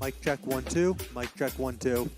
Mic check 1 2. Mic check 1 2.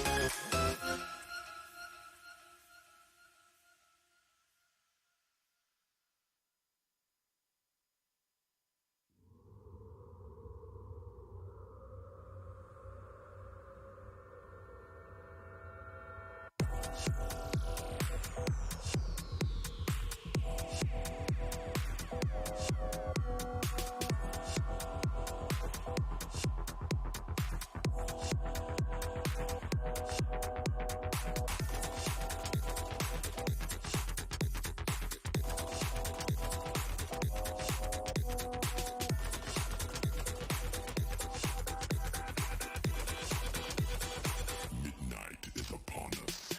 Midnight is upon us.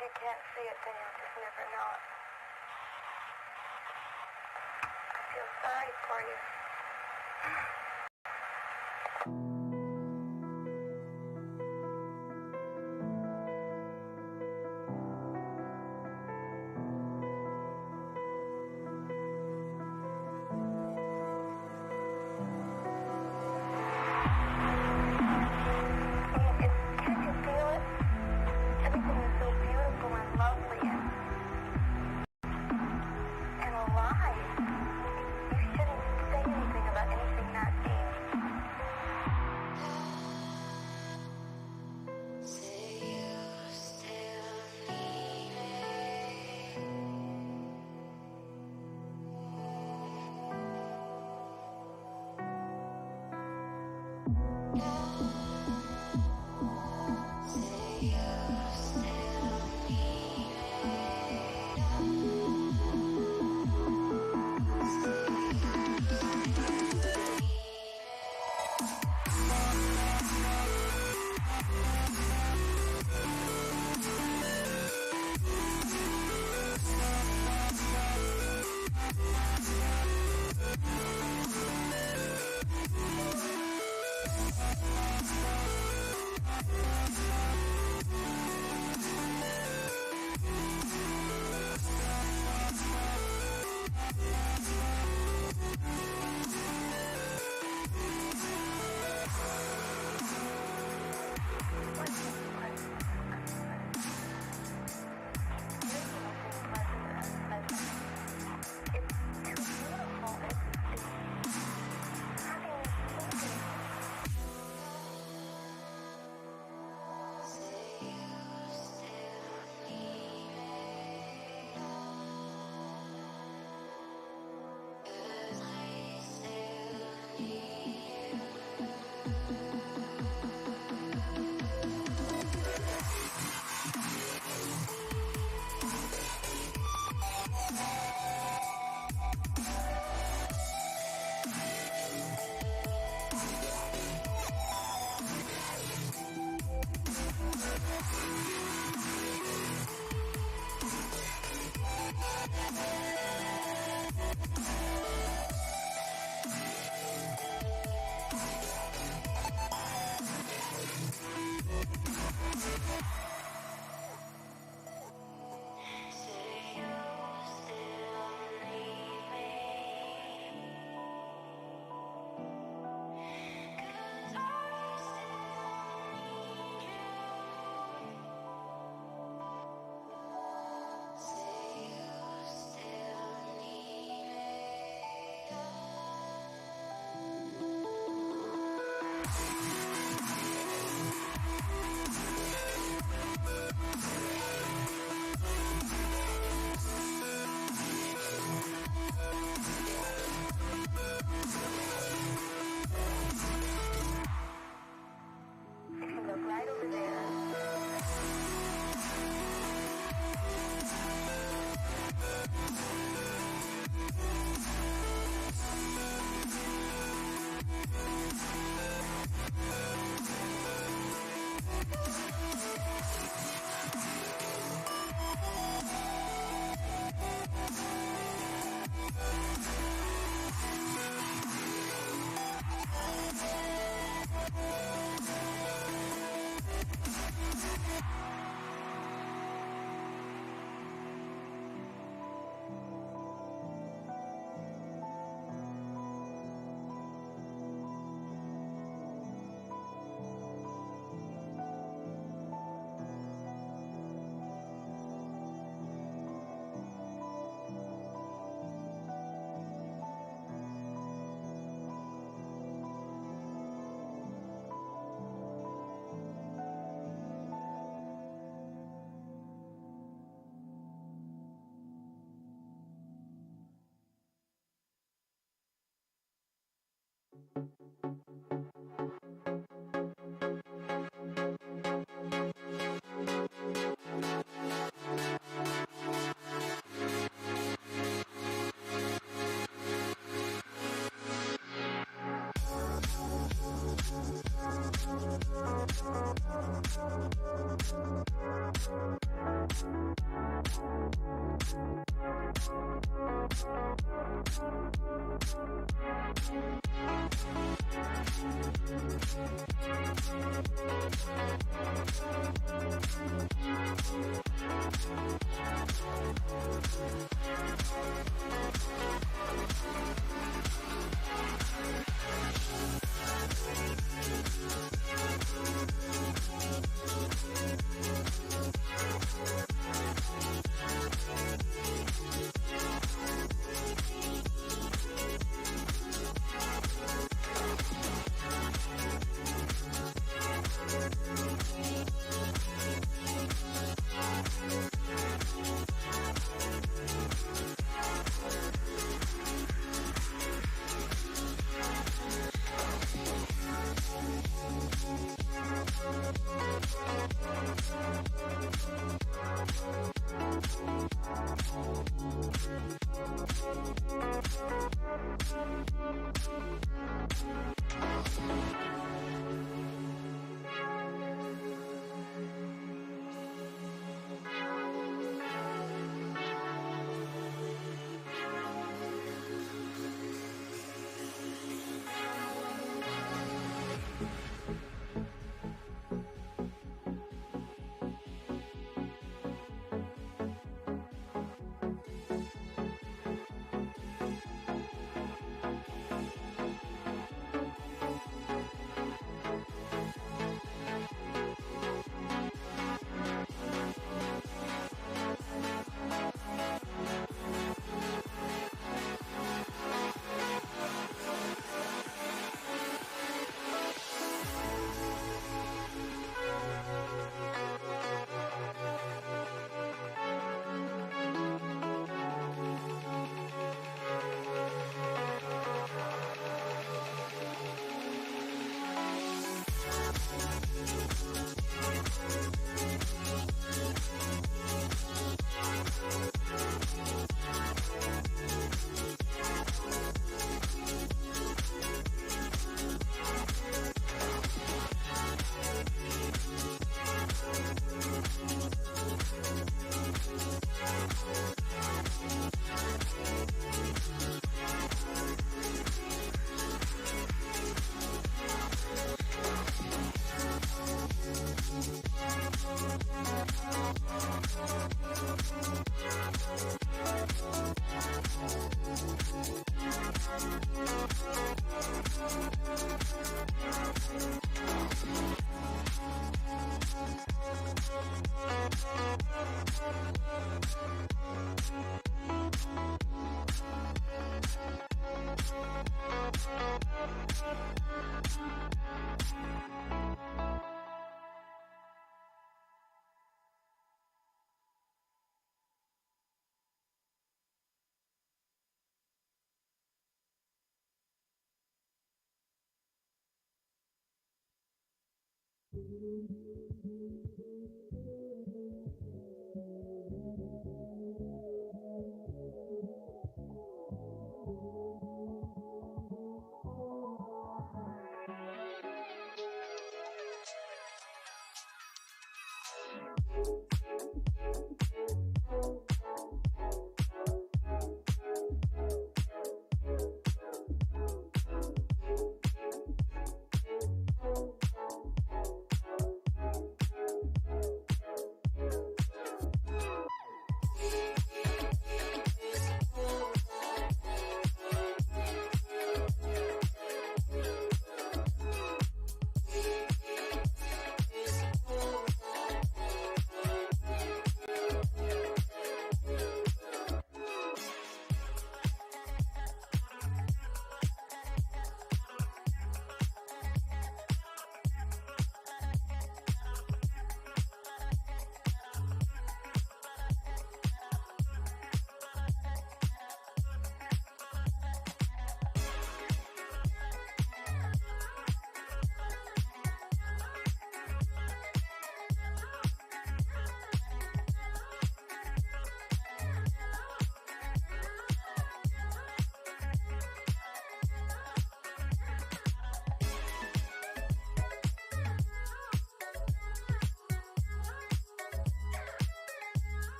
you can't see it, then you'll just never know it. I feel sorry for you. Can't you feel it? Everything is so beautiful and lovely and alive. You shouldn't say anything about anything not being.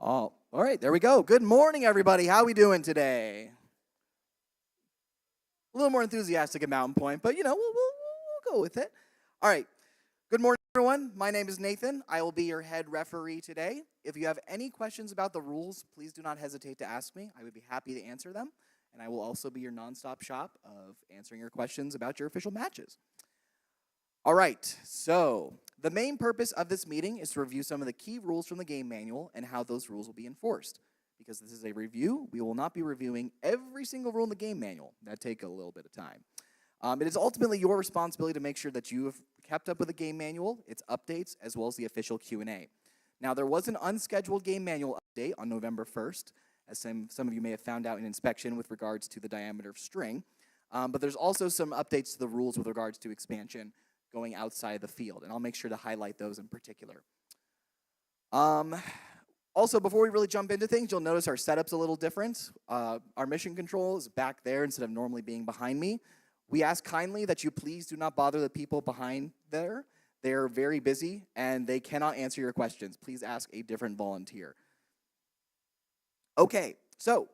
All right, there we go. Good morning, everybody. How we doing today? A little more enthusiastic at Mountain Point, but we'll go with it. All right. Good morning, everyone. My name is Nathan. I will be your head referee today. If you have any questions about the rules, please do not hesitate to ask me. I would be happy to answer them, and I will also be your nonstop shop of answering your questions about your official matches. All right, so the main purpose of this meeting is to review some of the key rules from the game manual and how those rules will be enforced. Because this is a review, we will not be reviewing every single rule in the game manual. That'd take a little bit of time. It is ultimately your responsibility to make sure that you have kept up with the game manual, its updates, as well as the official Q&A. Now, there was an unscheduled game manual update on November 1st, as some of you may have found out in inspection with regards to the diameter of string. But there's also some updates to the rules with regards to expansion going outside the field, and I'll make sure to highlight those in particular. Also, before we really jump into things, you'll notice our setup's a little different. Our mission control is back there instead of normally being behind me. We ask kindly that you please do not bother the people behind there. They're very busy, and they cannot answer your questions. Please ask a different volunteer. Okay, so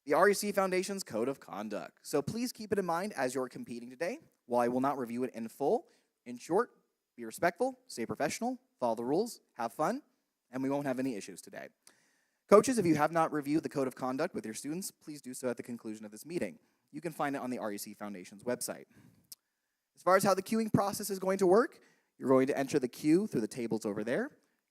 the REC Foundation's Code of Conduct. So please keep it in mind as you're competing today. While I will not review it in full, in short, be respectful, stay professional, follow the rules, have fun, and we won't have any issues today. Coaches, if you have not reviewed the Code of Conduct with your students, please do so at the conclusion of this meeting. You can find it on the REC Foundation's website. As far as how the queuing process is going to work, you're going to enter the queue through the tables over there.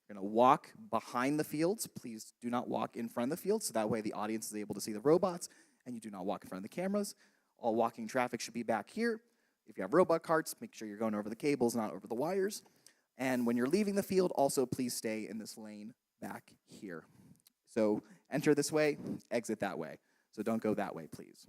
You're going to walk behind the fields. Please do not walk in front of the fields, so that way the audience is able to see the robots, and you do not walk in front of the cameras. All walking traffic should be back here. If you have robot carts, make sure you're going over the cables, not over the wires. And when you're leaving the field, also please stay in this lane back here. So enter this way, exit that way. So don't go that way, please.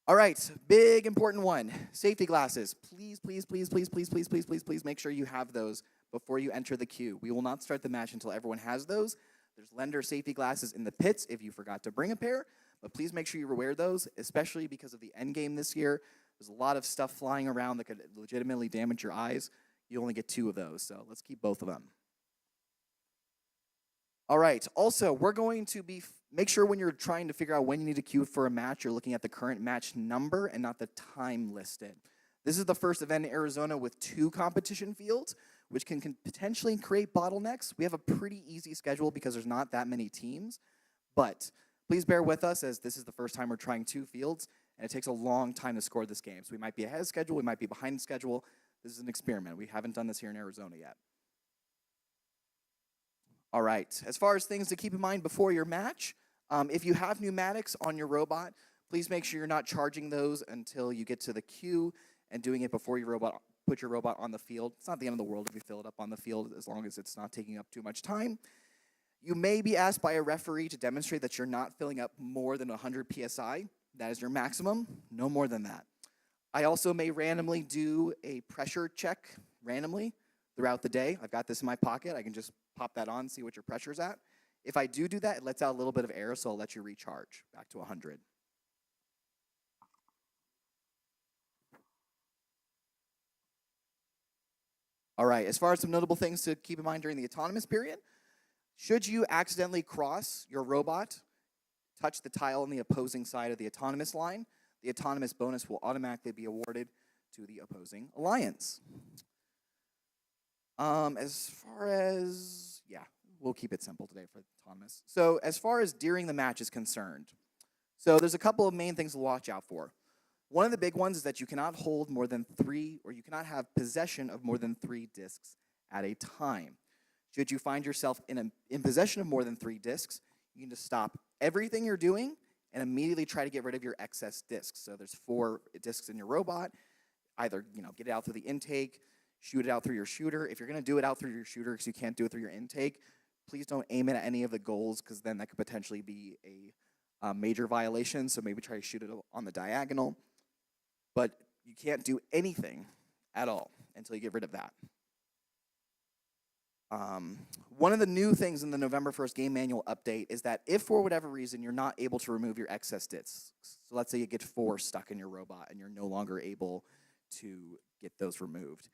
All right, big important one, safety glasses. Please, please, please, please, please, please, please, please, please make sure you have those before you enter the queue. We will not start the match until everyone has those. There's lender safety glasses in the pits if you forgot to bring a pair, but please make sure you wear those, especially because of the end game this year. There's a lot of stuff flying around that could legitimately damage your eyes. You only get 2 of those, so let's keep both of them. All right, also, we're going to make sure when you're trying to figure out when you need to queue for a match, you're looking at the current match number and not the time listed. This is the first event in Arizona with 2 competition fields, which can potentially create bottlenecks. We have a pretty easy schedule because there's not that many teams, but please bear with us as this is the first time we're trying 2 fields, and it takes a long time to score this game. So we might be ahead of schedule, we might be behind schedule. This is an experiment. We haven't done this here in Arizona yet. All right, as far as things to keep in mind before your match, if you have pneumatics on your robot, please make sure you're not charging those until you get to the queue and doing it before your robot put your robot on the field. It's not the end of the world if you fill it up on the field as long as it's not taking up too much time. You may be asked by a referee to demonstrate that you're not filling up more than 100 PSI. That is your maximum, no more than that. I also may randomly do a pressure check randomly throughout the day. I've got this in my pocket. I can just pop that on, see what your pressure's at. If I do that, it lets out a little bit of air, so I'll let you recharge back to 100. All right, as far as some notable things to keep in mind during the autonomous period, should you accidentally cross your robot, touch the tile on the opposing side of the autonomous line, the autonomous bonus will automatically be awarded to the opposing alliance. As far as, we'll keep it simple today for autonomous. So as far as during the match is concerned, so there's a couple of main things to watch out for. One of the big ones is that you cannot hold more than 3, or you cannot have possession of more than 3 discs at a time. Should you find yourself in possession of more than 3 discs, you need to stop everything you're doing and immediately try to get rid of your excess discs. So there's 4 discs in your robot. Either get it out through the intake, shoot it out through your shooter. If you're going to do it out through your shooter because you can't do it through your intake, please don't aim it at any of the goals because then that could potentially be a major violation. So maybe try to shoot it on the diagonal. But you can't do anything at all until you get rid of that. One of the new things in the November 1st game manual update is that if for whatever reason you're not able to remove your excess discs, so let's say you get 4 stuck in your robot and you're no longer able to get those removed.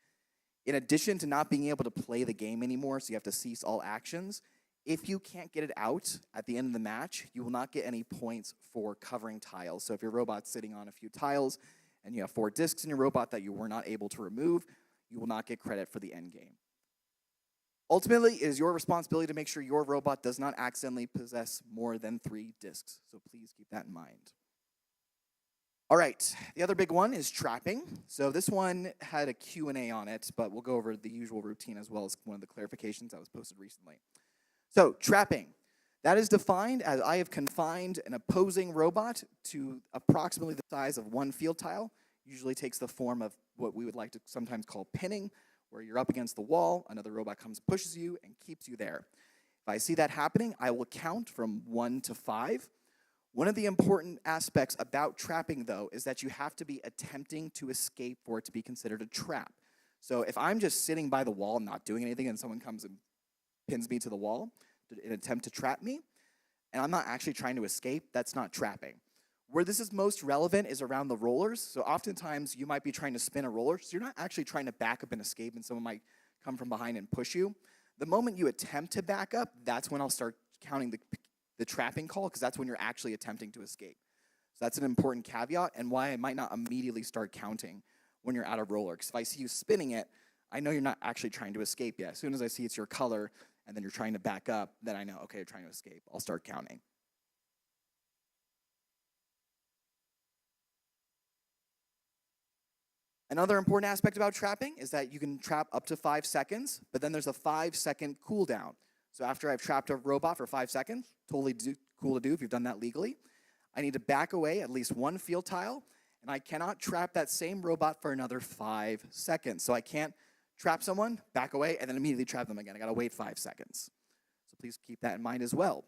In addition to not being able to play the game anymore, so you have to cease all actions, If you can't get it out at the end of the match, you will not get any points for covering tiles. So if your robot's sitting on a few tiles and you have 4 discs in your robot that you were not able to remove, you will not get credit for the end game. Ultimately, it is your responsibility to make sure your robot does not accidentally possess more than 3 discs. So please keep that in mind. All right, the other big one is trapping. So this one had a Q&A on it, but we'll go over the usual routine as well as one of the clarifications that was posted recently. So trapping, that is defined as I have confined an opposing robot to approximately the size of 1 field tile. Usually takes the form of what we would like to sometimes call pinning, where you're up against the wall, another robot comes, pushes you, and keeps you there. If I see that happening, I will count from 1 to 5. One of the important aspects about trapping, though, is that you have to be attempting to escape for it to be considered a trap. So if I'm just sitting by the wall not doing anything and someone comes and pins me to the wall in an attempt to trap me, and I'm not actually trying to escape, that's not trapping. Where this is most relevant is around the rollers. So oftentimes you might be trying to spin a roller, so you're not actually trying to back up and escape and someone might come from behind and push you. The moment you attempt to back up, that's when I'll start counting the trapping call, because that's when you're actually attempting to escape. So that's an important caveat and why I might not immediately start counting when you're out of roller. Because if I see you spinning it, I know you're not actually trying to escape yet. As soon as I see it's your color and then you're trying to back up, then I know, okay, you're trying to escape. I'll start counting. Another important aspect about trapping is that you can trap up to 5 seconds, but then there's a 5-second cooldown. So after I've trapped a robot for 5 seconds, totally cool to do if you've done that legally, I need to back away at least 1 field tile, and I cannot trap that same robot for another 5 seconds. So I can't trap someone, back away, and then immediately trap them again. I gotta wait 5 seconds. So please keep that in mind as well.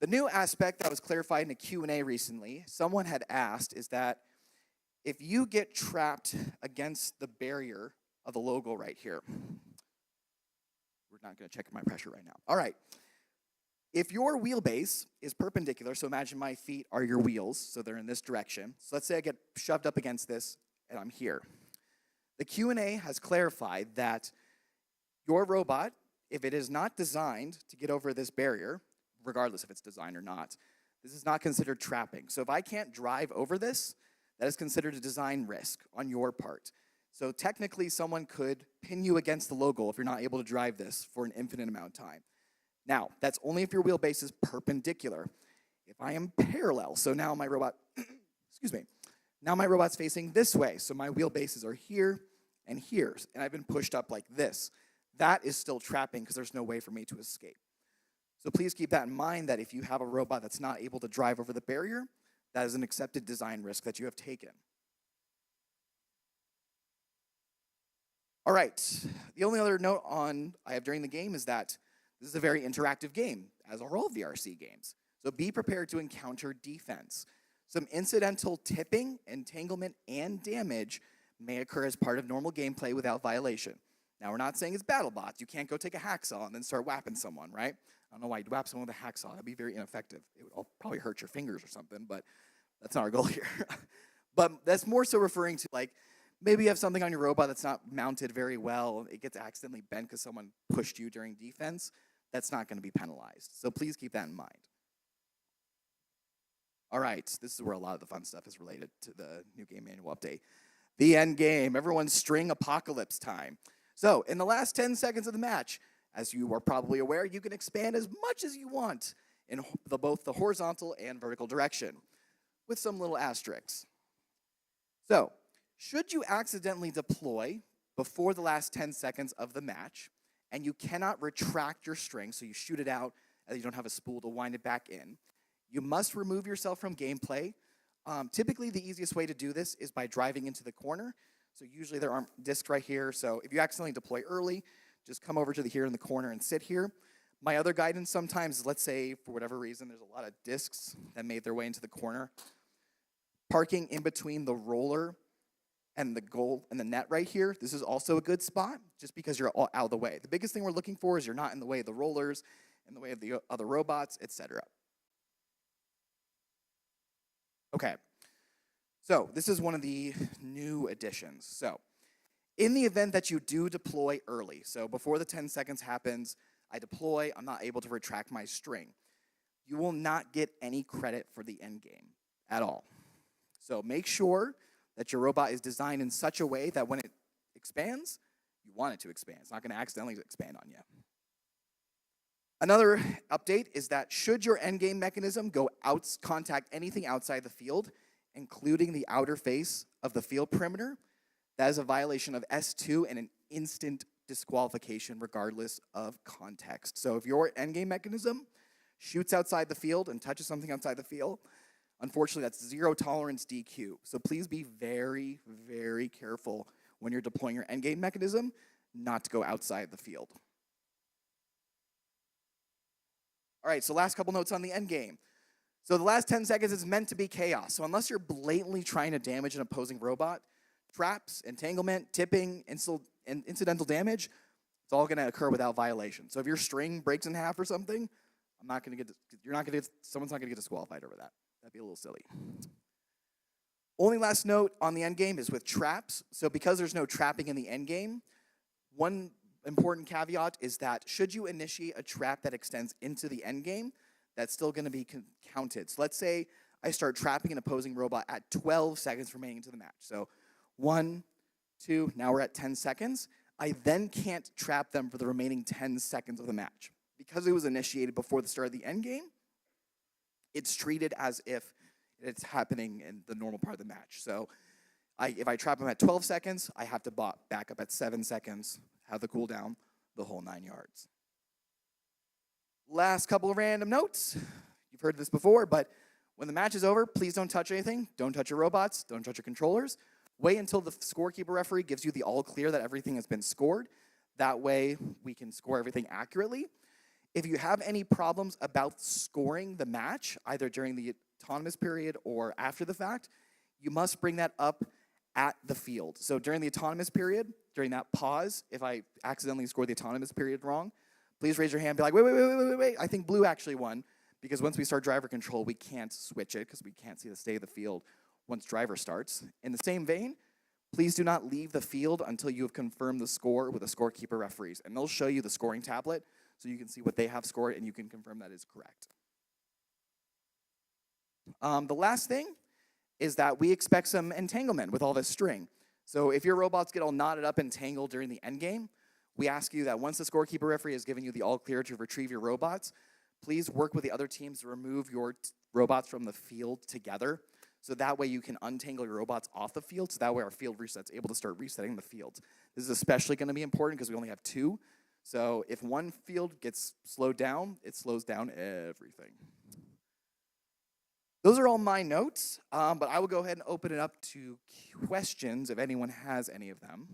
The new aspect that was clarified in a Q&A recently, someone had asked, is that if you get trapped against the barrier of the logo right here, we're not going to check my pressure right now. All right. If your wheelbase is perpendicular, so imagine my feet are your wheels, so they're in this direction. So let's say I get shoved up against this, and I'm here. The Q&A has clarified that your robot, if it is not designed to get over this barrier, regardless if it's designed or not, this is not considered trapping. So if I can't drive over this, that is considered a design risk on your part. So technically, someone could pin you against the logo if you're not able to drive this for an infinite amount of time. Now, that's only if your wheelbase is perpendicular. If I am parallel, so now my robot, excuse me, now my robot's facing this way, so my wheelbases are here and here, and I've been pushed up like this. That is still trapping because there's no way for me to escape. So please keep that in mind, that if you have a robot that's not able to drive over the barrier, that is an accepted design risk that you have taken. All right, the only other note I have during the game is that this is a very interactive game, as are all VRC games. So be prepared to encounter defense. Some incidental tipping, entanglement, and damage may occur as part of normal gameplay without violation. Now, we're not saying it's battle bots. You can't go take a hacksaw and then start whapping someone, right? I don't know why you'd whap someone with a hacksaw. That'd be very ineffective. It would probably hurt your fingers or something, but that's not our goal here. But that's more so referring to, like, maybe you have something on your robot that's not mounted very well. It gets accidentally bent because someone pushed you during defense. That's not going to be penalized. So please keep that in mind. All right, this is where a lot of the fun stuff is related to the new game manual update. The end game, everyone's string apocalypse time. So in the last 10 seconds of the match, as you are probably aware, you can expand as much as you want in both the horizontal and vertical direction, with some little asterisks. So, should you accidentally deploy before the last 10 seconds of the match, and you cannot retract your string, so you shoot it out and you don't have a spool to wind it back in, you must remove yourself from gameplay. Typically, the easiest way to do this is by driving into the corner. So usually there are discs right here. So if you accidentally deploy early, just come over to here in the corner and sit here. My other guidance sometimes is, let's say, for whatever reason, there's a lot of discs that made their way into the corner. Parking in between the roller and the goal and the net right here, this is also a good spot, just because you're all out of the way. The biggest thing we're looking for is you're not in the way of the rollers, in the way of the other robots, etc. Okay, so this is one of the new additions. So in the event that you do deploy early, so before the 10 seconds happens, I deploy, I'm not able to retract my string. You will not get any credit for the end game at all. So make sure that your robot is designed in such a way that when it expands, you want it to expand. It's not going to accidentally expand on you. Another update is that should your endgame mechanism contact anything outside the field, including the outer face of the field perimeter, that is a violation of S2 and an instant disqualification regardless of context. So if your endgame mechanism shoots outside the field and touches something outside the field, unfortunately that's zero tolerance DQ. So please be very, very careful when you're deploying your endgame mechanism not to go outside the field. All right, so last couple notes on the endgame. So the last 10 seconds is meant to be chaos. So unless you're blatantly trying to damage an opposing robot, traps, entanglement, tipping, incidental damage, it's all gonna occur without violation. So if your string breaks in half or something, someone's not gonna get disqualified over that. That'd be a little silly. Only last note on the endgame is with traps. So because there's no trapping in the endgame, one important caveat is that should you initiate a trap that extends into the endgame, that's still going to be counted. So let's say I start trapping an opposing robot at 12 seconds remaining to the match. So 1, 2, now we're at 10 seconds. I then can't trap them for the remaining 10 seconds of the match. Because it was initiated before the start of the endgame, it's treated as if it's happening in the normal part of the match. So if I trap them at 12 seconds, I have to back up at 7 seconds, have the cooldown, the whole 9 yards. Last couple of random notes. You've heard this before, but when the match is over, please don't touch anything. Don't touch your robots. Don't touch your controllers. Wait until the scorekeeper referee gives you the all clear that everything has been scored. That way, we can score everything accurately. If you have any problems about scoring the match, either during the autonomous period or after the fact, you must bring that up at the field. So during the autonomous period, during that pause, if I accidentally scored the autonomous period wrong, please raise your hand and be like, wait, I think blue actually won. Because once we start driver control, we can't switch it because we can't see the state of the field once driver starts. In the same vein, please do not leave the field until you have confirmed the score with the scorekeeper referees. And they'll show you the scoring tablet so you can see what they have scored and you can confirm that is correct. The last thing is that we expect some entanglement with all this string. So if your robots get all knotted up and tangled during the end game, we ask you that once the scorekeeper referee has given you the all clear to retrieve your robots, please work with the other teams to remove your robots from the field together. So that way you can untangle your robots off the field. So that way our field reset's able to start resetting the fields. This is especially going to be important because we only have 2. So if one field gets slowed down, it slows down everything. Those are all my notes, but I will go ahead and open it up to questions if anyone has any of them.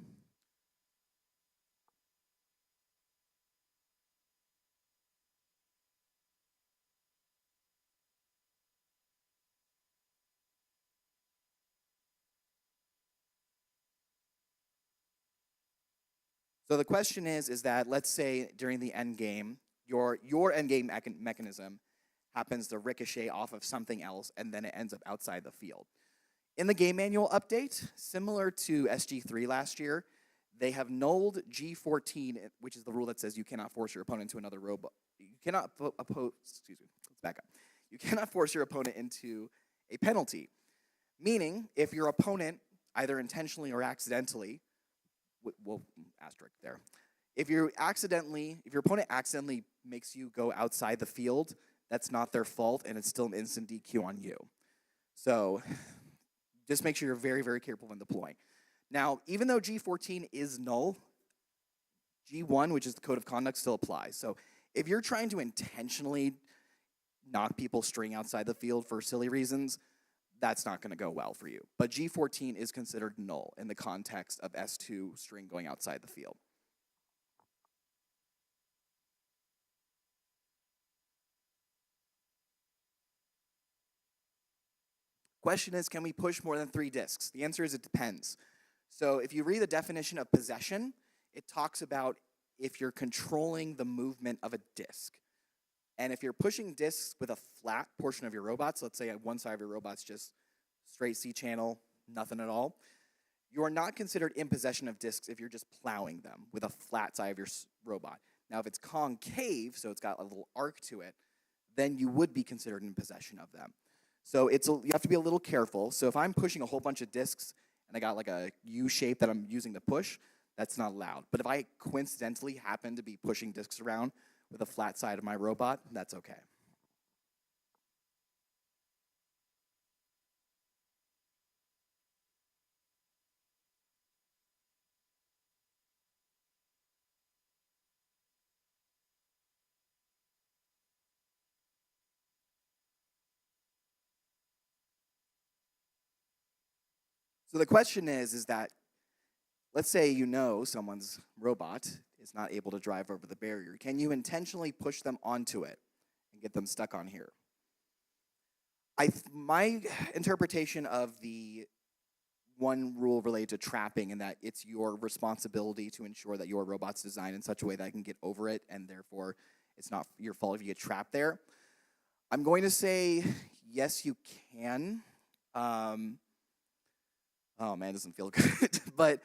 So the question is that let's say during the end game, your end game mechanism happens to ricochet off of something else, and then it ends up outside the field. In the game manual update, similar to SG3 last year, they have nulled G14, which is the rule that says you cannot force your opponent into another robot. You cannot let's back up. You cannot force your opponent into a penalty. Meaning, if your opponent, either intentionally or accidentally, well, asterisk there. If your opponent accidentally makes you go outside the field, that's not their fault, and it's still an instant DQ on you. So just make sure you're very, very careful when deploying. Now, even though G14 is null, G1, which is the code of conduct, still applies. So if you're trying to intentionally knock people's string outside the field for silly reasons, that's not going to go well for you. But G14 is considered null in the context of S2 string going outside the field. Question is, can we push more than 3 disks? The answer is it depends. So if you read the definition of possession, it talks about if you're controlling the movement of a disk. And if you're pushing disks with a flat portion of your robots, let's say one side of your robot's just straight C channel, nothing at all, you are not considered in possession of disks if you're just plowing them with a flat side of your robot. Now, if it's concave, so it's got a little arc to it, then you would be considered in possession of them. So you have to be a little careful. So if I'm pushing a whole bunch of discs and I got like a U shape that I'm using to push, that's not allowed. But if I coincidentally happen to be pushing discs around with a flat side of my robot, that's okay. So the question is that, let's say you know someone's robot is not able to drive over the barrier. Can you intentionally push them onto it and get them stuck on here? My interpretation of the one rule related to trapping, and that it's your responsibility to ensure that your robot's designed in such a way that it can get over it, and therefore it's not your fault if you get trapped there. I'm going to say yes, you can. Oh man, it doesn't feel good. But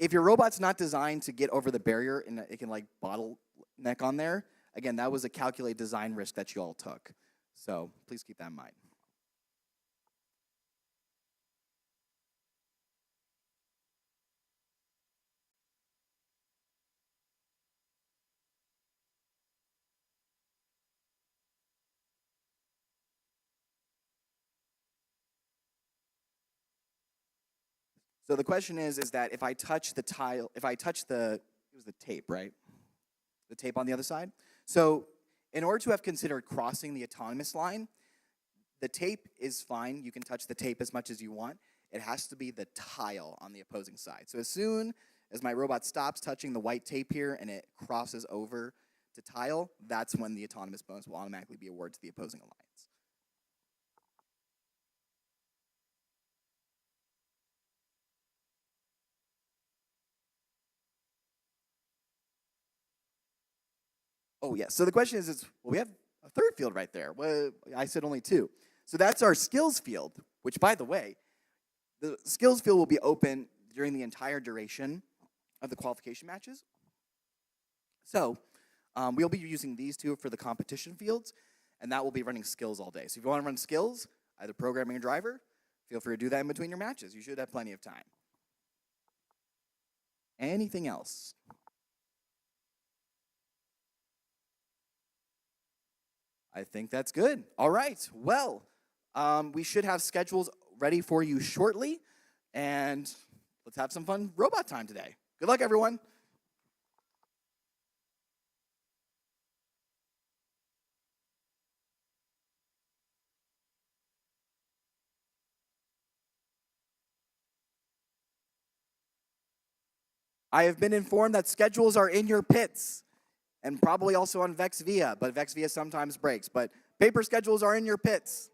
if your robot's not designed to get over the barrier and it can like bottleneck on there, again, that was a calculated design risk that you all took. So please keep that in mind. So the question is that if I touch the tile, it was the tape, right? The tape on the other side. So in order to have considered crossing the autonomous line, the tape is fine. You can touch the tape as much as you want. It has to be the tile on the opposing side. So as soon as my robot stops touching the white tape here and it crosses over to tile, that's when the autonomous bonus will automatically be awarded to the opposing alliance. Oh, yeah. So the question is well, we have a third field right there. Well, I said only two. So that's our skills field, which, by the way, the skills field will be open during the entire duration of the qualification matches. So we'll be using these two for the competition fields, and that will be running skills all day. So if you want to run skills, either programming or driver, feel free to do that in between your matches. You should have plenty of time. Anything else? I think that's good. All right. Well, we should have schedules ready for you shortly, and let's have some fun robot time today. Good luck, everyone. I have been informed that schedules are in your pits, and probably also on VexVia, but VexVia sometimes breaks. But paper schedules are in your pits.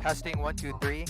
Testing 1, 2, 3.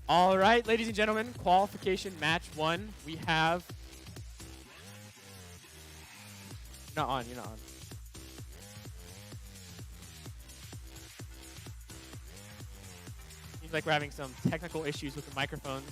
All right, ladies and gentlemen, qualification match 1. We have. You're not on. You're not on. Seems like we're having some technical issues with the microphones.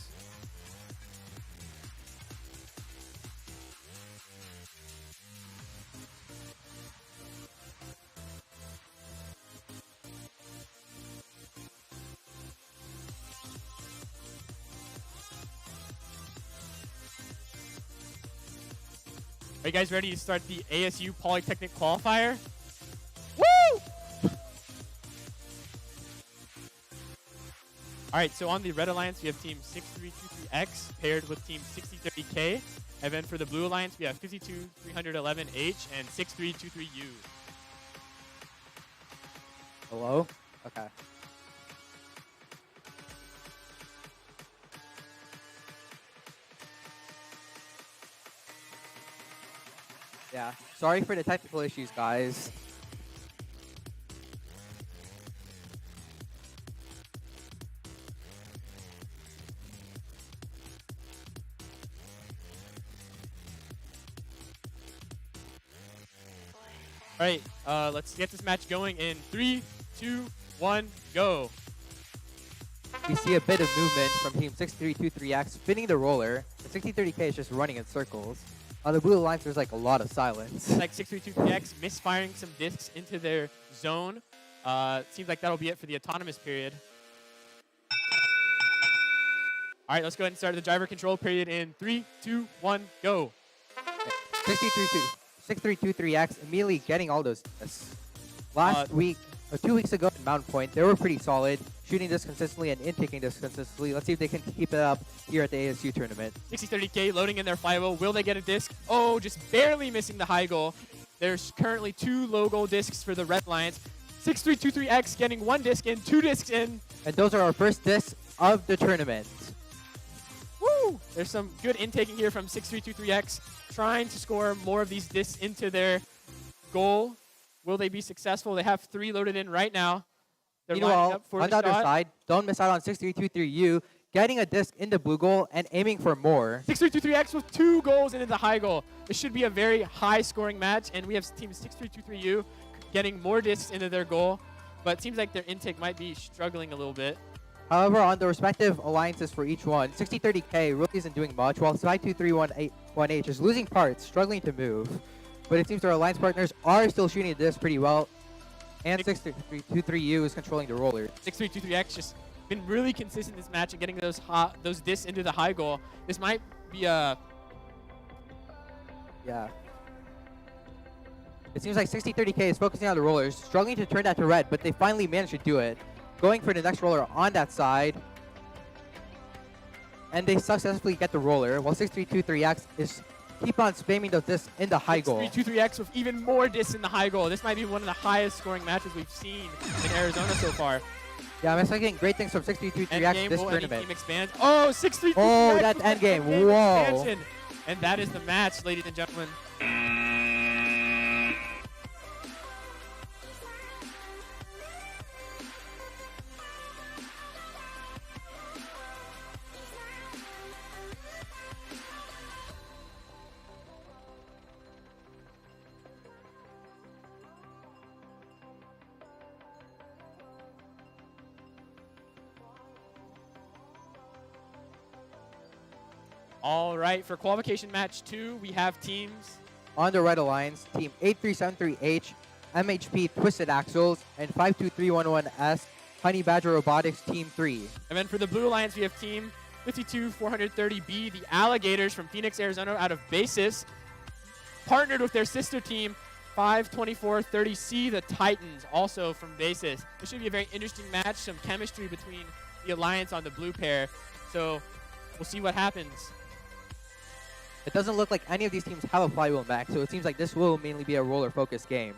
Are you guys ready to start the ASU Polytechnic Qualifier? Woo! All right, so on the Red Alliance, we have Team 6323X paired with Team 6030K. And then for the Blue Alliance, we have 52311H and 6323U. Hello? Okay. Yeah, sorry for the technical issues, guys. All right, let's get this match going in 3, 2, 1, go. We see a bit of movement from Team 6323X spinning the roller. The 6030K is just running in circles. On the Blue Alliance, there's like a lot of silence. It's like 6323X misfiring some discs into their zone. Seems like that'll be it for the autonomous period. All right, let's go ahead and start the driver control period in 3, 2, 1, go. 6323X immediately getting all those discs. Last week, 2 weeks ago in Mountain Point, they were pretty solid, shooting this consistently and intaking this consistently. Let's see if they can keep it up here at the ASU tournament. 6030K loading in their flywheel. Will they get a disc? Oh, just barely missing the high goal. There's currently 2 low goal discs for the Red Alliance. 6323X getting 1 disc in, 2 discs in. And those are our first discs of the tournament. Woo! There's some good intaking here from 6323X, trying to score more of these discs into their goal. Will they be successful? They have 3 loaded in right now. They're lining up for on the other side, don't miss out on 6323U, getting a disc in the blue goal and aiming for more. 6323X with 2 goals into the high goal. This should be a very high scoring match, and we have team 6323U getting more discs into their goal, but it seems like their intake might be struggling a little bit. However, on the respective alliances for each one, 6030K really isn't doing much, while 5231H is losing parts, struggling to move. But it seems their alliance partners are still shooting this pretty well, and 6323U is controlling the roller. 6323X just been really consistent this match and getting those discs into the high goal. This might be a... Yeah. It seems like 6030K is focusing on the rollers, struggling to turn that to red, but they finally managed to do it. Going for the next roller on that side. And they successfully get the roller, while 6323X is keep on spamming those discs in the high goal. 6323X with even more discs in the high goal. This might be one of the highest scoring matches we've seen in Arizona so far. Yeah, I'm expecting great things from 6323X this tournament. Expands. Oh, 6323X. Oh, that's endgame. Whoa. Expansion. And that is the match, ladies and gentlemen. All right, for qualification match 2, we have teams. On the Red Alliance, Team 8373H, MHP Twisted Axles, and 52311S, Honey Badger Robotics Team 3. And then for the Blue Alliance, we have team 52430B, the Alligators from Phoenix, Arizona, out of Basis, partnered with their sister team 52430C, the Titans, also from Basis. This should be a very interesting match, some chemistry between the Alliance on the blue pair. So we'll see what happens. It doesn't look like any of these teams have a flywheel mech, so it seems like this will mainly be a roller-focused game.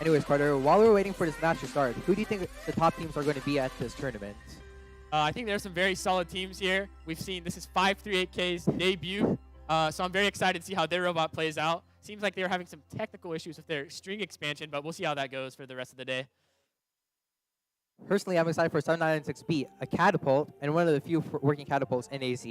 Anyways, Carter, while we're waiting for this match to start, who do you think the top teams are going to be at this tournament? I think there's some very solid teams here. We've seen this is 538K's debut, so I'm very excited to see how their robot plays out. Seems like they're having some technical issues with their string expansion, but we'll see how that goes for the rest of the day. Personally, I'm excited for 7996B, a catapult, and one of the few working catapults in AZ.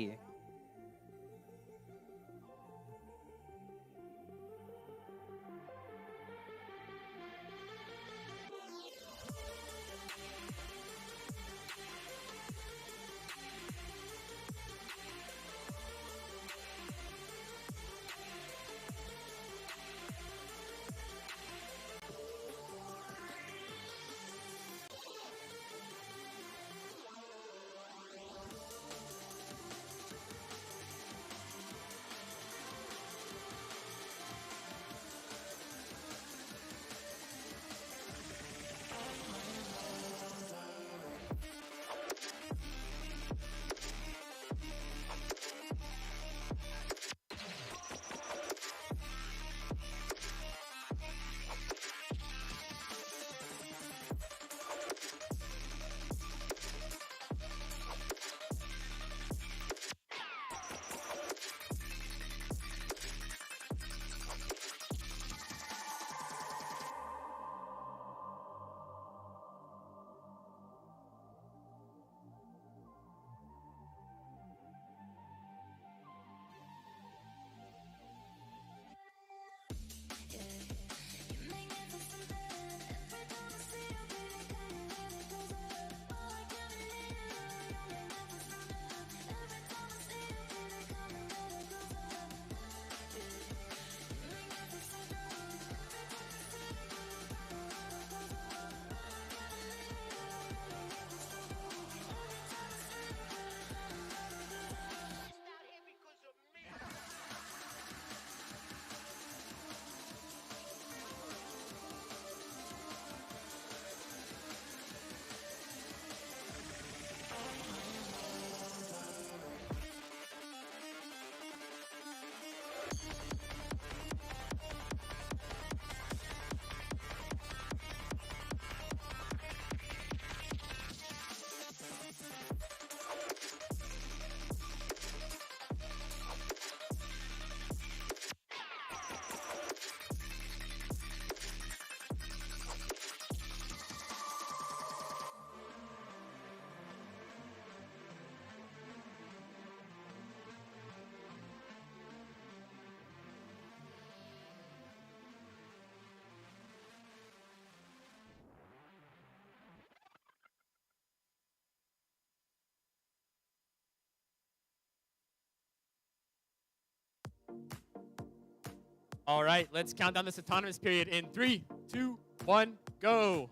All right, let's count down this autonomous period in 3, 2, 1, go.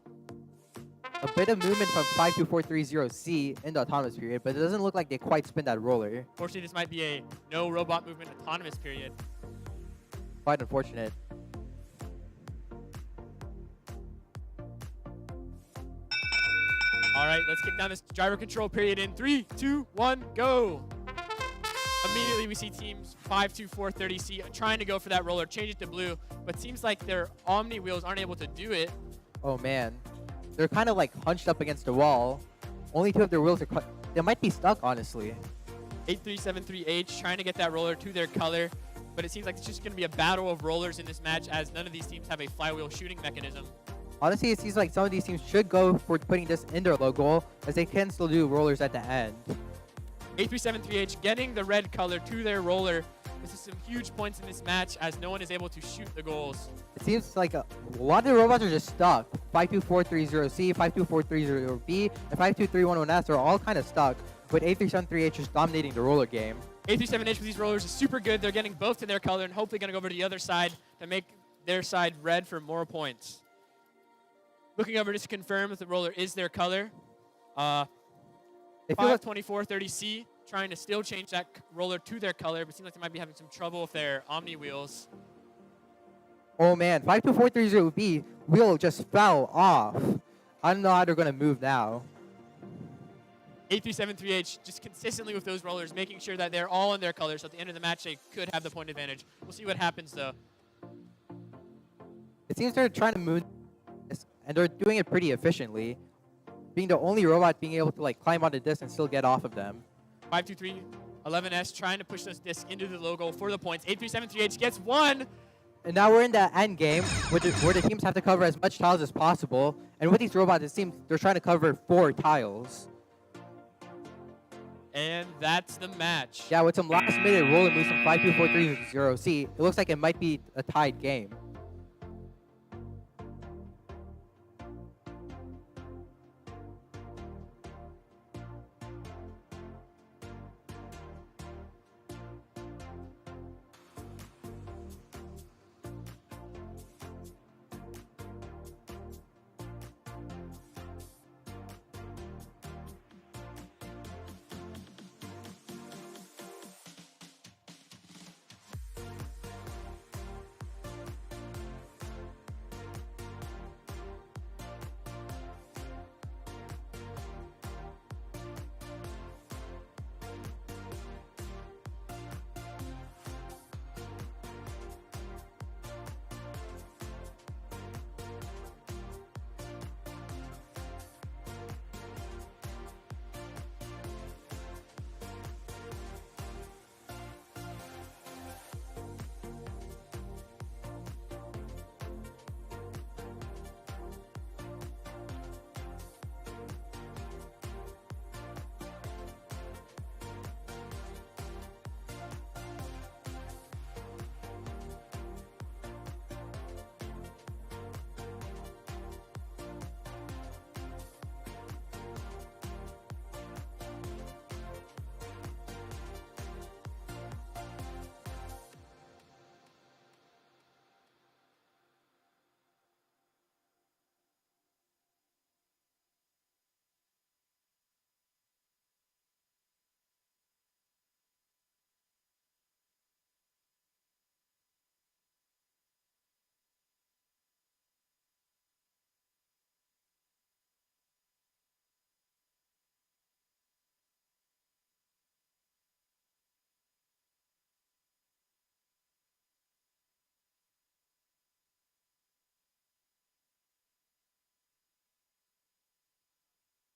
A bit of movement from 52430C in the autonomous period, but it doesn't look like they quite spin that roller. Fortunately, this might be a no robot movement autonomous period. Quite unfortunate. All right, let's kick down this driver control period in 3, 2, 1, go. Immediately we see teams 52430C trying to go for that roller, change it to blue, but seems like their Omni wheels aren't able to do it. Oh man, they're kind of like hunched up against the wall. Only two of their wheels are they might be stuck, honestly. 8373H trying to get that roller to their color, but it seems like it's just going to be a battle of rollers in this match as none of these teams have a flywheel shooting mechanism. Honestly, it seems like some of these teams should go for putting this in their logo, as they can still do rollers at the end. 8373H getting the red color to their roller. This is some huge points in this match as no one is able to shoot the goals. It seems like a lot of the robots are just stuck. 52430C, 52430B, and 52311S are all kind of stuck, with 8373H just dominating the roller game. 837H with these rollers is super good. They're getting both to their color and hopefully going to go over to the other side to make their side red for more points. Looking over just to confirm if the roller is their color. 52430C trying to still change that roller to their color, but seems like they might be having some trouble with their Omni wheels. Oh man, 52430B wheel just fell off. I don't know how they're going to move now. 8373H just consistently with those rollers, making sure that they're all in their colors. So at the end of the match, they could have the point advantage. We'll see what happens, though. It seems they're trying to move this, and they're doing it pretty efficiently, being the only robot being able to like climb onto discs and still get off of them. 52311S trying to push those discs into the logo for the points. 8373H gets one. And now we're in the end game, where the teams have to cover as much tiles as possible. And with these robots, it seems they're trying to cover 4 tiles. And that's the match. Yeah, with some last-minute roller moves from 52430C, it looks like it might be a tied game.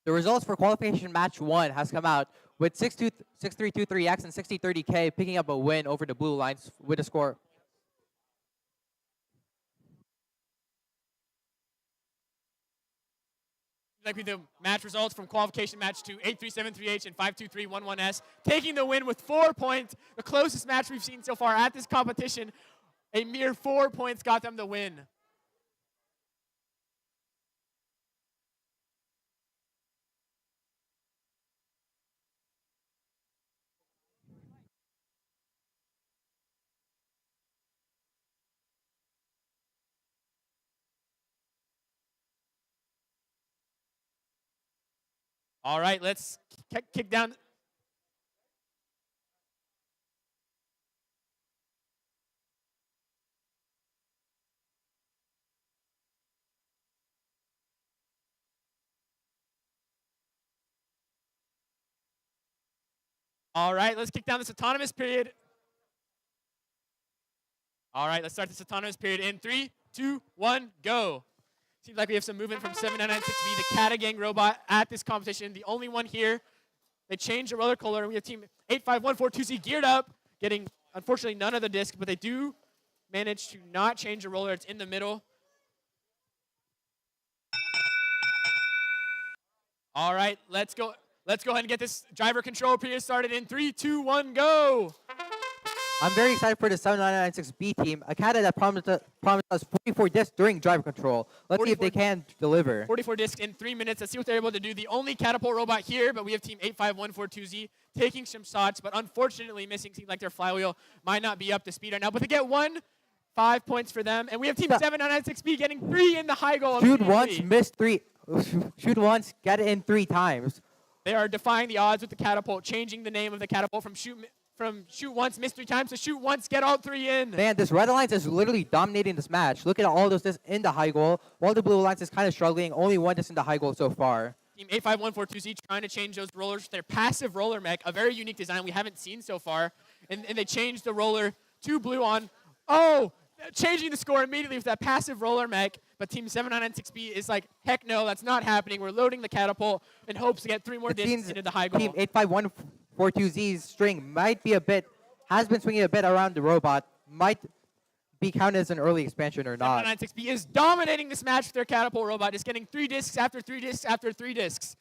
The results for qualification match 1 has come out with 6323X and 6030K picking up a win over the Blue Lions with a score. Like with the match results from qualification match 2, 8373H and 52311S taking the win with 4 points. The closest match we've seen so far at this competition. A mere 4 points got them the win. All right, let's kick down. All right, let's kick down this autonomous period. All right, let's start this autonomous period in 3, 2, 1, go. Seems like we have some movement from 7996B, the Kata Gang robot at this competition. The only one here. They changed the roller color. We have team 85142Z geared up, getting, unfortunately, none of the disc, but they do manage to not change the roller. It's in the middle. All right, let's go. Let's go ahead and get this driver control period started in 3, 2, 1, go. I'm very excited for the 7996B team, a Kata that promised us 44 discs during driver control. Let's see if they can deliver. 44 discs in 3 minutes. Let's see what they're able to do. The only catapult robot here, but we have team 85142Z taking some shots, but unfortunately missing. Seems like their flywheel might not be up to speed right now, but they get 5 points for them. And we have team 7996B getting 3 in the high goal. Shoot once, miss 3. Shoot once, get it in 3 times. They are defying the odds with the catapult, changing the name of the catapult from shoot once, miss 3 times to shoot once, get all 3 in. Man, this Red Alliance is literally dominating this match. Look at all those discs in the high goal, while the Blue Alliance is kind of struggling. Only 1 disc in the high goal so far. Team 85142Z trying to change those rollers. Their passive roller mech, a very unique design we haven't seen so far. And they changed the roller to blue on. Oh, changing the score immediately with that passive roller mech. But Team 7996B is like, heck no, that's not happening. We're loading the catapult in hopes to get 3 more discs into the high goal. Team 85142Z's string has been swinging a bit around the robot. Might be counted as an early expansion or not. 7996B is dominating this match with their catapult robot. It's getting 3 discs after 3 discs after 3 discs.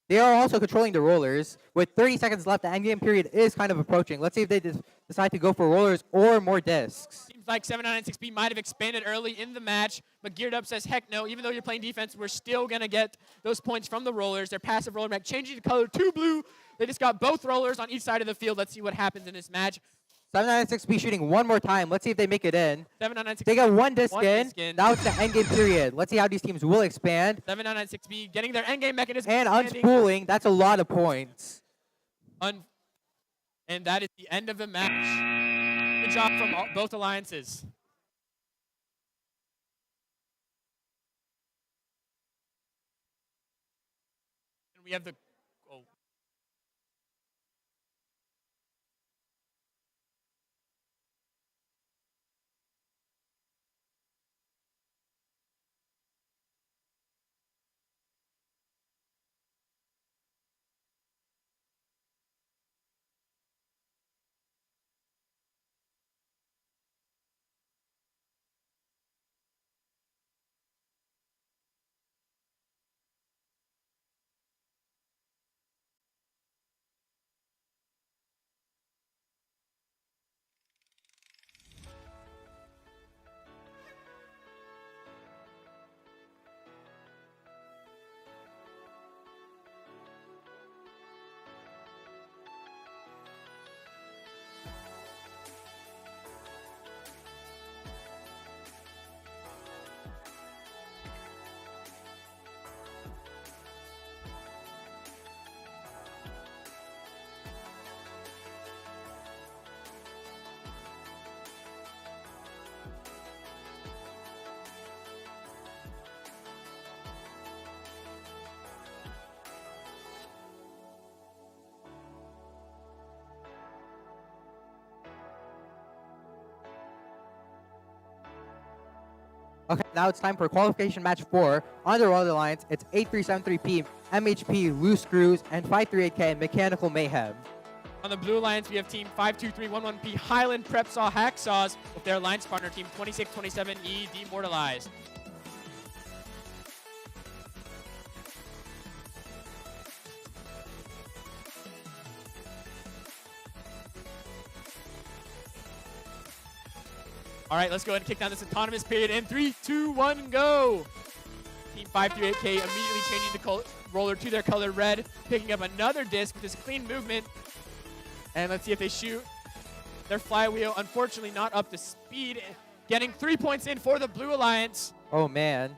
They are also controlling the rollers. With 30 seconds left, the endgame period is kind of approaching. Let's see if they decide to go for rollers or more discs. Seems like 7996B might have expanded early in the match, but Geared Up says, heck no, even though you're playing defense, we're still going to get those points from the rollers. Their passive roller mech changing the color to blue. They just got both rollers on each side of the field. Let's see what happens in this match. 7996B shooting one more time. Let's see if they make it in. 7996B. They got one disc in. Now it's the endgame period. Let's see how these teams will expand. 7996B getting their endgame mechanism. And unspooling. That's a lot of points. And that is the end of the match. Good job from both alliances. And we have the... Oh. Okay, now it's time for qualification match 4 on the Royal Alliance. It's 8373P, MHP, Loose Screws, and 538K, Mechanical Mayhem. On the Blue Alliance, we have Team 52311P, Highland Prep Saw Hacksaws, with their alliance partner, Team 2627E, Demoralized. All right, let's go ahead and kick down this autonomous period in 3, 2, 1, go. Team 538K immediately changing the roller to their color red, picking up another disc with this clean movement. And let's see if they shoot. Their flywheel, unfortunately, not up to speed. Getting 3 points in for the Blue Alliance. Oh, man.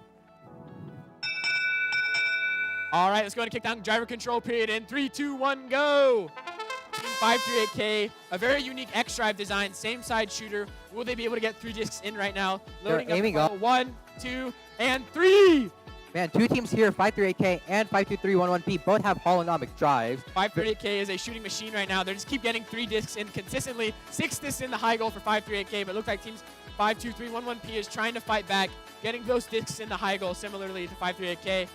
All right, let's go ahead and kick down driver control period in 3, 2, 1, go. Team 538K, a very unique X-Drive design, same side shooter. Will they be able to get 3 discs in right now? Loading They're aiming up. up. 1, 2, and 3. Man, two teams here, 538K and 52311P, both have holonomic drives. 538K is a shooting machine right now. They just keep getting 3 discs in consistently. 6 discs in the high goal for 538K, but it looks like teams 52311P is trying to fight back, getting those discs in the high goal similarly to 538K.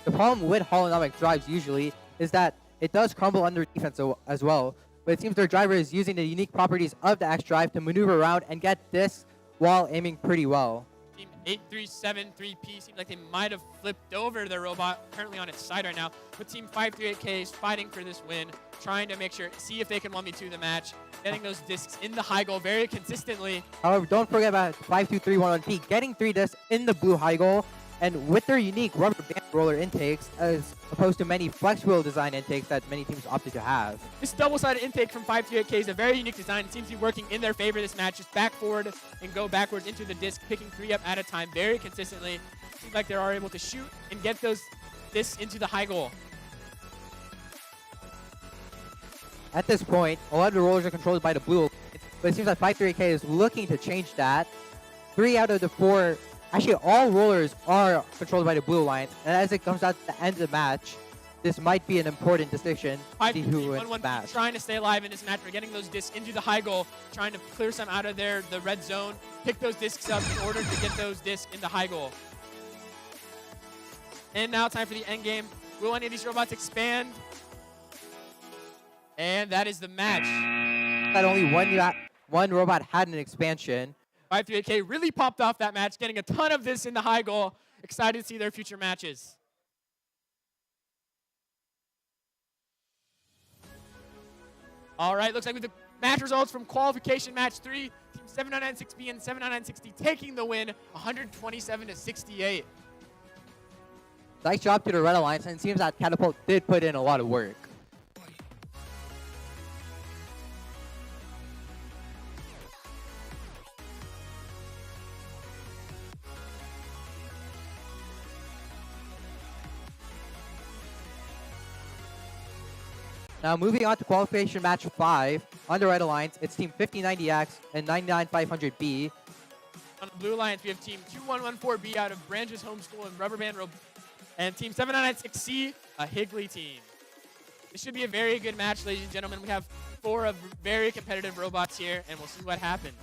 The problem with holonomic drives usually is that it does crumble under defense as well, but it seems their driver is using the unique properties of the X drive to maneuver around and get discs while aiming pretty well. Team 8373P seems like they might have flipped over their robot currently on its side right now, but Team 538K is fighting for this win, trying to make sure, see if they can 1v2 the match, getting those discs in the high goal very consistently. However, don't forget about 52311P getting 3 discs in the blue high goal, and with their unique rubber band roller intakes, as opposed to many flex wheel design intakes that many teams opted to have. This double-sided intake from 538K is a very unique design. It seems to be working in their favor this match. Just back forward and go backwards into the disc, picking 3 up at a time very consistently. Seems like they are able to shoot and get those discs into the high goal. At this point, a lot of the rollers are controlled by the blue, but it seems like 538K is looking to change that. 3 out of the 4, actually all rollers are controlled by the blue alliance, and as it comes out to the end of the match, this might be an important distinction to see who wins the match. Trying to stay alive in this match. We're getting those discs into the high goal, trying to clear some out of the red zone, pick those discs up in order to get those discs in the high goal. And now time for the end game. Will any of these robots expand? And that is the match. That only one robot had an expansion. 538K really popped off that match, getting a ton of this in the high goal. Excited to see their future matches. All right, looks like with the match results from qualification match 3, Team 7996B and 7996D taking the win, 127-68. Nice job to the Red Alliance, and it seems that Catapult did put in a lot of work. Now moving on to qualification match 5 on the Red Alliance, it's Team 5090X and 99500B. On the Blue Alliance, we have Team 2114B out of Branches Homeschool and Rubber Band and Team 7996C, a Higley team. This should be a very good match, ladies and gentlemen. We have 4 of very competitive robots here, and we'll see what happens.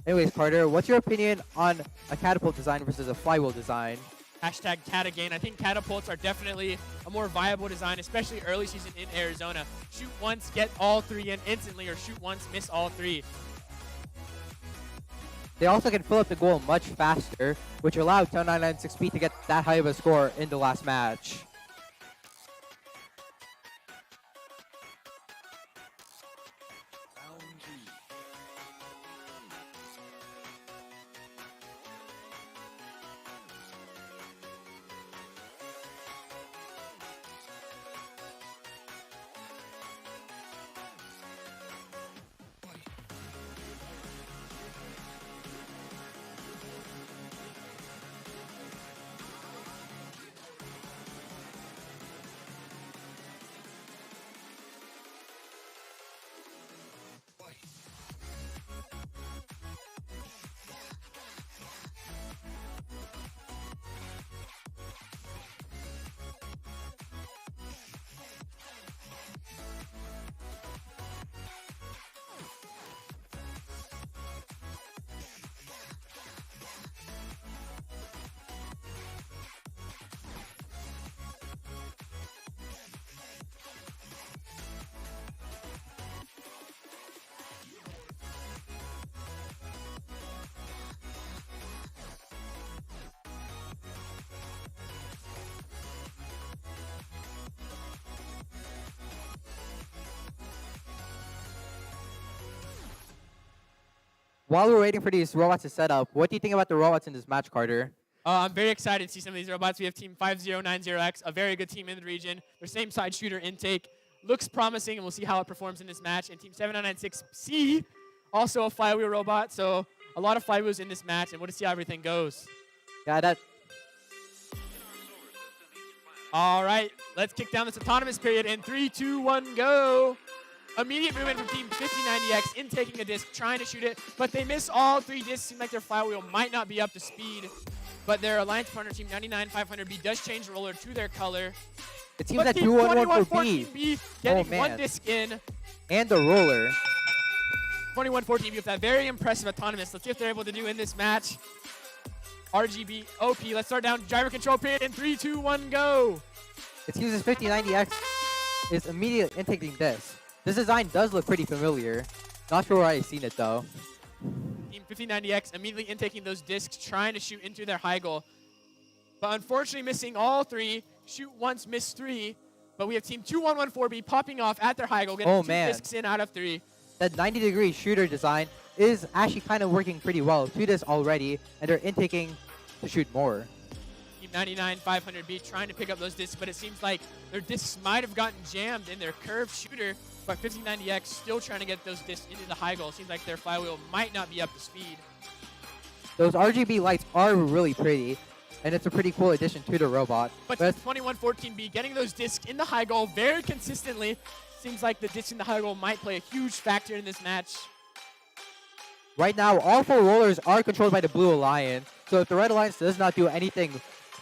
Anyways, Carter, what's your opinion on a catapult design versus a flywheel design? Hashtag cat again. I think catapults are definitely a more viable design, especially early season in Arizona. Shoot once, get all 3 in instantly, or shoot once, miss all 3. They also can fill up the goal much faster, which allowed 996B to get that high of a score in the last match. While we're waiting for these robots to set up, what do you think about the robots in this match, Carter? I'm very excited to see some of these robots. We have Team 5090X, a very good team in the region. Their same side shooter intake looks promising, and we'll see how it performs in this match. And Team 7996C, also a flywheel robot. So A lot of flywheels in this match, and we'll just see how everything goes. Yeah, that All right, let's kick down this autonomous period in 3, 2, 1, go. Immediate movement from Team 5090X in taking a disc, trying to shoot it, but they miss all 3 discs. Seem like their flywheel might not be up to speed, but their alliance partner, Team 99500B, does change the roller to their color. it seems But that Team 2114B 2114B getting man. 1 disc in. and the roller. 2114B with that very impressive autonomous. Let's see if they're able to do in this match. RGB, OP, let's start down driver control period in 3, 2, 1, go. It seems as 5090X is immediately intaking this. This design does look pretty familiar. Not sure where I've seen it though. Team 5090X immediately intaking those discs, trying to shoot into their high goal. But unfortunately missing all 3. Shoot once, miss 3. But we have Team 2114B popping off at their high goal, getting 2 discs in out of 3. That 90-degree shooter design is actually kind of working pretty well to this already, and they're intaking to shoot more. Team 99500B trying to pick up those discs, but it seems like their discs might have gotten jammed in their curved shooter, but 5090X still trying to get those discs into the high goal. Seems like their flywheel might not be up to speed. Those RGB lights are really pretty, and it's a pretty cool addition to the robot. But Team 2114B getting those discs in the high goal very consistently. Seems like the disc in the high goal might play a huge factor in this match. Right now, all 4 rollers are controlled by the Blue Alliance, so if the Red Alliance does not do anything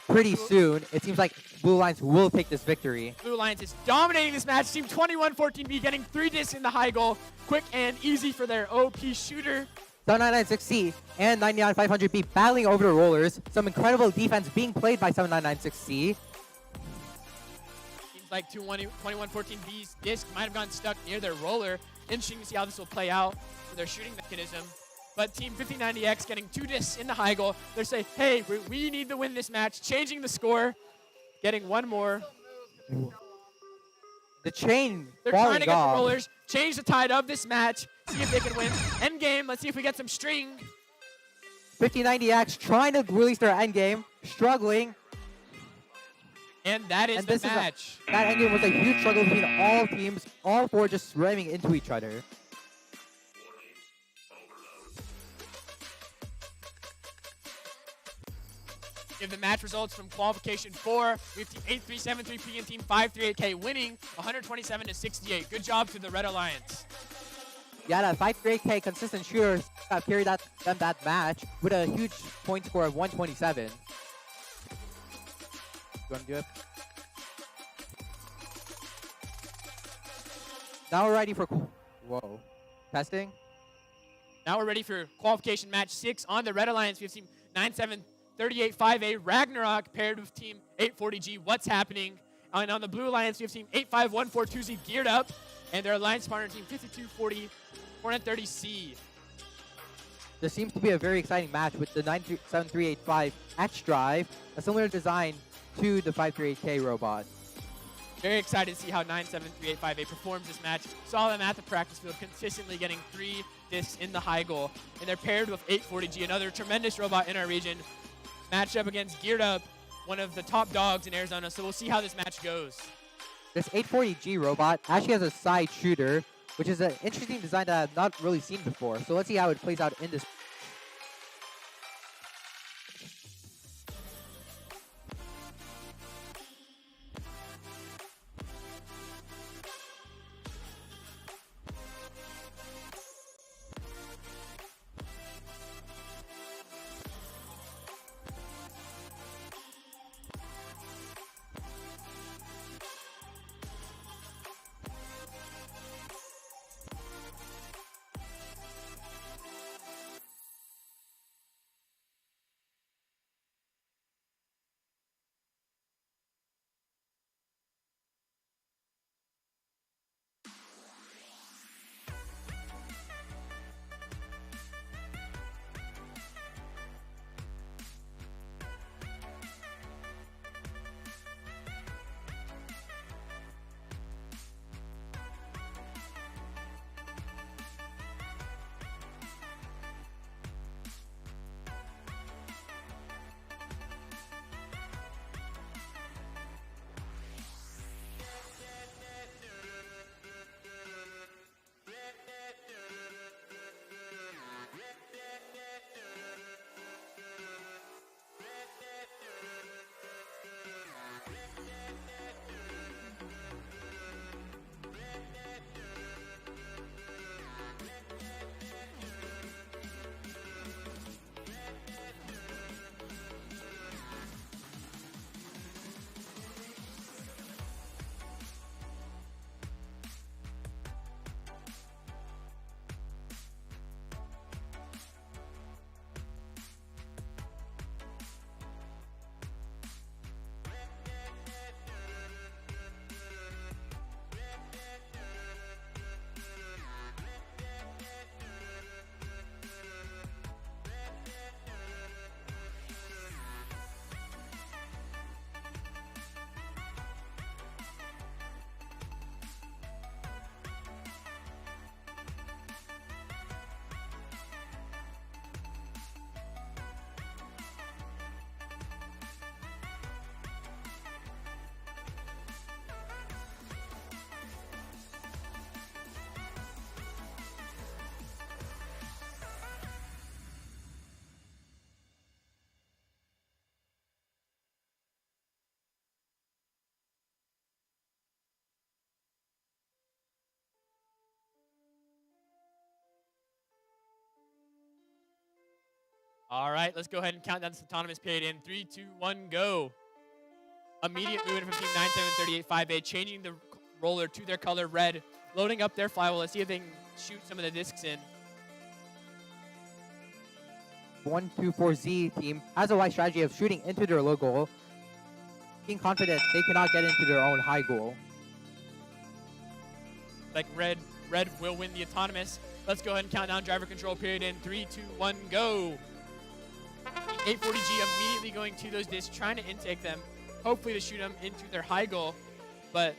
pretty soon, it seems like Blue Alliance will take this victory. Blue Alliance is dominating this match. Team 2114B getting 3 discs in the high goal. Quick and easy for their OP shooter. 799-6C and 99500B battling over the rollers. Some incredible defense being played by 799-6C. Seems like 2114B's disc might have gotten stuck near their roller. Interesting to see how this will play out for their shooting mechanism. But Team 5090X getting 2 discs in the high goal. They're saying, hey, we need to win this match. Changing the score. Getting 1 more. The chain They're falling trying to get off. the rollers. Change the tide of this match. See if they can win. End game. Let's see if we get some string. 5090X trying to release their end game, struggling. And that is And the this is match. That end game was a huge struggle between all teams, all 4 just ramming into each other. Give the match results from Qualification 4. We have Team 8373P and Team 538K winning 127-68. Good job to the Red Alliance. Yeah, that 538K consistent shooter carried them that match with a huge point score of 127. You want to do it? Now we're ready for... Whoa. Testing? Now we're ready for Qualification Match 6 on the Red Alliance. We have Team 97385A Ragnarok paired with Team 840G. What's happening? And on the Blue Alliance, we have Team 85142Z geared up, and their alliance partner, Team 5240 430C. This seems to be a very exciting match with the 97385 X-Drive, a similar design to the 538K robot. Very excited to see how 97385A performs this match. Saw them at the practice field consistently getting 3 discs in the high goal. And they're paired with 840G, another tremendous robot in our region. Matched up against Geared Up, one of the top dogs in Arizona. So we'll see how this match goes. This 840G robot actually has a side shooter, which is an interesting design that I've not really seen before. So let's see how it plays out in this. All right, let's go ahead and count down this autonomous period in 3, 2, 1, go. Immediate movement from team 9738-5A, changing the roller to their color red, loading up their flywheel. Let's see if they can shoot some of the discs in. 124Z team has a wide strategy of shooting into their low goal, being confident they cannot get into their own high goal. Like red will win the autonomous. Let's go ahead and count down driver control period in 3, 2, 1, go. 840G immediately going to those discs, trying to intake them, hopefully to shoot them into their high goal. But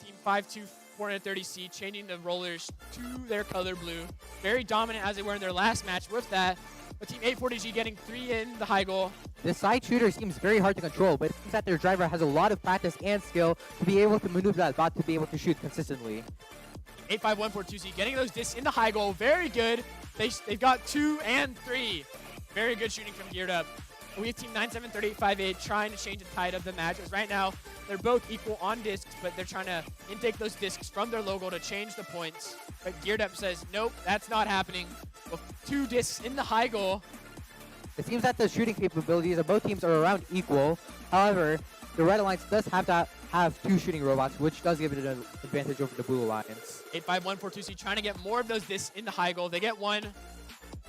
team 52430C changing the rollers to their color blue. Very dominant as they were in their last match with that. But team 840G getting 3 in the high goal. This side shooter seems very hard to control, but it seems that their driver has a lot of practice and skill to be able to maneuver that bot to be able to shoot consistently. 85142C getting those discs in the high goal. Very good. They've got 2 and 3. Very good shooting from Geared Up. We have team 9738-5A trying to change the tide of the match. As right now, they're both equal on discs, but they're trying to intake those discs from their logo to change the points. But Geared Up says, nope, that's not happening. With 2 discs in the high goal. It seems that the shooting capabilities of both teams are around equal. However, the Red Alliance does have to have 2 shooting robots, which does give it an advantage over the Blue Alliance. 85142C trying to get more of those discs in the high goal. They get 1,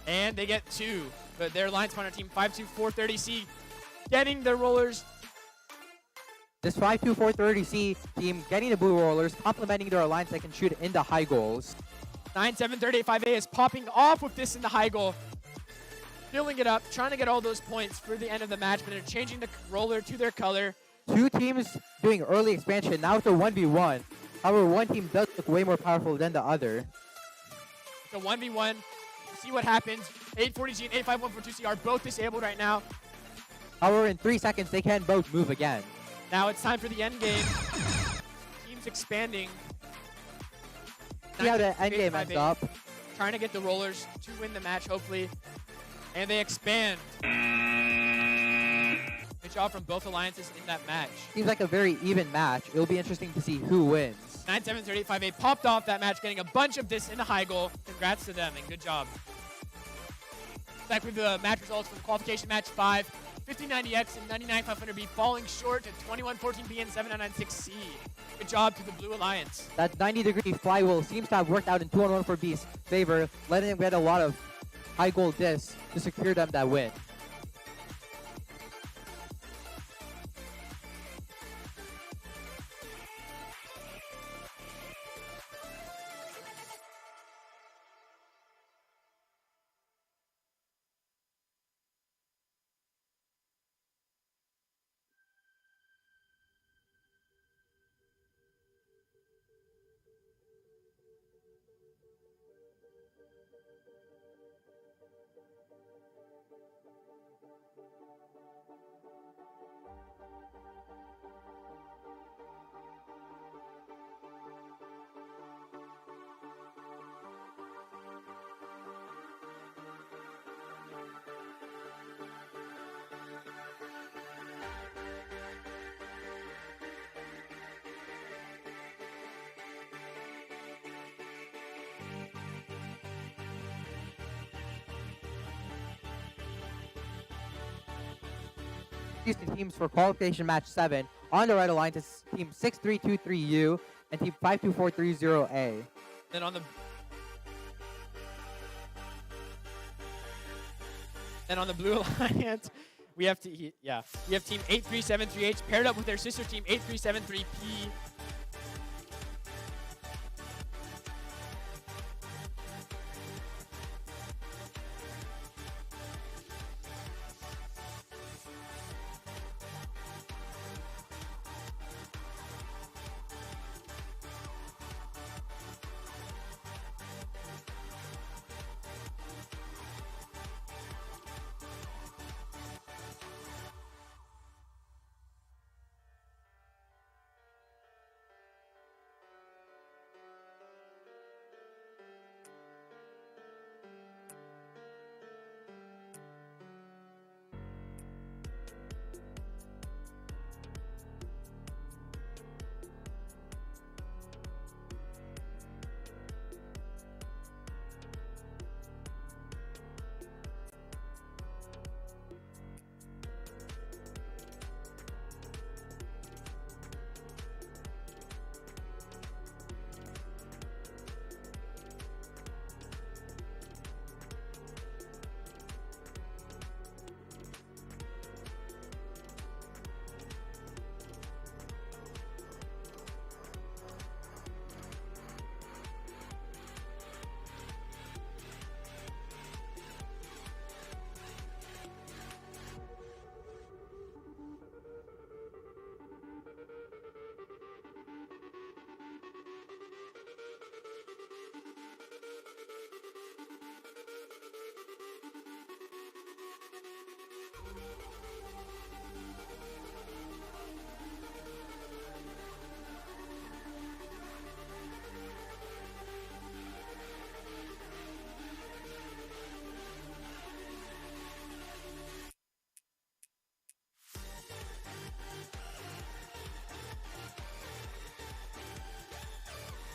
and they get 2. But their alliance partner team 52430C getting the rollers. This 52430C team getting the blue rollers, complementing their alliance that can shoot into high goals. 97385A is popping off with this in the high goal. Filling it up, trying to get all those points for the end of the match, but they're changing the roller to their color. 2 teams doing early expansion. Now it's a 1v1. However, one team does look way more powerful than the other. The 1v1. See what happens. 840G and 85142C are both disabled right now. However, in 3 seconds, they can both move again. Now it's time for the end game. Teams expanding. See how the end game ends up. Trying to get the rollers to win the match, hopefully. And they expand. Good job from both alliances in that match. Seems like a very even match. It'll be interesting to see who wins. 97385A popped off that match, getting a bunch of this in the high goal. Congrats to them, and good job. Back with the match results for the qualification match 5. 5090X and 99500B falling short to 2114B and 7996C. Good job to the Blue Alliance. That 90-degree flywheel seems to have worked out in 2114B's favor, letting them get a lot of high goal discs to secure them that win. Houston teams for qualification match 7. On the Red Alliance is team 6323U and team 52430A. Then on the Blue Alliance, we have team 83738 paired up with their sister team 8373P.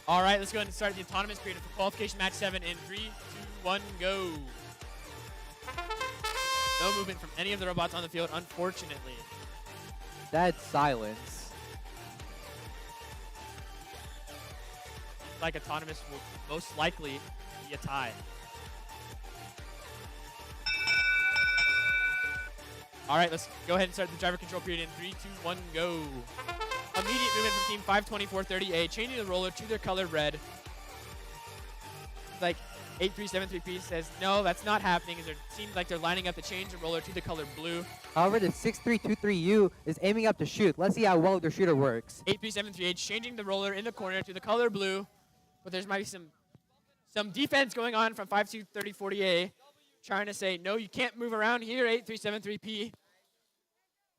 All right, let's go ahead and start the autonomous period for qualification match 7 in 3, 2, 1, go. No movement from any of the robots on the field, unfortunately. Dead silence. Like autonomous will most likely be a tie. All right, let's go ahead and start the driver control period in 3, 2, 1, go. Immediate movement from team 52430A, changing the roller to their color red. Like 8373P says, no, that's not happening. It seems like they're lining up to change the roller to the color blue. However, the 6323U is aiming up to shoot. Let's see how well their shooter works. 8373H changing the roller in the corner to the color blue, but there's might be some defense going on from 523040A, trying to say, no, you can't move around here, 8373P.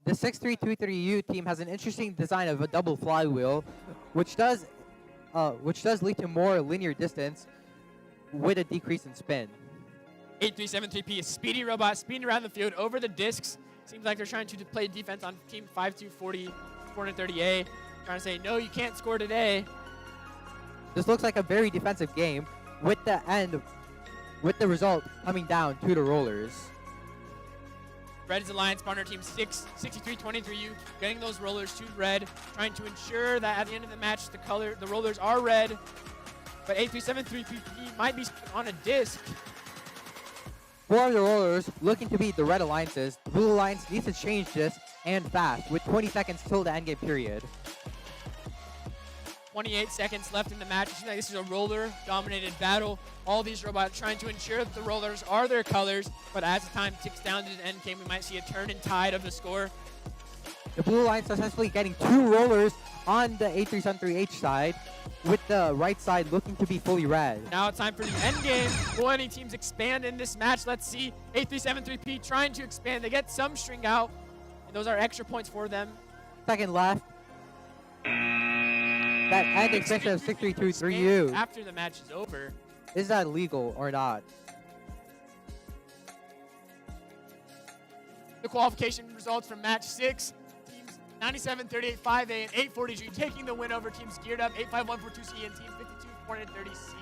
The 6323U team has an interesting design of a double flywheel, which does lead to more linear distance with a decrease in spin. 8373P is speedy robot speeding around the field over the discs. Seems like they're trying to play defense on team 5240-430A, trying to say, no, you can't score today. This looks like a very defensive game, with the result coming down to the rollers. Red is Alliance partner team 6323U, getting those rollers to red, trying to ensure that at the end of the match, the rollers are red. But 8373P might be on a disc. For the rollers, looking to beat the red alliances, the blue alliance needs to change this and fast, with 20 seconds till the endgame period. 28 seconds left in the match. It seems like this is a roller-dominated battle. All these robots trying to ensure that the rollers are their colors, but as the time ticks down to the end game, we might see a turn in tide of the score. The blue alliance successfully getting 2 rollers on the 8373H side, with the right side looking to be fully red. Now it's time for the end game. Will any teams expand in this match? Let's see. 8373P trying to expand. They get some string out, and those are extra points for them. Second left. That end extension of 6323U. After the match is over. Is that legal or not? The qualification results from match 6. Teams 9738-5A and 840G taking the win over teams geared up 85142C and team 52430C.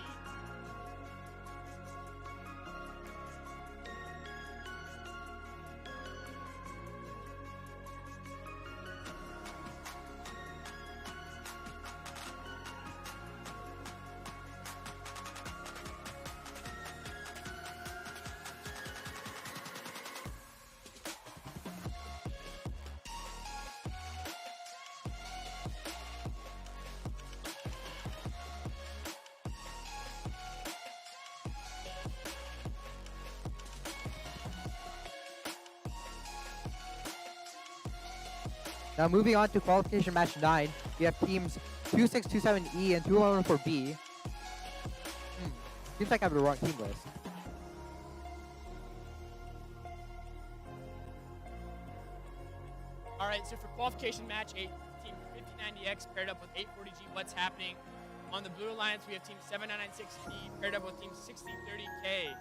Now moving on to qualification match 9, we have teams 2627E and 2114B. Seems like I have the wrong team list. All right, so for qualification match 8, team 5090X paired up with 840G. What's happening? On the Blue Alliance, we have team 7996E paired up with team 6030K.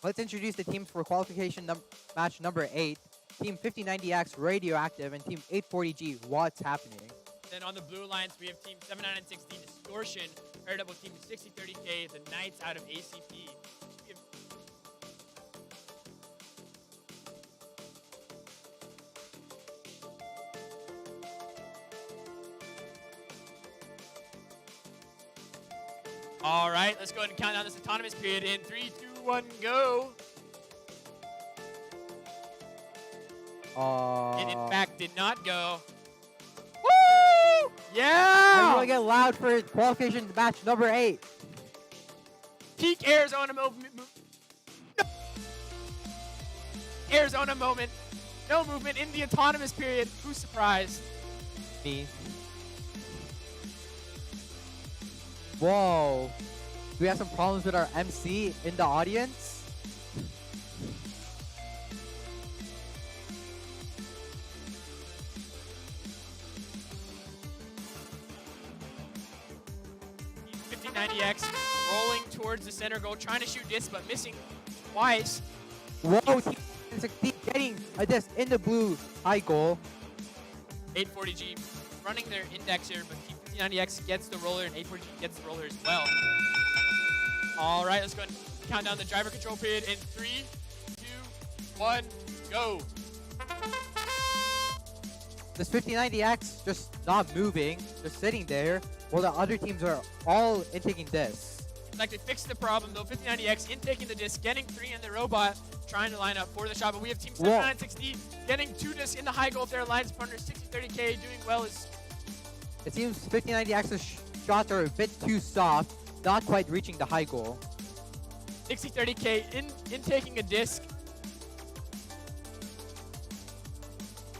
Let's introduce the teams for qualification match number 8. Team 5090X Radioactive and Team 840G What's Happening. Then on the blue alliance, we have Team 7960 Distortion paired up with Team 6030K, the Knights out of ACP. We have All right, let's go ahead and count down this autonomous period in 3, 2, 1, go. It in fact did not go. Woo! Yeah! I'm gonna get loud for qualification match number 8. Peak Arizona movement. Arizona moment. No movement in the autonomous period. Who's surprised? Me. Whoa. Do we have some problems with our MC in the audience? Team 5090X rolling towards the center goal, trying to shoot disc, but missing twice. Whoa, Team 60 getting a disc in the blue high goal. 840G running their index here, but Team 5090X gets the roller, and 840G gets the roller as well. All right, let's go ahead and count down the driver control period in 3, 2, 1, go. This 5090X just not moving, just sitting there, while the other teams are all intaking discs. Like they fixed the problem though. 5090X intaking the disc, getting 3 in the robot, trying to line up for the shot. But we have Team 7960 getting 2 discs in the high goal with their alliance partner 6030K doing well. As It seems 5090X's shots are a bit too soft, not quite reaching the high goal. 6030K intaking a disc.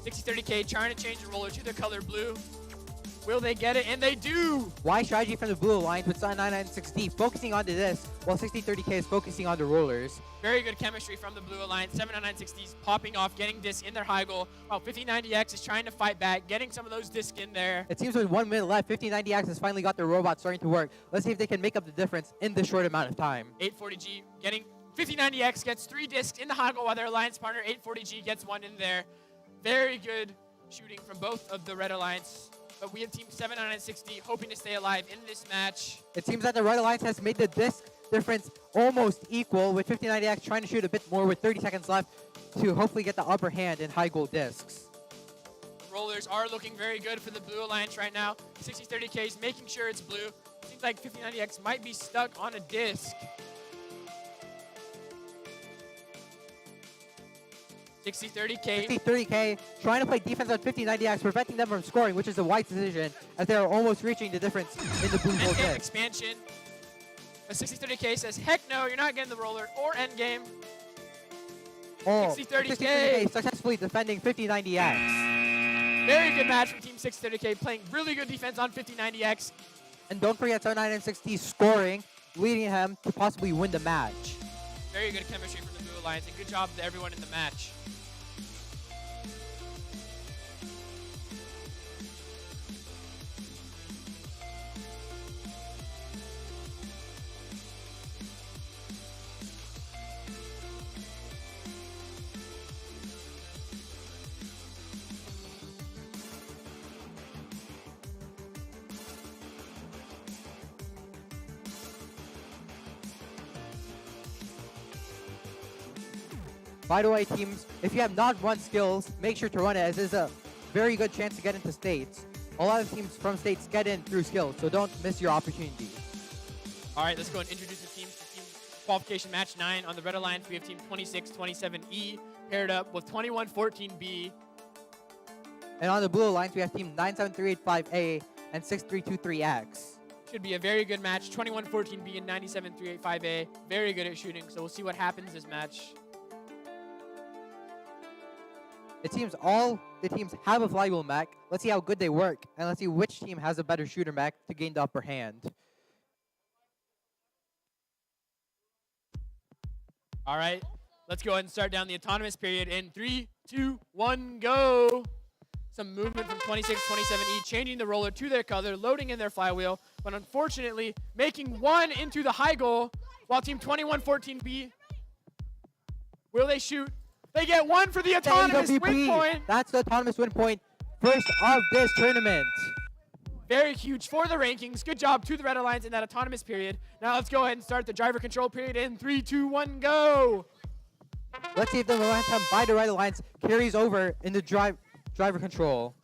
6030K trying to change the roller to the color blue. Will they get it? And they do! Wise strategy from the blue alliance with 9960 focusing on the disc, while 6030K is focusing on the rollers. Very good chemistry from the blue alliance. 79960s popping off, getting discs in their high goal, while 5090X is trying to fight back, getting some of those discs in there. It seems with 1 minute left, 5090X has finally got their robot starting to work. Let's see if they can make up the difference in this short amount of time. 840G getting 5090X gets 3 discs in the high goal, while their alliance partner 840G gets 1 in there. Very good shooting from both of the red alliance. But we have Team 7960 hoping to stay alive in this match. It seems that the red alliance has made the disc difference almost equal, with 5090X trying to shoot a bit more with 30 seconds left to hopefully get the upper hand in high goal discs. Rollers are looking very good for the blue alliance right now. 6030K is making sure it's blue. Seems like 5090X might be stuck on a disc. 6030K. 6030K trying to play defense on 5090X, preventing them from scoring, which is a wise decision, as they are almost reaching the difference in the blue goal Endgame disc. expansion. But 6030K says, heck no, you're not getting the roller or endgame. Oh, 6030K. successfully defending 5090X. Very good match from Team 6030K, playing really good defense on 5090X. And don't forget 7960 scoring, leading him to possibly win the match. Very good chemistry from the blue alliance, and good job to everyone in the match. By the way, teams, if you have not run skills, make sure to run it, as it's a very good chance to get into states. A lot of teams from states get in through skills, so don't miss your opportunity. All right, let's go and introduce the teams for Team Qualification Match 9. On the Red Alliance, we have Team 2627E paired up with 2114B. And on the Blue Alliance, we have Team 97385A and 6323X. Should be a very good match. 2114B and 97385A. Very good at shooting, so we'll see what happens this match. It seems all the teams have a flywheel mech. Let's see how good they work, and let's see which team has a better shooter mech to gain the upper hand. All right, let's go ahead and start down the autonomous period in 3, 2, 1, go. Some movement from 2627E, changing the roller to their color, loading in their flywheel, but unfortunately making one into the high goal, while Team 2114B Will they shoot? They get one for the autonomous win AWP. point. That's the autonomous win point. First of this tournament. Very huge for the rankings. Good job to the Red Alliance in that autonomous period. Now let's go ahead and start the driver control period in 3, 2, 1, go. Let's see if the momentum by the Red Alliance carries over in the driver control.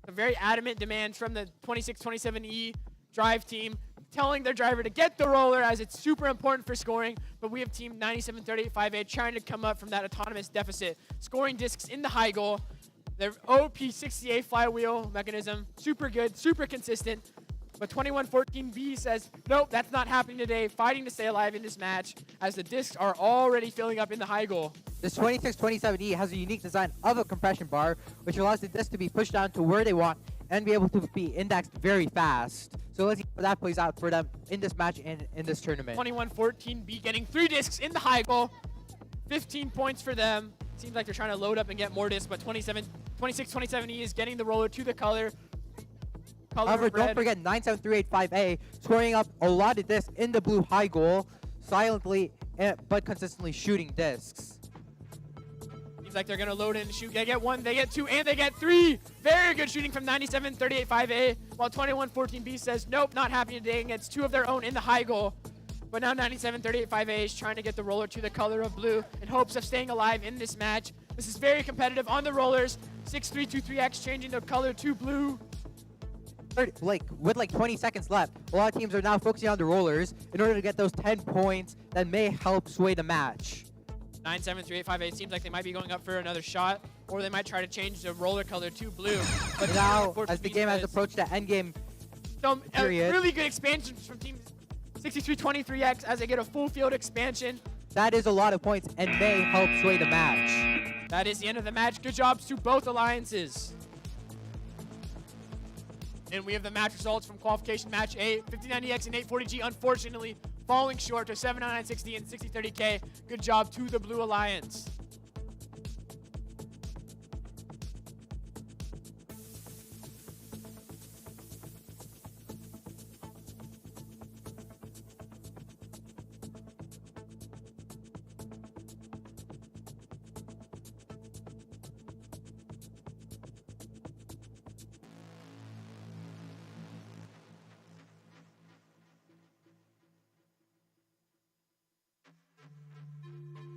A very adamant demand from the 26-27E drive team, telling their driver to get the roller as it's super important for scoring, but we have team 97-38-5A trying to come up from that autonomous deficit, scoring discs in the high goal. Their OP68 flywheel mechanism, super good, super consistent, but 21-14B says, nope, that's not happening today, fighting to stay alive in this match as the discs are already filling up in the high goal. This 26-27E has a unique design of a compression bar, which allows the disc to be pushed down to where they want and be able to be indexed very fast. So let's see how that plays out for them in this match and in this tournament. 21-14B getting 3 discs in the high goal. 15 points for them. Seems like they're trying to load up and get more discs, but 26-27E is getting the roller to the color. However, don't forget 97-385A scoring up a lot of discs in the blue high goal, silently but consistently shooting discs. Seems like they're going to load in and shoot. They get 1, they get 2, and they get 3. Very good shooting from 97-38-5A, while 21-14B says, nope, not happening today, and gets 2 of their own in the high goal. But now 97-38-5A is trying to get the roller to the color of blue in hopes of staying alive in this match. This is very competitive on the rollers. 6-3-2-3X changing the color to blue. With 20 seconds left, a lot of teams are now focusing on the rollers in order to get those 10 points that may help sway the match. 9-7-3-8-5-8 seems like they might be going up for another shot, or they might try to change the roller color to blue. But Now, as the game has approached the end game some period, really good expansions from team 63-23X as they get a full field expansion. that is a lot of points and may help sway the match. That is the end of the match. Good jobs to both alliances. And we have the match results from qualification match A. 59EX and 840G unfortunately falling short to 79960 and 6030K. Good job to the Blue Alliance.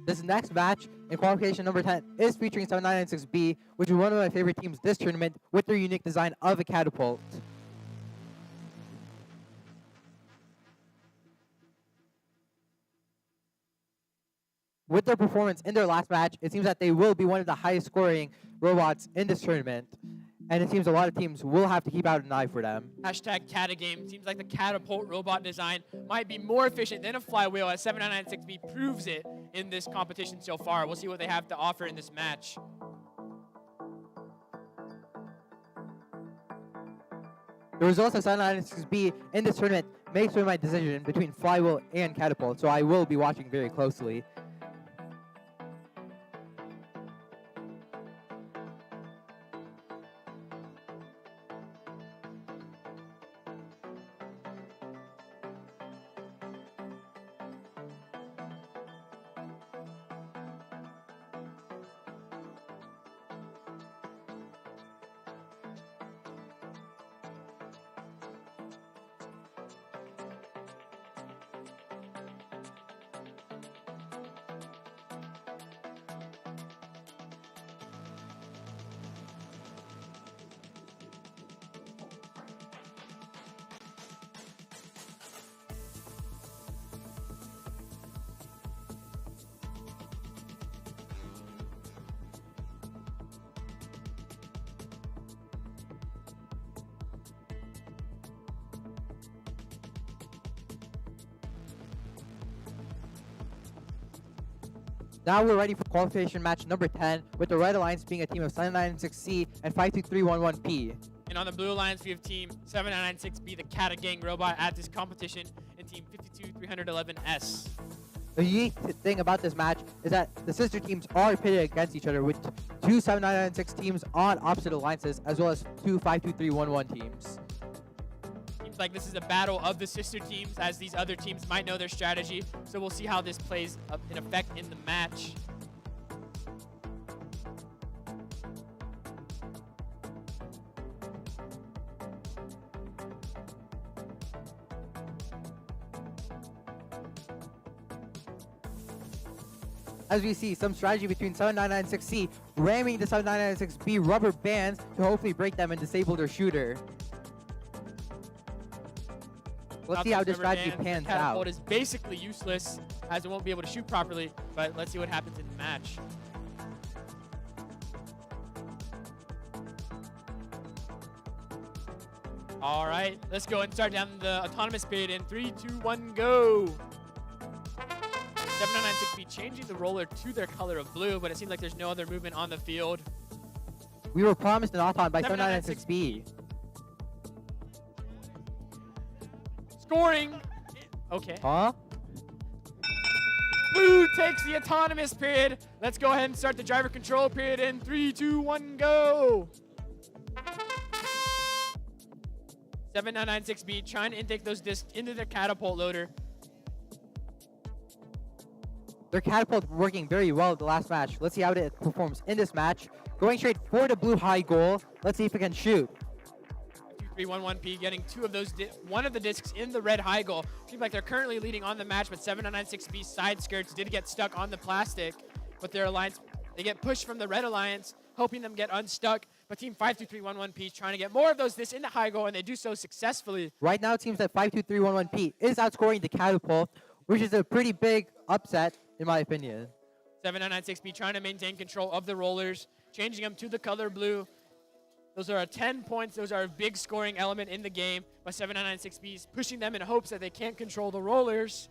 This next match in qualification number 10 is featuring 7996B, which is one of my favorite teams this tournament with their unique design of a catapult. With their performance in their last match, it seems that they will be one of the highest scoring robots in this tournament. And it seems a lot of teams will have to keep out an eye for them. Hashtag Catagame. Seems like the catapult robot design might be more efficient than a flywheel, as 7996B proves it in this competition so far. We'll see what they have to offer in this match. The results of 7996B in this tournament may sway my decision between flywheel and catapult, so I will be watching very closely. Now we're ready for qualification match number 10, with the Red Alliance being a team of 796C and 52311P. And on the Blue Alliance, we have team 7996B, the Catagang robot, at this competition, and team 52311S. The unique thing about this match is that the sister teams are pitted against each other, with two 7996 teams on opposite alliances, as well as two 52311 teams. Team Seems like this is a battle of the sister teams, as these other teams might know their strategy. So we'll see how this plays up in effect in the match. As we see, some strategy between 7996C ramming the 7996B rubber bands to hopefully break them and disable their shooter. Let's see how this strategy pans Catapult out. is basically useless, as it won't be able to shoot properly, but let's see what happens in the match. All right, let's go and start down the autonomous period in 3, 2, 1, go. 7996B changing the roller to their color of blue, but it seems like there's no other movement on the field. We were promised an auton by 7996. 7996B. Scoring. Okay. Huh? Blue takes the autonomous period. Let's go ahead and start the driver control period in 3, 2, 1, go. 7996B trying to intake those discs into their catapult loader. Their catapult working very well the last match. Let's see how it performs in this match. Going straight for the blue high goal. Let's see if it can shoot. 2311P getting one of the discs in the red high goal. Seems like they're currently leading on the match, but 7996B side skirts did get stuck on the plastic. But their alliance, they get pushed from the red alliance, hoping them get unstuck. But team 52311P is trying to get more of those discs into high goal, and they do so successfully. Right now, it seems that 52311P is outscoring the catapult, which is a pretty big upset, in my opinion. 7996B trying to maintain control of the rollers, changing them to the color blue. Those are 10 points. Those are a big scoring element in the game. But 7996B is pushing them in hopes that they can't control the rollers.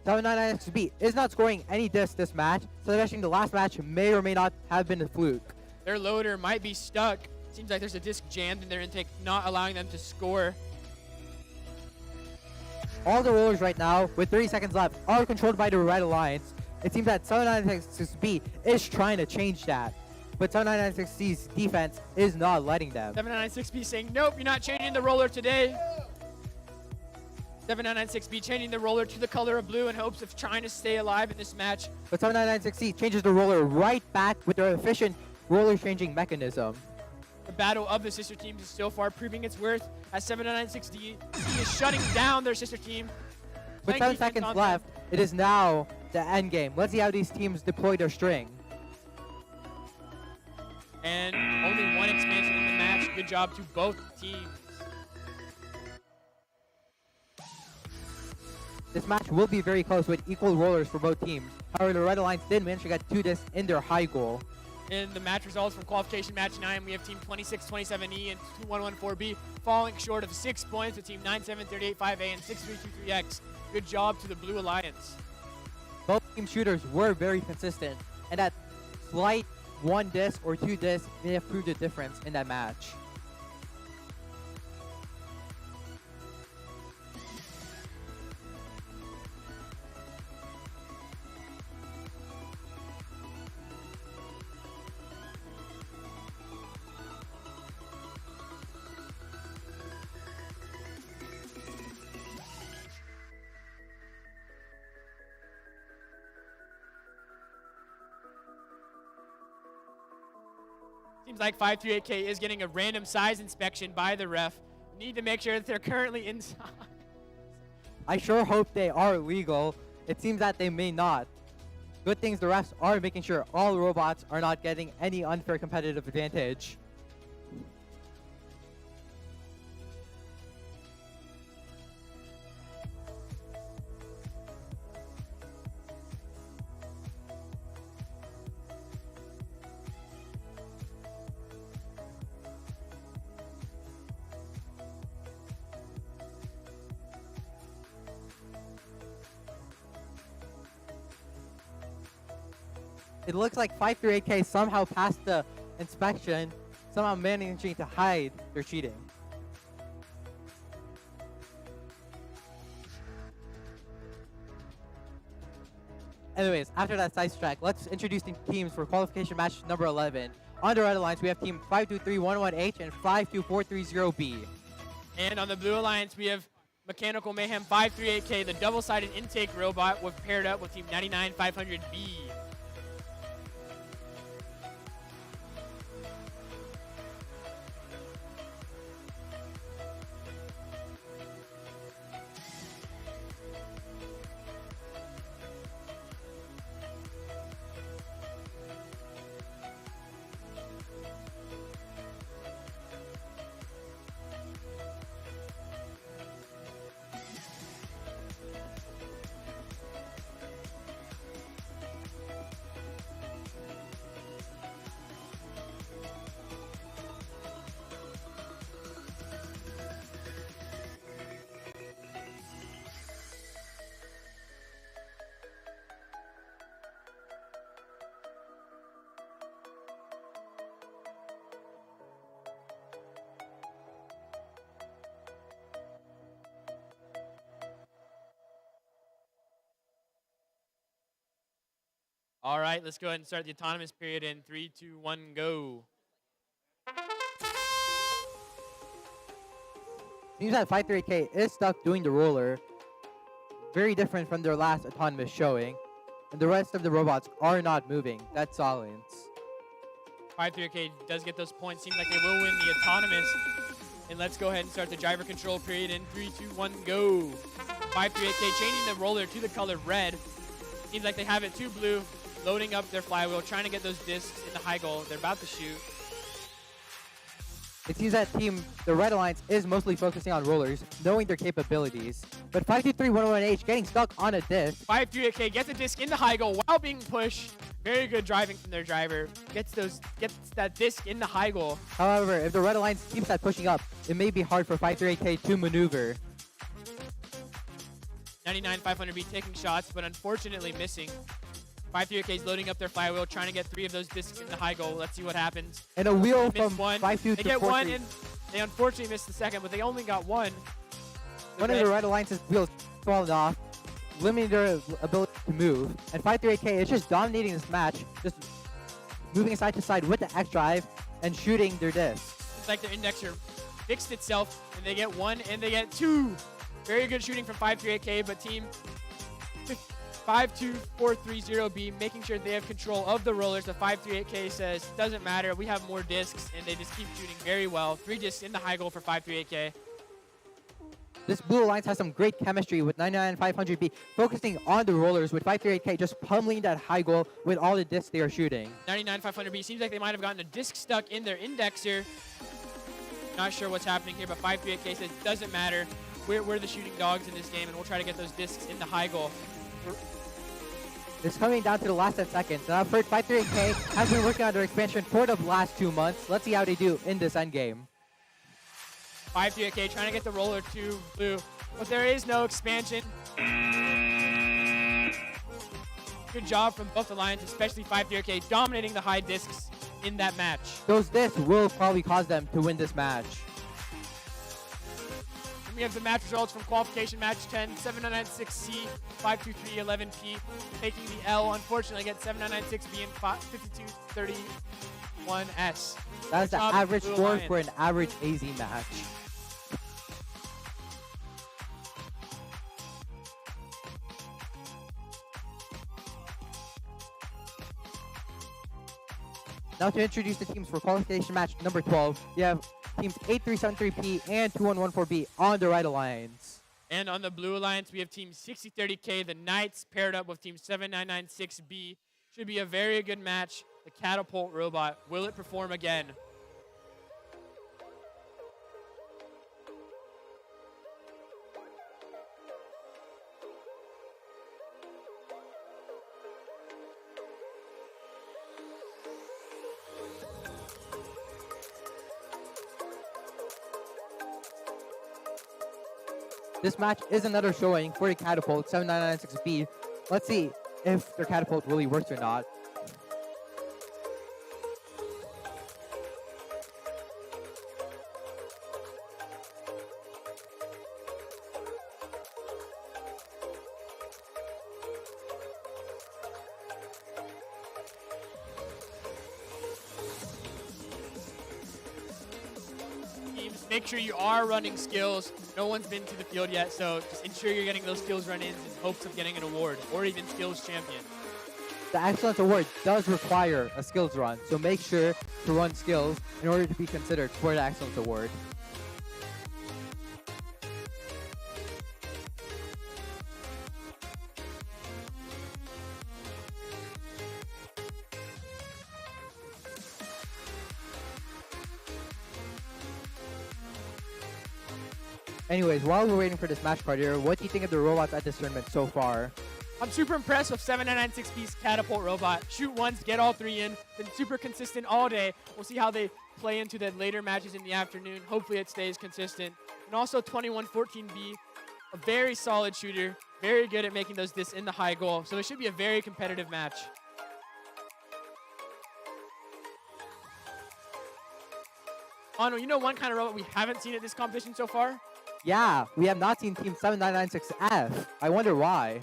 7996B is not scoring any discs this match, suggesting the last match may or may not have been a fluke. Their loader might be stuck. Seems like there's a disc jammed in their intake, not allowing them to score. All the rollers right now, with 30 seconds left, are controlled by the Red Alliance. It seems that 7996B is trying to change that, but 7996C's defense is not letting them. 7996B saying, nope, you're not changing the roller today. 7996B changing the roller to the color of blue in hopes of trying to stay alive in this match. But 7996C changes the roller right back with their efficient roller changing mechanism. The battle of the sister teams is so far proving its worth, as 7996D is shutting down their sister team. With Playing 7 defense seconds on left, them. it is now the end game. Let's see how these teams deploy their string. And only one expansion in the match. Good job to both teams. This match will be very close with equal rollers for both teams. However, the Red Alliance did manage to get 2 discs in their high goal. In the match results from Qualification Match 9, we have Team 2627E and 2114B falling short of 6 points with Team 97385A and 6323X. Good job to the Blue Alliance. Both team shooters were very consistent, and that slight 1 disc or 2 discs may have proved the difference in that match. Seems like 538K is getting a random size inspection by the ref. Need to make sure that they're currently inside. I sure hope they are legal. It seems that they may not. Good things the refs are making sure all robots are not getting any unfair competitive advantage. It looks like 538K somehow passed the inspection, somehow managing to hide their cheating. Anyways, after that sidetrack, let's introduce the teams for qualification match number 11. On the Red Alliance, we have team 523118H and 52430B. And on the Blue Alliance, we have Mechanical Mayhem 538K, the double-sided intake robot, with paired up with team 99500B. All right, let's go ahead and start the autonomous period in 3, 2, 1, go. Seems that 538K is stuck doing the roller. Very different from their last autonomous showing. And the rest of the robots are not moving. That's silence. 53K does get those points. Seems like they will win the autonomous. And let's go ahead and start the driver control period in 3, 2, 1, go. 53K changing the roller to the color red. Seems like they have it to blue. Loading up their flywheel, trying to get those discs in the high goal. They're about to shoot. It seems that the Red Alliance is mostly focusing on rollers, knowing their capabilities. But 52311H getting stuck on a disc. 53K gets a disc in the high goal while being pushed. Very good driving from their driver. Gets that disc in the high goal. However, if the Red Alliance keeps that pushing up, it may be hard for 538K to maneuver. 99500B taking shots, but unfortunately missing. 53K is loading up their flywheel, trying to get 3 of those discs in the high goal. Let's see what happens. And a wheel They miss from one. 52 They to get 43. one, and they unfortunately missed the second, but they only got one. One of the Red Alliance's wheels fallen off, limiting their ability to move. And 538K is just dominating this match, just moving side to side with the X drive and shooting their discs. It's like their indexer fixed itself, and they get 1 and they get 2. Very good shooting from 538K, but team 52430B making sure they have control of the rollers. The 538K says, doesn't matter, we have more discs, and they just keep shooting very well. 3 discs in the high goal for 538K. This Blue Alliance has some great chemistry with 99500B, focusing on the rollers with 538K just pummeling that high goal with all the discs they are shooting. 99500B seems like they might have gotten a disc stuck in their indexer. Not sure what's happening here, but 538K says, doesn't matter. We're the shooting dogs in this game, and we'll try to get those discs in the high goal. It's coming down to the last 10 seconds. Now, for 538K has been working on their expansion for the last 2 months. Let's see how they do in this endgame. 538K trying to get the roller to blue, but there is no expansion. Good job from both alliances, especially 538K dominating the high discs in that match. Those discs will probably cause them to win this match. We have the match results from Qualification Match 10, 7996C, 52311P, taking the L, unfortunately get 7996B and 5231S. That is the job, average Blue score Alliance. for an average AZ match. Now to introduce the teams for qualification match number 12, we have teams 8373P and 2114B on the Red Alliance. And on the Blue Alliance, we have Team 6030K, the Knights, paired up with Team 7996B. Should be a very good match. The Catapult Robot, will it perform again? This match is another showing for the Catapult 7996B. Let's see if their Catapult really works or not. make sure you are running skills. No one's been to the field yet, so just ensure you're getting those skills run-ins in hopes of getting an award or even skills champion. The Excellence Award does require a skills run, so make sure to run skills in order to be considered for the Excellence Award. Anyways, while we're waiting for this match card here, what do you think of the robots at this tournament so far? I'm super impressed with 7996B's Catapult Robot. Shoot once, get all three in. Been super consistent all day. We'll see how they play into the later matches in the afternoon. Hopefully it stays consistent. And also 2114B, a very solid shooter. Very good at making those discs in the high goal. So it should be a very competitive match. Anu, you know one kind of robot we haven't seen at this competition so far? Yeah, we have not seen Team 7996F. I wonder why.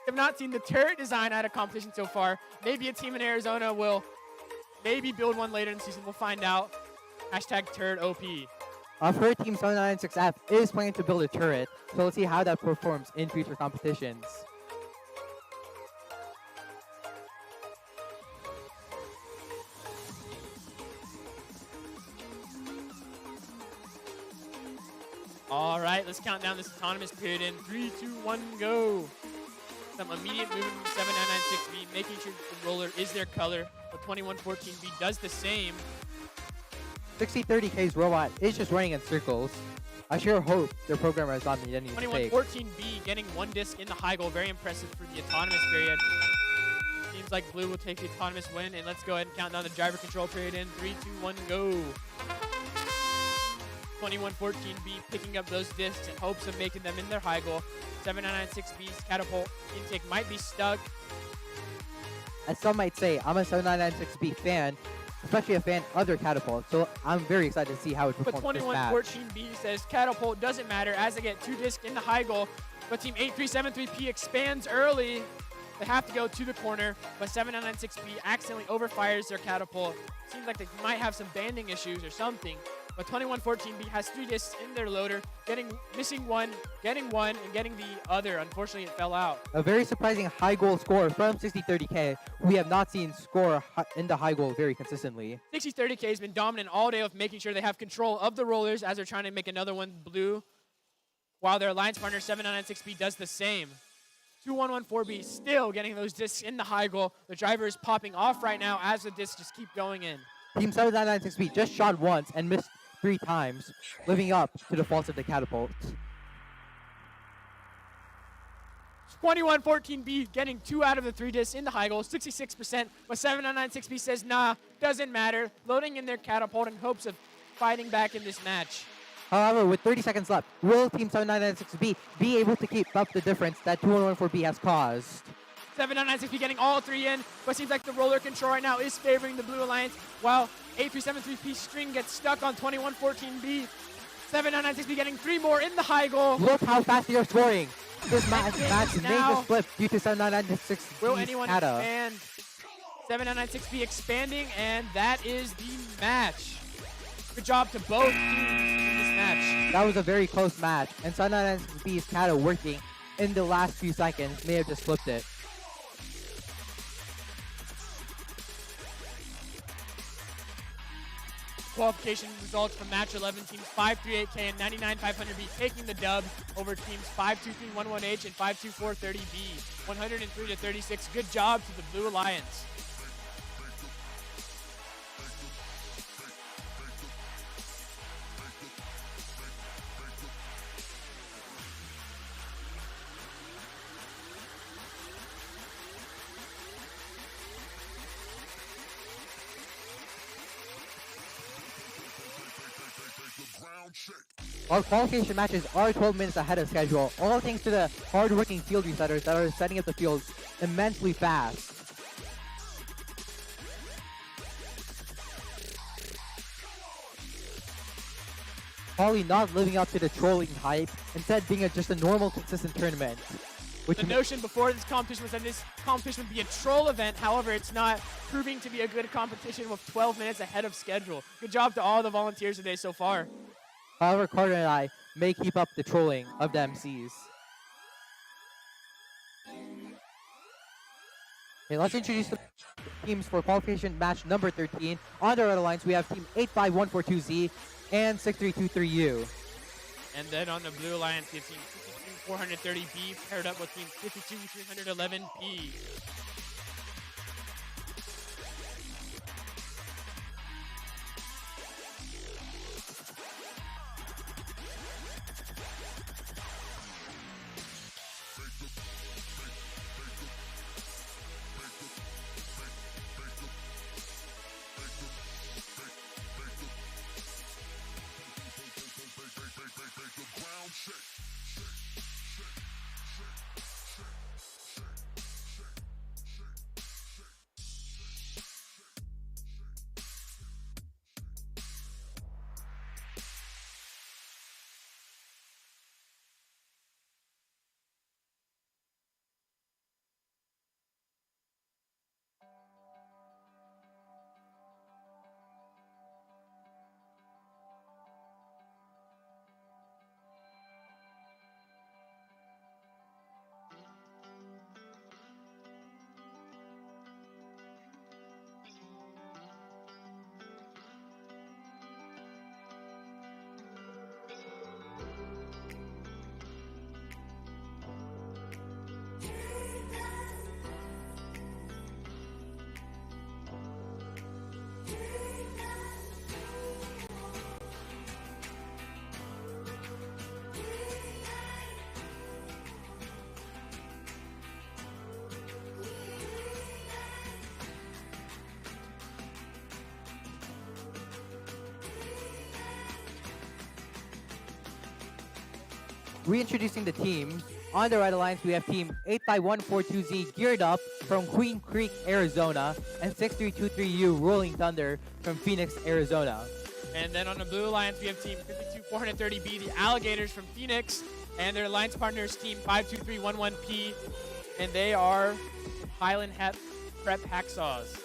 We have not seen the turret design at a competition so far. Maybe a team in Arizona will maybe build one later in the season. We'll find out. Hashtag turret OP. I've heard Team 7996F is planning to build a turret, so let's see how that performs in future competitions. All right, let's count down this autonomous period in 3, 2, 1, go. Some immediate movement from 7996B, making sure the roller is their color, but 2114B does the same. 6030K's robot is just running in circles. I sure hope their programmer has not made any mistakes. 2114B getting one disc in the high goal, very impressive for the autonomous period. Seems like Blue will take the autonomous win, and let's go ahead and count down the driver control period in 3, 2, 1, go. 2114B picking up those discs in hopes of making them in their high goal. 7996B's catapult intake might be stuck. As some might say, I'm a 7996B fan, especially a fan of their catapult, so I'm very excited to see how it But performs this match. 2114B says catapult doesn't matter as they get two discs in the high goal. But Team 8373P expands early. They have to go to the corner, but 7996B accidentally overfires their catapult. Seems like they might have some banding issues or something. But 2114B has three discs in their loader, missing one, getting one, and getting the other. Unfortunately, it fell out. A very surprising high goal score from 6030K. We have not seen score in the high goal very consistently. 6030K has been dominant all day with making sure they have control of the rollers as they're trying to make another one blue, while their alliance partner 7996B does the same. 2114B still getting those discs in the high goal. The driver is popping off right now as the discs just keep going in. Team 7996B just shot once and missed 3 times, living up to the faults of the catapult. 2114B getting 2 out of the 3 discs in the high goal, 66%, but 7996B says, nah, doesn't matter, loading in their catapult in hopes of fighting back in this match. However, with 30 seconds left, will Team 7996B be able to keep up the difference that 2114B has caused? 7996B getting all 3 in, but seems like the roller control right now is favoring the Blue Alliance, while 8373P string gets stuck on 2114B. 7996B getting 3 more in the high goal. Look how fast they are scoring. This match may now. just flip due to 7996B's Will anyone kata. expand? 7996B expanding, and that is the match. Good job to both teams in this match. That was a very close match, and 7996B's kata working in the last few seconds may have just flipped it. Qualification results from match 11, teams 538K and 99500B taking the dub over teams 523118 and 52430B. 103-36. Good job to the Blue Alliance. Our qualification matches are 12 minutes ahead of schedule, all thanks to the hard-working field resetters that are setting up the fields immensely fast. Poly not living up to the trolling hype, instead being just a normal, consistent tournament. Which The notion before this competition was that this competition would be a troll event. However, it's not proving to be a good competition with 12 minutes ahead of schedule. Good job to all the volunteers today so far. However, Carter and I may keep up the trolling of the MCs. Okay, let's introduce the teams for qualification match number 13. On the red alliance, we have team 85142Z and 6323U. And then on the blue alliance, we have team 52430B paired up with team 52311B. Reintroducing the teams. On the red alliance, we have team 85142Z geared up from Queen Creek, Arizona, and 6323U Rolling Thunder from Phoenix, Arizona. And then on the blue alliance, we have team 52430B, the Alligators from Phoenix, and their alliance partners, team 52311P, and they are Highland Prep Hacksaws.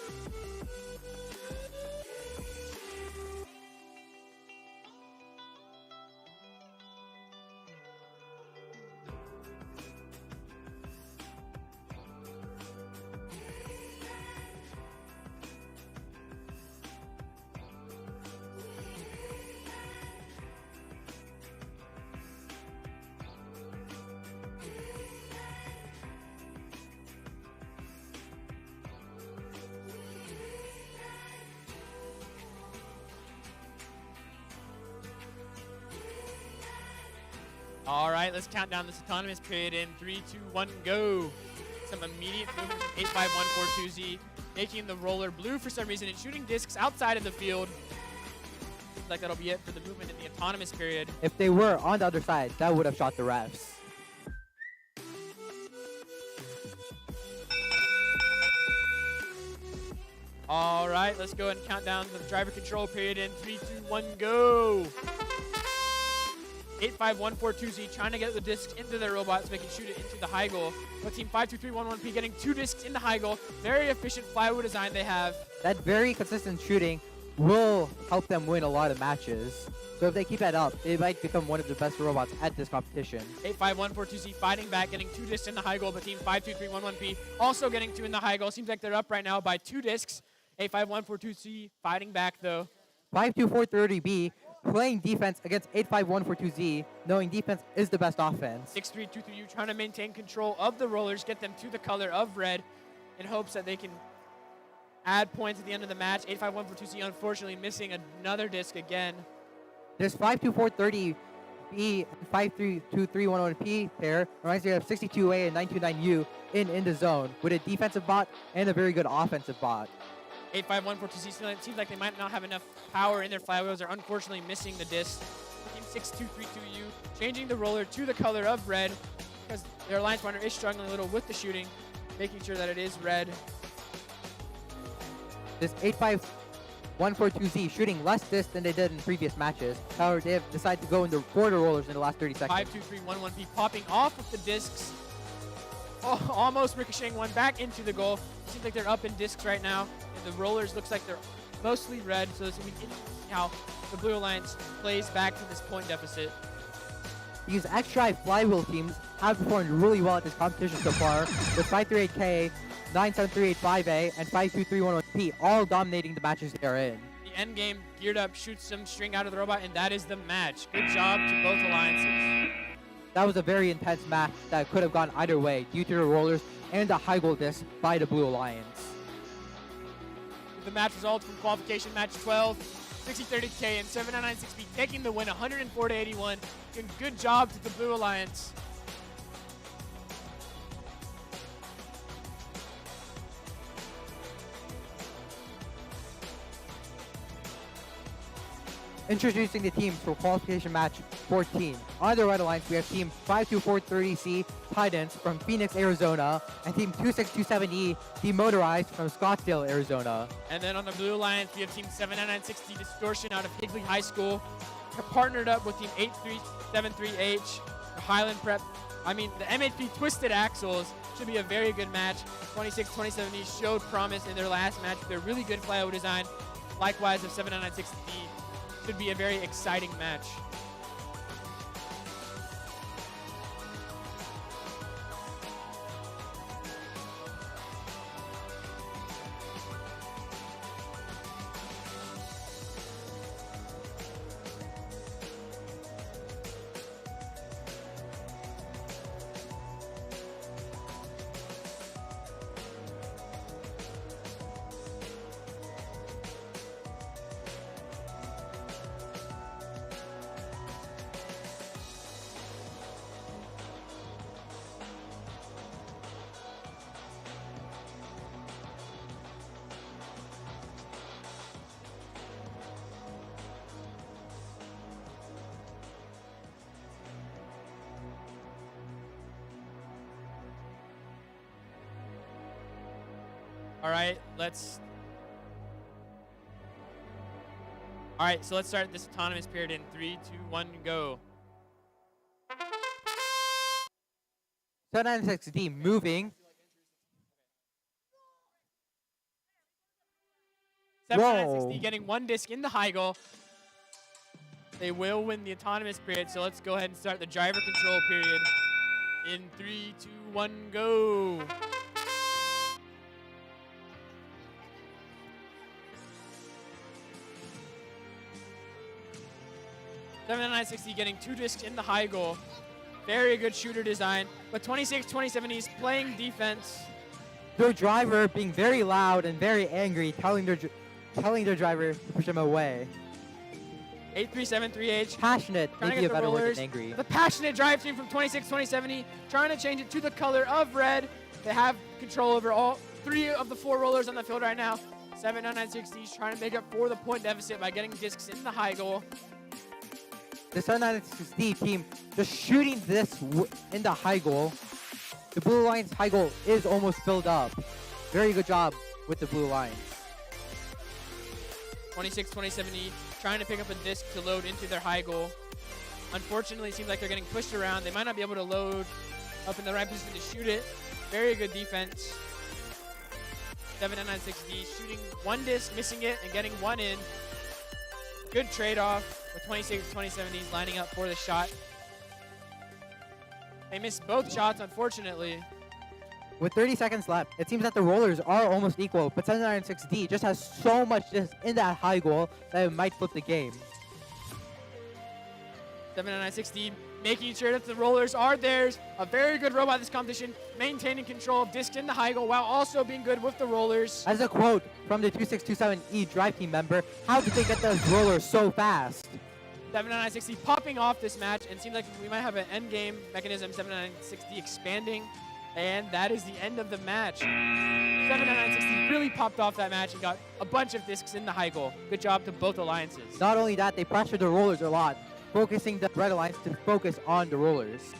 All right, let's count down this autonomous period in 3, 2, 1, go. Some immediate movement from 85142Z, making the roller blue for some reason and shooting discs outside of the field. Seems like that'll be it for the movement in the autonomous period. If they were on the other side, that would have shot the refs. All right, let's go ahead and count down the driver control period in 3, 2, 1, go. 85142Z trying to get the discs into their robots so they can shoot it into the high goal. But team 52311P getting 2 discs in the high goal. Very efficient flywheel design they have. That very consistent shooting will help them win a lot of matches. So if they keep that up, it might become one of the best robots at this competition. 85142Z fighting back, getting 2 discs in the high goal, but team 52311P also getting 2 in the high goal. Seems like they're up right now by 2 discs. 85142Z fighting back though. 52430B playing defense against 85142Z, knowing defense is the best offense. 6323U trying to maintain control of the rollers, get them to the color of red in hopes that they can add points at the end of the match. 85142Z unfortunately missing another disc again. This 52430B and 53231P pair reminds me of 62A and 929U in the zone with a defensive bot and a very good offensive bot. 85142Z, it seems like they might not have enough power in their flywheels. They're unfortunately missing the disc. Team 6232U changing the roller to the color of red because their alliance partner is struggling a little with the shooting, making sure that it is red. This 85142Z shooting less disc than they did in previous matches. However, they have decided to go into quarter rollers in the last 30 seconds. 52311P popping off with the discs. almost ricocheting one back into the goal. Seems like they're up in discs right now, and the rollers looks like they're mostly red, so it's going to be interesting to see how the Blue Alliance plays back to this point deficit. These X-Drive flywheel teams have performed really well at this competition so far, with 538K, 97385A, and 52311P all dominating the matches they are in. The end game geared up, shoots some string out of the robot, and that is the match. Good job to both alliances. That was a very intense match that could have gone either way due to the rollers and the high goal disc by the Blue Alliance. The match result from qualification match 12, 60-30K and 799-6B taking the win 104-81. Good job to the Blue Alliance. Introducing the teams for qualification match 14. On the Red Alliance, we have team 52430C Titans from Phoenix, Arizona, and team 2627E Demotorized from Scottsdale, Arizona. And then on the Blue Alliance, we have team 79960 Distortion out of Higley High School, partnered up with team 8373H, the Highland Prep. I mean, the MHP Twisted Axles should be a very good match. 2627E showed promise in their last match with their really good flyover design. Likewise, of 79960 should be a very exciting match. All right, so let's start this autonomous period in 3, 2, 1, go. 796D moving. 760 getting one disc in the high goal. They will win the autonomous period, so let's go ahead and start the driver control period in 3, 2, 1, go. 760 getting two discs in the high goal. Very good shooter design. But 26-27 is playing defense. Their driver being very loud and very angry, telling their driver to push him away. 8373H. Passionate, Trying to maybe get a the better word rollers. than angry. The passionate drive team from 26-2070 trying to change it to the color of red. They have control over all three of the four rollers on the field right now. 79960 is trying to make up for the point deficit by getting discs in the high goal. The 796D team just shooting this in the high goal. The Blue Alliance high goal is almost filled up. Very good job with the Blue Alliance. 26-2070 trying to pick up a disc to load into their high goal. Unfortunately, it seems like they're getting pushed around. They might not be able to load up in the right position to shoot it. Very good defense. 79960 shooting one disc, missing it, and getting one in. Good trade-off with 26-2070 lining up for the shot. They missed both shots, unfortunately. With 30 seconds left, it seems that the rollers are almost equal, but 796D just has so much disc in that high goal that it might flip the game. 79960 making sure that the rollers are theirs. A very good robot this competition, maintaining control of disc in the high goal while also being good with the rollers. As a quote from the 2627E drive team member, how did they get those rollers so fast? 79960 popping off this match, and seems like we might have an end game mechanism. 79960 expanding, and that is the end of the match. 79960 really popped off that match and got a bunch of discs in the high goal. Good job to both alliances. Not only that, they pressured the rollers a lot, focusing the Red Alliance to focus on the rollers.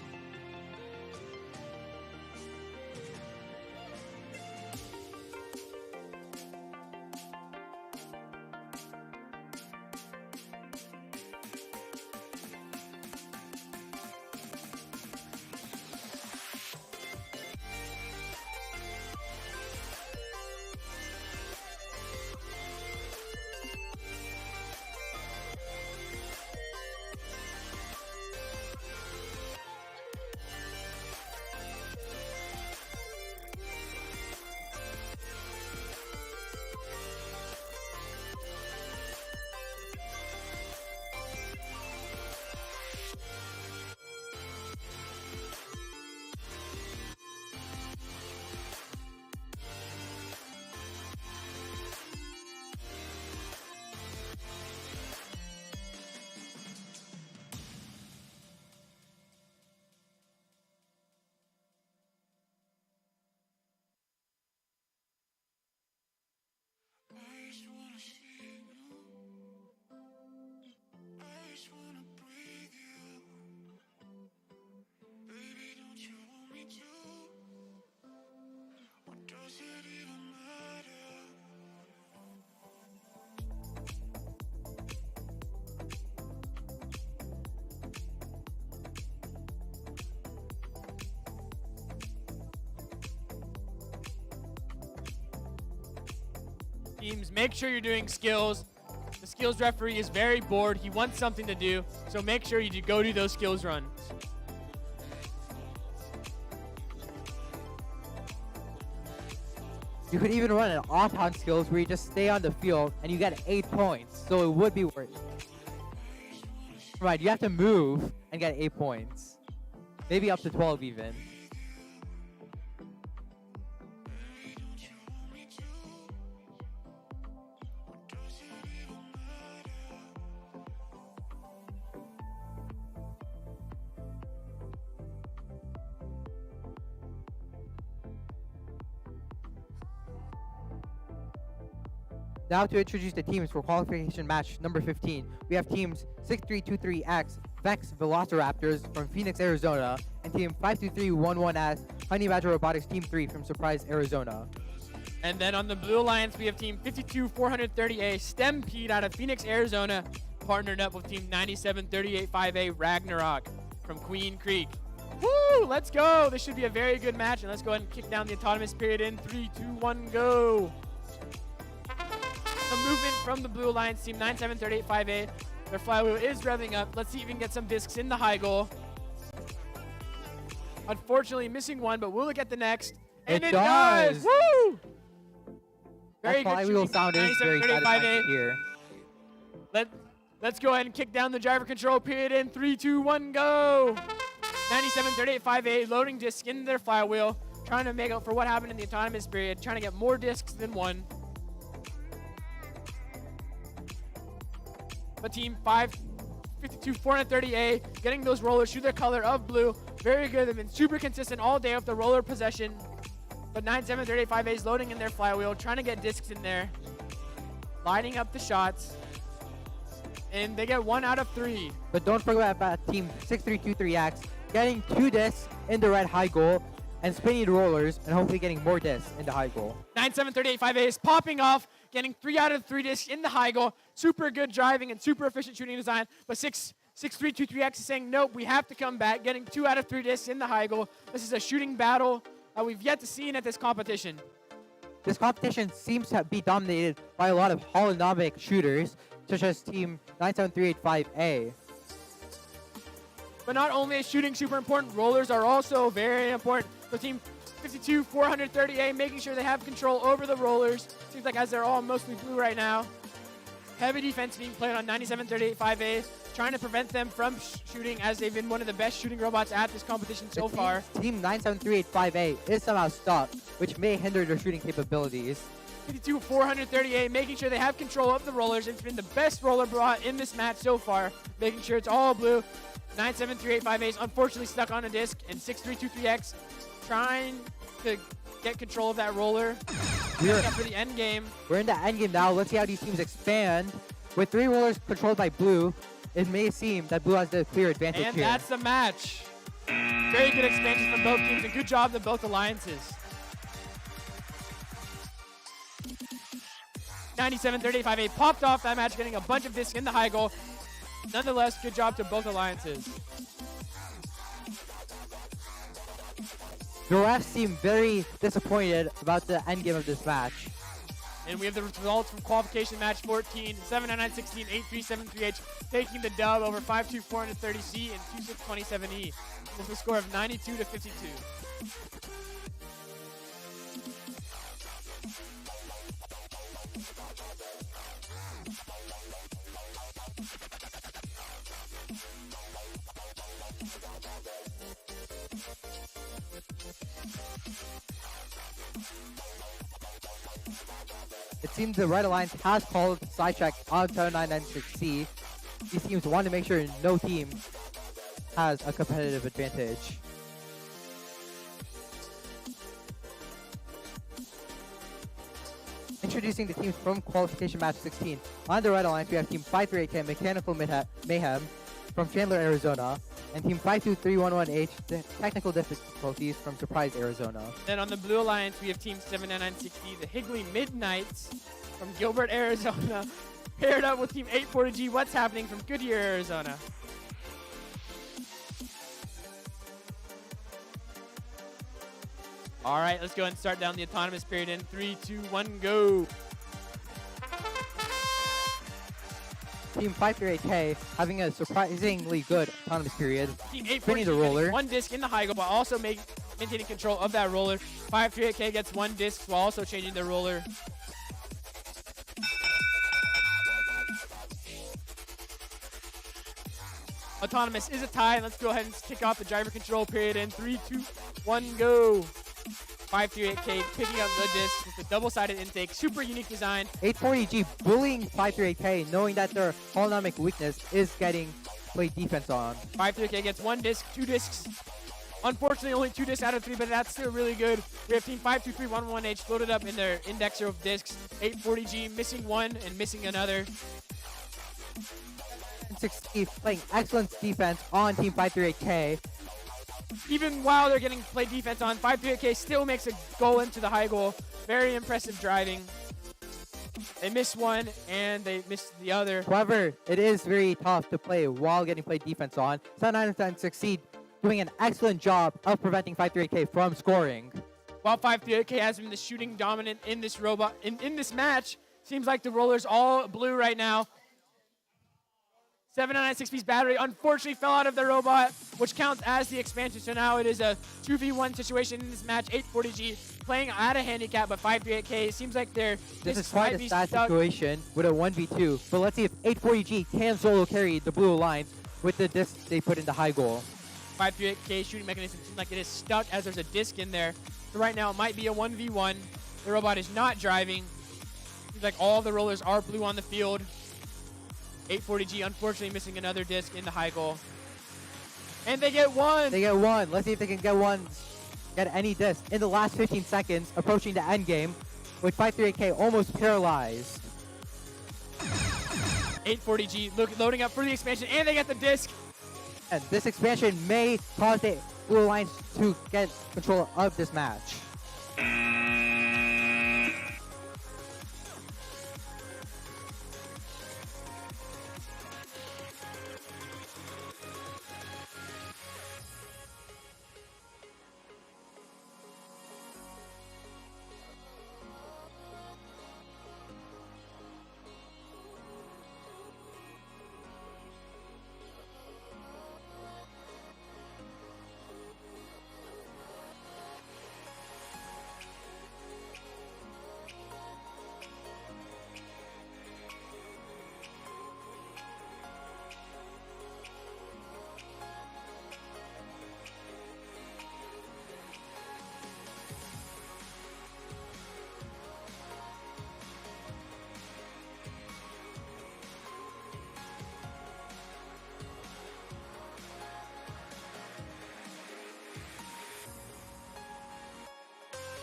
Teams, make sure you're doing skills. The skills referee is very bored. He wants something to do, so make sure you go do those skills runs. You could even run an off-on skills where you just stay on the field and you get 8 points, so it would be worth it. Right, you have to move and get 8 points. Maybe up to 12 even. Now to introduce the teams for qualification match number 15, we have teams 6323X Vex Velociraptors from Phoenix, Arizona, and team 52311S Honey Badger Robotics Team 3 from Surprise, Arizona. And then on the Blue Alliance, we have team 52430A Stampede out of Phoenix, Arizona, partnered up with team 97385A Ragnarok from Queen Creek. Woo! Let's go! This should be a very good match, and let's go ahead and kick down the autonomous period in 3, 2, 1, go! A movement from the Blue Alliance team 97385A. Their flywheel is revving up. Let's see if we can get some discs in the high goal. Unfortunately, missing one, but we'll look at the next. And it does! Woo! Very That good flywheel shooting. sound is very satisfying 97385A. to hear. Let's go ahead and kick down the driver control period in 3, 2, 1, go! 97385A loading discs into their flywheel, trying to make up for what happened in the autonomous period, trying to get more discs than one. But team 52430A getting those rollers to their color of blue. Very good. They've been super consistent all day with the roller possession. But 97385A is loading in their flywheel, trying to get discs in there, lining up the shots. And they get 1 out of 3. But don't forget about team 6323X getting 2 discs in the red high goal and spinning the rollers and hopefully getting more discs in the high goal. 97385A is popping off, getting 3 out of 3 discs in the high goal. Super good driving and super efficient shooting design. But 6323X is saying, nope, we have to come back, getting 2 out of 3 discs in the high goal. This is a shooting battle we've yet to see at this competition. This competition seems to be dominated by a lot of holonomic shooters, such as team 97385A. But not only is shooting super important, rollers are also very important. For team 52430A, making sure they have control over the rollers. Seems like as they're all mostly blue right now. Heavy defense being played on 97385A, trying to prevent them from shooting as they've been one of the best shooting robots at this competition so far. Team 97385A is somehow stuck, which may hinder their shooting capabilities. 52430A making sure they have control of the rollers. It's been the best roller brought in this match so far, making sure it's all blue. 97385A is unfortunately stuck on a disc, and 6323X trying to get control of that roller. We're up for the end game. We're in the end game now. Let's see how these teams expand. With 3 rollers controlled by blue, it may seem that blue has the clear advantage And here. that's the match. Very good expansion from both teams, and good job to both alliances. 97385A popped off that match, getting a bunch of discs in the high goal. Nonetheless, good job to both alliances. The refs seem very disappointed about the end game of this match. And we have the results from qualification match 14, 79916, 8373H, taking the dub over 52430C and 2627E with a score of 92 to 52. It seems the Red Alliance has called sidetrack on 7996C. These teams want to make sure no team has a competitive advantage. Introducing the teams from qualification match 16. On the Red Alliance, we have team 53810 Mechanical Mayhem from Chandler, Arizona, and team 52311H Technical Difficulties from Surprise, Arizona. Then on the Blue Alliance, we have team 79960, the Higley Midnights from Gilbert, Arizona, paired up with team 840G What's Happening from Goodyear, Arizona. All right, let's go ahead and start down the autonomous period in 3, 2, 1, go. Team 538K having a surprisingly good autonomous period. Team Spinning 842 the getting roller. one disc in the high goal while also maintaining control of that roller. 538K gets one disc while also changing the roller. Autonomous is a tie. Let's go ahead and kick off the driver control period in 3, 2, 1, go. 538K picking up the disc with the double-sided intake. Super unique design. 840G bullying 538K, knowing that their autonomic weakness is getting played defense on. 538K gets one disc, two discs. Unfortunately, only 2 discs out of 3, but that's still really good. We have Team 52311H loaded up in their indexer of discs. 840G missing one and missing another. 60 playing excellent defense on Team 538K. Even while they're getting played defense on, 538K still makes a goal into the high goal. Very impressive driving. They missed one and they missed the other. However, it is very tough to play while getting played defense on. 7 succeed, doing an excellent job of preventing 538K from scoring. While 538K has been the shooting dominant in this robot in this match, seems like the roller's all blue right now. 796B's battery unfortunately fell out of the robot, which counts as the expansion. So now it is a 2v1 situation in this match. 840G playing at a handicap, but 538K seems like they're This is quite a sad situation with a 1v2, but let's see if 840G can solo carry the blue alliance with the disc they put in the high goal. 538K shooting mechanism seems like it is stuck as there's a disc in there. So right now it might be a 1v1. The robot is not driving. Seems like all the rollers are blue on the field. 840G unfortunately missing another disc in the high goal. And they get one. They get one. Let's see if they can get one, get any disc in the last 15 seconds, approaching the end game with 538K almost paralyzed. 840G loading up for the expansion, and they get the disc. And this expansion may cause the Blue Alliance to get control of this match.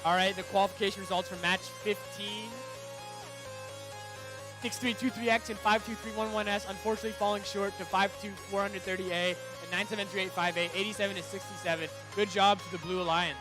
All right, the qualification results for match 15. 6323X and 52311S unfortunately falling short to 52430A and 97385A, 87 to 67. Good job to the Blue Alliance.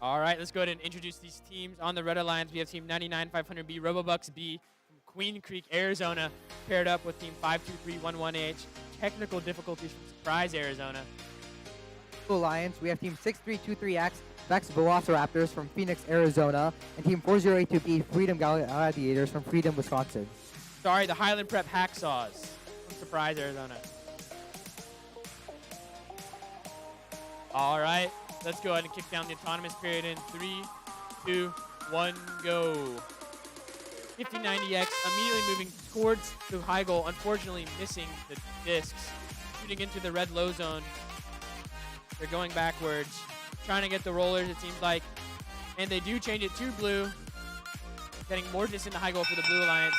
All right, let's go ahead and introduce these teams on the Red Alliance. We have Team 99500B, Robobucks B from Queen Creek, Arizona, paired up with Team 52311H. Technical difficulties from Surprise, Arizona. Alliance, we have Team 6323X, Vex Velociraptors from Phoenix, Arizona, and Team 4082B, Freedom Gladiators from Freedom, Wisconsin. Sorry, the Highland Prep Hacksaws from Surprise, Arizona. All right, let's go ahead and kick down the autonomous period in 3, 2, 1, go. 5090X immediately moving towards the high goal, unfortunately missing the discs, shooting into the red low zone. They're going backwards, trying to get the rollers, it seems like. And they do change it to blue, getting more discs in the high goal for the Blue Alliance.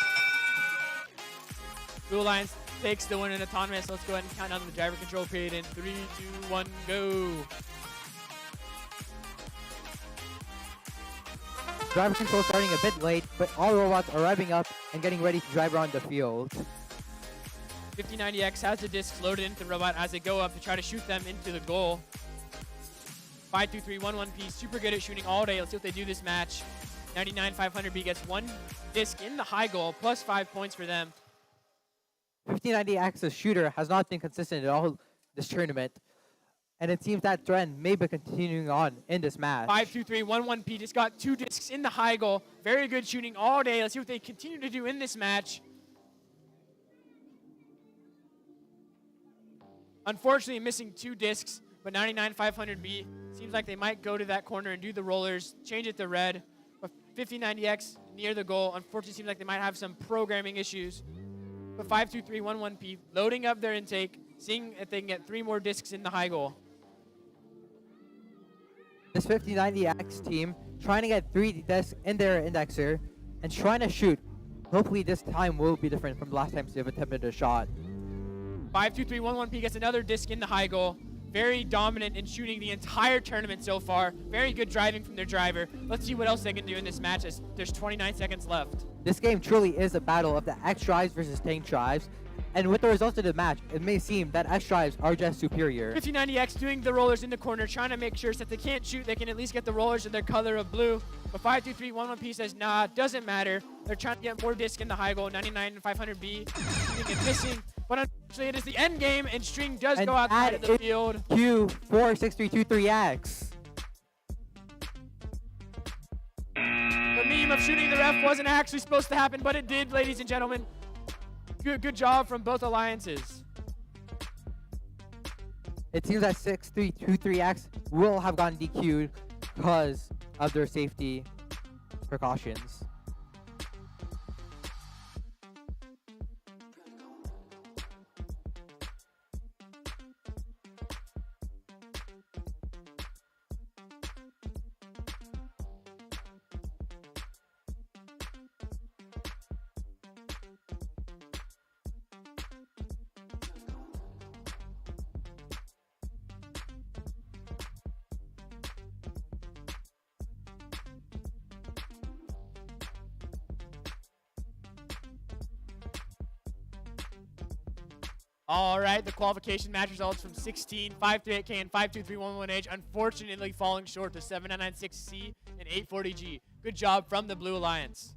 Blue Alliance takes the win in autonomous. Let's go ahead and count down the driver control period in 3, 2, 1, go. Driver control starting a bit late, but all robots are revving up and getting ready to drive around the field. 5090X has the discs loaded into the robot as they go up to try to shoot them into the goal. 52311P, super good at shooting all day. Let's see what they do this match. 99500B gets 1 disc in the high goal, plus 5 points for them. 5090X's shooter has not been consistent at all this tournament, and it seems that trend may be continuing on in this match. 52311P just got 2 discs in the high goal. Very good shooting all day. Let's see what they continue to do in this match. Unfortunately, missing 2 discs, but 99500B seems like they might go to that corner and do the rollers, change it to red. But 5090X near the goal, unfortunately, seems like they might have some programming issues. But 52311P loading up their intake, seeing if they can get 3 more discs in the high goal. This 5090X team trying to get 3 discs in their indexer and trying to shoot. Hopefully this time will be different from the last time they've attempted a shot. 52311P gets another disc in the high goal. Very dominant in shooting the entire tournament so far. Very good driving from their driver. Let's see what else they can do in this match as there's 29 seconds left. This game truly is a battle of the X drives versus tank drives. And with the results of the match, it may seem that X drives are just superior. 5090X doing the rollers in the corner, trying to make sure that they can't shoot, they can at least get the rollers in their color of blue. But 52311P says, nah, doesn't matter. They're trying to get more disc in the high goal. 99500B shooting and missing. But unfortunately, it is the end game, and String does go outside of the field. Q46323X. The meme of shooting the ref wasn't actually supposed to happen, but it did, ladies and gentlemen. Good job from both alliances. It seems that 6323X will have gotten DQ'd because of their safety precautions. All right, the qualification match results from 16, 538K, and 52311H, unfortunately falling short to 7996C and 840G. Good job from the Blue Alliance.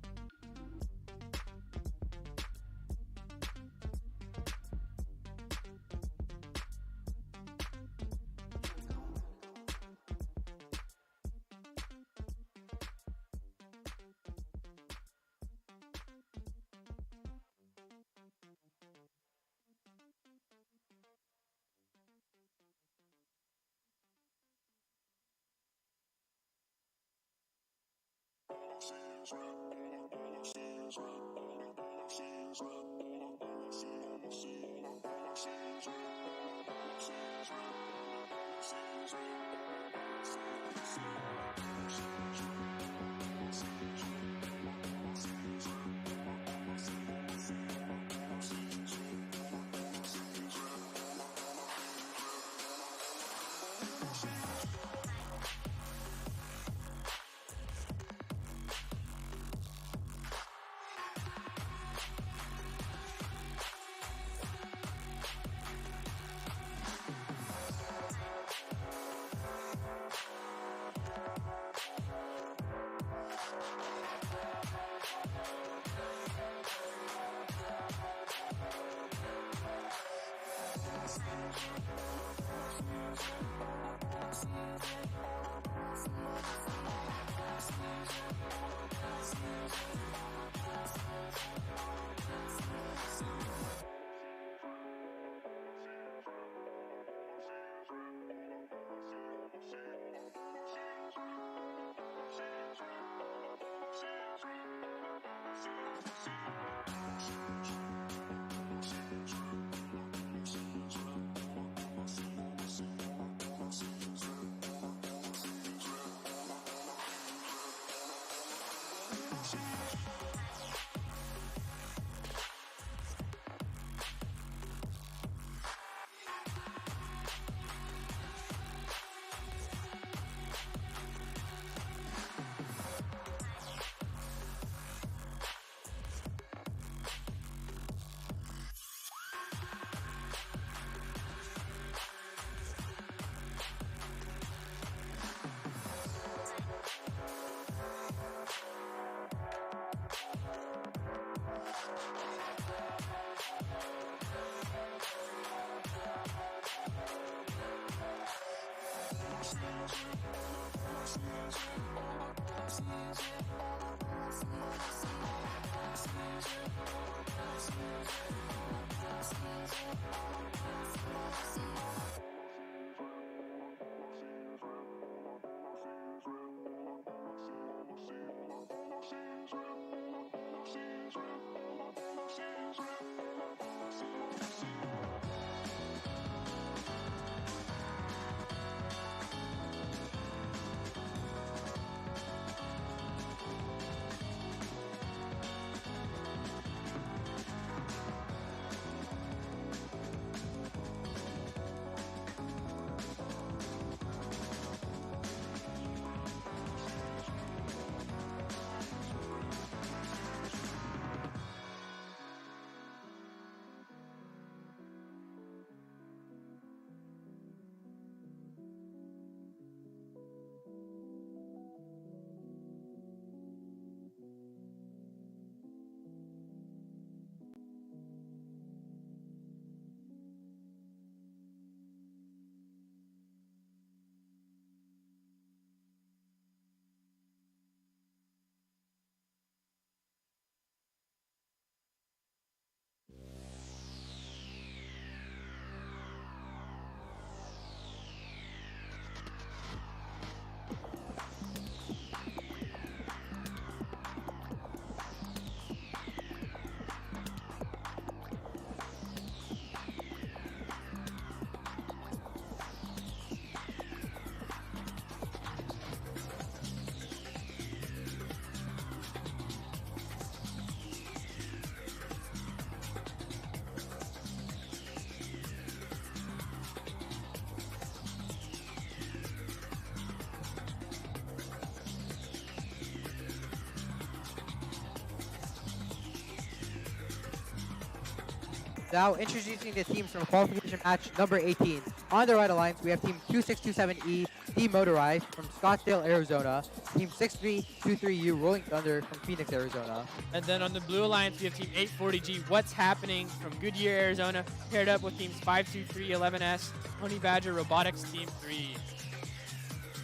Now introducing the teams from qualification match number 18. On the right alliance, we have team 2627E, demotorized from Scottsdale, Arizona. Team 6323U, Rolling Thunder from Phoenix, Arizona. And then on the blue alliance, we have team 840G, What's Happening from Goodyear, Arizona, paired up with teams 52311S, Honey Badger Robotics Team 3.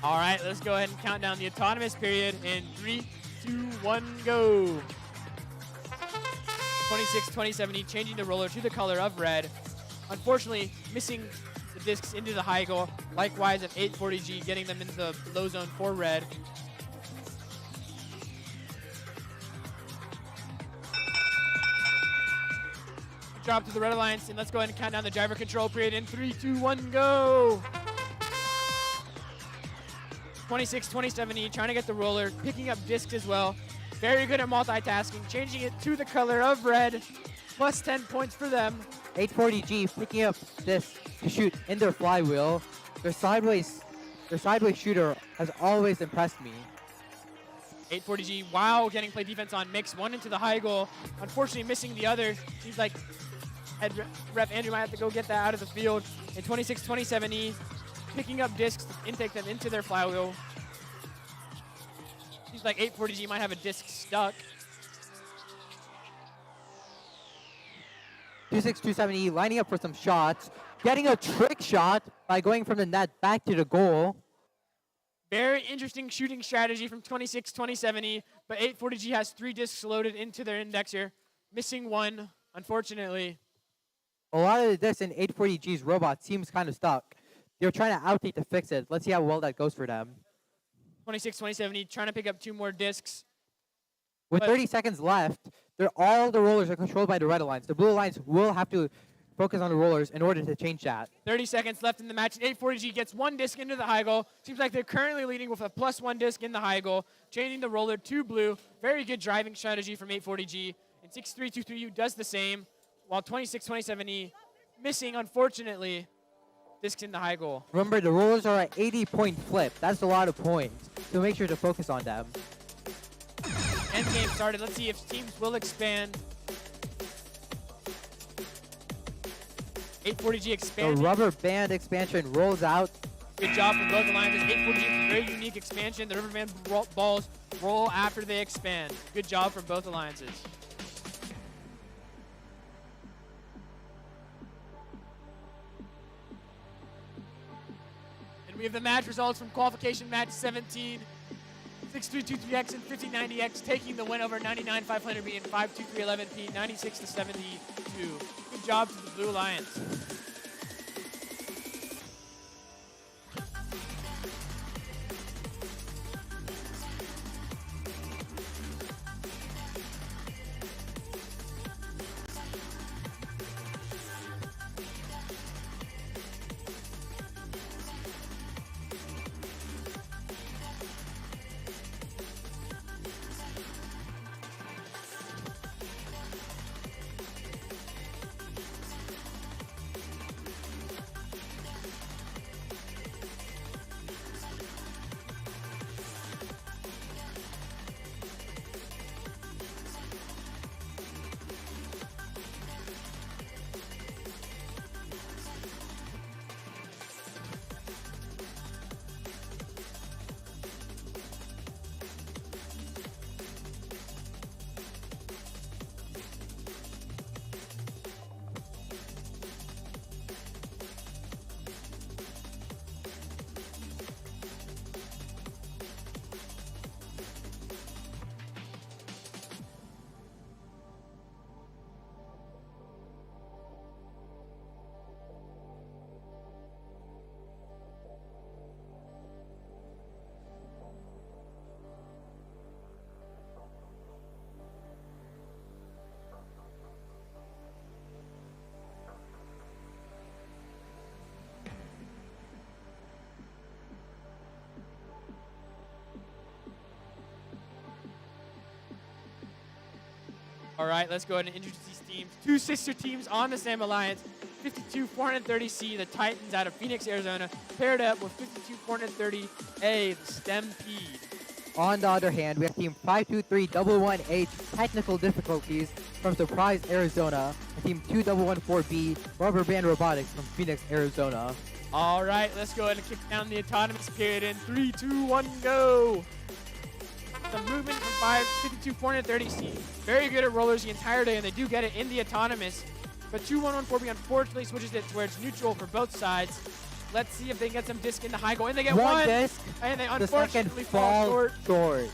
All right, let's go ahead and count down the autonomous period in 3, 2, 1, go. 26-2070, changing the roller to the color of red. Unfortunately, missing the discs into the high goal. Likewise, at 840G, getting them into the low zone for red. Drop to the red alliance, and let's go ahead and count down the driver control period in 3, 2, 1, go. 26-2070, trying to get the roller, picking up discs as well. Very good at multitasking, changing it to the color of red. Plus 10 points for them. 840G picking up this to shoot in their flywheel. Their sideways shooter has always impressed me. 840G, wow, getting play defense on mix. One into the high goal. Unfortunately, missing the other. Seems like head ref Andrew might have to go get that out of the field. And 26-2070, picking up discs to intake them into their flywheel. Seems like 840G might have a disc stuck. 26-270 lining up for some shots. getting a trick shot by going from the net back to the goal. Very interesting shooting strategy from 26-2070, but 840G has 3 discs loaded into their indexer. Missing one, unfortunately. A lot of the discs in 840G's robot seems kind of stuck. They're trying to outtake to fix it. Let's see how well that goes for them. 26-2070 trying to pick up 2 more discs. With But- 30 seconds left, all the rollers are controlled by the red alliance. The blue alliance will have to focus on the rollers in order to change that. 30 seconds left in the match. 840G gets 1 disc into the high goal. Seems like they're currently leading with a +1 disc in the high goal, changing the roller to blue. Very good driving strategy from 840G. And 6323U does the same, while 26-2070 missing, unfortunately, discs in the high goal. Remember, the rollers are at 80-point flip. That's a lot of points. So make sure to focus on them. End game started. Let's see if teams will expand. 840G The expanding. rubber band expansion rolls out. Good job from both alliances. 840G is a very unique expansion. The rubber band balls roll after they expand. Good job from both alliances. And we have the match results from qualification match 17. 6323X and 5090X taking the win over 99500B and 52311P 96-72. Good job to the Blue Alliance. All right, let's go ahead and introduce these teams. 2 sister teams on the same alliance. 52-430C, the Titans out of Phoenix, Arizona, paired up with 52-430A, the Stampede. On the other hand, we have team 523-118H, technical difficulties from Surprise, Arizona, and team 2114B, Rubber Band Robotics from Phoenix, Arizona. All right, let's go ahead and kick down the autonomous period in 3, 2, 1, go. Some movement from 52-430C. Very good at rollers the entire day, and they do get it in the autonomous. But 2114B unfortunately switches it to where it's neutral for both sides. Let's see if they can get some disc in the high goal. And they get one disc, and they the second unfortunately fall falls short. short.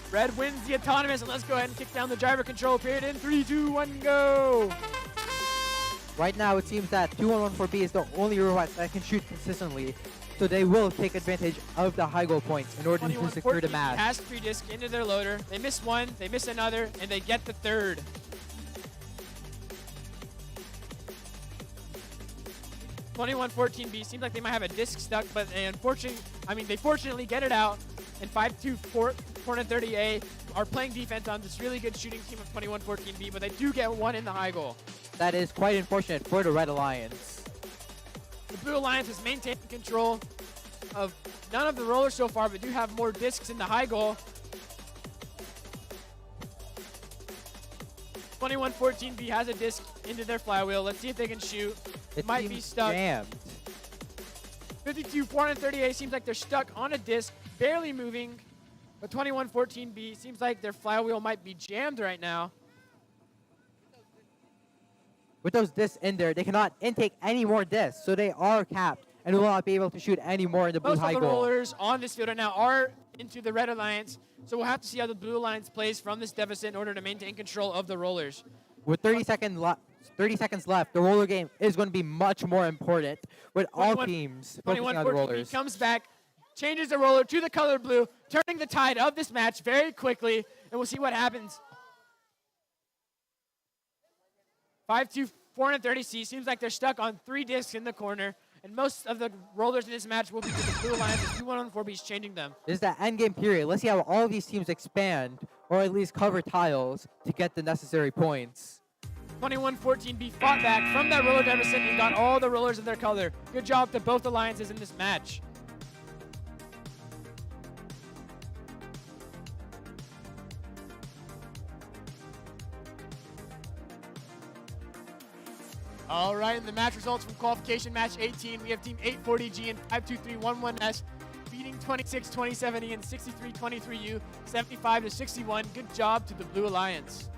Red wins the autonomous, and let's go ahead and kick down the driver control period in 3, 2, 1, go. Right now, it seems that 2114B is the only robot that can shoot consistently, so they will take advantage of the high goal points in order to secure the 2114 match. has 3 discs into their loader. They miss one, they miss another, and they get the third. B seems like they might have a disc stuck, but they fortunately get it out. And 52430A are playing defense on this really good shooting team of 2114B, but they do get one in the high goal. That is quite unfortunate for the Red Alliance. The Blue Alliance has maintained control of none of the rollers so far, but do have more discs in the high goal. 2114B has a disc into their flywheel. Let's see if they can shoot. It Might be seems stuck. jammed. 52-430A seems like they're stuck on a disc, barely moving. But 2114B seems like their flywheel might be jammed right now. with those discs in there, they cannot intake any more discs, so they are capped and will not be able to shoot any more in the blue Most high of the goal. rollers on this field right now are into the Red Alliance, so we'll have to see how the Blue Alliance plays from this deficit in order to maintain control of the rollers. With 30 seconds left, the roller game is going to be much more important with all 21 teams focusing on the 21-14, rollers. he comes back, changes the roller to the color blue, turning the tide of this match very quickly, and we'll see what happens. 5-2, 430C. Seems like they're stuck on 3 discs in the corner, and most of the rollers in this match will be to the Blue Alliance, as 2-1-4B is changing them. This is that end game period. Let's see how all of these teams expand or at least cover tiles to get the necessary points. 21-14B fought back from that roller deficit and got all the rollers in their color. Good job to both alliances in this match. All right, and the match results from qualification match 18. We have team 840G and 52311S beating 26-27E and 63-23U, 75-61. Good job to the Blue Alliance.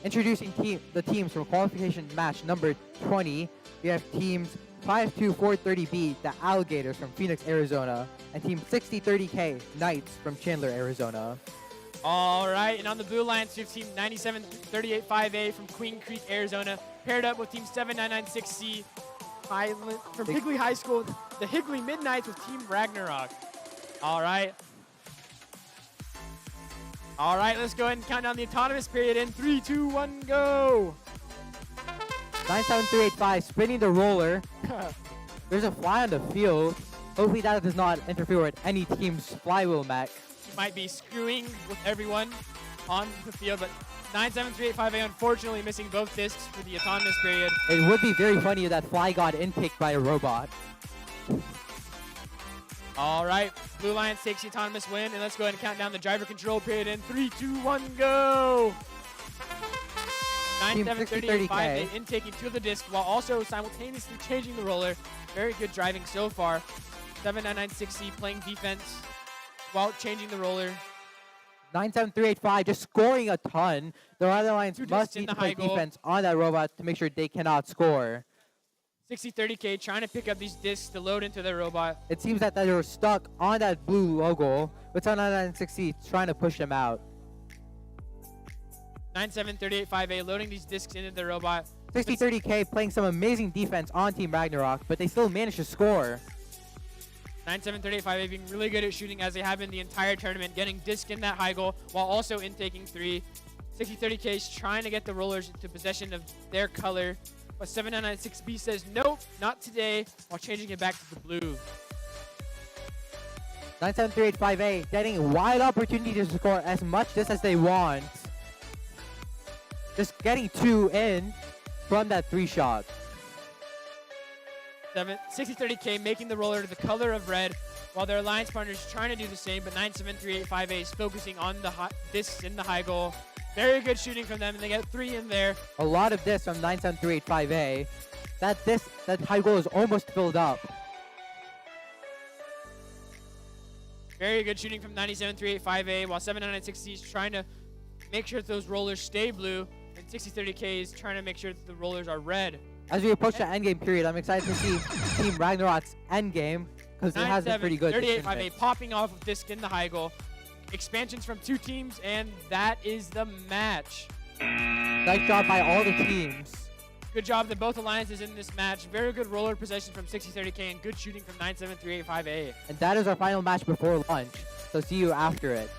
Introducing the teams from qualification match number 20. We have teams 52430B, the Alligators from Phoenix, Arizona, and team 6030K, Knights from Chandler, Arizona. All right, and on the blue alliance, we have team 97385A from Queen Creek, Arizona, paired up with team 7996C from Higley High School, the Higley Midnights with team Ragnarok. All right. All right, let's go ahead and count down the autonomous period in 3, 2, 1, go. 97385 spinning the roller. There's a fly on the field. Hopefully that does not interfere with any team's flywheel mech. Might be screwing with everyone on the field, but 97385A unfortunately missing both discs for the autonomous period. It would be very funny if that fly got intaked by a robot. All right, Blue Lions takes the autonomous win, and let's go ahead and count down the driver control period in 3, 2, 1, go. 97385A intaking two of the discs while also simultaneously changing the roller. Very good driving so far. 7996C playing defense while changing the roller. 97385 just scoring a ton. The other lines must need to play defense on that robot to make sure they cannot score. 6030K trying to pick up these discs to load into their robot. It seems that they were stuck on that blue logo, with 960 trying to push them out. 97385A loading these discs into their robot. 6030K playing some amazing defense on Team Ragnarok, but they still managed to score. 97385A being really good at shooting as they have been the entire tournament, getting disc in that high goal while also intaking 3. 6030K is trying to get the rollers into possession of their color, but 7996B says nope, not today, while changing it back to the blue. 97385A getting a wide opportunity to score as much just as they want. Just getting 2 in from that 3 shot. 6030K making the roller to the color of red, while their alliance partners trying to do the same, but 97385A is focusing on the discs in the high goal. Very good shooting from them, and they get 3 in there. A lot of this from 97385A. That high goal is almost filled up. Very good shooting from 97385A, while 7996C is trying to make sure that those rollers stay blue, and 6030K is trying to make sure that the rollers are red. As we approach the endgame period, I'm excited to see Team Ragnarok's endgame, because it has been pretty good. 97385A popping off of disc in the high goal. Expansions from 2 teams, and that is the match. Nice job by all the teams. Good job to both alliances in this match. Very good roller possession from 6030K and good shooting from 97385A. And that is our final match before lunch. So see you after it.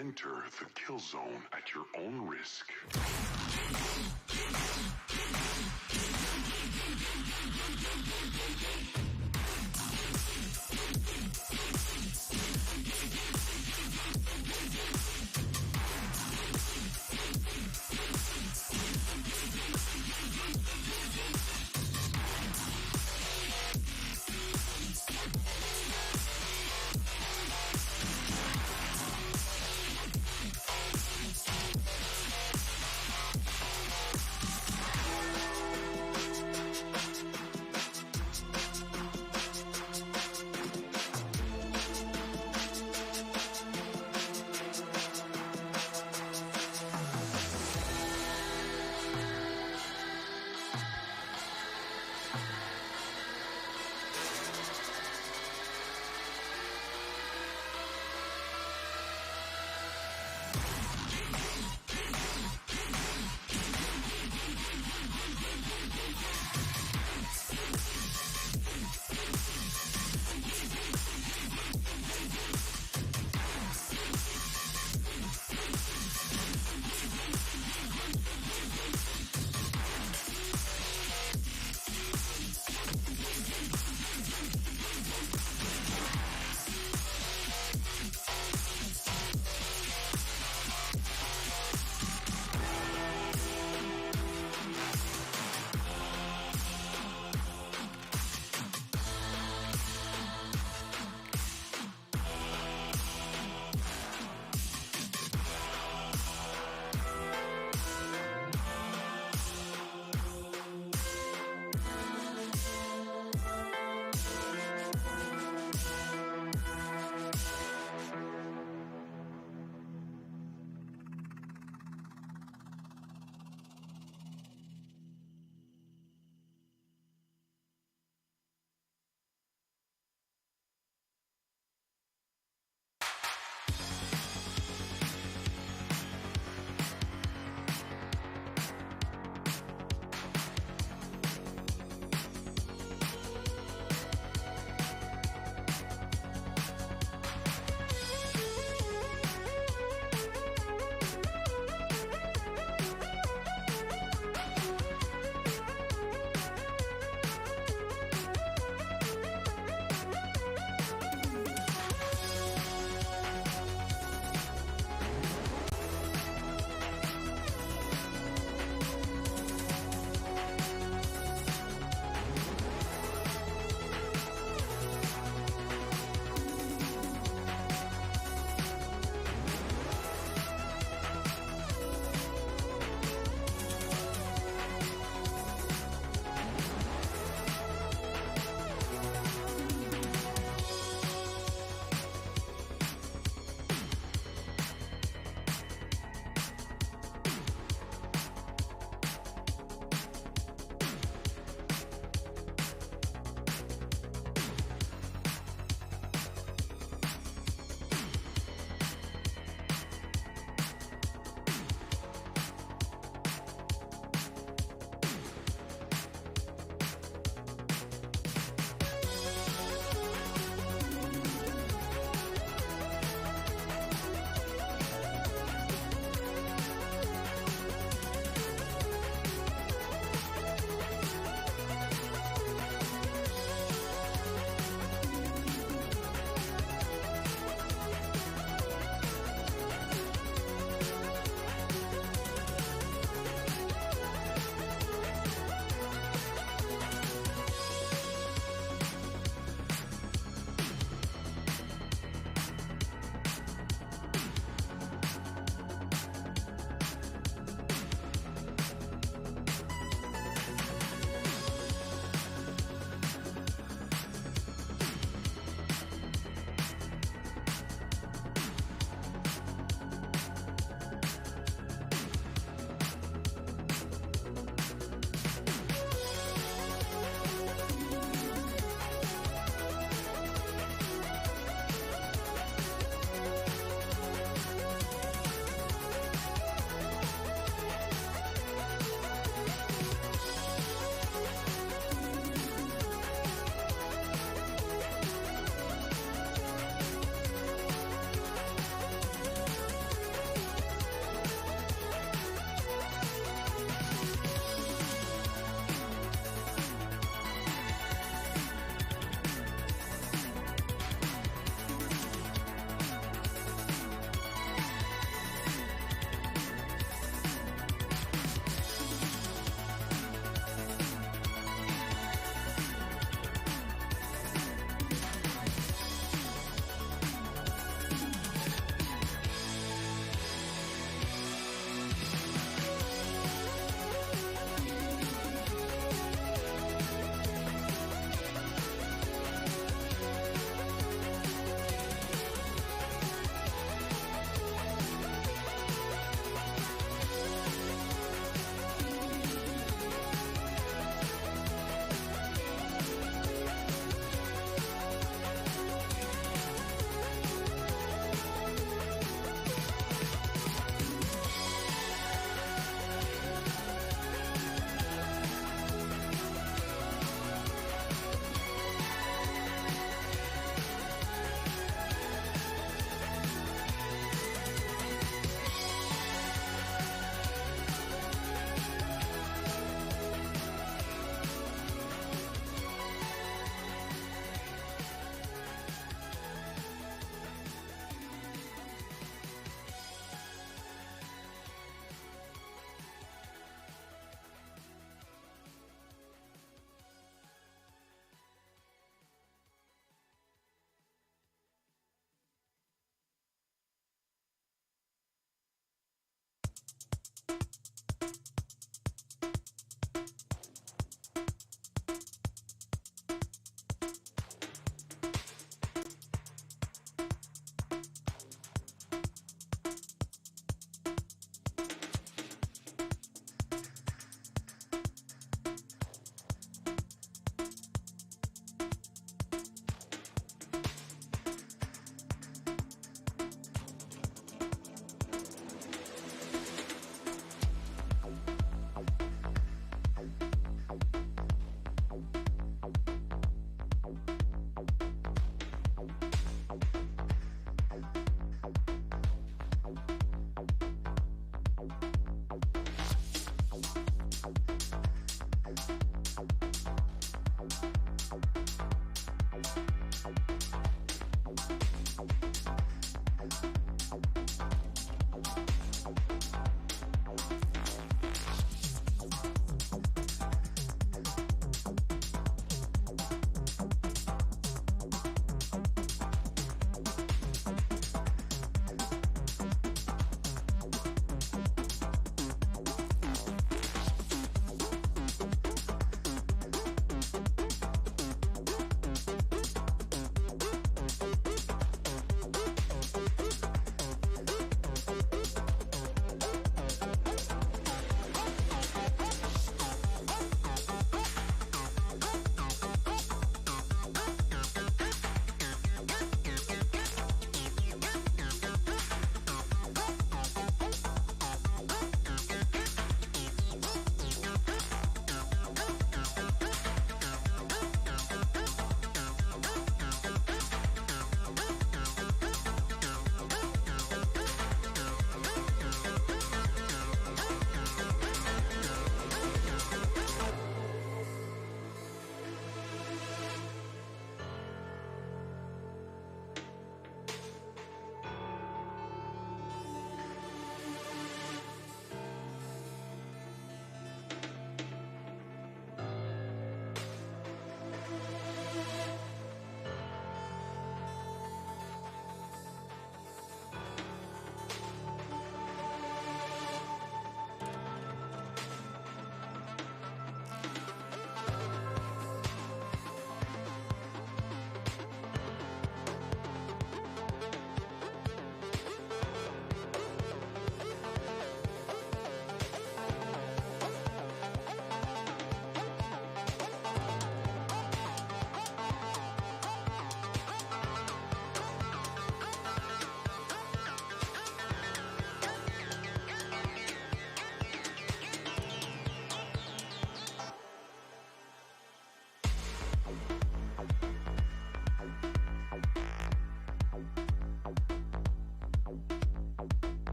Enter the kill zone at your own risk.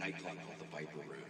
nightclub called the Viper Room.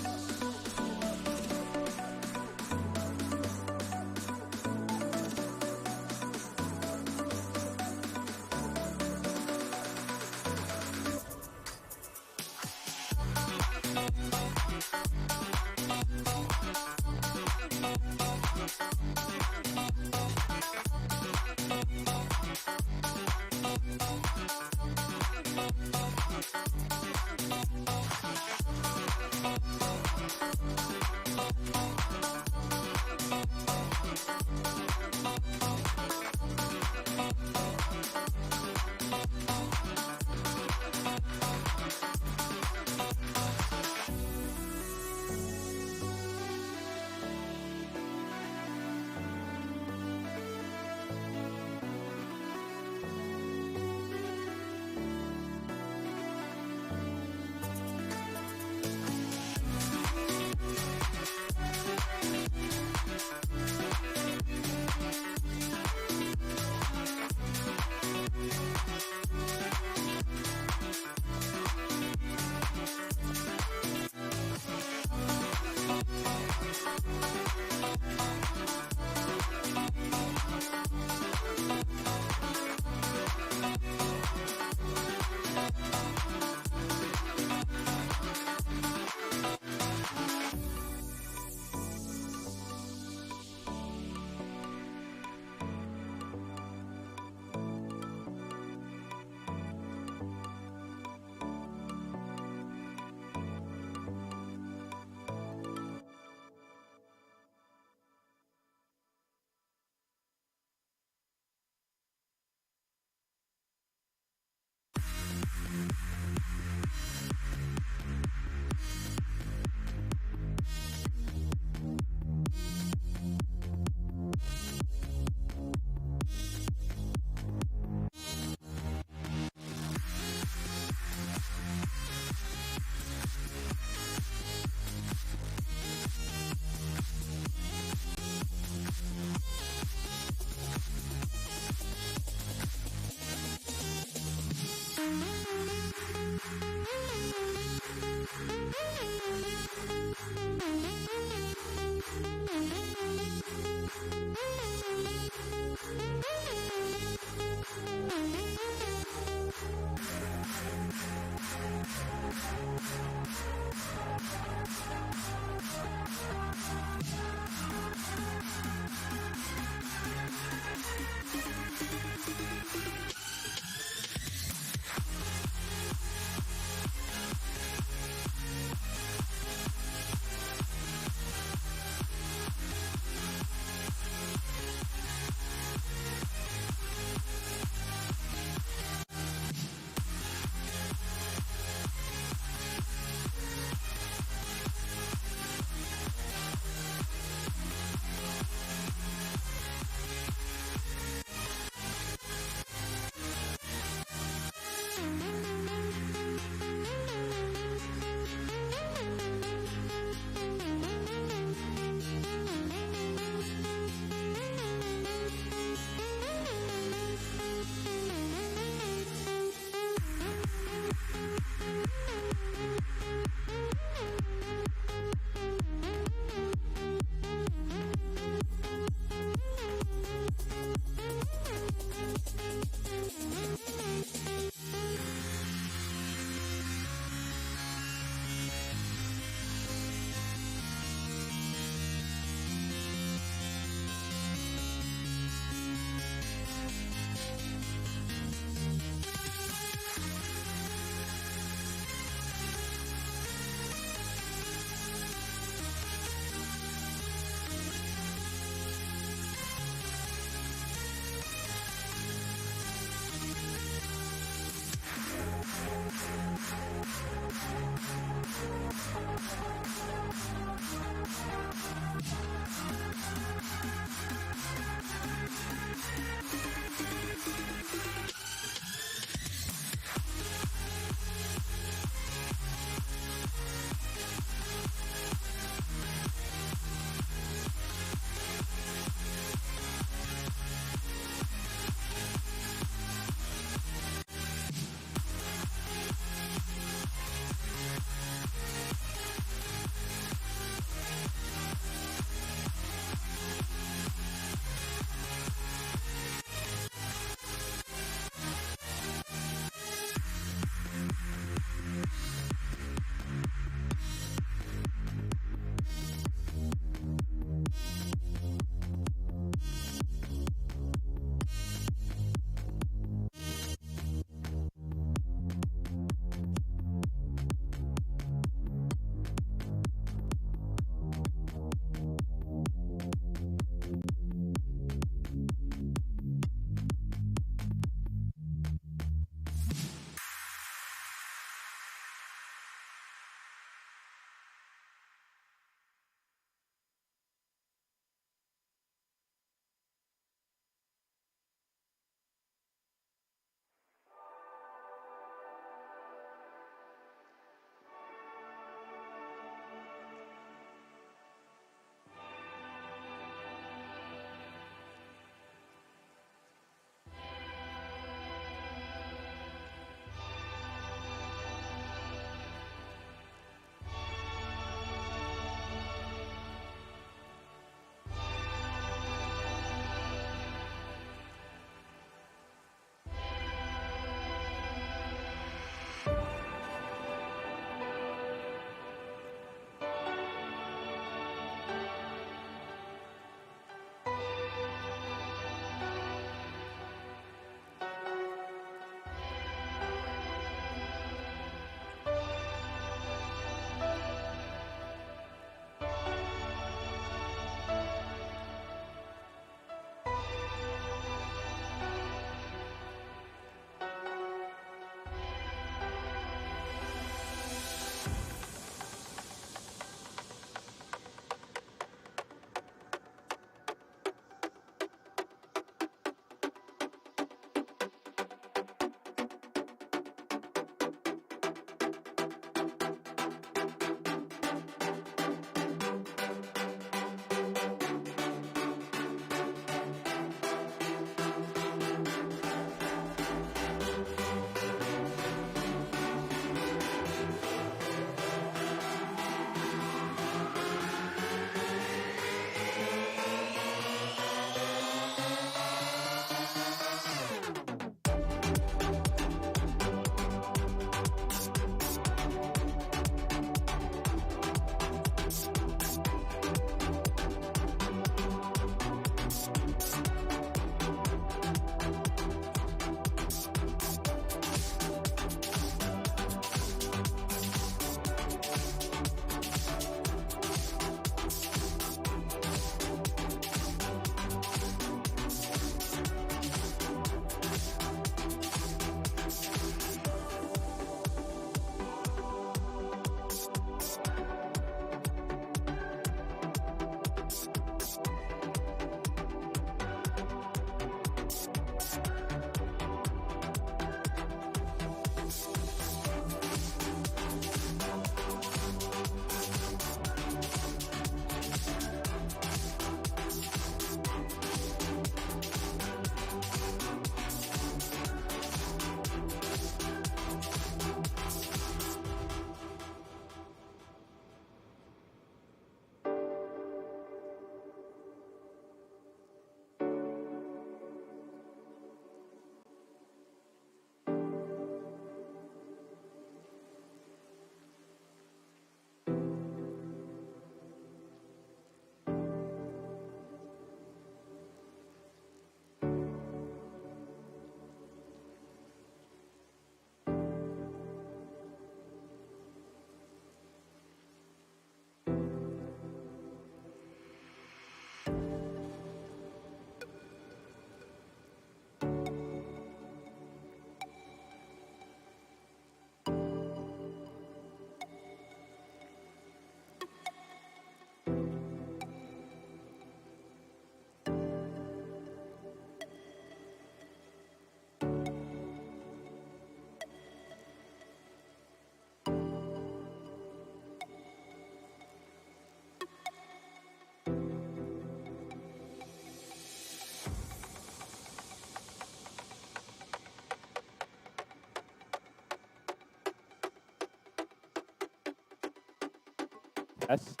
Test.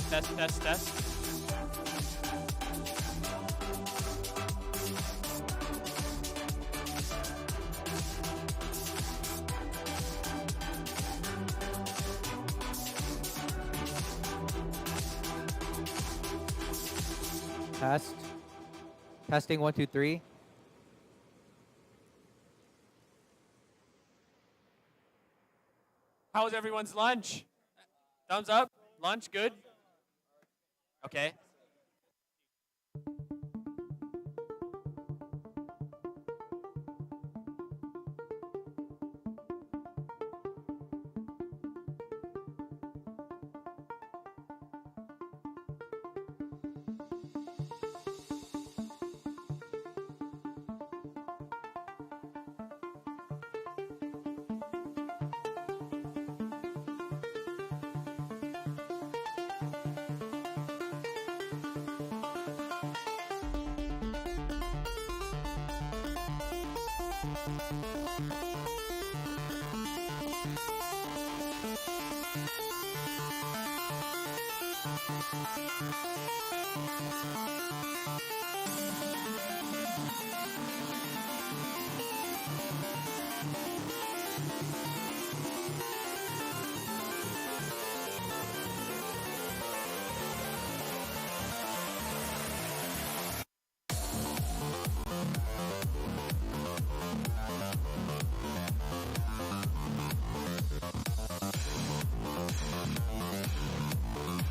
Test. Test. Test. Testing 1, 2, 3. How was everyone's lunch? Thumbs up? Lunch good? Okay.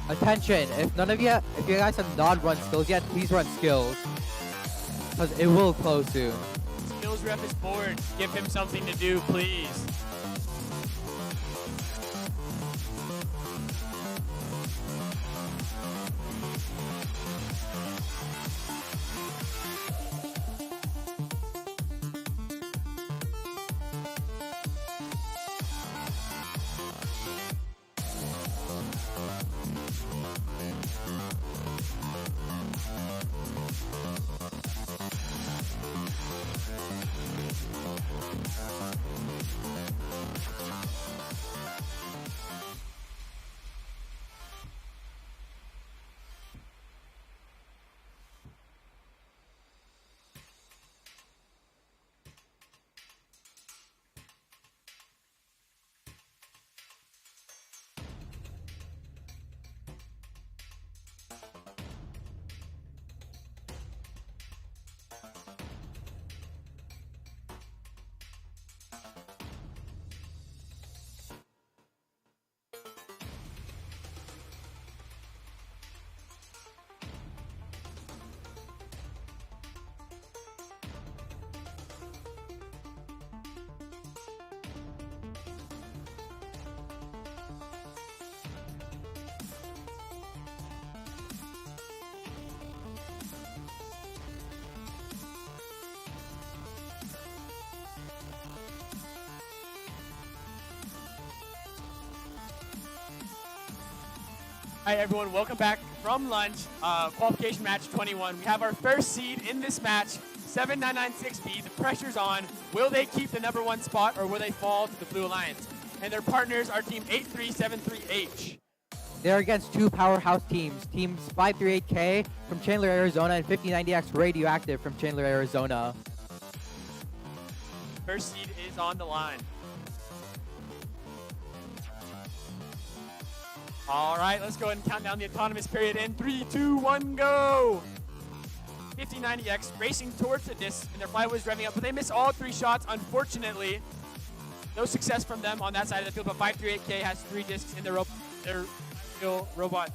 Attention, if you guys have not run skills yet, please run skills. Because it will close soon. Skills rep is bored. Give him something to do, please. All right, everyone, welcome back from lunch. Qualification match 21. We have our first seed in this match, 7996B. The pressure's on. Will they keep the #1 spot or will they fall to the Blue Alliance? And their partners are team 8373H. They're against two powerhouse teams, teams 538K from Chandler, Arizona, and 5090X Radioactive from Chandler, Arizona. First seed is on the line. All right, let's go ahead and count down the autonomous period in 3, 2, 1, go! 5090X racing towards the disc, and their fly was revving up, but they miss all 3 shots, unfortunately. No success from them on that side of the field, but 538K has 3 discs in their robot.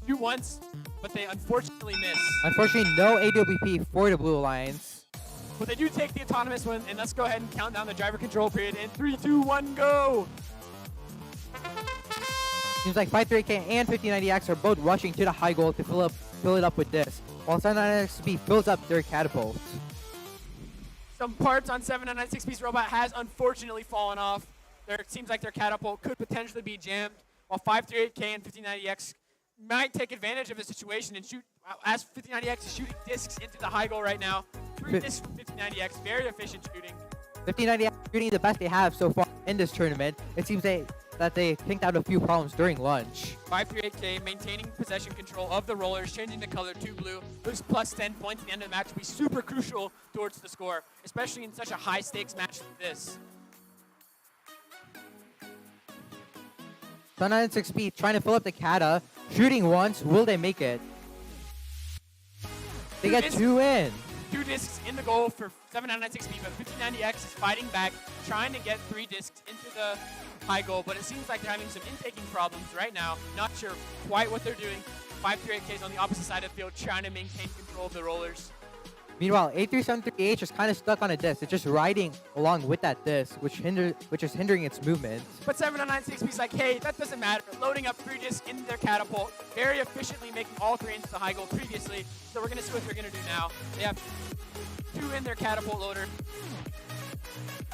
Shoot once, but they unfortunately miss. Unfortunately, no AWP for the Blue Alliance. But they do take the autonomous one, and let's go ahead and count down the driver control period in 3, 2, 1, go! Seems like 538K and 5090X are both rushing to the high goal to fill it up with this, while 7996B fills up their catapult. Some parts on 7996B's robot has unfortunately fallen off. It seems like their catapult could potentially be jammed, while 538K and 5090X might take advantage of the situation and shoot, as 5090X is shooting discs into the high goal right now. 3 discs from 5090X, very efficient shooting. 5090X shooting the best they have so far in this tournament. It seems that they picked out a few problems during lunch. 538K maintaining possession control of the rollers, changing the color to blue. Those plus 10 points at the end of the match will be super crucial towards the score, especially in such a high stakes match like this. 7996B trying to fill up the kata, shooting once. Will they make it? They get 2 in. 2 discs in the goal for 7996B, but 5090X is fighting back, trying to get 3 discs into the high goal, but it seems like they're having some intaking problems right now. Not sure quite what they're doing. 538K is on the opposite side of the field, trying to maintain control of the rollers. Meanwhile, 8373H is kind of stuck on a disc. It's just riding along with that disc, which is hindering its movement. But 7996B is like, hey, that doesn't matter. Loading up 3 discs into their catapult, very efficiently making all 3 into the high goal previously. So we're going to see what they're going to do now. They have 2 in their catapult loader.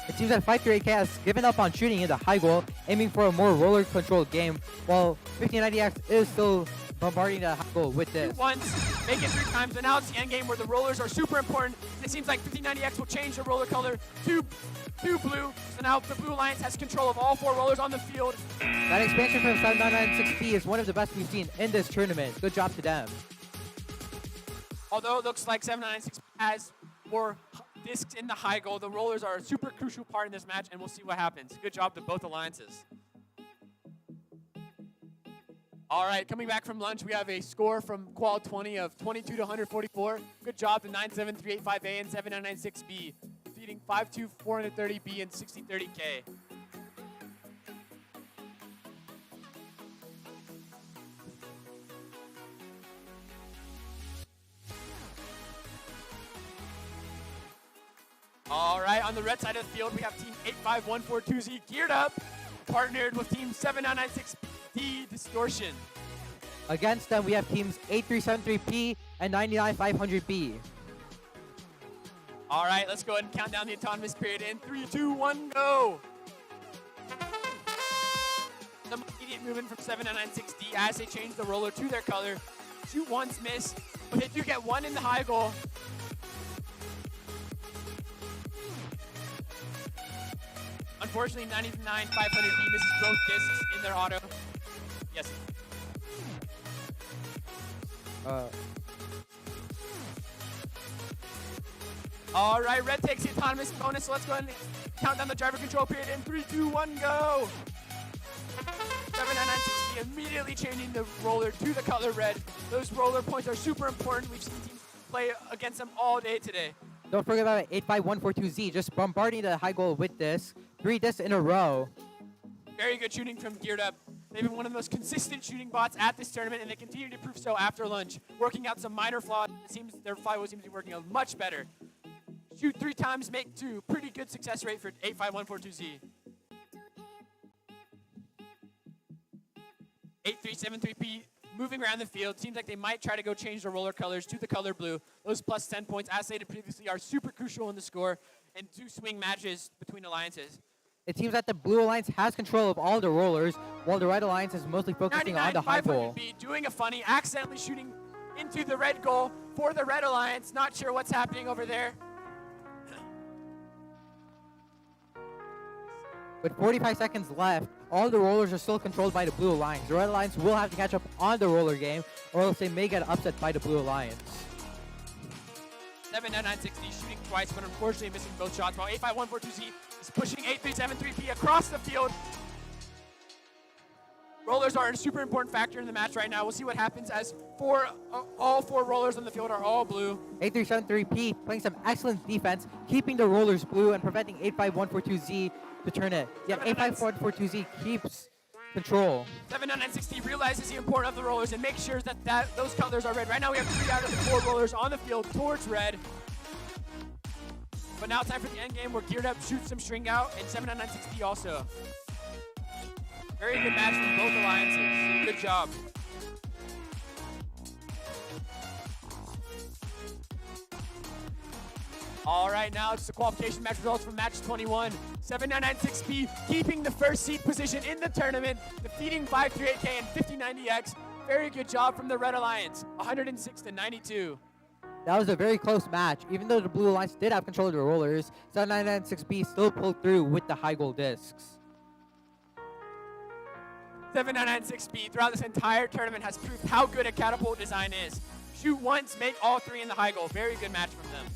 It seems that 538K has given up on shooting in the high goal, aiming for a more roller-controlled game, while 5090X is still bombarding the high goal with this. Shoot once, make it 3 times, and now it's the end game where the rollers are super important. It seems like 5090X will change the roller color to blue, so now the Blue Alliance has control of all 4 rollers on the field. That expansion from 7996B is one of the best we've seen in this tournament. Good job to them. Although it looks like 7996 has more discs in the high goal, the rollers are a super crucial part in this match, and we'll see what happens. Good job to both alliances. All right, coming back from lunch, we have a score from Qual 20 of 22 to 144. Good job to 97385A and 7996B, defeating 52430B and 6030K. All right, on the red side of the field, we have team 85142Z geared up, partnered with team 7996D Distortion. Against them, we have teams 8373P and 99500B. All right, let's go ahead and count down the autonomous period in 3, 2, 1, go. Some immediate movement from 7996D as they change the roller to their color. Shoot once, miss, but they do get 1 in the high goal. Unfortunately, 99500B misses both discs in their auto. Yes. All right, red takes the autonomous bonus, so let's go ahead and count down the driver control period in 3, 2, 1, go. 7996B immediately changing the roller to the color red. Those roller points are super important. We've seen teams play against them all day today. Don't forget about 85142Z, just bombarding the high goal with this. 3 discs in a row. Very good shooting from Geared Up. They've been one of the most consistent shooting bots at this tournament, and they continue to prove so after lunch. Working out some minor flaws, it seems their flywheel seems to be working out much better. Shoot 3 times, make 2. Pretty good success rate for 85142Z. 8373P moving around the field. Seems like they might try to go change the roller colors to the color blue. Those plus 10 points, as stated previously, are super crucial in the score and 2 swing matches between alliances. It seems that the Blue Alliance has control of all the rollers, while the Red Alliance is mostly focusing on the high goal. 500B doing a funny, accidentally shooting into the red goal for the Red Alliance. Not sure what's happening over there. With 45 seconds left, all the rollers are still controlled by the Blue Alliance. The Red Alliance will have to catch up on the roller game, or else they may get upset by the Blue Alliance. 79960 shooting twice, but unfortunately missing both shots, while 85142Z is pushing 8373P across the field. Rollers are a super important factor in the match right now. We'll see what happens as all four rollers on the field are all blue. 8373P playing some excellent defense, keeping the rollers blue and preventing 85142Z to turn it. Yet 85142Z keeps control. 79960 realizes the importance of the rollers and makes sure that those colors are red. Right now we have 3 out of the 4 rollers on the field towards red. But now time for the end game. We're geared up, shoot some string out, and 79960 also. Very good match from both alliances. Good job. All right, now it's the qualification match results from match 21. 7996P keeping the first seed position in the tournament, defeating 538K and 5090X. Very good job from the Red Alliance, 106-92. That was a very close match. Even though the Blue Alliance did have control of the rollers, 7996B still pulled through with the high goal discs. 7996B throughout this entire tournament has proved how good a catapult design is. Shoot once, make all 3 in the high goal. Very good match from them.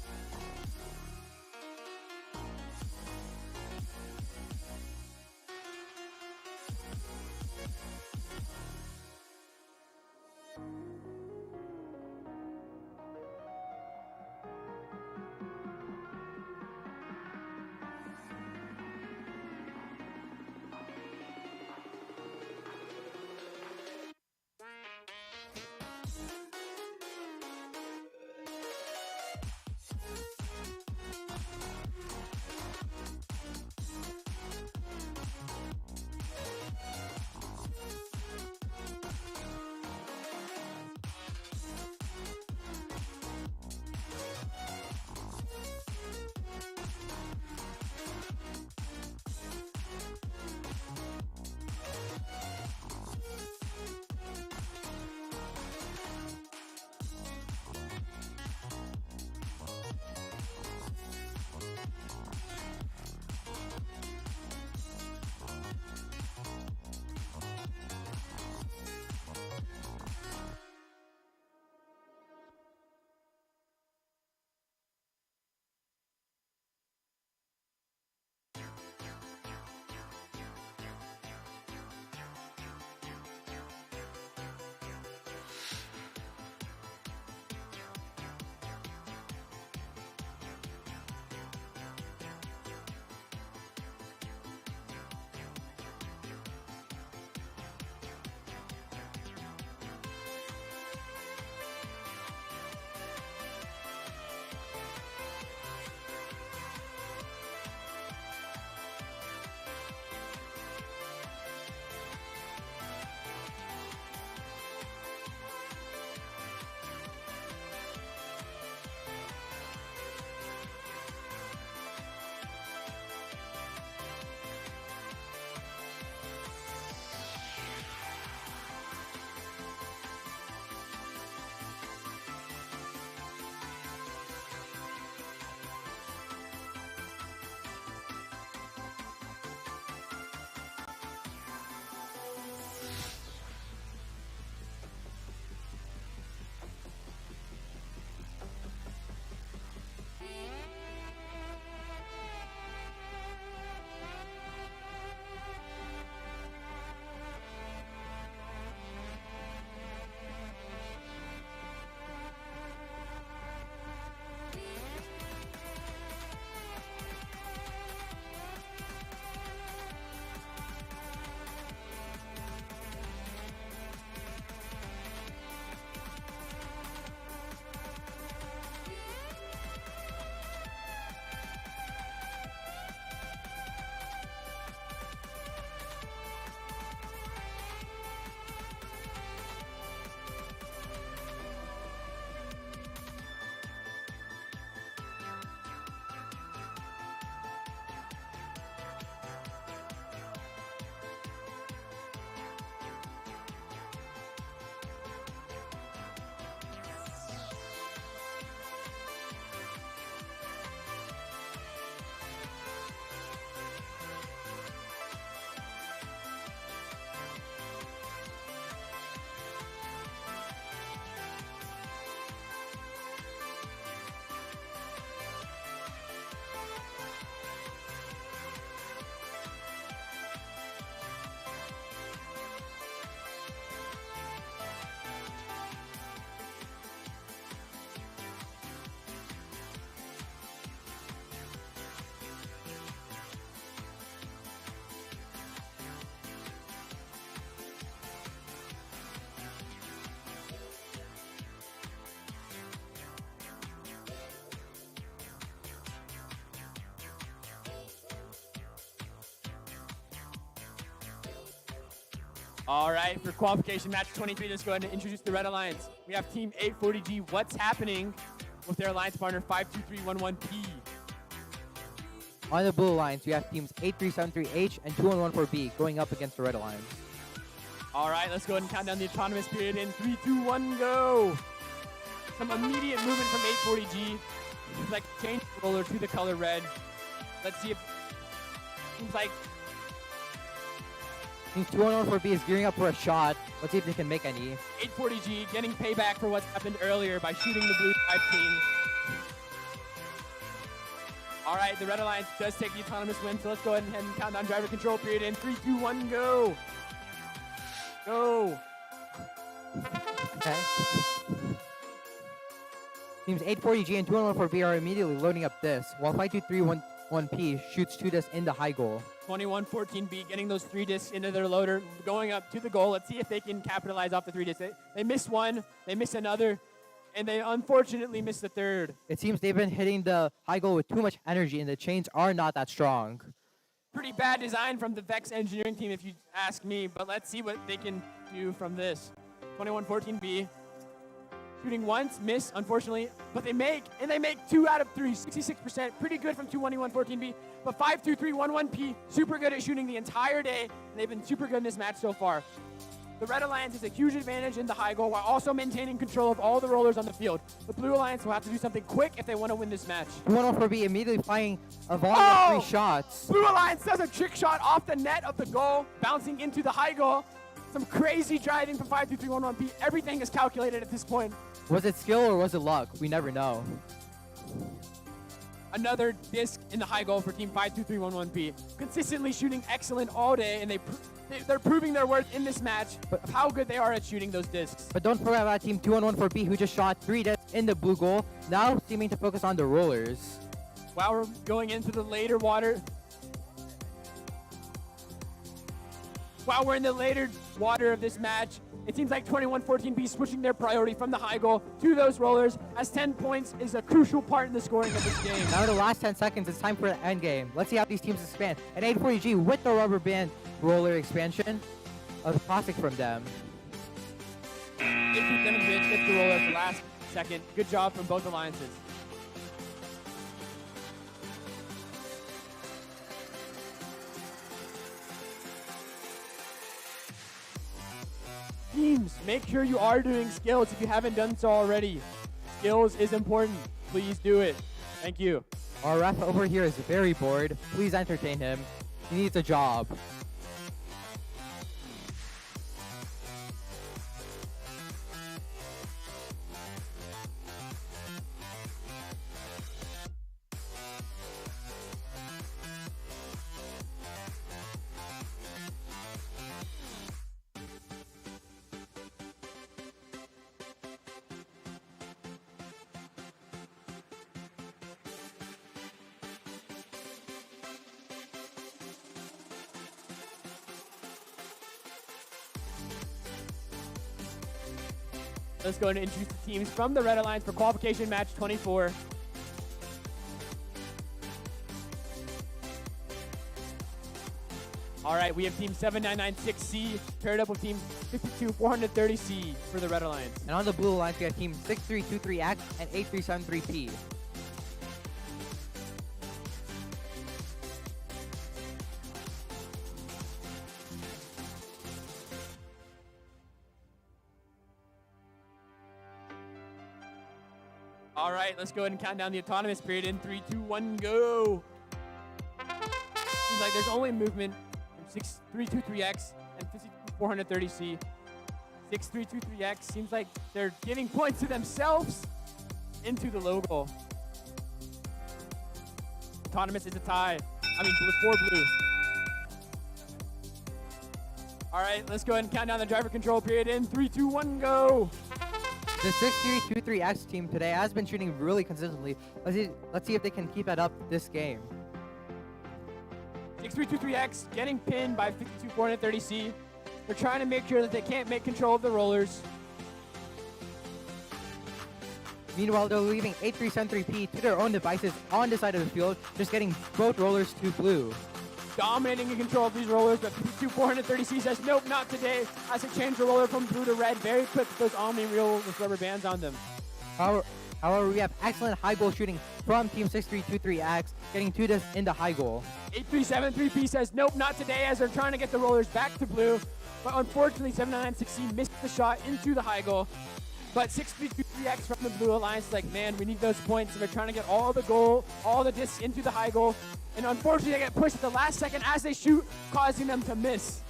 All right, for qualification match 23, let's go ahead and introduce the Red Alliance. We have Team 840G. What's happening with their alliance partner 52311P? On the Blue Alliance, we have teams 8373H and 2114B going up against the Red Alliance. All right, let's go ahead and count down the autonomous period in 3, 2, 1, go. Some immediate movement from 840G. Seems like change the roller to the color red. Let's see if seems like Teams 2114B is gearing up for a shot. Let's see if they can make any. 840G getting payback for what's happened earlier by shooting the blue 15. All right, the Red Alliance does take the autonomous win, so let's go ahead and count down driver control period in 3, 2, 1, go. Go. Okay. Teams 840G and 2114B are immediately loading up this, while 52311P shoots 2 discs into high goal. 2114B getting those 3 discs into their loader, going up to the goal. Let's see if they can capitalize off the 3 discs. They miss one, they miss another, and they unfortunately miss the third. It seems they've been hitting the high goal with too much energy, and the chains are not that strong. Pretty bad design from the Vex engineering team, if you ask me, but let's see what they can do from this. 2114B shooting once, miss, unfortunately, but they make 2 out of 3, 66%. Pretty good from 2114B, but 52311P, super good at shooting the entire day, and they've been super good in this match so far. The Red Alliance has a huge advantage in the high goal while also maintaining control of all the rollers on the field. The Blue Alliance will have to do something quick if they want to win this match. 2114B immediately firing a volume of 3 shots. Blue Alliance does a trick shot off the net of the goal, bouncing into the high goal. Some crazy driving from 52311P. Everything is calculated at this point. Was it skill or was it luck? We never know. Another disc in the high goal for Team 52311P. Consistently shooting excellent all day, and they're proving their worth in this match of how good they are at shooting those discs. But don't forget about Team 2114B, who just shot 3 discs in the blue goal, now seeming to focus on the rollers. While we're going into the later water, of this match, it seems like 2114B switching their priority from the high goal to those rollers, as 10 points is a crucial part in the scoring of this game. Now in the last 10 seconds, it's time for the end game. Let's see how these teams expand. And 840G with the rubber band roller expansion, a classic from them. They keep them in bitch, hit the roller at the last second. Good job from both alliances. Teams, make sure you are doing skills if you haven't done so already. Skills is important. Please do it. Thank you. Our ref over here is very bored. Please entertain him. He needs a job. Let's go ahead and introduce the teams from the Red Alliance for qualification match 24. All right, we have team 7996C paired up with team 52430C for the Red Alliance. And on the blue alliance, we have team 6323X and 8373P. All right, let's go ahead and count down the autonomous period in 3, 2, 1, go. Seems like there's only movement from 6323X and 52430C. 6323X seems like they're giving points to themselves into the low goal. Autonomous is a tie. I mean, blue, 4 blue. All right, let's go ahead and count down the driver control period in 3, 2, 1, go. The 6323X team today has been shooting really consistently. Let's see if they can keep that up this game. 6323X getting pinned by 52430C. They're trying to make sure that they can't make control of the rollers. Meanwhile, they're leaving 8373P to their own devices on the side of the field, just getting both rollers to blue. dominating in control of these rollers, but P2 430C says, nope, not today, as they change the roller from blue to red very quick with those Omni Reel with rubber bands on them. However, we have excellent high goal shooting from Team 6323X, getting 2 discs into high goal. 8373P says, nope, not today, as they're trying to get the rollers back to blue, but unfortunately 7996C missed the shot into the high goal. But 6323X from the Blue Alliance is like, man, we need those points. And they're trying to get all the goal, all the discs into the high goal. And unfortunately, they get pushed at the last second as they shoot, causing them to miss.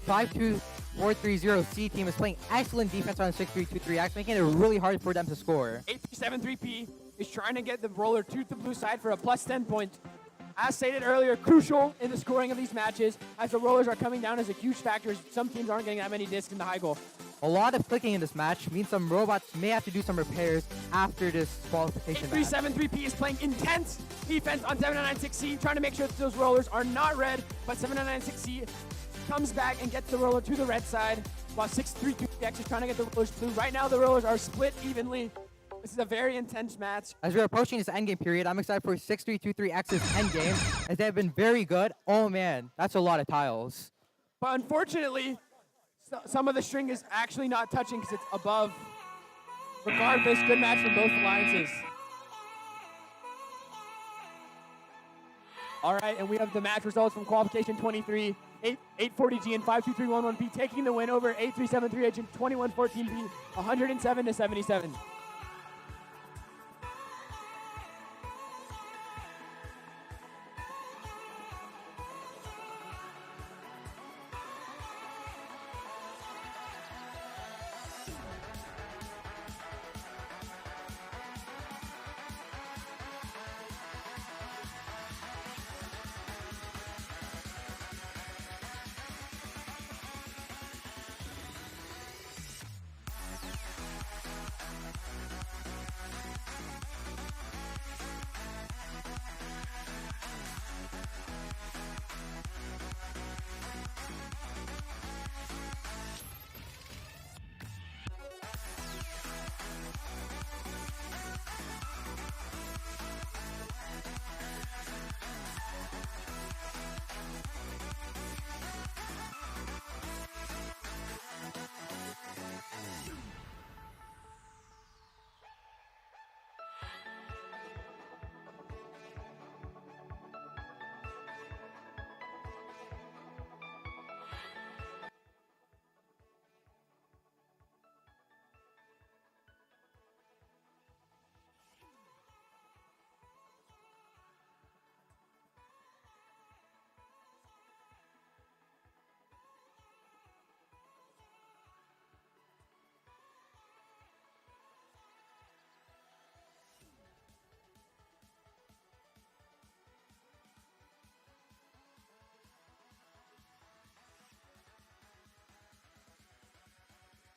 52430C team is playing excellent defense on 6323X, making it really hard for them to score. 8373P is trying to get the roller to the blue side for a plus 10 point. As stated earlier, crucial in the scoring of these matches, as the rollers are coming down as a huge factor. Some teams aren't getting that many discs in the high goal. A lot of clicking in this match means some robots may have to do some repairs after this qualification match. 8373P is playing intense defense on 7996C, trying to make sure that those rollers are not red, but 7996C comes back and gets the roller to the red side, while 6323X is trying to get the rollers blue. Right now, the rollers are split evenly. This is a very intense match. As we're approaching this endgame period, I'm excited for 6323X's endgame, as they have been very good. Oh man, that's a lot of tiles. But unfortunately, some of the string is actually not touching because it's above. Regardless, good match from both alliances. All right, and we have the match results from Qualification 23. 840G and 52311P taking the win over 8373H and 2114P, 107-77.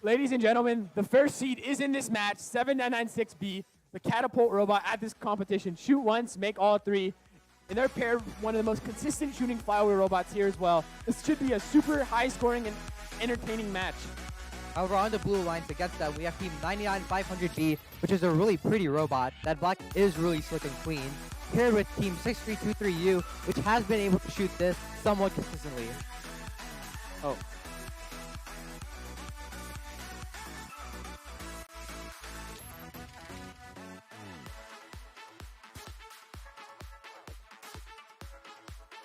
Ladies and gentlemen, the first seed is in this match, 7996B, the catapult robot at this competition. Shoot once, make all three. And they're paired with one of the most consistent shooting flywheel robots here as well. This should be a super high scoring and entertaining match. However, on the blue alliance against them, we have Team 99500B, which is a really pretty robot. That black is really slick and clean. Paired with Team 6323U, which has been able to shoot this somewhat consistently. Oh.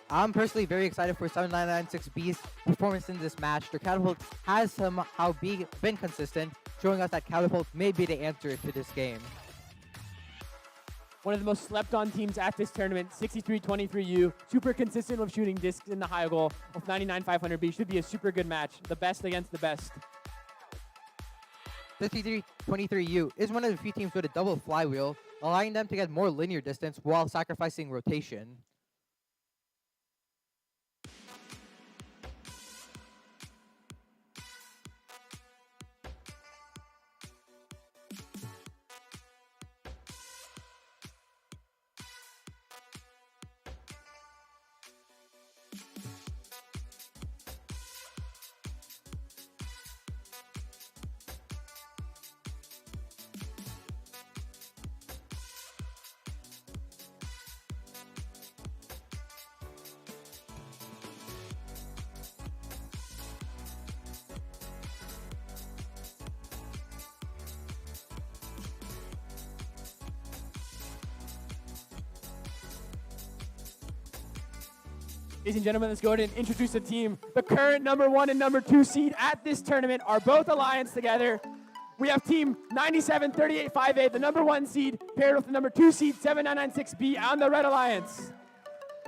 I'm personally very excited for 7996B's performance in this match. Their catapult has somehow been consistent, showing us that catapult may be the answer to this game. One of the most slept on teams at this tournament, 6323U, super consistent with shooting discs in the high goal with 99500B. Should be a super good match, the best against the best. 6323U is one of the few teams with a double flywheel, allowing them to get more linear distance while sacrificing rotation. Ladies and gentlemen, let's go ahead and introduce the team. The current number 1 and number 2 seed at this tournament are both Alliance together. We have team 973858, the number 1 seed, paired with the number 2 seed, 7996B on the Red Alliance.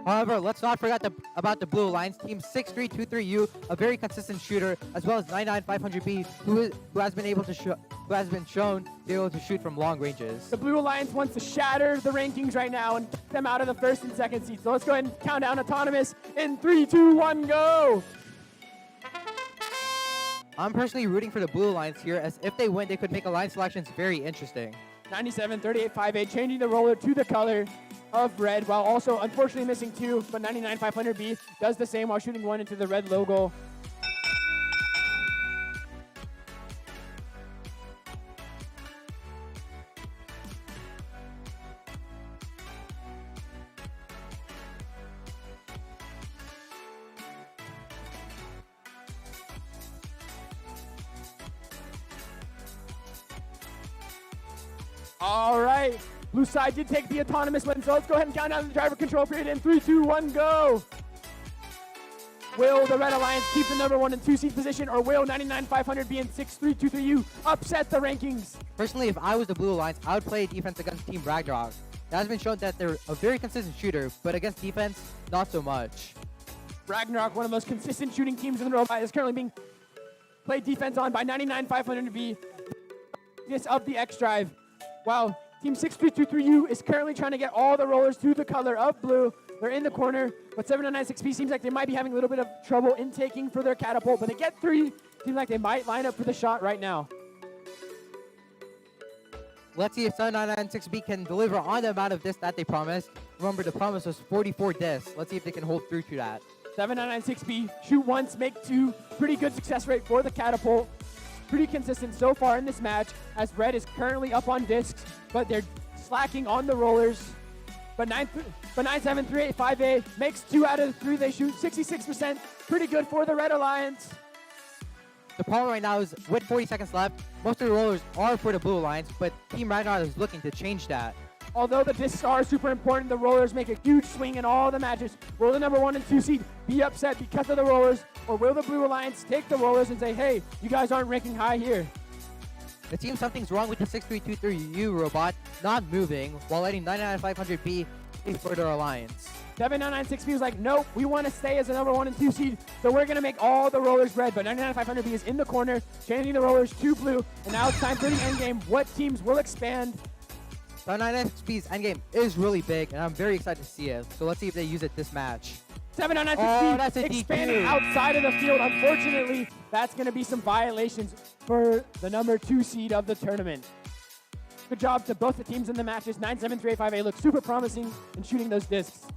However, let's not forget about the Blue Alliance team 6323U, a very consistent shooter, as well as 99500B, who has been shown to be able to shoot from long ranges. The Blue Alliance wants to shatter the rankings right now and get them out of the first and second seed. So let's go ahead and count down Autonomous in 3, 2, 1, go! I'm personally rooting for the Blue Alliance here, as if they win, they could make alliance selections very interesting. 973858 changing the roller to the color of red, while also unfortunately missing 2, but 99500B does the same while shooting 1 into the red logo. All right, blue side did take the autonomous win, so let's go ahead and count down the driver control period in 3, 2, 1, go. Will the Red Alliance keep the number 1 and 2 seed position, or will 99500B and 6323U upset the rankings? Personally, if I was the Blue Alliance, I would play defense against Team Ragnarok. It has been shown that they're a very consistent shooter, but against defense, not so much. Ragnarok, one of the most consistent shooting teams in the world, is currently being played defense on by 99500B. This of the X Drive. Wow, Team 6323U is currently trying to get all the rollers to the color of blue. They're in the corner, but 7996B seems like they might be having a little bit of trouble intaking for their catapult, but they get 3. Seems like they might line up for the shot right now. Let's see if 7996B can deliver on the amount of discs that they promised. Remember, the promise was 44 discs. Let's see if they can hold through to that. 7996B, shoot once, make 2. Pretty good success rate for the catapult. Pretty consistent so far in this match, as red is currently up on discs, but they're slacking on the rollers. But 97385A makes 2 out of the 3 they shoot, 66%. Pretty good for the Red Alliance. The problem right now is, with 40 seconds left, most of the rollers are for the Blue Alliance, but Team Ragnarok is looking to change that. Although the discs are super important, the rollers make a huge swing in all the matches. Will the number 1 and 2 seed be upset because of the rollers, or will the Blue Alliance take the rollers and say, hey, you guys aren't ranking high here? It seems something's wrong with the 6323U robot not moving, while letting 99500B take for their alliance. 7996B was like, nope, we want to stay as the number 1 and 2 seed, so we're going to make all the rollers red. But 99500B is in the corner, changing the rollers to blue, and now it's time for the endgame. What teams will expand? 7996B's endgame is really big, and I'm very excited to see it. So let's see if they use it this match. 7996B expanding outside of the field. Unfortunately, that's going to be some violations for the number 2 seed of the tournament. Good job to both the teams in the matches. 97385A looks super promising in shooting those discs.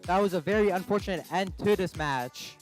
That was a very unfortunate end to this match.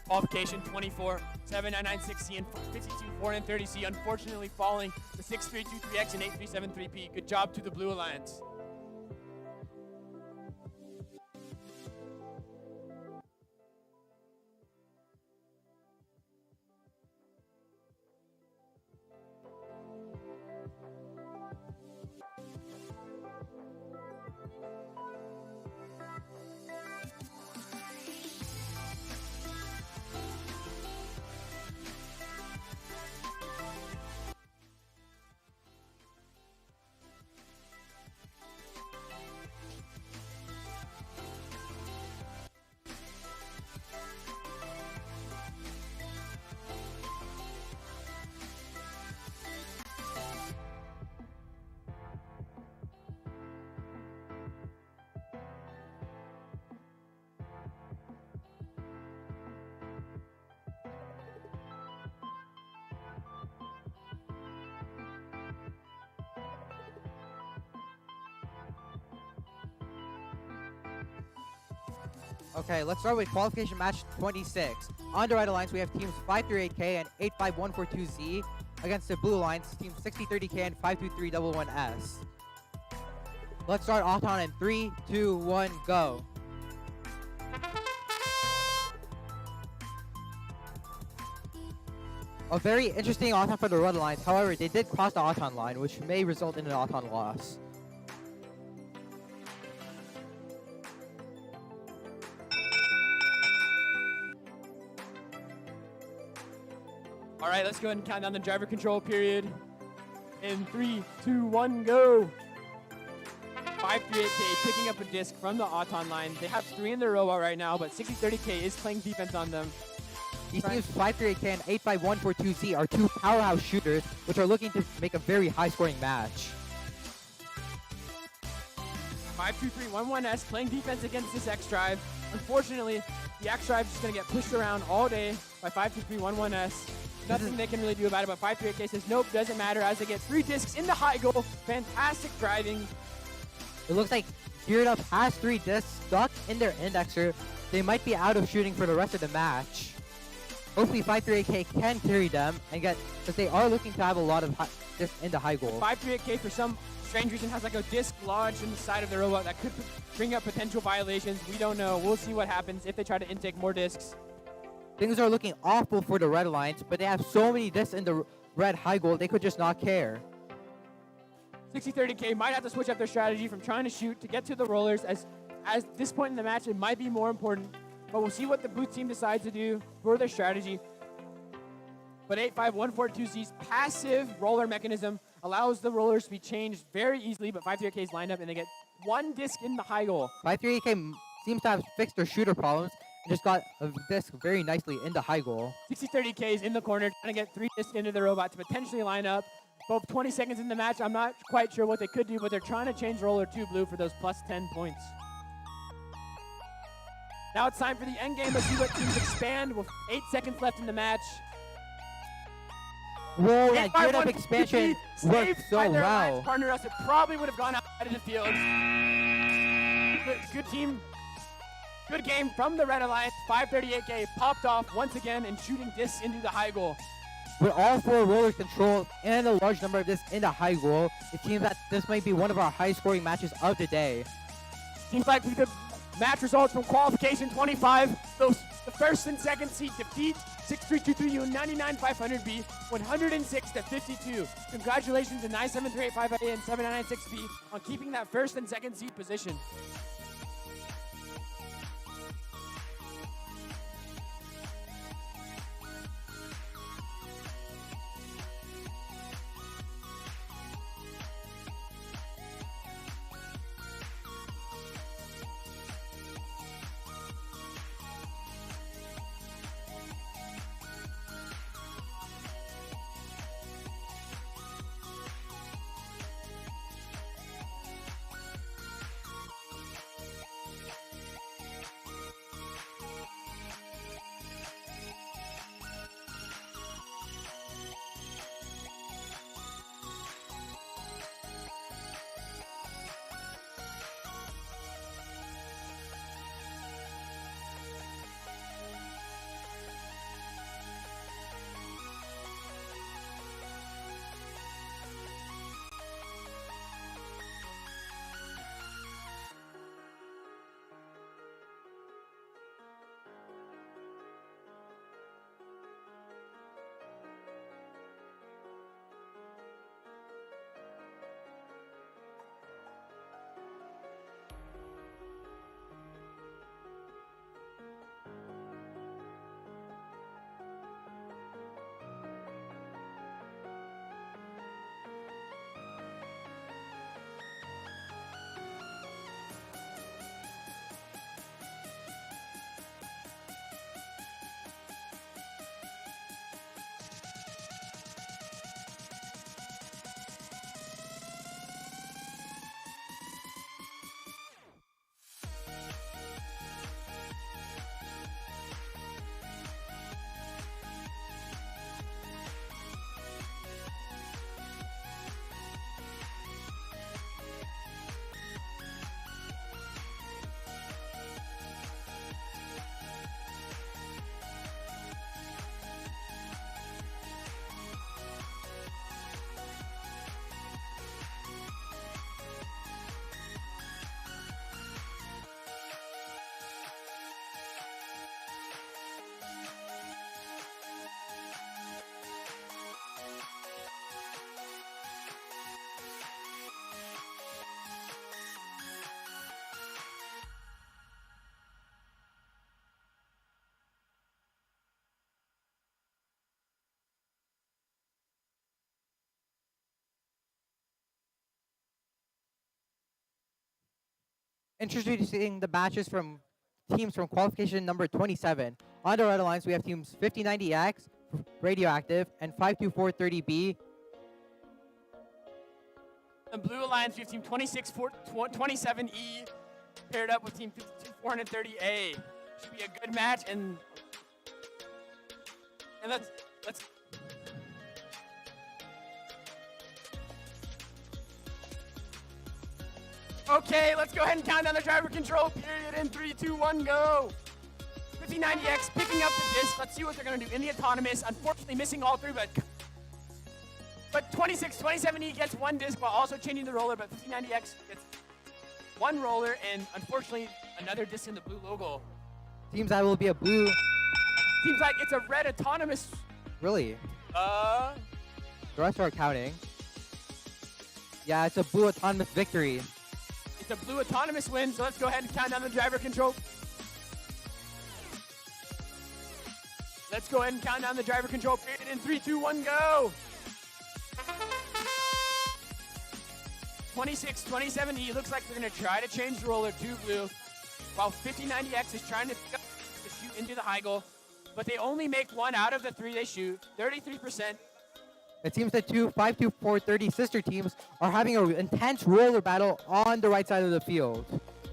Qualification 24, 7996C and 52, 4 and 30C, unfortunately falling to 6323X and 8373P. Good job to the Blue Alliance. Okay, let's start with qualification match 26. On the Red Alliance, we have teams 538K and 85142Z against the Blue Alliance, teams 6030K and 52311S. Let's start Auton in 3, 2, 1, go. A very interesting Auton for the Red Alliance. However, they did cross the Auton line, which may result in an Auton loss. All right, let's go ahead and count down the driver control period. In 3, 2, 1, go. 538K picking up a disc from the Auton line. They have 3 in their row right now, but 6030K is playing defense on them. These teams 538K and 85142Z are two powerhouse shooters, which are looking to make a very high-scoring match. 52311S playing defense against this X Drive. Unfortunately, the X Drive is just going to get pushed around all day by 52311S. Nothing they can really do about it, but 538K says, nope, doesn't matter, as they get 3 discs in the high goal. Fantastic driving. It looks like Geared Up has 3 discs stuck in their indexer. They might be out of shooting for the rest of the match. Hopefully 538K can carry them and get, because they are looking to have a lot of discs in the high goal. 538K for some strange reason has like a disc lodged in the side of the robot that could bring up potential violations. We don't know. We'll see what happens if they try to intake more discs. Things are looking awful for the Red Alliance, but they have so many discs in the red high goal, they could just not care. 6030K might have to switch up their strategy from trying to shoot to get to the rollers, as this point in the match it might be more important, but we'll see what the blue team decides to do for their strategy. But 85142Z's passive roller mechanism allows the rollers to be changed very easily, but 538K is lined up and they get 1 disc in the high goal. 538K seems to have fixed their shooter problems and just got a disc very nicely in the high goal. 6030K is in the corner trying to get 3 discs into the robot to potentially line up. Both 20 seconds in the match, I'm not quite sure what they could do, but they're trying to change roller to blue for those plus 10 points. Now it's time for the end game. Let's see what teams expand with 8 seconds left in the match. Whoa, that Geared Up expansion worked so well. Partner else, it probably would have gone outside of the field. Good team. Good game from the Red Alliance. 538K popped off once again and shooting discs into the high goal. With all 4 rollers controlled and a large number of discs in the high goal, it seems that this might be one of our high-scoring matches of the day. Seems like we could match results from Qualification 25. The first and second seed defeat 6323U 99500B 106-52. Congratulations to 97385A and 7996B on keeping that first and second seed position. Introducing the matches from teams from qualification number 27. On the Red Alliance, we have teams 5090X, Radioactive, and 52430B. The Blue Alliance, we have team 27E paired up with team 52430A. Should be a good match, and let's. Okay, let's go ahead and count down the driver control period in 3, 2, 1, go. 5090X picking up the disc. Let's see what they're gonna do in the autonomous. Unfortunately, missing all three, but 27E gets one disc while also changing the roller, but 5090X gets one roller and unfortunately another disc in the blue logo. Seems that will be a blue. Seems like it's a red autonomous. Really? The rest are counting. Yeah, it's a blue autonomous victory. It's a blue autonomous win, so let's go ahead and count down the driver control. Let's go ahead and count down the driver control period in 3, 2, 1, go. 27E looks like they're going to try to change the roller to blue, while 5090X is trying to pick up to shoot into the high goal, but they only make one out of the three they shoot, 33%. It seems the two 52430 sister teams are having an intense roller battle on the right side of the field.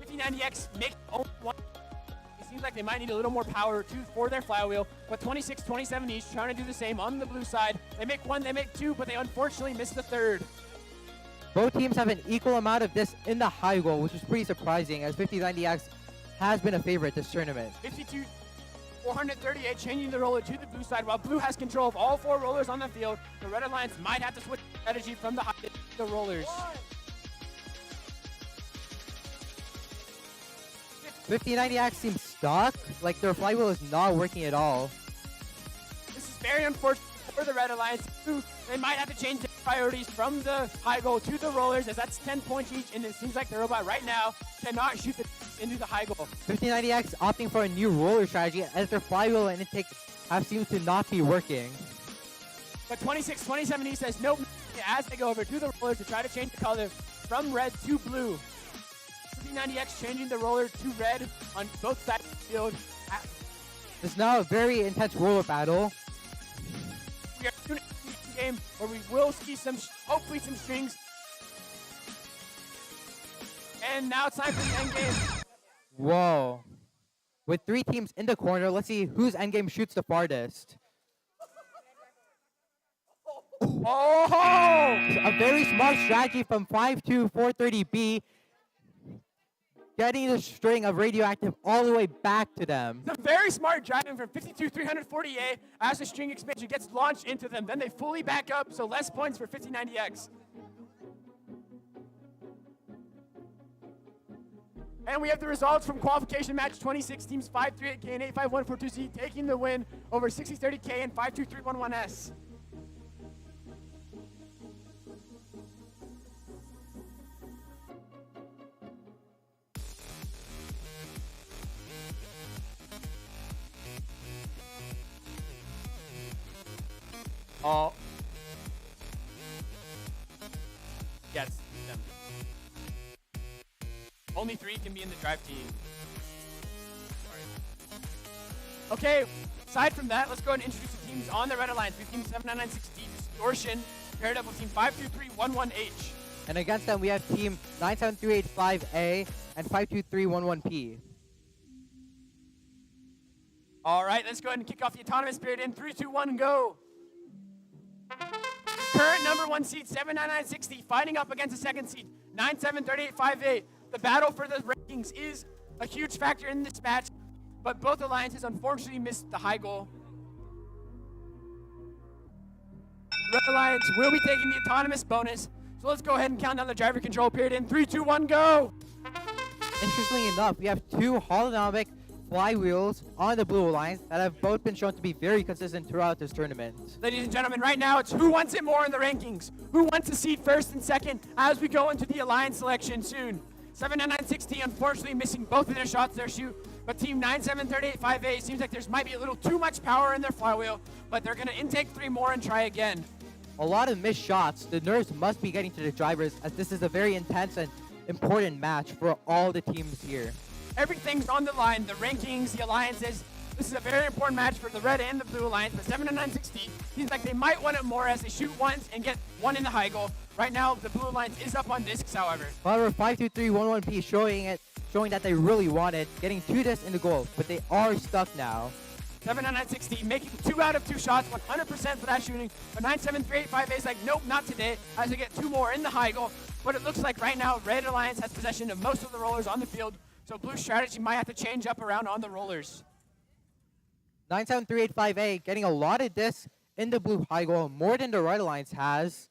5090X make only one. It seems like they might need a little more power for their flywheel, but 27E is trying to do the same on the blue side. They make one, they make two, but they unfortunately miss the third. Both teams have an equal amount of this in the high goal, which is pretty surprising, as 5090X has been a favorite this tournament. 438 changing the roller to the blue side, while blue has control of all four rollers on the field. The Red Alliance might have to switch strategy from the high to the rollers. 5090X seems stuck, like their flywheel is not working at all. This is very unfortunate for the Red Alliance. They might have to change their priorities from the high goal to the rollers, as that's 10 points each, and it seems like the robot right now cannot shoot into the high goal. 5090X opting for a new roller strategy, as their flywheel and intake have seemed to not be working. But 27E says nope, as they go over to the rollers to try to change the color from red to blue. 5090X changing the roller to red on both sides of the field. It's now a very intense roller battle. We are soon in a game where we will see hopefully some strings. And now it's time for the end game. Whoa. With three teams in the corner, let's see whose endgame shoots the farthest. Oh! A very smart strategy from 52430B, getting the string of Radioactive all the way back to them. It's a very smart driving from 52340A as the string expansion gets launched into them. Then they fully back up, so less points for 5090X. And we have the results from qualification match 26, teams 538K and 85142C taking the win over 6030K and 52311S. Oh. Yes, them. Only three can be in the drive team. Sorry. Okay, aside from that, let's go ahead and introduce the teams on the Red Alliance. We have team 7996D Distortion paired up with team 52311H. And against them, we have team 97385A and 52311P. All right, let's go ahead and kick off the autonomous period in 3, 2, 1, go. Current number one seed 79960 fighting up against the second seed 973858. The battle for the rankings is a huge factor in this match, but both alliances unfortunately missed the high goal. Red Alliance will be taking the autonomous bonus, so let's go ahead and count down the driver control period in 3, 2, 1, go. Interestingly enough, we have two holonomic flywheels on the Blue Alliance that have both been shown to be very consistent throughout this tournament. Ladies and gentlemen, right now it's who wants it more in the rankings. Who wants to seed first and second as we go into the alliance selection soon. 79960 unfortunately missing both of their shots their shoot, but team 97385A seems like there's might be a little too much power in their flywheel, but they're gonna intake 3 more and try again. A lot of missed shots. The nerves must be getting to the drivers, as this is a very intense and important match for all the teams here. Everything's on the line. The rankings, the alliances. This is a very important match for the red and the blue alliance. But 7-9-60 seems like they might want it more as they shoot once and get one in the high goal. Right now, the blue alliance is up on discs, however. However, 5-2-3-1-1-P showing that they really want it, getting 2 discs in the goal, but they are stuck now. 7-9-60 making 2 out of 2 shots, 100% for that shooting. But 9-7-3-8-5 is like, nope, not today, as they get 2 more in the high goal. But it looks like right now, red alliance has possession of most of the rollers on the field. So blue strategy might have to change up around on the rollers. 9-7-3-8-5-A getting a lot of discs in the blue high goal, more than the red alliance has.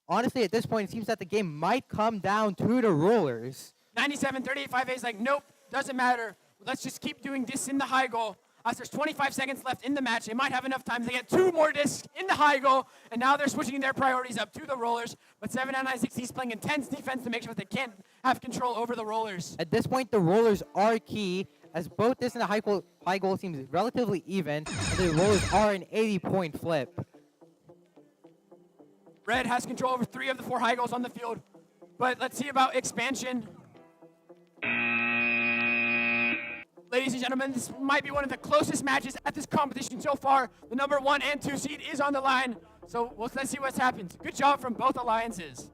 Honestly, at this point, it seems that the game might come down to the rollers. 97-38-5A is like, nope, doesn't matter. Let's just keep doing discs in the high goal. As there's 25 seconds left in the match, they might have enough time to get 2 more discs in the high goal, and now they're switching their priorities up to the rollers. But 7-9-9-60 is playing intense defense to make sure that they can't have control over the rollers. At this point, the rollers are key, as both discs and the high goal seems relatively even, and the rollers are an 80-point flip. Red has control over 3 of the 4 high goals on the field. But let's see about expansion. Ladies and gentlemen, this might be one of the closest matches at this competition so far. The number 1 and 2 seed is on the line. So let's see what's happened. Good job from both alliances.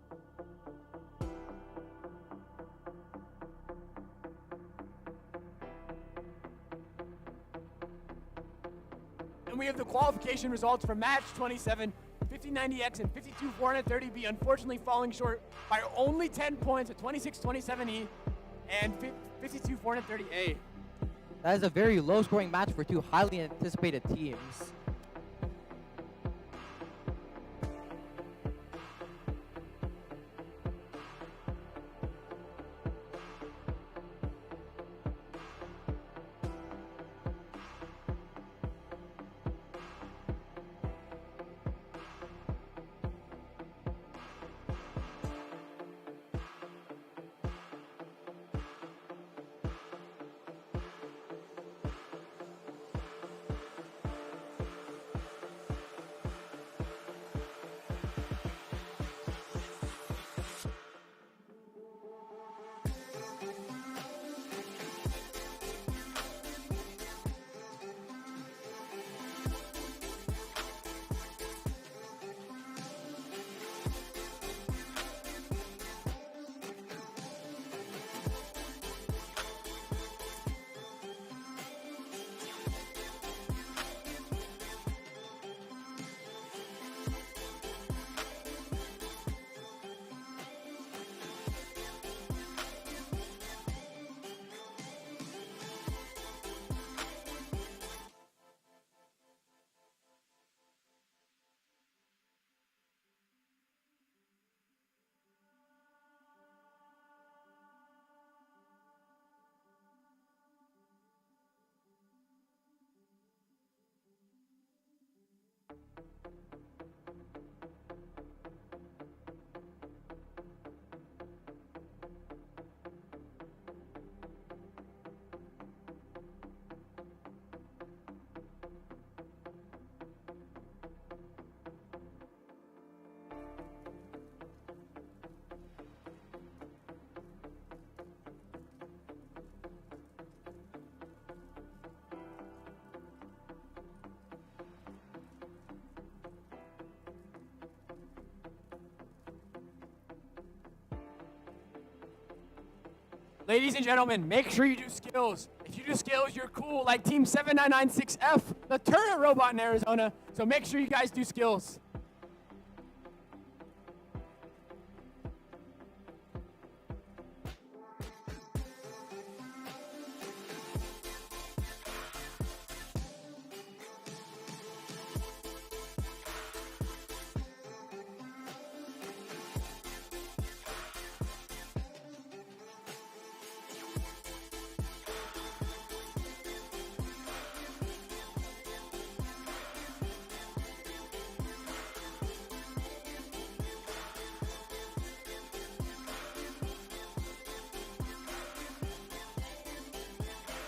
And we have the qualification results for match 27. 5090X and 52430B unfortunately falling short by only 10 points at 26-27E and 52430A. That is a very low-scoring match for 2 highly anticipated teams. Ladies and gentlemen, make sure you do skills. If you do skills, you're cool, like Team 7996F, the turret robot in Arizona. So make sure you guys do skills.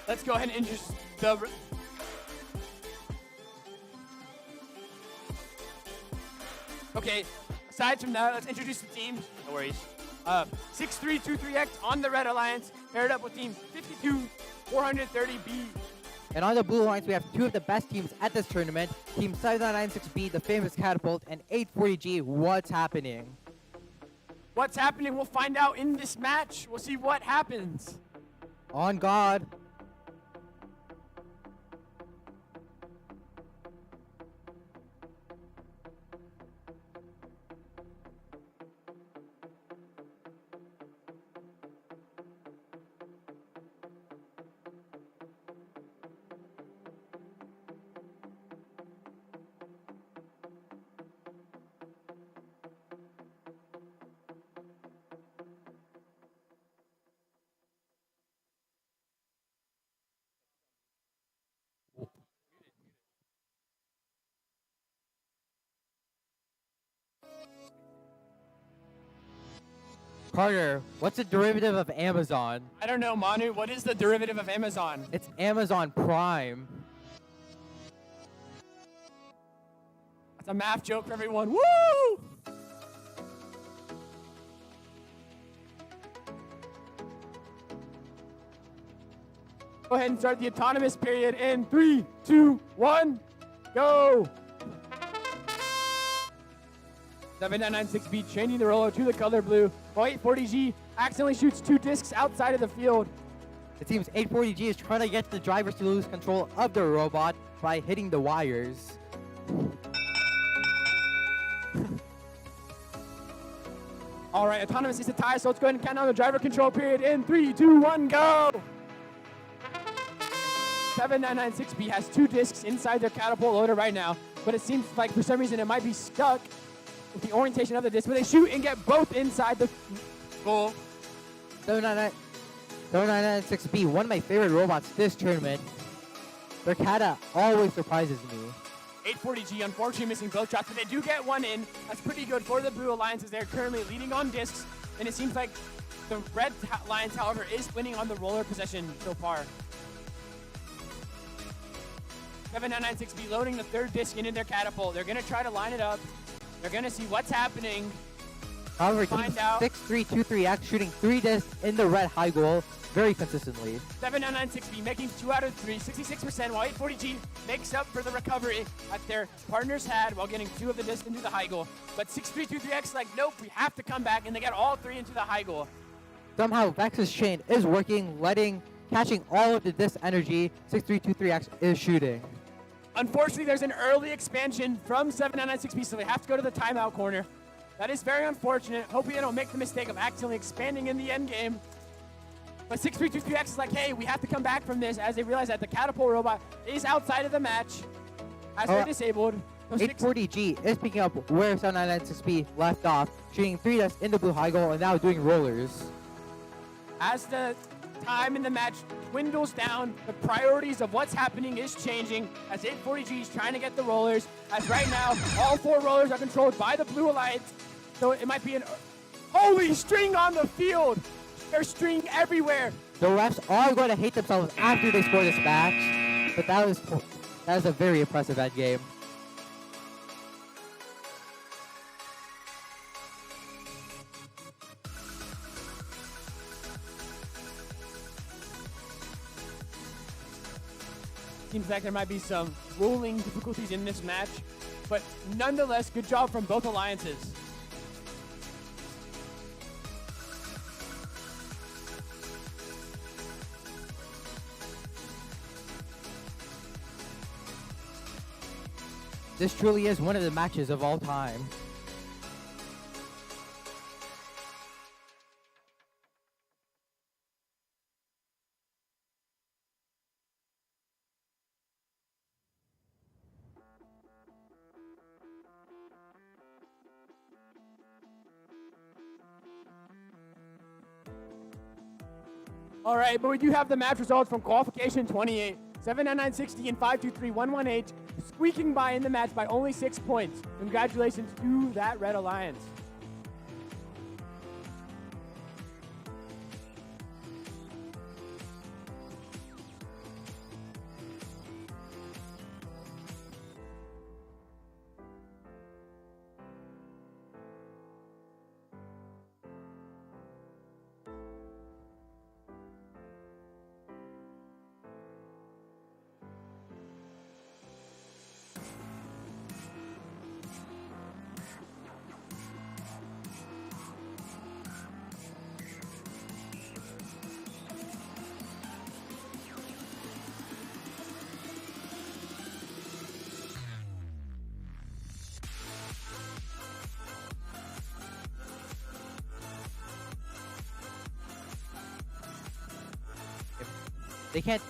Let's go ahead and introduce the... Okay, aside from that, let's introduce the teams. No worries. 6323X on the Red Alliance, paired up with Team 52430B. And on the Blue Alliance, we have two of the best teams at this tournament. Team 7996B, the famous Catapult, and 840G, What's Happening? What's happening? We'll find out in this match. We'll see what happens. On God. Carter, what's the derivative of Amazon? I don't know, Manu. What is the derivative of Amazon? It's Amazon Prime. That's a math joke for everyone. Woo! Go ahead and start the autonomous period in 3, 2, 1, go! 7996B changing the roller to the color blue, while 840G accidentally shoots 2 discs outside of the field. It seems 840G is trying to get the drivers to lose control of the robot by hitting the wires. All right, autonomous is a tie, so let's go ahead and count down the driver control period in 3, 2, 1, go! 7996B has 2 discs inside their catapult loader right now, but it seems like for some reason it might be stuck with the orientation of the disc, but they shoot and get both inside the goal. 7996B, one of my favorite robots this tournament. Their kata always surprises me. 840G unfortunately missing both shots, but they do get one in. That's pretty good for the Blue Alliance as they're currently leading on discs, and it seems like the Red Alliance, however, is winning on the roller possession so far. 7996B loading the 3rd disc into their catapult. They're going to try to line it up. They're going to see what's happening. However, Team Find out. 6323X shooting 3 discs in the red high goal very consistently. 7996B making 2 out of 3, 66%, while 840G makes up for the recovery that their partners had while getting 2 of the discs into the high goal. But 6323X like, nope, we have to come back, and they get all 3 into the high goal. Somehow Vex's chain is working, catching all of the disc energy 6323X is shooting. Unfortunately, there's an early expansion from 7996B, so they have to go to the timeout corner. That is very unfortunate. Hopefully they don't make the mistake of accidentally expanding in the end game. But 6323X is like, hey, we have to come back from this, as they realize that the catapult robot is outside of the match as they're disabled. So 840G is picking up where 7996B left off, shooting 3 discs in the blue high goal and now doing rollers. As the time in the match dwindles down, the priorities of what's happening is changing as 840G is trying to get the rollers. As right now, all 4 rollers are controlled by the Blue Alliance. So it might be an holy string on the field. There's string everywhere. The refs are going to hate themselves after they score this match, but that was a very impressive end game. Seems like there might be some ruling difficulties in this match, but nonetheless, good job from both alliances. This truly is one of the matches of all time. All right, but we do have the match results from Qualification 28. 79960 and 523118 squeaking by in the match by only 6 points. Congratulations to that Red Alliance. They can't.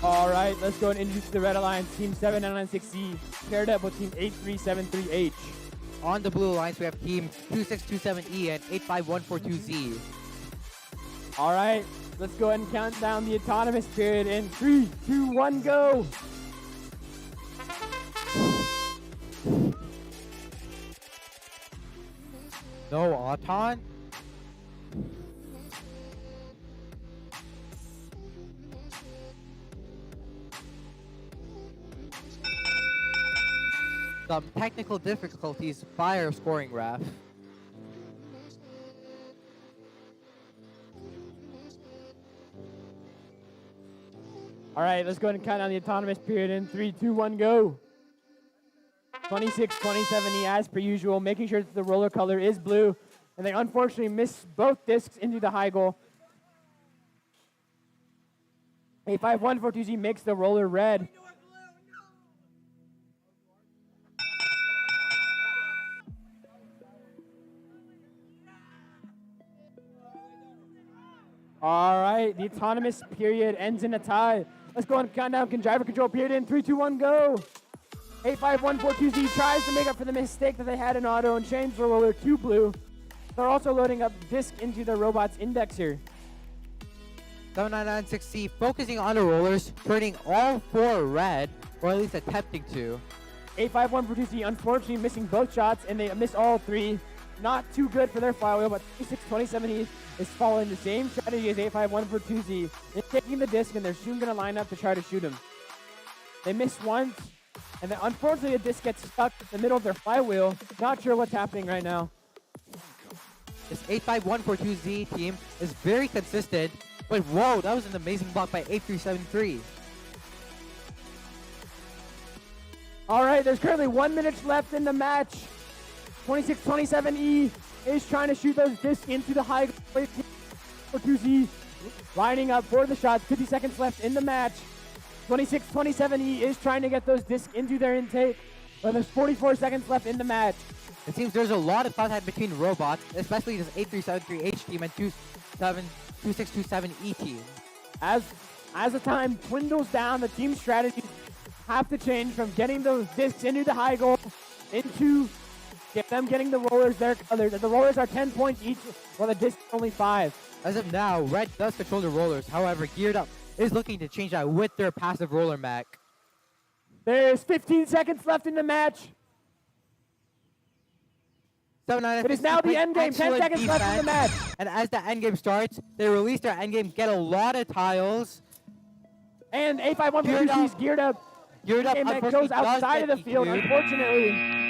All right, let's go and introduce the Red Alliance, Team 7996Z, paired up with Team 8373H. On the Blue Alliance, we have Team 2627E and 85142Z. All right, let's go ahead and count down the autonomous period in 3, 2, 1, go. No Auton? Some technical difficulties by our scoring graph. All right, let's go ahead and count down the autonomous period in 3, 2, 1, go. 2627E as per usual, making sure that the roller color is blue, and they unfortunately miss both discs into the high goal. 85142Z makes the roller red. All right, the autonomous period ends in a tie. Let's go and count down driver control period in 3, 2, 1, go. 85142Z tries to make up for the mistake that they had in auto and change the roller to blue. They're also loading up disc into their robot's indexer. 7996C focusing on the rollers, turning all 4 red, or at least attempting to. 85142Z unfortunately missing both shots, and they miss all 3. Not too good for their flywheel, but 2627E is following the same strategy as 85142Z. They're taking the disc, and they're soon going to line up to try to shoot him. They miss once, and then unfortunately the disc gets stuck in the middle of their flywheel. Not sure what's happening right now. This 85142Z team is very consistent, but whoa, that was an amazing block by 8373. All right, there's currently 1 minute left in the match. 2627E is trying to shoot those discs into the high goal. 2Z lining up for the shots. 50 seconds left in the match. 2627E is trying to get those discs into their intake, but there's 44 seconds left in the match. It seems there's a lot of contact between robots, especially this 8373H team and 2627E team. As the time dwindles down, the team strategies have to change from getting those discs into the high goal into them getting the rollers their colors. The rollers are 10 points each, while the discs are only 5. As of now, Red does control the rollers. However, Geared Up is looking to change that with their passive roller mech. There's 15 seconds left in the match. It is now the end game. 10 seconds left in the match. And as the end game starts, they release their end game, get a lot of tiles. And A51 Geared VRC is up. geared up. Geared up, Game that unfortunately, goes outside of does the get field, EQ'd. unfortunately.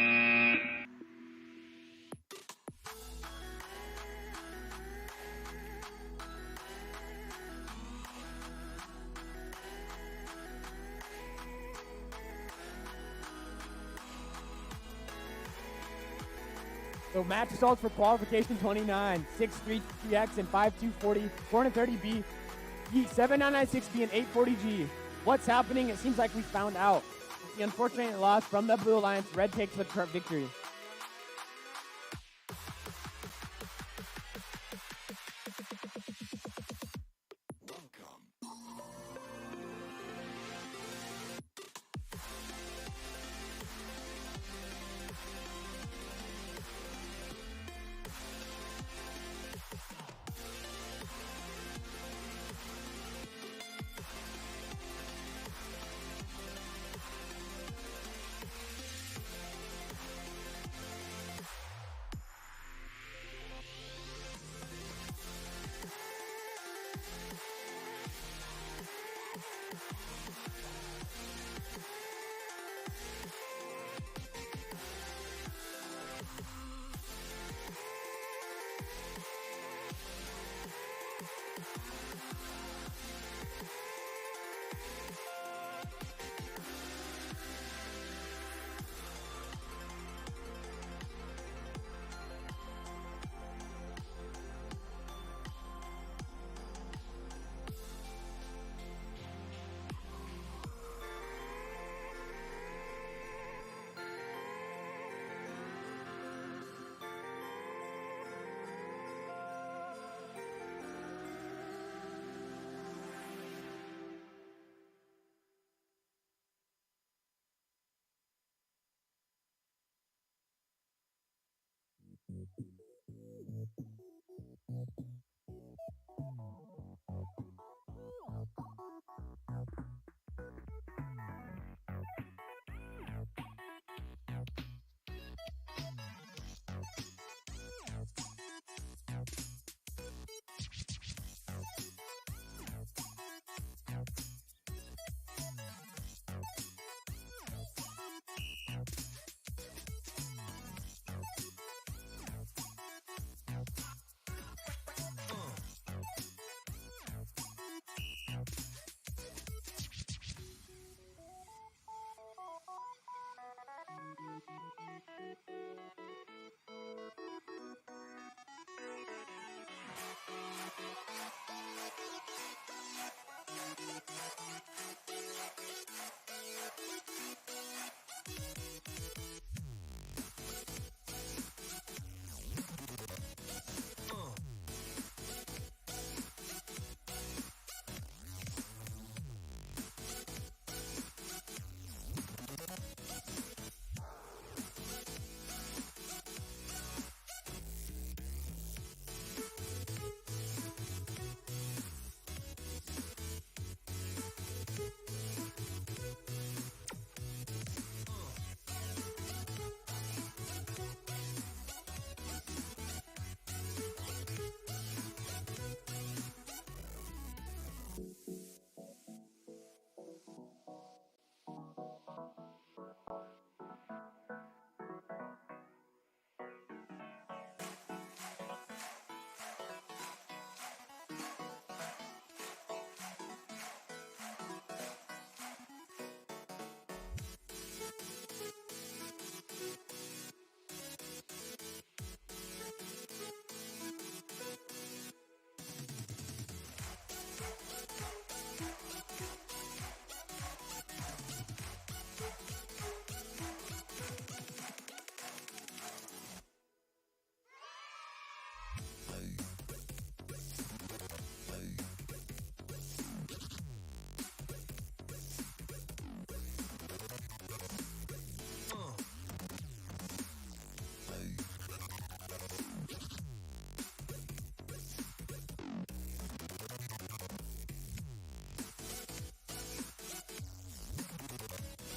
So match results for qualification 29, 633X and 5240, 430B, 7996B and 840G. What's happening? It seems like we found out. The unfortunate loss from the Blue Alliance. Red takes the victory.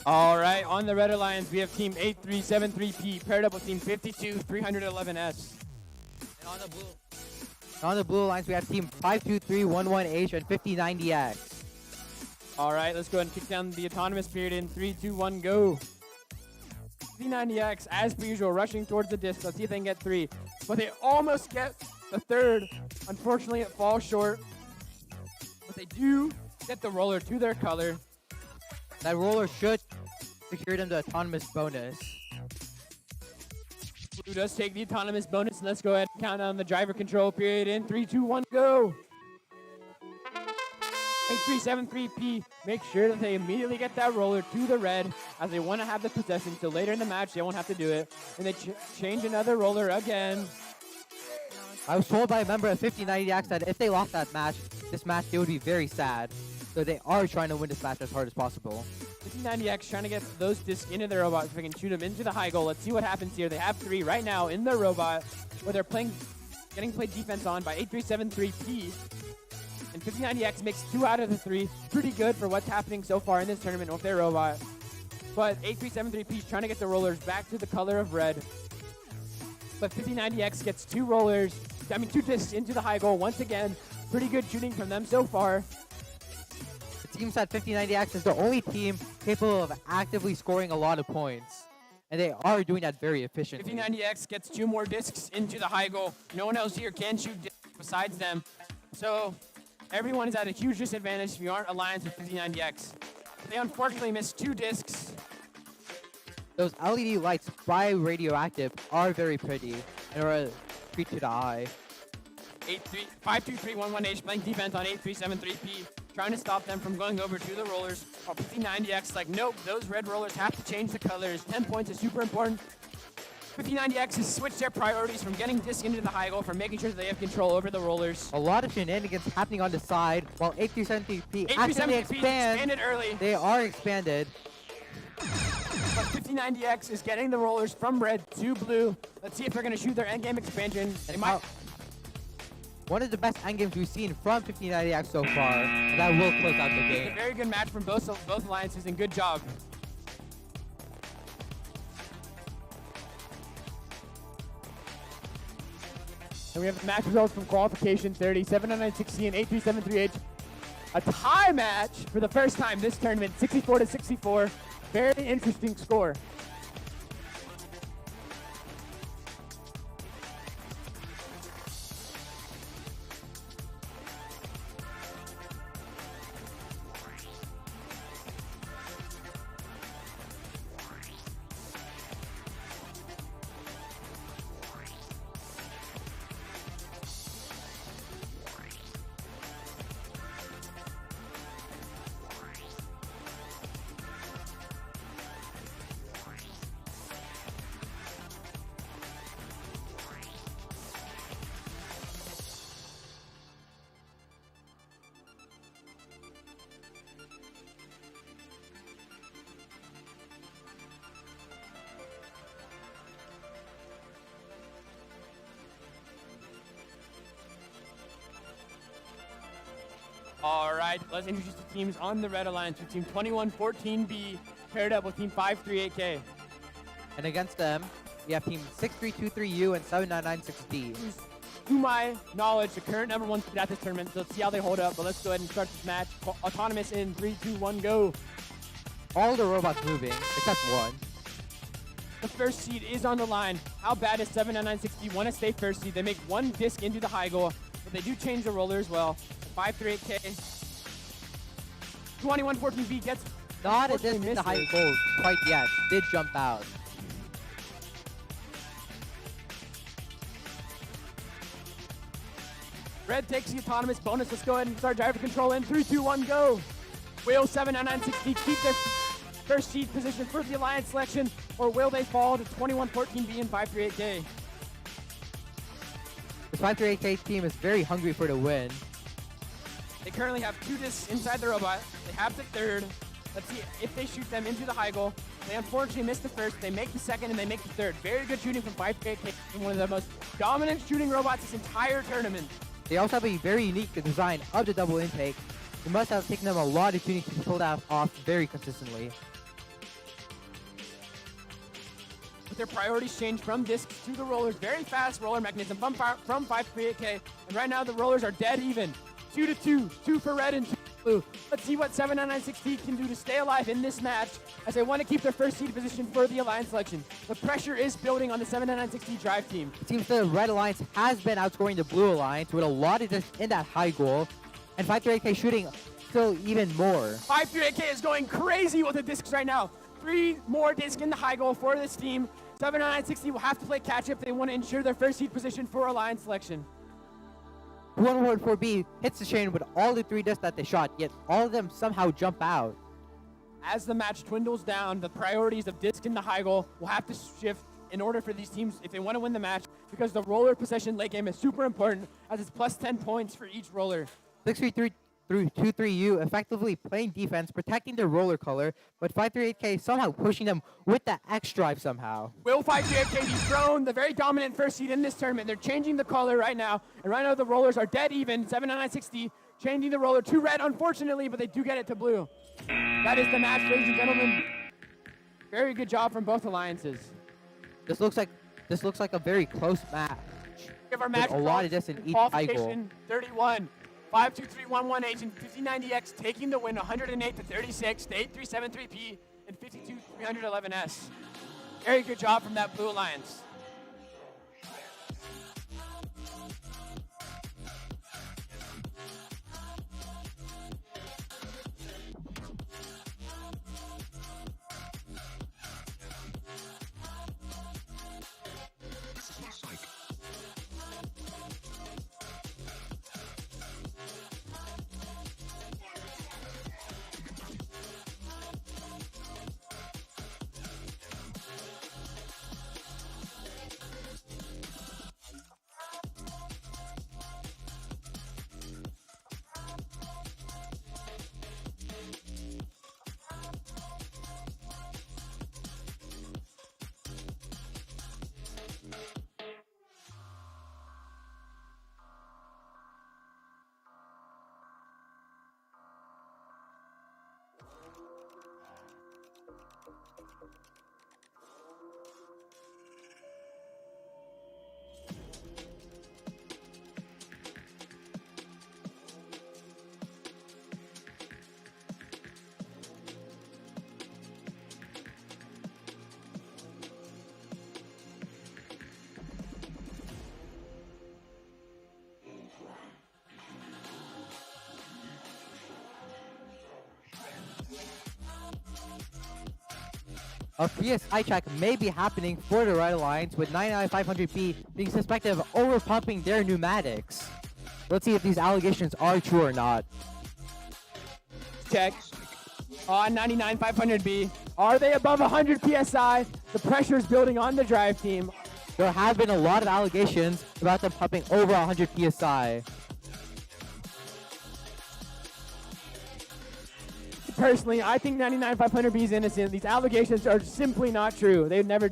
All right, on the Red Alliance, we have Team 8373P paired up with Team 52311S. And on the blue alliance, we have Team 52311H and 5090X. All right, let's go ahead and kick down the autonomous period in 3, 2, 1, go. 5090X, as per usual, rushing towards the disc. Let's see if they can get 3. But they almost get the 3rd. Unfortunately, it falls short. But they do get the roller to their color. That roller should secure them the autonomous bonus. Blue does take the autonomous bonus. And let's go ahead and count down the driver control period in 3, 2, 1, go. 8373P, make sure that they immediately get that roller to the red as they want to have the possession so later in the match they won't have to do it. And they change another roller again. I was told by a member of 5090X that if they lost that match, this match, they would be very sad. So they are trying to win this match as hard as possible. 5090X trying to get those discs into their robot so they can shoot them into the high goal. Let's see what happens here. They have 3 right now in their robot where they're getting played defense on by 8373P. And 5090X makes 2 out of the 3. Pretty good for what's happening so far in this tournament with their robot. But 8373P is trying to get the rollers back to the color of red. But 5090X gets 2 discs into the high goal once again. Pretty good shooting from them so far. The team set 5090X is the only team capable of actively scoring a lot of points. And they are doing that very efficiently. 5090X gets 2 more discs into the high goal. No one else here can shoot discs besides them. So everyone is at a huge disadvantage if you aren't alliance with 5090X. They unfortunately missed 2 discs. Those LED lights by Radioactive are very pretty and are a treat to the eye. 52311H playing defense on 8373P, trying to stop them from going over to the rollers. While 5090X like, nope, those red rollers have to change the colors. 10 points is super important. 5090X has switched their priorities from getting disc into the high goal from making sure that they have control over the rollers. A lot of shenanigans happening on the side while 8373P actually 8373P expanded early. They are expanded. But 5090X is getting the rollers from red to blue. Let's see if they're going to shoot their endgame expansion. They might. One of the best endgames we've seen from 5090X so far, and that will close out the It's game. a very good match from both alliances, and good job. And we have the match results from Qualification 30, 79060 and 8373H. A tie match for the first time this tournament, 64-64. Very interesting score. All right, let's introduce the teams on the Red Alliance with Team 2114B paired up with Team 538K. And against them, we have Team 6323U and 7996D. To my knowledge, the current number 1 seed at this tournament, so let's see how they hold up. But let's go ahead and start this match. Autonomous in 3, 2, 1, go. All the robots moving, except one. The first seed is on the line. How bad is 79960 want to stay first seed? They make 1 disc into the high goal, but they do change the roller as well. 538K. 2114B gets Not a disc in the high goal quite yet. Did jump out. Red takes the autonomous bonus. Let's go ahead and start driver control in 3, 2, 1, go. Will 79960 keep their first seed position for the alliance selection, or will they fall to 2114B and 538K? The 538K team is very hungry for the win. They currently have 2 discs inside the robot. They have the third. Let's see if they shoot them into the high goal. They unfortunately missed the first. They make the second and they make the third. Very good shooting from 538K, one of the most dominant shooting robots this entire tournament. They also have a very unique design of the double intake. It must have taken them a lot of tuning to pull that off very consistently. but their priorities change from discs to the rollers. Very fast roller mechanism from 538K, and right now the rollers are dead even. 2-2, 2 for red and 2 for blue. Let's see what 79960 can do to stay alive in this match, as they want to keep their first seed position for the Alliance selection. The pressure is building on the 79960 drive team. It seems the Red Alliance has been outscoring the Blue Alliance with a lot of discs in that high goal, and 538K shooting still even more. 538K is going crazy with the discs right now. 3 more discs in the high goal for this team. 79960 will have to play catch up if they want to ensure their first seed position for Alliance selection. 114B hits the chain with all the 3 discs that they shot, yet all of them somehow jump out. As the match dwindles down, the priorities of disc in the high goal will have to shift in order for these teams, if they want to win the match, because the roller possession late game is super important, as it's plus 10 points for each roller. 633 through 23U effectively playing defense, protecting their roller color, but 538K somehow pushing them with the X drive somehow. Will 538K dethrone the very dominant first seed in this tournament? They're changing the color right now, and right now the rollers are dead even. 79960 changing the roller to red, unfortunately, but they do get it to blue. That is the match, ladies and gentlemen. Very good job from both alliances. This looks like a very close match. Give our match a lot of this in each high goal. Qualification 31. 52311H and 5090X taking the win 108 to 36 to 8373P and 52311S. Very good job from that Blue Alliance. A PSI check may be happening for the Red Alliance, with 99500B being suspected of overpumping their pneumatics. Let's see if these allegations are true or not. Check on 99500B. Are they above 100 PSI? The pressure is building on the drive team. There have been a lot of allegations about them pumping over 100 PSI. Personally, I think 99500B is innocent. These allegations are simply not true. They've never...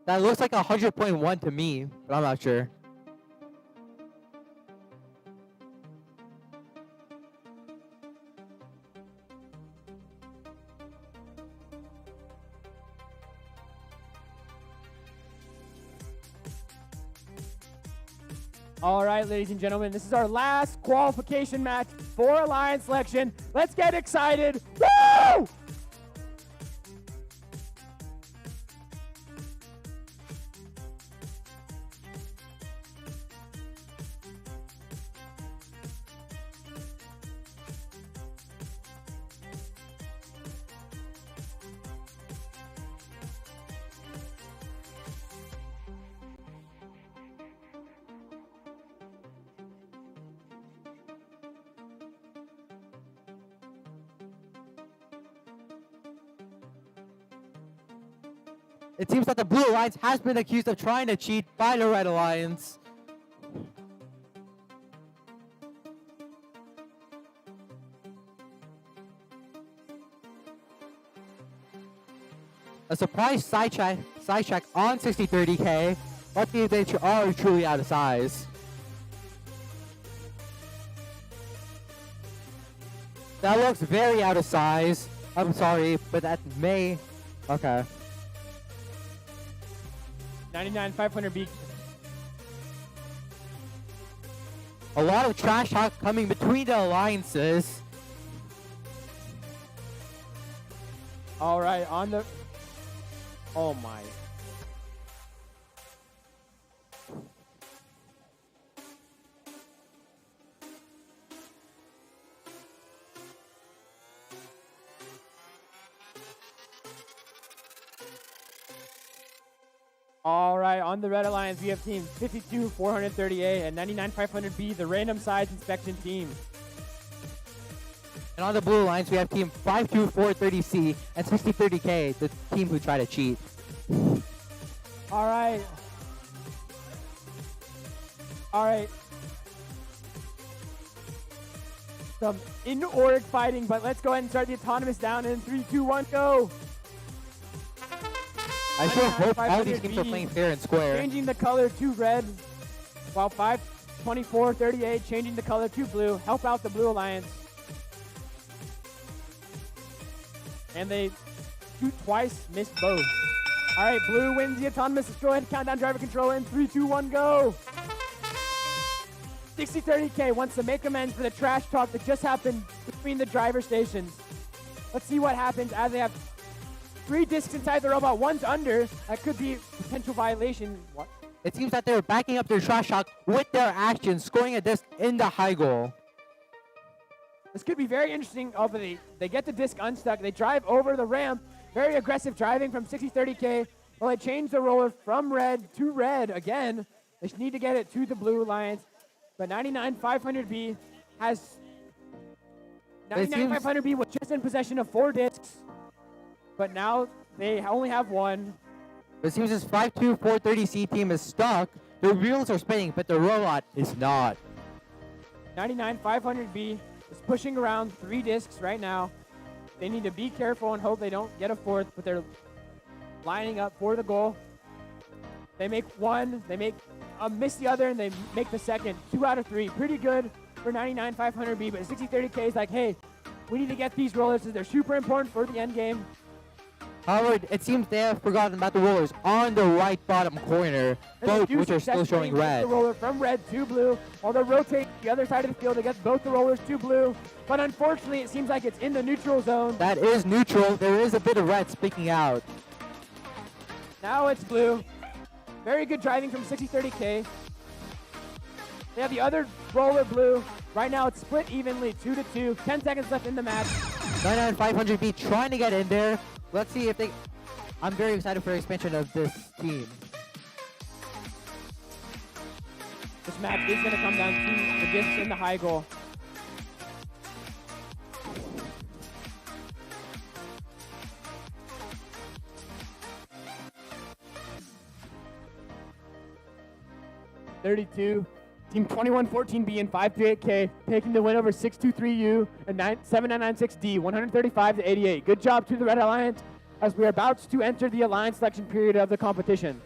That looks like 100.1 to me, but I'm not sure. All right, ladies and gentlemen, this is our last qualification match for Alliance selection. Let's get excited. Woo! It seems that the Blue Alliance has been accused of trying to cheat by the Red Alliance. A surprise sidetrack on 6030K. Let's see if they are truly out of size. That looks very out of size. I'm sorry, but that may... Okay. 99-500B. A lot of trash talk coming between the alliances. All right, on the... Oh my. All right, on the Red Alliance, we have team 52-438 and 99-500B, the random size inspection team. And on the Blue Alliance, we have team 52430C and 6030K, the team who try to cheat. All right. All right. Some in-org fighting, but let's go ahead and start the autonomous down in 3, 2, 1, go. I sure hope all these teams are playing fair and square. Changing the color to red, while 52438 changing the color to blue. Help out the Blue Alliance. And they shoot twice, missed both. All right, blue wins the autonomous. Let's go ahead and count down driver control in 3, 2, 1, go. 6030K wants to make amends for the trash talk that just happened between the driver stations. Let's see what happens as they have 3 discs inside the robot. One's under. That could be potential violation. What? It seems that they're backing up their trash talk with their actions, scoring a disc in the high goal. This could be very interesting. Oh, but they get the disc unstuck. They drive over the ramp. Very aggressive driving from 6030K. Well, they change the roller from red to red again. They need to get it to the Blue Alliance. But 99-500B has... 99-500B was just in possession of 4 discs. But now they only have 1. It seems this 52430C team is stuck. The wheels are spinning, but the robot is not. 99-500B is pushing around 3 discs right now. They need to be careful and hope they don't get a 4th, but they're lining up for the goal. They make 1, they make miss the other, and they make the second. 2 out of 3. Pretty good for 99-500B, but 6030K is like, hey, we need to get these rollers because they're super important for the end game. However, it seems they have forgotten about the rollers on the right bottom corner, both which are still showing red. The roller from red to blue, while they rotate the other side of the field to get both the rollers to blue. But unfortunately, it seems like it's in the neutral zone. That is neutral. There is a bit of red speaking out. Now it's blue. Very good driving from 6030K. They have the other roller blue. Right now it's split evenly, 2-2. 10 seconds left in the match. 99-500B trying to get in there. Let's see if they... I'm very excited for the expansion of this team. This match is going to come down to the discs in the high goal. (32) Team 2114B and 538K taking the win over 623U and 7996D, 135-88. Good job to the Red Alliance as we are about to enter the Alliance selection period of the competition.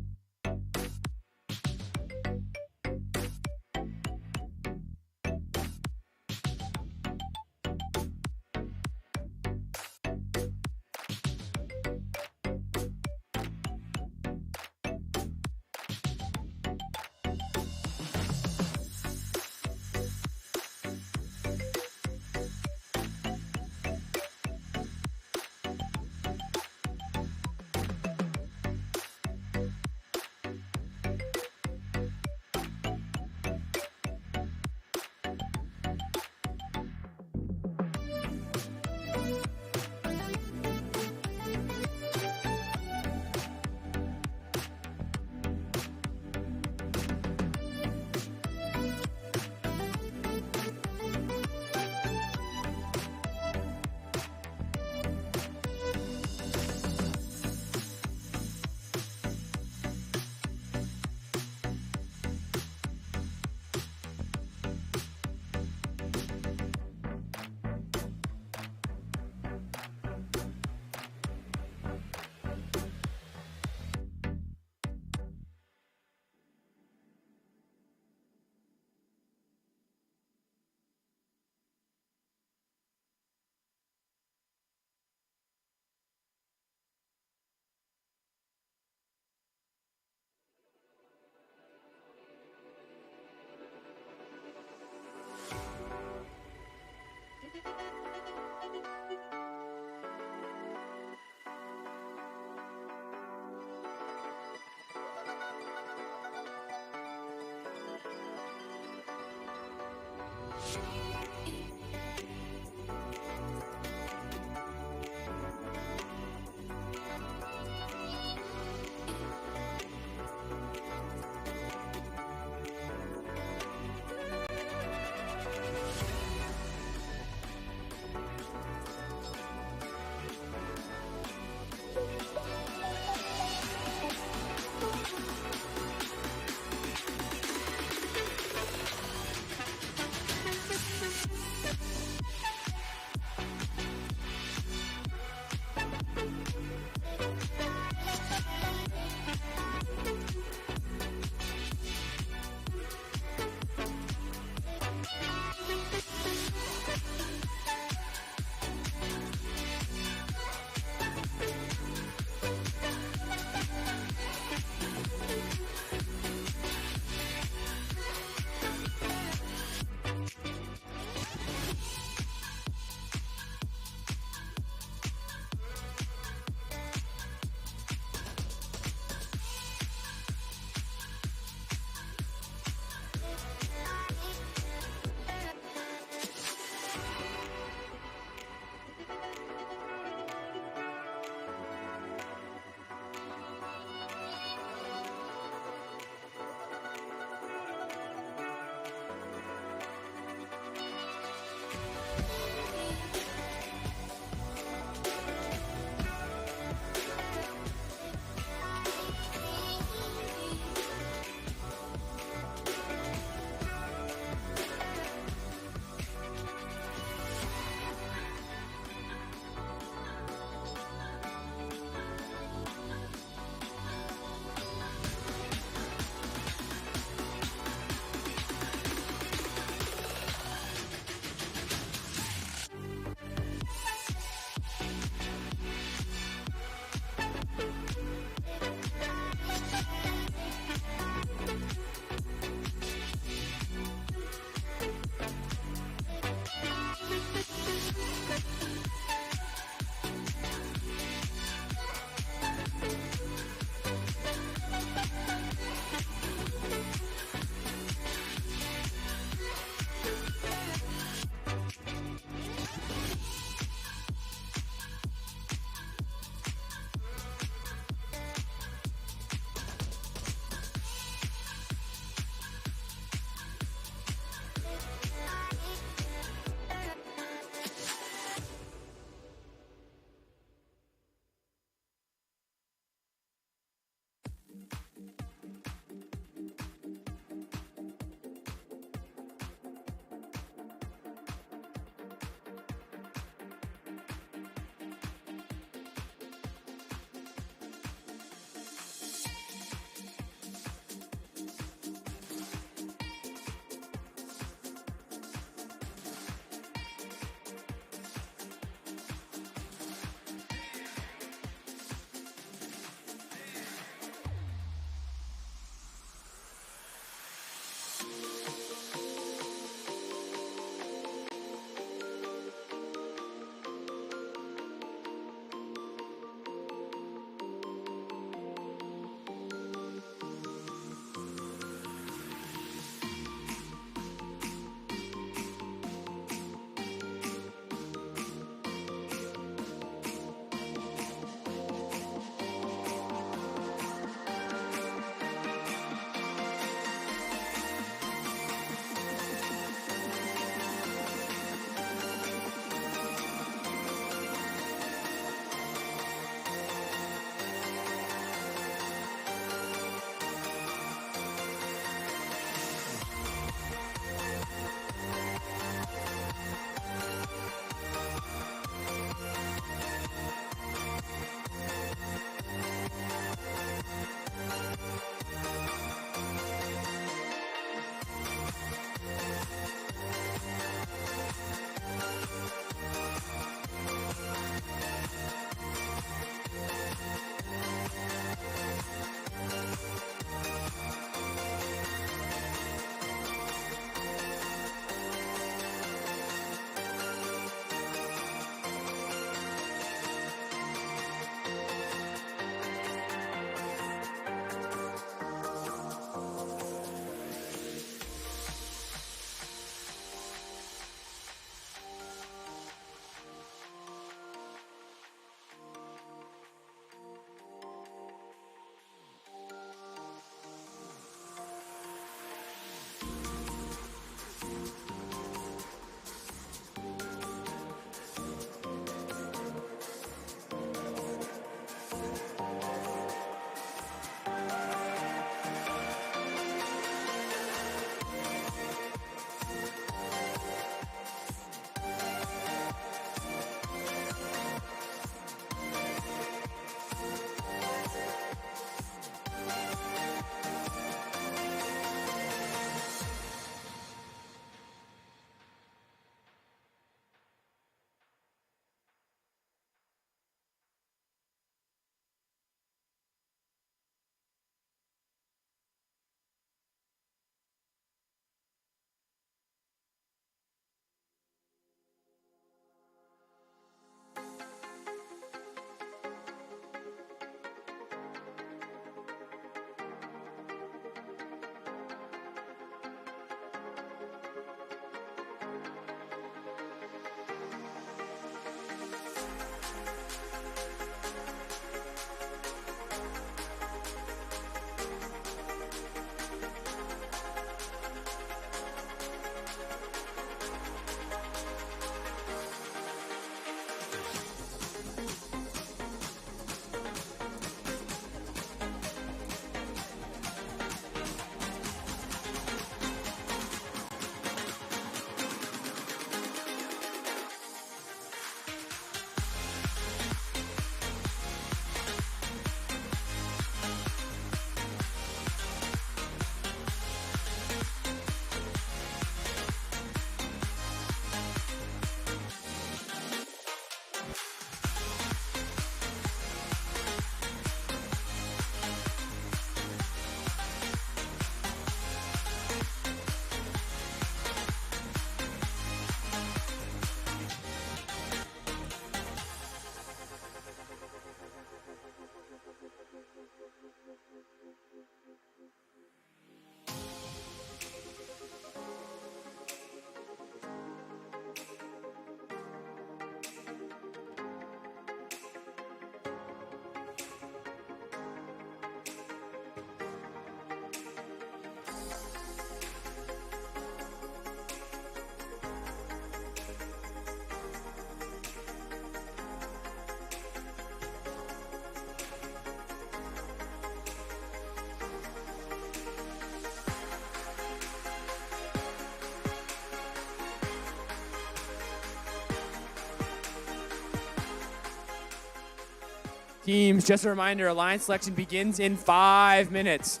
Teams, just a reminder, alliance selection begins in 5 minutes.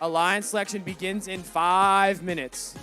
Alliance selection begins in 5 minutes.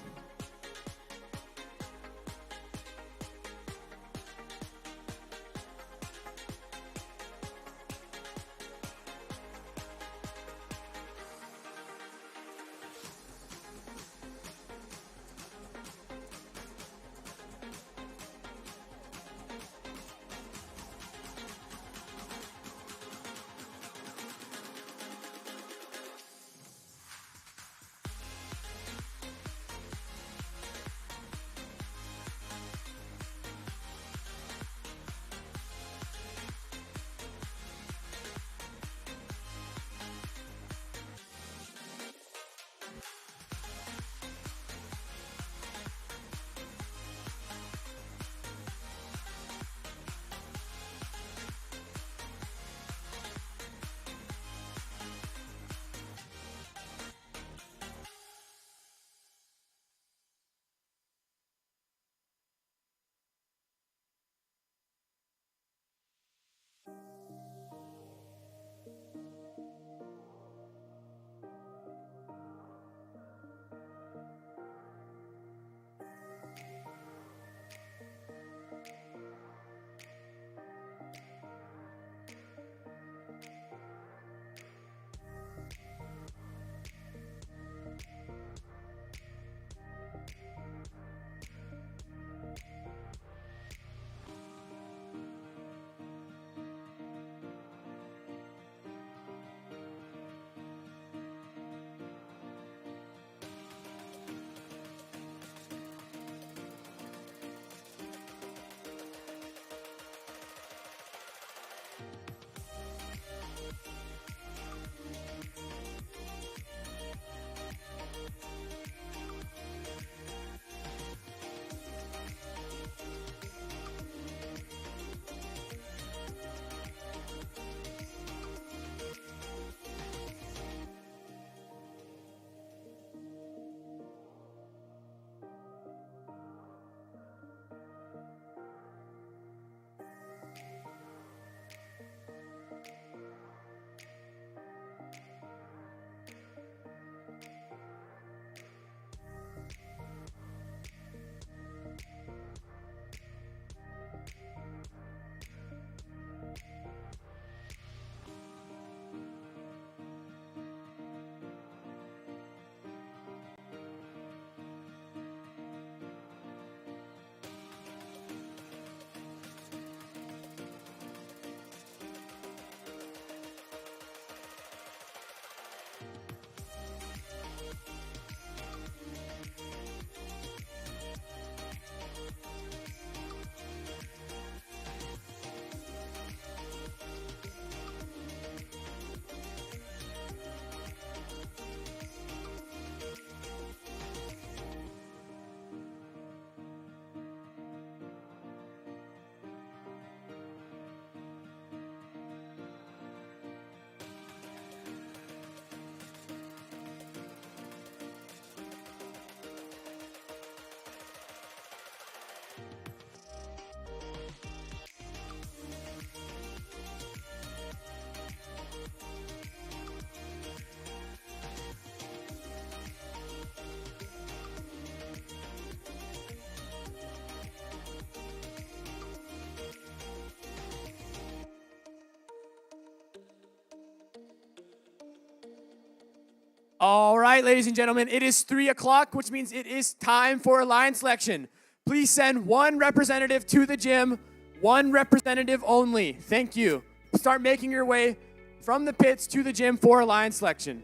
All right, ladies and gentlemen, it is 3 o'clock, which means it is time for alliance selection. Please send one representative to the gym, one representative only. Thank you. Start making your way from the pits to the gym for alliance selection.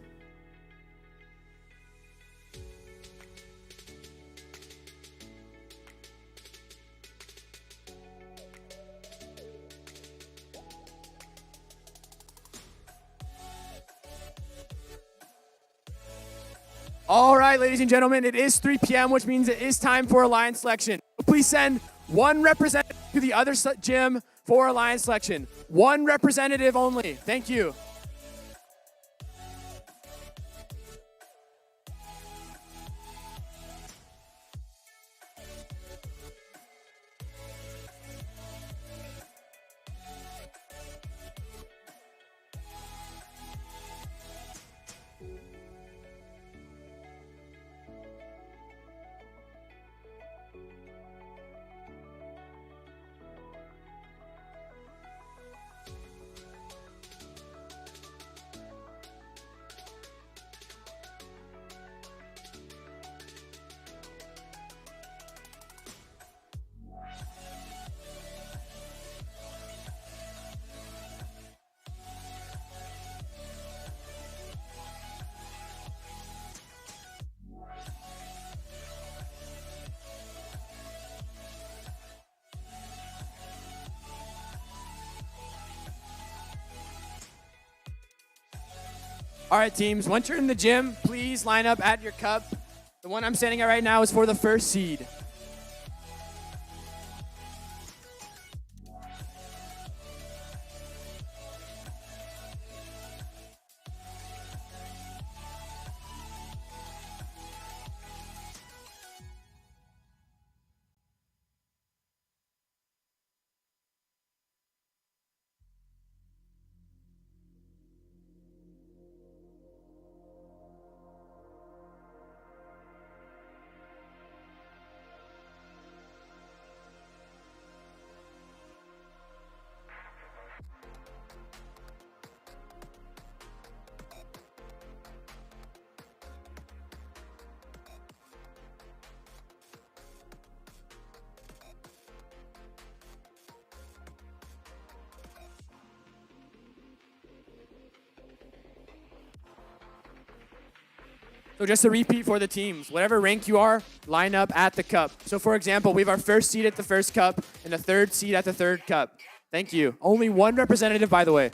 All right, ladies and gentlemen, it is 3 p.m., which means it is time for alliance selection. Please send one representative to the other gym for alliance selection. One representative only. Thank you. All right, teams, once you're in the gym, please line up at your cup. The one I'm standing at right now is for the first seed. So just to repeat for the teams, whatever rank you are, line up at the cup. So for example, we have our first seed at the first cup and the third seed at the third cup. Thank you. Only one representative, by the way.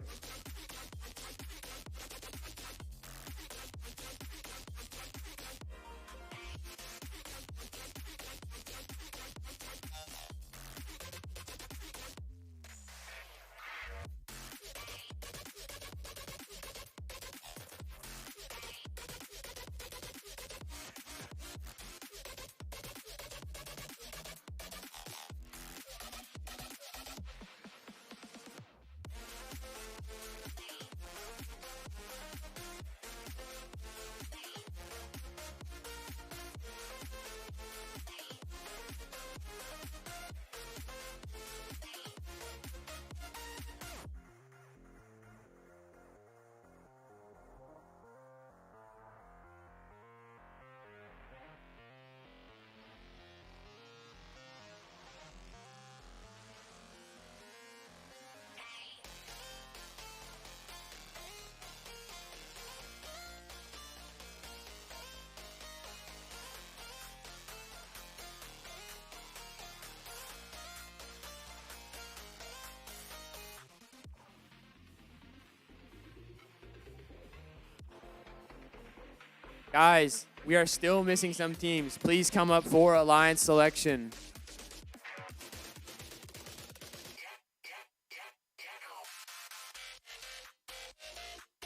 Guys, we are still missing some teams. Please come up for alliance selection.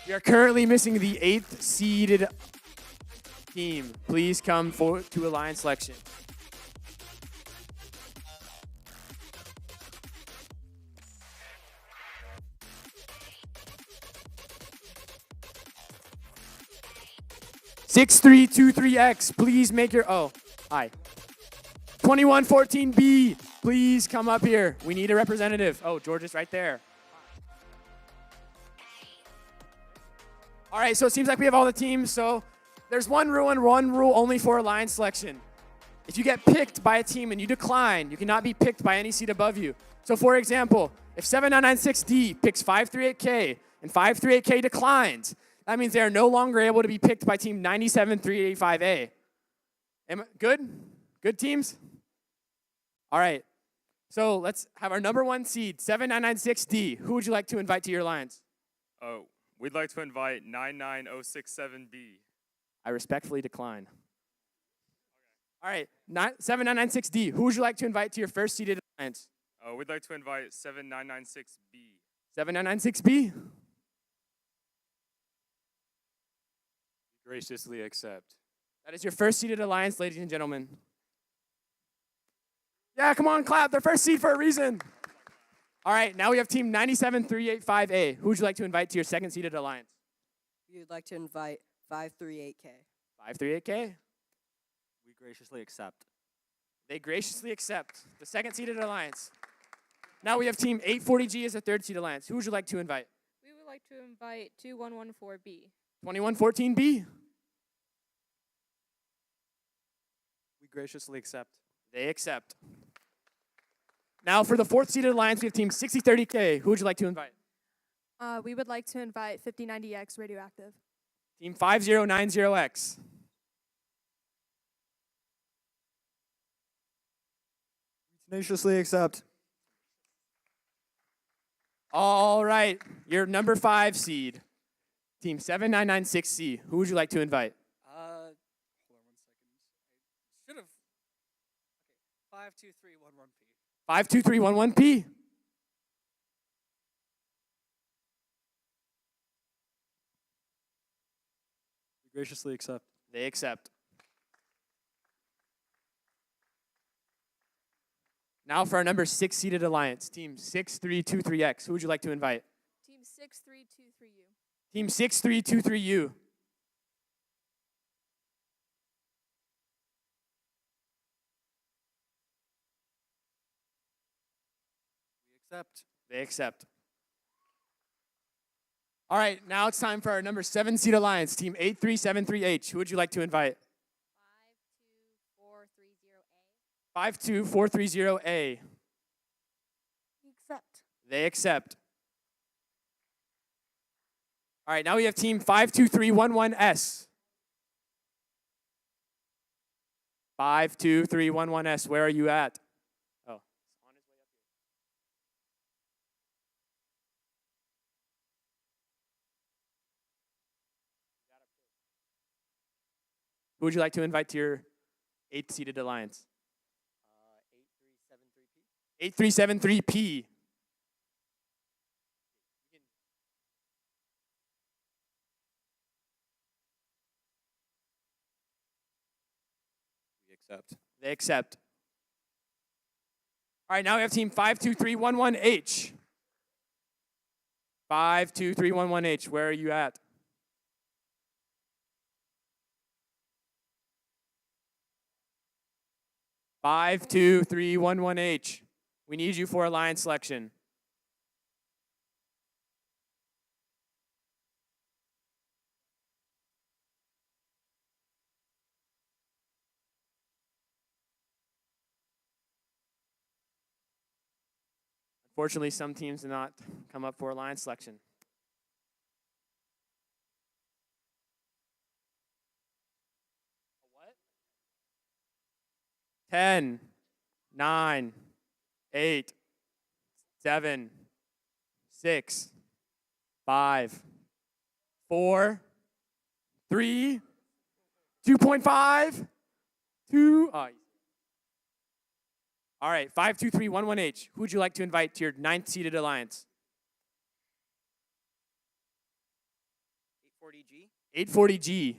We are currently missing the 8th seeded team. Please come to alliance selection. (6323X), please make your, oh, hi. 2114B, please come up here. We need a representative. Oh, George is right there. All right, so it seems like we have all the teams. So there's one rule and one rule only for alliance selection. If you get picked by a team and you decline, you cannot be picked by any seat above you. So for example, if 7996D picks 538K and 538K declines, that means they are no longer able to be picked by team 97385A. Good? Good teams? All right. So let's have our number one seed, 7996D. Who would you like to invite to your alliance? Oh, we'd like to invite 99067B. I respectfully decline. All right, 7996D. Who would you like to invite to your first seeded alliance? Oh, we'd like to invite 7996B. 7996B? Graciously accept. That is your first seeded alliance, ladies and gentlemen. Yeah, come on, clap. They're first seed for a reason. All right, now we have team 97385A. Who would you like to invite to your second seeded alliance? We would like to invite 538K. 538K? We graciously accept. They graciously accept the second seeded alliance. Now we have team 840G as a third seed alliance. Who would you like to invite? We would like to invite 2114B. 2114B? We graciously accept. They accept. Now for the fourth seeded alliance, we have team 6030K. Who would you like to invite? We would like to invite 5090X Radioactive. Team 5090X. Tenaciously accept. All right, your number 5 seed. Team 7996C, who would you like to invite? Hold on 1 second. I should have. Okay, 52311P. 52311P. We graciously accept. They accept. Now for our number 6 seeded alliance, Team 6323X. Who would you like to invite? Team 6323U. Team 6323U. We accept. They accept. All right, now it's time for our number 7 seed alliance, Team 8373H. Who would you like to invite? 52430A. We accept. They accept. All right, now we have Team 52311S. 52311S, where are you at? Oh, on his way up here. Who would you like to invite to your 8th seeded alliance? 8373P. We accept. They accept. All right, now we have Team 52311H. 52311H, where are you at? Five, 2, 3, 1, 1H. We need you for alliance selection. Unfortunately, some teams do not come up for alliance selection. What? 10, 9, 8, 7, 6, 5, 4, 3, 2.5, 2. All right, 52311H. Who would you like to invite to your 9th seeded alliance? 840G. 840G.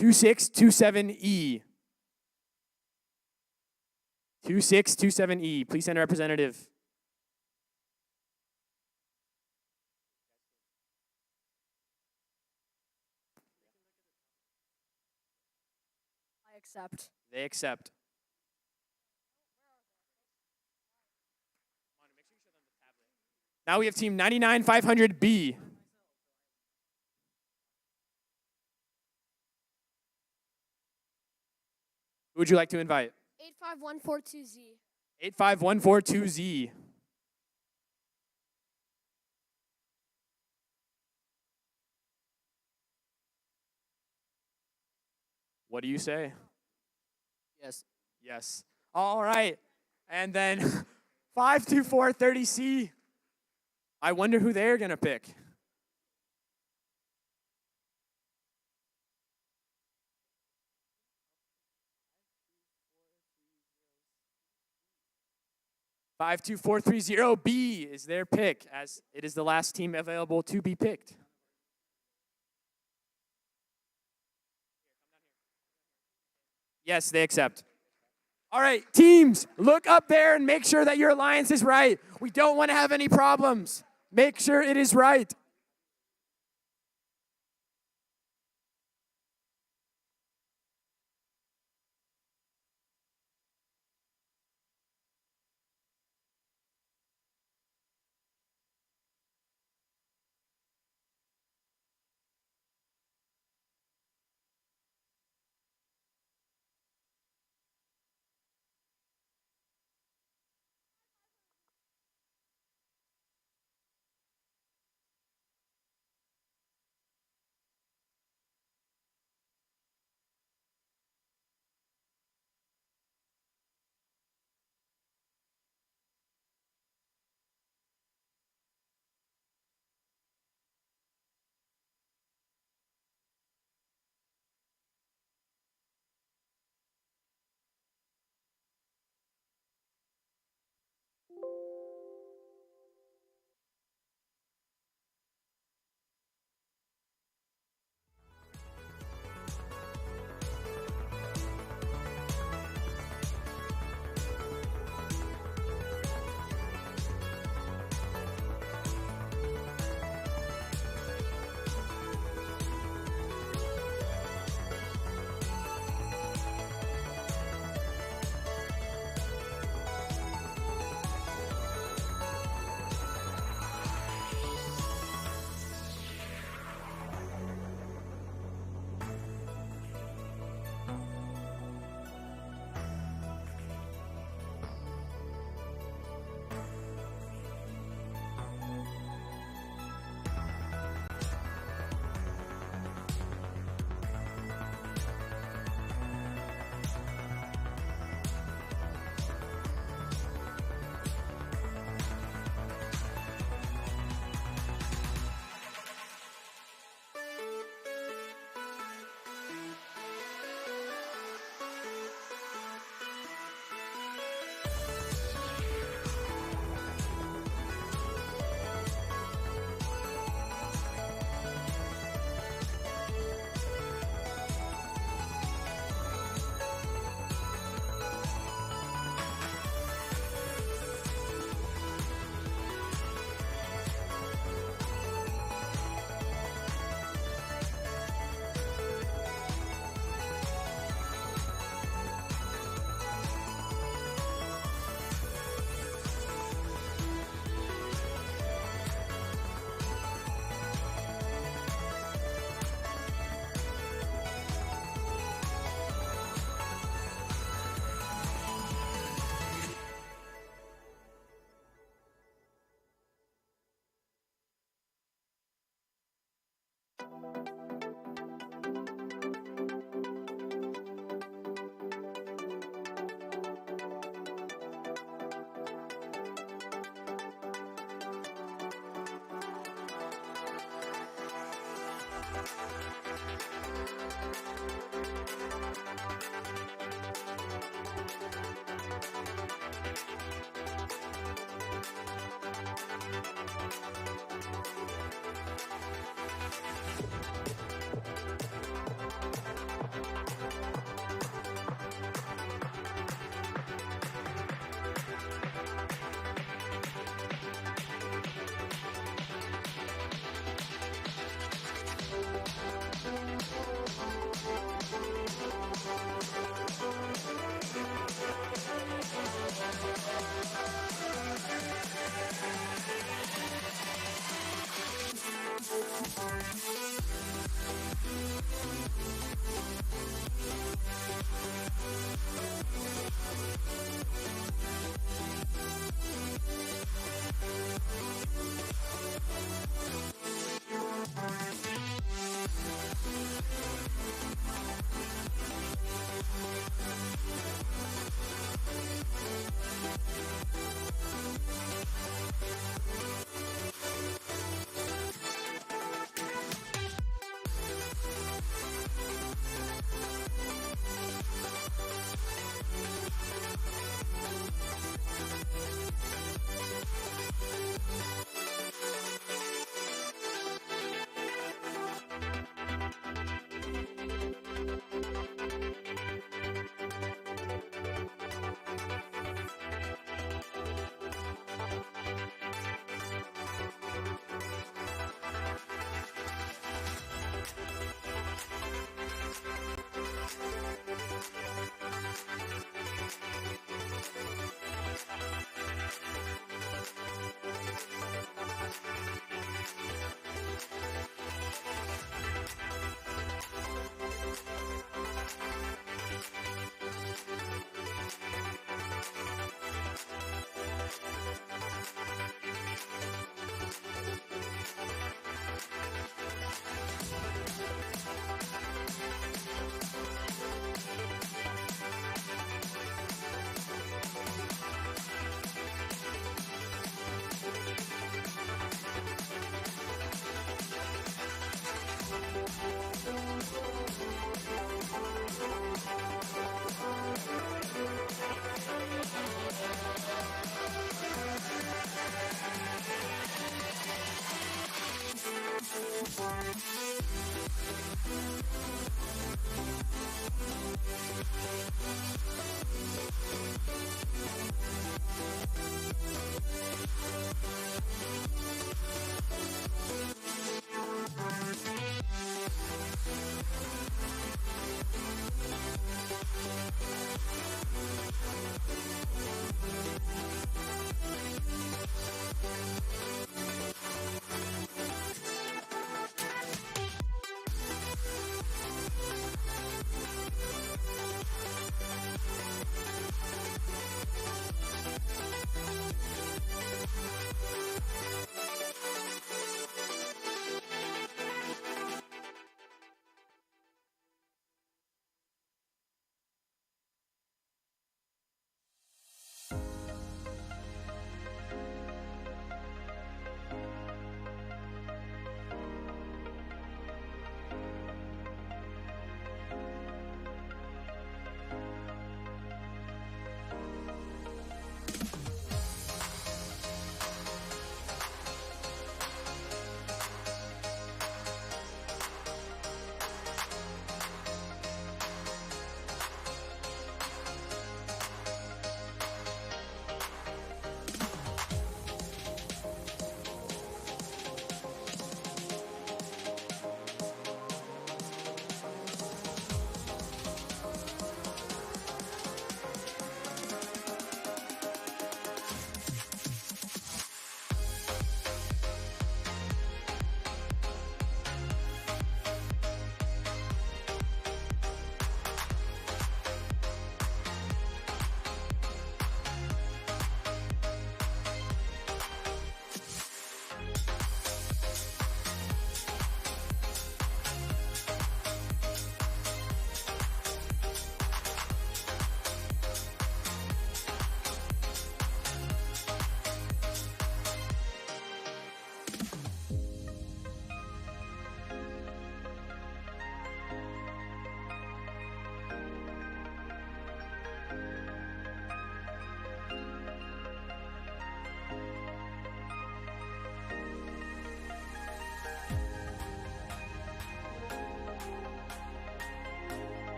2627E. 2627E. Please send a representative. I accept. They accept. Now we have Team 99500B. Who would you like to invite? 85142Z. 85142Z. What do you say? Yes. Yes. All right. And then 52430C. I wonder who they're going to pick. Five two four three zero B is their pick, as it is the last team available to be picked. Yes, they accept. All right, teams, look up there and make sure that your alliance is right. We don't want to have any problems. Make sure it is right.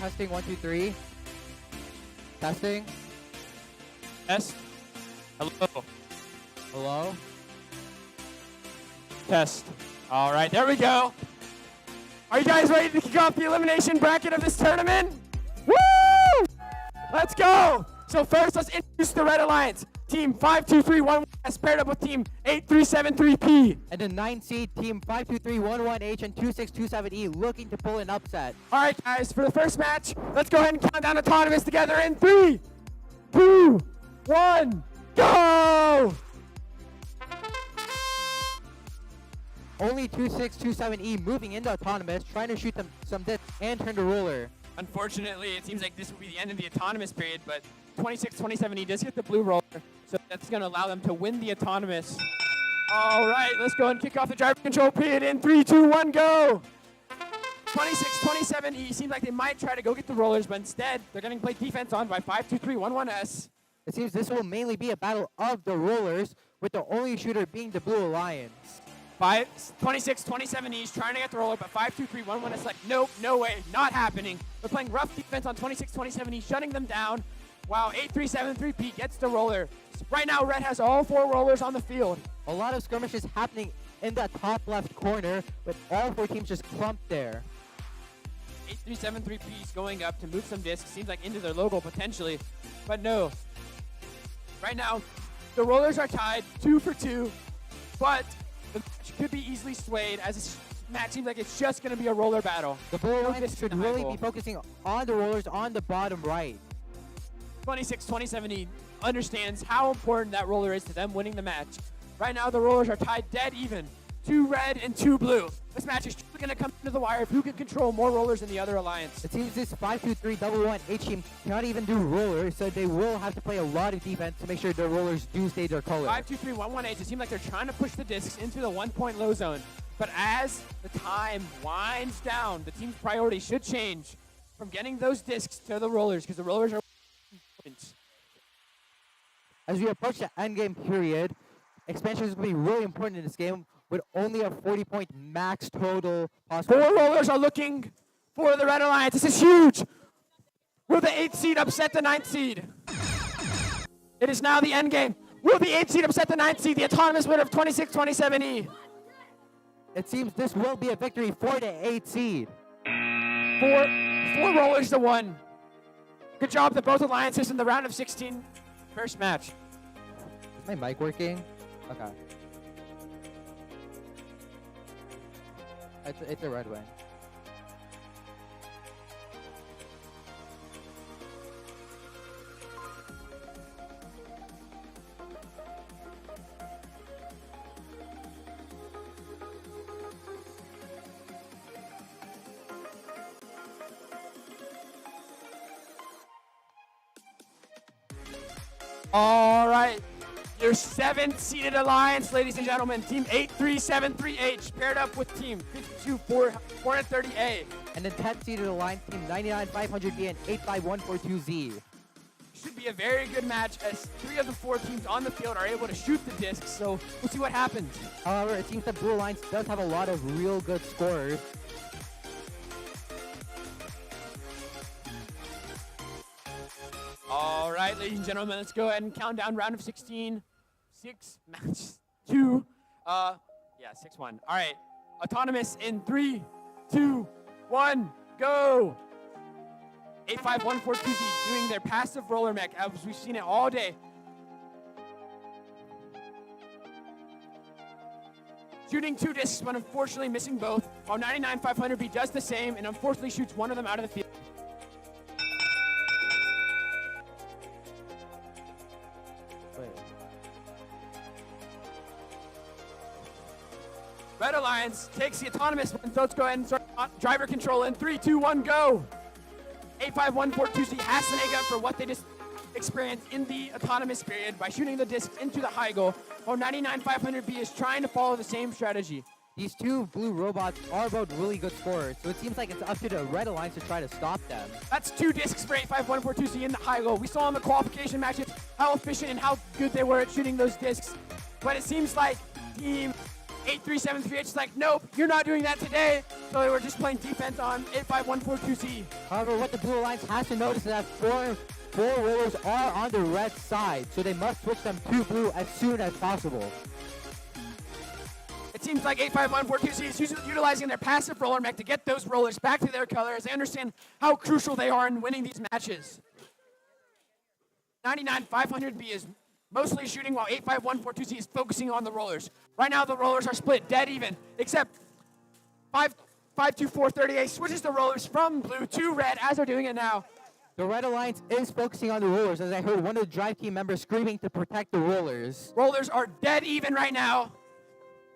testing, 1, 2, 3. Testing. Test. Hello. Hello. Test. All right, there we go. Are you guys ready to kick off the elimination bracket of this tournament? Woo! Let's go. So first, let's introduce the Red Alliance. Team 52311 has paired up with Team 8373P. And the 9 seed team 52311H and 2627E looking to pull an upset. All right, guys, for the first match, let's go ahead and count down autonomous together in 3, 2, 1, go! Only 2627E moving into autonomous, trying to shoot them some discs and turn the roller. Unfortunately, it seems like this will be the end of the autonomous period, but 2627E does get the blue roller, so that's going to allow them to win the autonomous. All right, let's go ahead and kick off the driver control period in 3, 2, 1, go! 2627E seems like they might try to go get the rollers, but instead, they're getting played defense on by 52311S. It seems this will mainly be a battle of the rollers, with the only shooter being the Blue Alliance. 2627E is trying to get the roller, but 52311 is like, nope, no way, not happening. They're playing rough defense on 2627E, shutting them down, while 8373P gets the roller. Right now, Red has all 4 rollers on the field. A lot of skirmishes happening in that top left corner, with all 4 teams just clumped there. 8373P is going up to move some discs, seems like into their logo potentially, but no. Right now, the rollers are tied 2 for 2, but the match could be easily swayed as this match seems like it's just going to be a roller battle. The Blue Alliance discs should in the high really goal. be focusing on the rollers on the bottom right. 2627E understands how important that roller is to them winning the match. Right now, the rollers are tied dead even. 2 red and 2 blue. This match is going to come to the wire of who can control more rollers than the other alliance. It seems this 52311H team cannot even do rollers, so they will have to play a lot of defense to make sure their rollers do stay their color. 52311H, it seems like they're trying to push the discs into the 1-point low zone. But as the time winds down, the team's priority should change from getting those discs to the rollers, because the rollers are important. As we approach the endgame period, expansion is going to be really important in this game, with only a 40-point max total possible. 4 rollers are looking for the Red Alliance. This is huge. Will the 8th seed upset the 9th seed? It is now the end game. Will the 8th seed upset the 9th seed, the autonomous winner of 2627E? It seems this will be a victory for the 8th seed. 4 rollers to 1. Good job to both alliances in the round of 16 first match. Is my mic working? Okay. It's a red win. All right. Your 7th seeded alliance, ladies and gentlemen, Team 8373H paired up with Team 52430A. And then 10th seeded alliance team 99500B and 85142Z. Should be a very good match as 3 of the 4 teams on the field are able to shoot the discs, so we'll see what happens. However, it seems the Blue Alliance does have a lot of real good scorers. All right, ladies and gentlemen, let's go ahead and count down round of 16. 6 match 2. 6-1. All right, autonomous in 3, 2, 1, go. 85142Z doing their passive roller mech as we've seen it all day. Shooting 2 discs, but unfortunately missing both, while 99500B does the same and unfortunately shoots one of them out of the field. Red Alliance takes the autonomous one, so let's go ahead and start driver control in 3, 2, 1, go. 85142Z has to make up for what they just experienced in the autonomous period by shooting the discs into the high goal, while 99500B is trying to follow the same strategy. These 2 blue robots are both really good scorers, so it seems like it's up to the Red Alliance to try to stop them. That's 2 discs for 85142Z in the high goal. We saw in the qualification matches how efficient and how good they were at shooting those discs, but it seems like Team 8373H is like, nope, you're not doing that today. So they were just playing defense on 85142C. However, what the Blue Alliance has to notice is that four rollers are on the red side, so they must switch them to blue as soon as possible. It seems like 85142C is utilizing their passive roller mech to get those rollers back to their color as they understand how crucial they are in winning these matches. 99500B is mostly shooting while 85142C is focusing on the rollers. Right now the rollers are split dead even, except 52438 switches the rollers from blue to red as they're doing it now. The Red Alliance is focusing on the rollers, as I heard one of the drive team members screaming to protect the rollers. Rollers are dead even right now.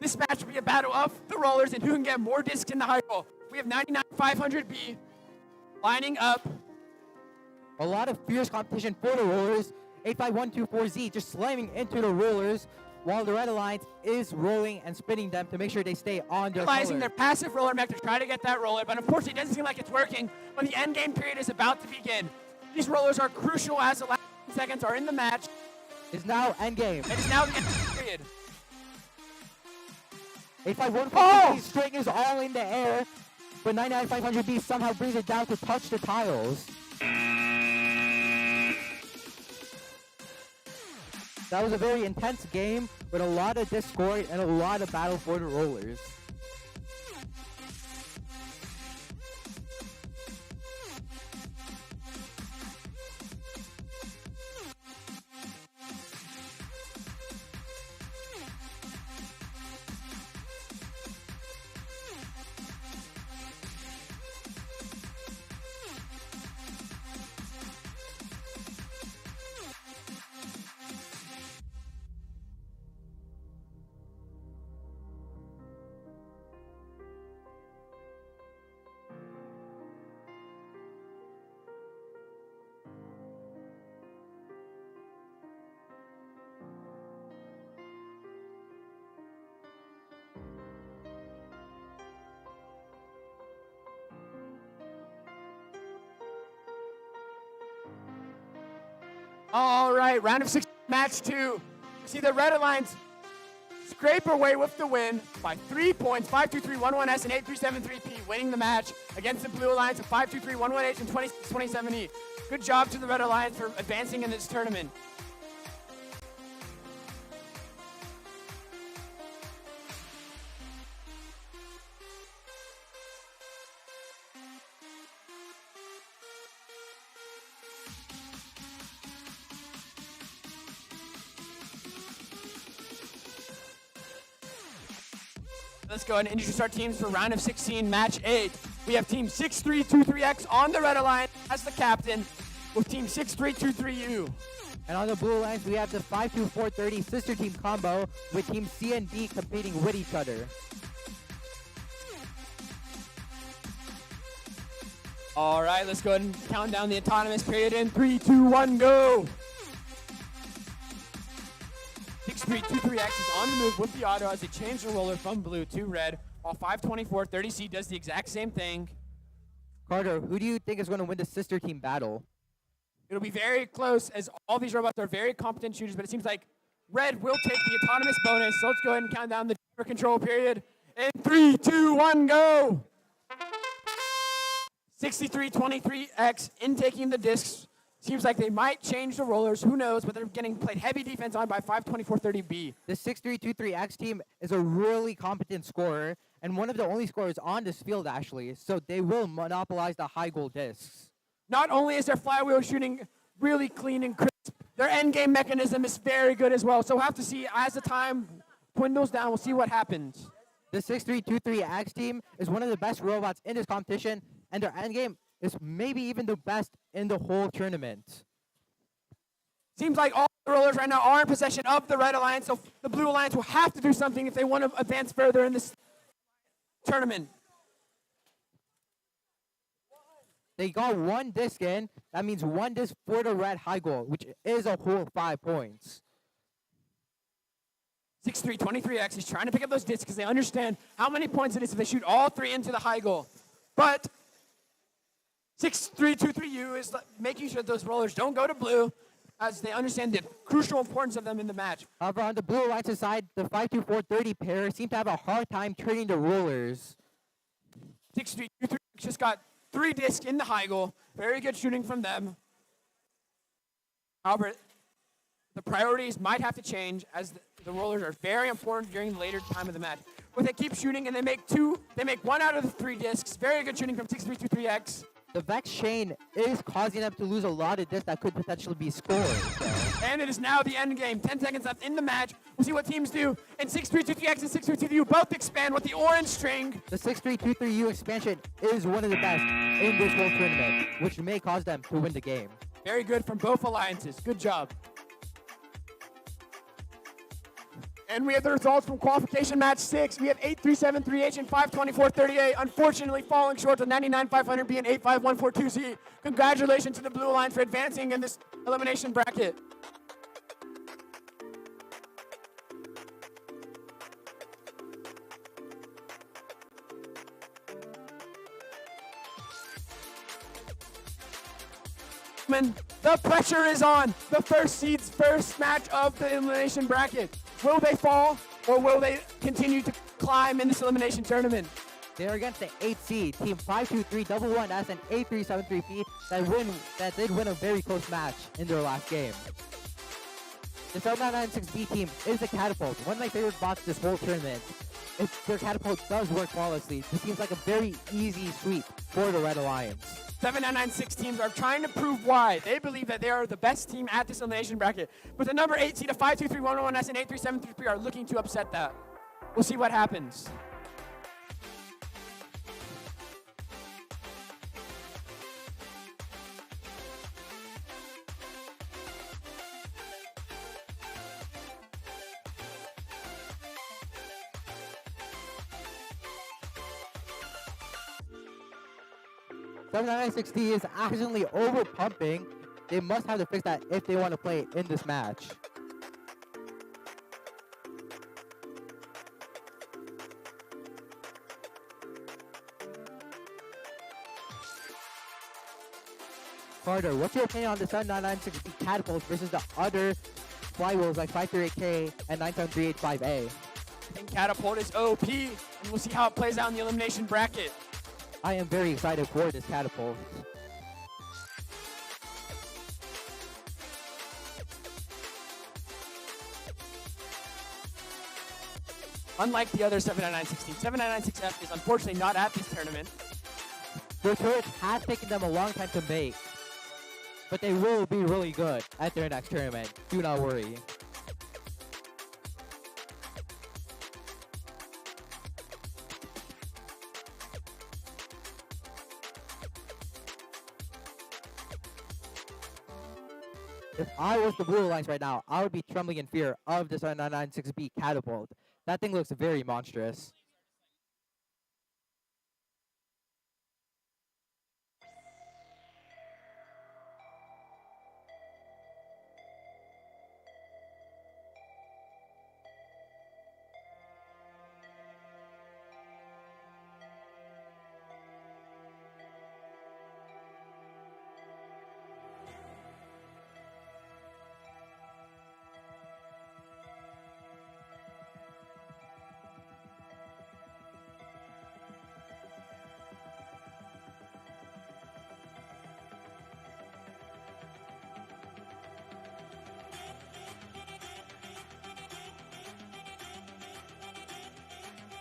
This match will be a battle of the rollers and who can get more discs in the high roll. We have 99500B lining up. A lot of fierce competition for the rollers. 85124Z just slamming into the rollers, while the Red Alliance is rolling and spinning them to make sure they stay on their Utilizing color. their passive roller mech to try to get that roller, but unfortunately it doesn't seem like it's working when the end game period is about to begin. These rollers are crucial as the last seconds are in the match. It's now endgame. It is now the end period. 85124Z string is all in the air, but 99500B somehow brings it down to touch the tiles. That was a very intense game with a lot of discord and a lot of battle for the rollers. All right, round of 16, match 2. You see the Red Alliance scrape away with the win by 3 points, 52311S and 8373P, winning the match against the Blue Alliance of 52311H and 2627E. Good job to the Red Alliance for advancing in this tournament. Let's go ahead and introduce our teams for round of 16, match 8. We have team 6323X on the Red Alliance as the captain with team 6323U. And on the Blue Alliance, we have the 52430 sister team combo with team C and D competing with each other. All right, let's go ahead and count down the autonomous period in 3, 2, 1, go. 6323X is on the move with the auto as they change the roller from blue to red, while 52430C does the exact same thing. Carter, who do you think is going to win the sister team battle? It'll be very close as all these robots are very competent shooters, but it seems like red will take the autonomous bonus. So let's go ahead and count down the driver control period in 3, 2, 1, go. 6323X intaking the discs. Seems like they might change the rollers. Who knows? But they're getting played heavy defense on by 52430B. The 6323X team is a really competent scorer and one of the only scorers on this field, actually. So they will monopolize the high goal discs. Not only is their flywheel shooting really clean and crisp, their end game mechanism is very good as well. So we'll have to see as the time dwindles down. We'll see what happens. The 6323X team is one of the best robots in this competition, and their end game is maybe even the best in the whole tournament. Seems like all the rollers right now are in possession of the Red Alliance, so the Blue Alliance will have to do something if they want to advance further in this tournament. They got one disc in. That means one disc for the red high goal, which is a whole 5 points. 6323X is trying to pick up those discs because they understand how many points it is if they shoot all 3 into the high goal. But 6323U is making sure that those rollers don't go to blue. as they understand the crucial importance of them in the match. However, on the Blue Alliance's side, the 5-2-4-30 pair seem to have a hard time turning the rulers. 6-3-2-3 just got 3 discs in the high goal. Very good shooting from them. However, the priorities might have to change as the rollers are very important during the later time of the match. But they keep shooting and they make 1 out of the 3 discs. Very good shooting from 6-3-2-3X. The Vex chain is causing them to lose a lot of discs that could potentially be scored. So. And it is now the end game. 10 seconds left in the match. We'll see what teams do. And 6-3-2-3X and 6-3-2-3U both expand with the orange string. The 6-3-2-3U expansion is one of the best in this whole tournament, which may cause them to win the game. Very good from both alliances. Good job. And we have the results from qualification match 6. We have 8-3-7-3H and 5-24-38. Unfortunately, falling short of 99-500B and 8-5-1-4-2C. Congratulations to the Blue Alliance for advancing in this elimination bracket. The pressure is on. The first seed's first match of the elimination bracket. Will they fall or will they continue to climb in this elimination tournament? They're against the 8 seed, Team 5-2-3-1-1S and 8-3-7-3P that did win a very close match in their last game. The 7996B team is a catapult, one of my favorite bots this whole tournament. Their catapult does work flawlessly. This seems like a very easy sweep for the Red Alliance. 7996 teams are trying to prove why. They believe that they are the best team at this elimination bracket. But the number 8 seed of 5-2-3-1-1-S and 8-3-7-3-3 are looking to upset that. We'll see what happens. The 7996D is accidentally over pumping. They must have to fix that if they want to play in this match. Carter, what's your opinion on the 7996D catapult versus the other flywheels like 538K and 97385A? I think Catapult is OP, and we'll see how it plays out in the elimination bracket. I am very excited for this catapult. Unlike the other 7996 teams, 7996F is unfortunately not at this tournament. Their turret has taken them a long time to make, but they will be really good at their next tournament. Do not worry. If I was the Blue Alliance right now, I would be trembling in fear of this 996B catapult. That thing looks very monstrous.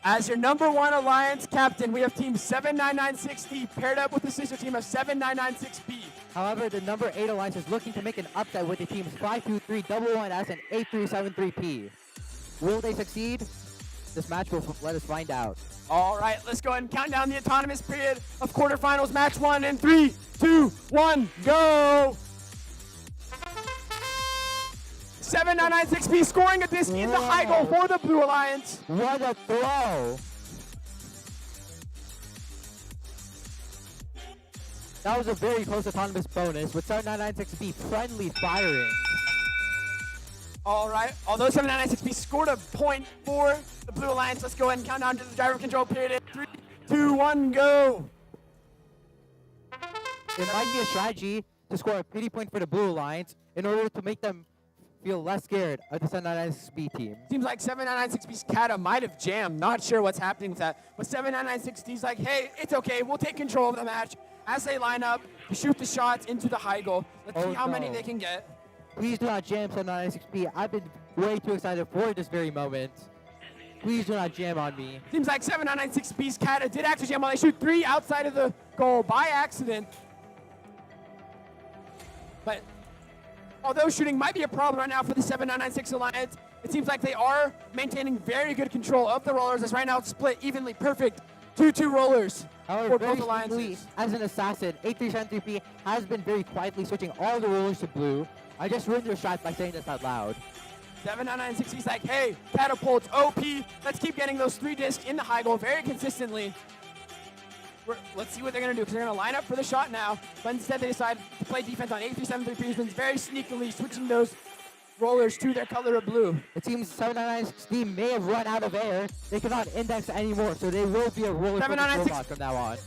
As your number 1 alliance captain, we have team 7996D paired up with the sister team of 7996B. However, the number 8 alliance is looking to make an upset with the teams 5-2-3-1-1-S and 8-3-7-3-P. Will they succeed? This match will let us find out. All right, let's go ahead and count down the autonomous period of quarterfinals match 1 in 3, 2, 1, go! 7996B scoring a disc in the high goal for the Blue Alliance. What a throw! That was a very close autonomous bonus with 7996B friendly firing. All right, although 7996B scored a point for the Blue Alliance, let's go ahead and count down to the driver control period in 3, 2, 1, go! It might be a strategy to score a pity point for the Blue Alliance in order to make them feel less scared of the 799B team. Seems like 7996B's Kata might have jammed. Not sure what's happening with that. But 7996D's like, hey, it's okay. We'll take control of the match as they line up to shoot the shots into the high goal. Let's see how many they can get. Please do not jam 796B. I've been way too excited for this very moment. Please do not jam on me. Seems like 7996B's Kata did actually jam while they shoot 3 outside of the goal by accident. But although shooting might be a problem right now for the 7996 Alliance, it seems like they are maintaining very good control of the rollers, as right now it's split evenly perfect. 2-2 rollers However, for very both alliances. sneakily, as an assassin, 8373P has been very quietly switching all the rollers to blue. I just ruined your shot by saying this out loud. 7996, he's like, hey, catapults, OP, let's keep getting those 3 discs in the high goal very consistently. Let's see what they're going to do, because they're going to line up for the shot now, but instead they decide to play defense on 8373 who's been very sneakily switching those rollers to their color of blue. It seems 799 may have run out of air. They cannot index anymore, so they will be a roller robot from now on.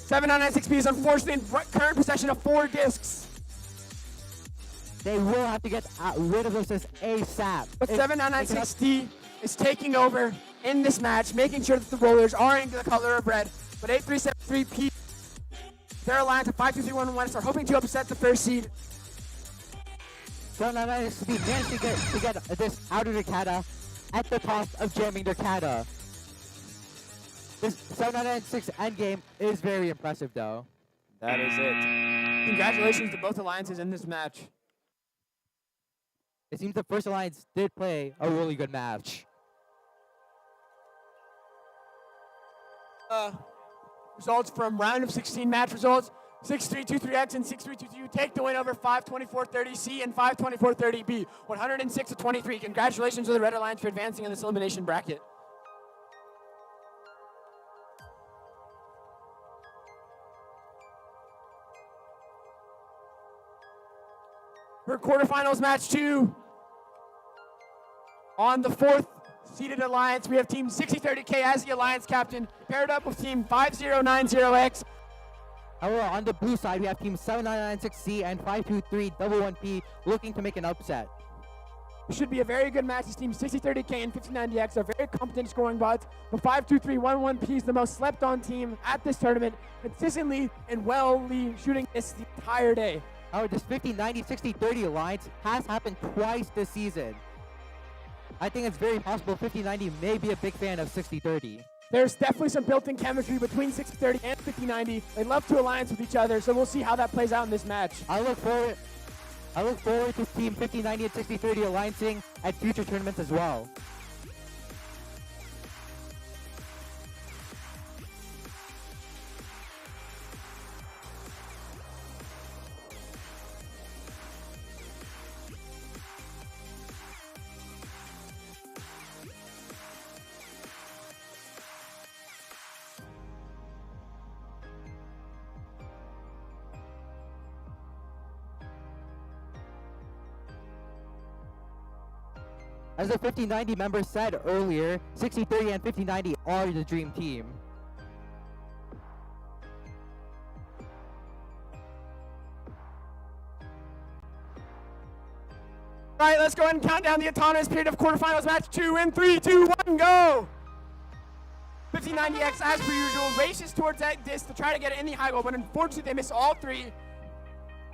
7996P is unfortunately in current possession of 4 discs. They will have to get rid of those ASAP. But 7996D is taking over in this match, making sure that the rollers are in the color of red. But 8373P, their alliance of 5-2-3-1-1 are hoping to upset the first seed. 799 managed to get this out of the Kata at the cost of jamming their Kata. This 7996 endgame is very impressive, though. That is it. Congratulations to both alliances in this match. It seems the first alliance did play a really good match. Results from round of 16 match results. 6323X and 6322 take the win over 52430C and 52430B. 106-23. Congratulations to the Red Alliance for advancing in this elimination bracket. For quarterfinals match 2, on the 4th seeded alliance, we have team 6030K as the alliance captain, paired up with team 5090X. However, on the blue side, we have team 7996C and 52311P looking to make an upset. It should be a very good match. This team 6030K and 5090X are very competent scoring bots, but 52311P is the most slept on team at this tournament, consistently and wellly shooting this the entire day. However, this 50-90-60-30 alliance has happened twice this season. I think it's very possible 5090 may be a big fan of 6030. There's definitely some built-in chemistry between 6030 and 5090. They love to alliance with each other, so we'll see how that plays out in this match. I look forward to team 5090 and 6030 alliancing at future tournaments as well. As the 5090 member said earlier, 6030 and 5090 are the dream team. All right, let's go ahead and count down the autonomous period of quarterfinals match 2 in 3, 2, 1, go! 5090X, as per usual, races towards that disc to try to get it in the high goal, but unfortunately they miss all 3.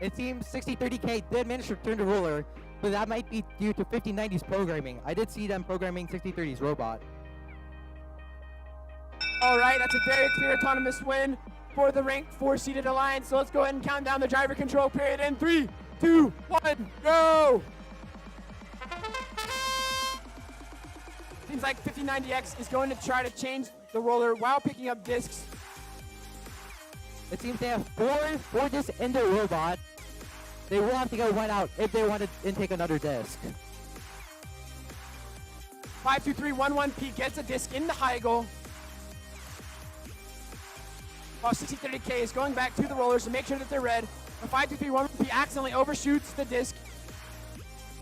It seems 6030K did manage to turn the roller, but that might be due to 5090's programming. I did see them programming 6030's robot. All right, that's a very clear autonomous win for the ranked 4-seeded alliance. So let's go ahead and count down the driver control period in 3, 2, 1, go! Seems like 5090X is going to try to change the roller while picking up discs. It seems they have four discs in their robot. They will have to go one out if they want to intake another disc. 52311P gets a disc in the high goal, while 6030K is going back to the rollers to make sure that they're red. The 52311P accidentally overshoots the disc.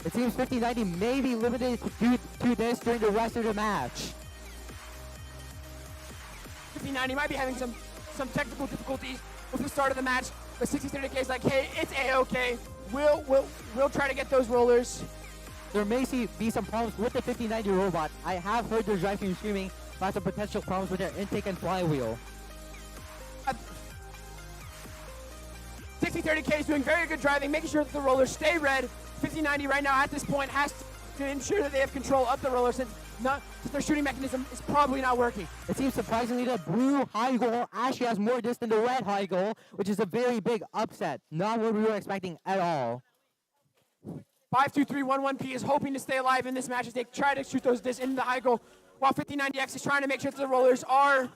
It seems 5090 may be limited to 2 discs during the rest of the match. 5090 might be having some technical difficulties with the start of the match, but 6030K is like, hey, it's A-okay. will try to get those rollers. There may be some problems with the 5090 robot. I have heard their drive team streaming about some potential problems with their intake and flywheel. 6030K is doing very good driving, making sure that the rollers stay red. 5090 right now at this point has to ensure that they have control of the roller since their shooting mechanism is probably not working. It seems surprisingly the blue high goal actually has more disc than the red high goal, which is a very big upset. Not what we were expecting at all. 52311P is hoping to stay alive in this match as they try to shoot those discs into the high goal, while 5090X is trying to make sure that the rollers are.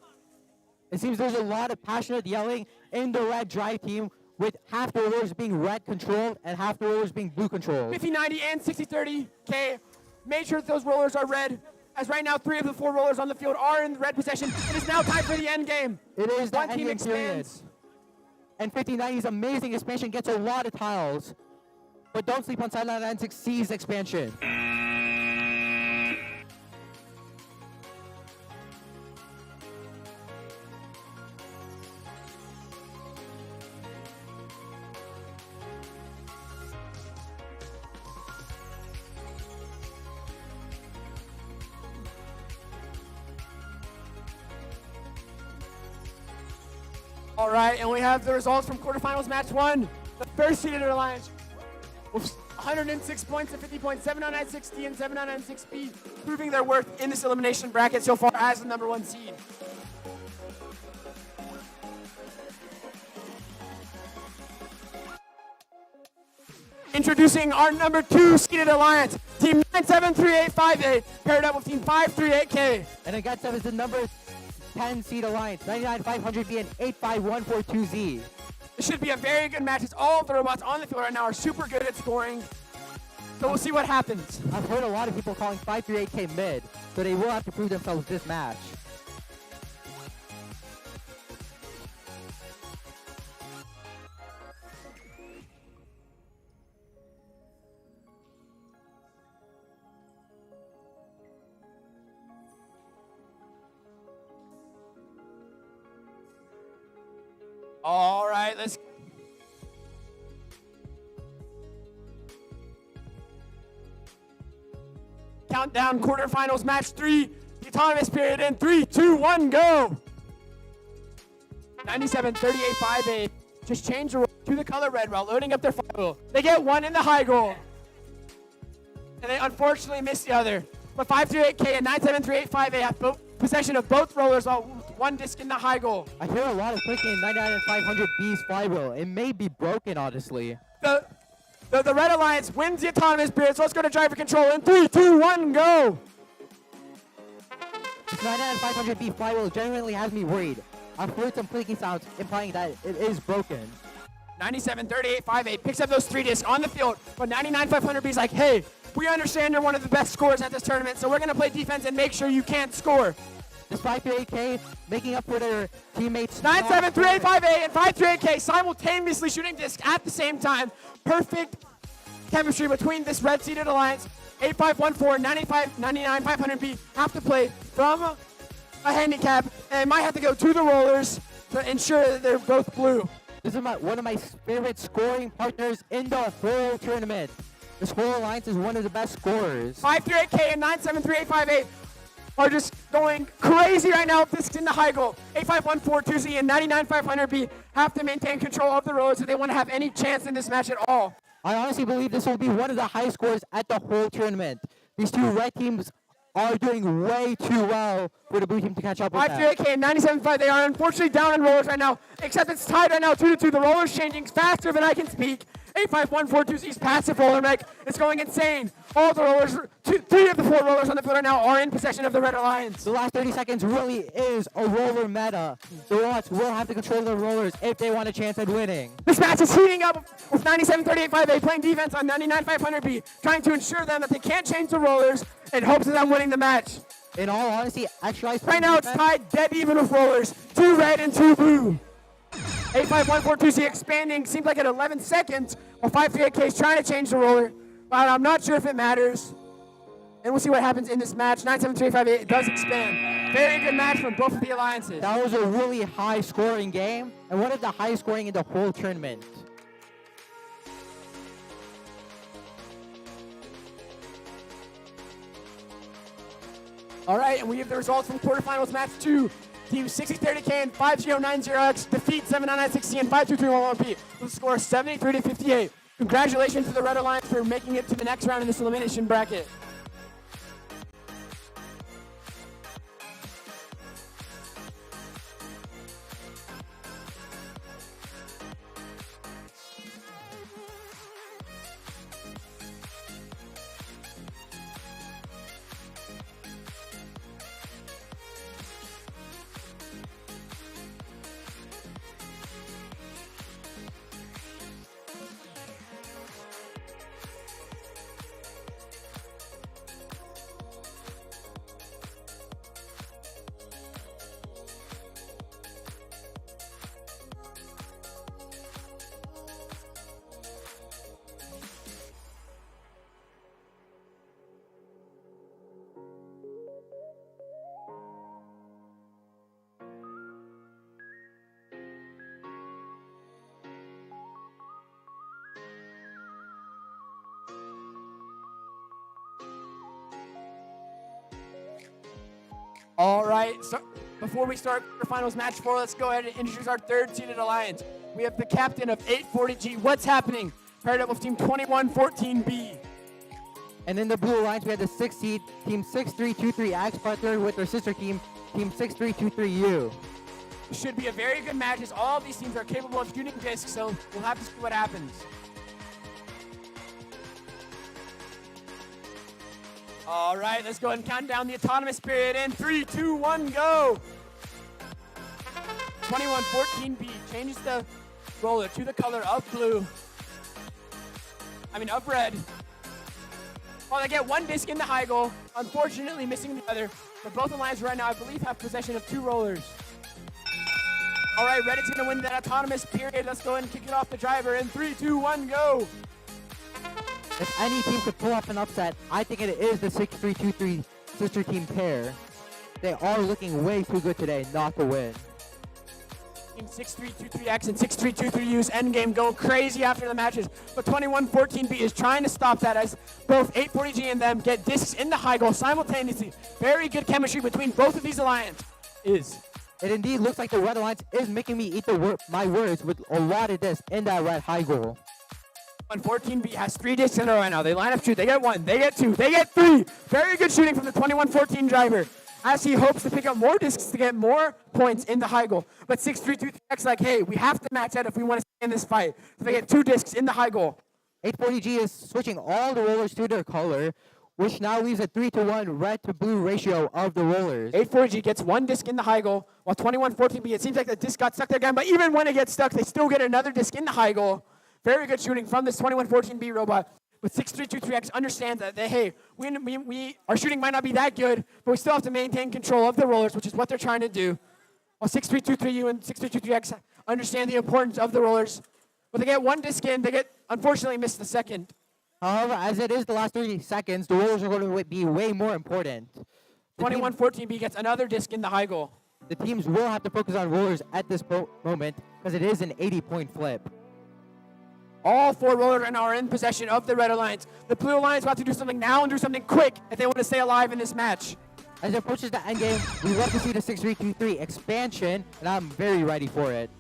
It seems there's a lot of passionate yelling in the red drive team, with half the rollers being red controlled and half the rollers being blue controlled. 5090 and 6030K made sure that those rollers are red, as right now 3 of the 4 rollers on the field are in red possession. It is now time for the end game. It is the One end team game period. expands. And 5090's amazing expansion gets a lot of tiles. But don't sleep on Sideline 96C's expansion. All right, and we have the results from quarterfinals match 1. The first seeded alliance with 106 points and 50 points, 79960 and 79960B, proving their worth in this elimination bracket so far as the number 1 seed. Introducing our number 2 seeded alliance, Team 973858, paired up with Team 538K. And against them is the number 10 seed alliance, 99500B and 85142Z. This should be a very good match as all of the robots on the field right now are super good at scoring. So we'll see what happens. I've heard a lot of people calling 538K mid, so they will have to prove themselves this match. All right, let's. Countdown quarterfinals match 3. The autonomous period in 3, 2, 1, go. 97-38-5-8. Just change the roll to the color red while loading up their flywheel. They get 1 in the high goal. And they unfortunately miss the other. But 538K and 973858 have possession of both rollers, while 1 disc in the high goal. I hear a lot of clicking in 99500B's flywheel. It may be broken, honestly. The Red Alliance wins the autonomous period, so let's go to driver control in 3, 2, 1, go! This 99500B flywheel genuinely has me worried. I've heard some clicking sounds implying that it is broken. 97-38-5-8 picks up those 3 discs on the field, but 99-500B is like, hey, we understand you're one of the best scorers at this tournament, so we're going to play defense and make sure you can't score. This 538K making up for their teammates. 9-7-3-8-5-8 and 5-3-8K simultaneously shooting discs at the same time. Perfect chemistry between this red seeded alliance. 8514, 95, 99, 500B have to play from a handicap and might have to go to the rollers to ensure that they're both blue. This is one of my favorite scoring partners in the whole tournament. The Score Alliance is one of the best scorers. 538K and 973858 are just going crazy right now. This is in the high goal. 85142Z and 99500B have to maintain control of the rollers if they want to have any chance in this match at all. I honestly believe this will be one of the highest scores at the whole tournament. These 2 red teams are doing way too well for the blue team to catch up with them. 538K and 97.5, they are unfortunately down in rollers right now, except it's tied right now 2-2. The roller's changing faster than I can speak. 85142Z's passive roller mech is going insane. All the rollers, 3 of the 4 rollers on the field right now are in possession of the Red Alliance. The last 30 seconds really is a roller meta. The robots will have to control their rollers if they want a chance at winning. This match is heating up with 97-38-5-8 playing defense on 99-500B, trying to ensure them that they can't change the rollers in hopes of them winning the match. In all honesty, actually, right now it's tied dead even with rollers. 2 red and 2 blue. 85142Z expanding, seems like at 11 seconds, while 538K is trying to change the roller, but I'm not sure if it matters. And we'll see what happens in this match. 97358 does expand. Very good match from both of the alliances. That was a really high scoring game, and one of the highest scoring in the whole tournament. All right, and we have the results from quarterfinals match 2. Team 6030K and 5090X defeat 79960 and 52311P with a score of 73-58. Congratulations to the Red Alliance for making it to the next round in this elimination bracket. All right, so before we start the finals match 4, let's go ahead and introduce our third-seeded alliance. We have the captain of 840G, What's Happening, paired up with team 2114B. And in the blue alliance, we had the 6th seed, Team 6323X, partnered with their sister team, Team 6323U. Should be a very good match as all of these teams are capable of shooting discs, so we'll have to see what happens. All right, let's go ahead and count down the autonomous period in 3, 2, 1, go. 2114B changes the roller to the color of blue. Of red. Well, they get one disc in the high goal, unfortunately missing the other. But both alliances right now, I believe, have possession of 2 rollers. All right, Reddit's gonna win that autonomous period. Let's go ahead and kick it off the driver in 3, 2, 1, go. If any team could pull off an upset, I think it is the 6323 sister team pair. They are looking way too good today not to win. Team 6323X and 6323U's endgame go crazy after the matches, but 2114B is trying to stop that as both 840G and them get discs in the high goal simultaneously. Very good chemistry between both of these alliances. It indeed looks like the Red Alliance is making me eat my words with a lot of discs in that red high goal. 2114B has 3 discs in a row right now. They line up shoot. They get 1, they get 2, they get 3. Very good shooting from the 2114 driver as he hopes to pick up more discs to get more points in the high goal. But 6323X like, hey, we have to match that if we want to stay in this fight. So they get 2 discs in the high goal. 840G is switching all the rollers to their color, which now leaves a 3-to-1 red to blue ratio of the rollers. 840G gets 1 disc in the high goal, while 2114B, it seems like the disc got stuck there again, but even when it gets stuck, they still get another disc in the high goal. Very good shooting from this 2114B robot. But 6323X understands that, hey, our shooting might not be that good, but we still have to maintain control of the rollers, which is what they're trying to do. While 6323U and 6323X understand the importance of the rollers. But they get 1 disc in, they unfortunately miss the second. However, as it is the last 30 seconds, the rollers are going to be way more important. 2114B gets another disc in the high goal. The teams will have to focus on rollers at this moment because it is an 80-point flip. All 4 rollers right now are in possession of the Red Alliance. The Blue Alliance will have to do something now and do something quick if they want to stay alive in this match. As it approaches the endgame, we love to see the 6323 expansion, and I'm very ready for it.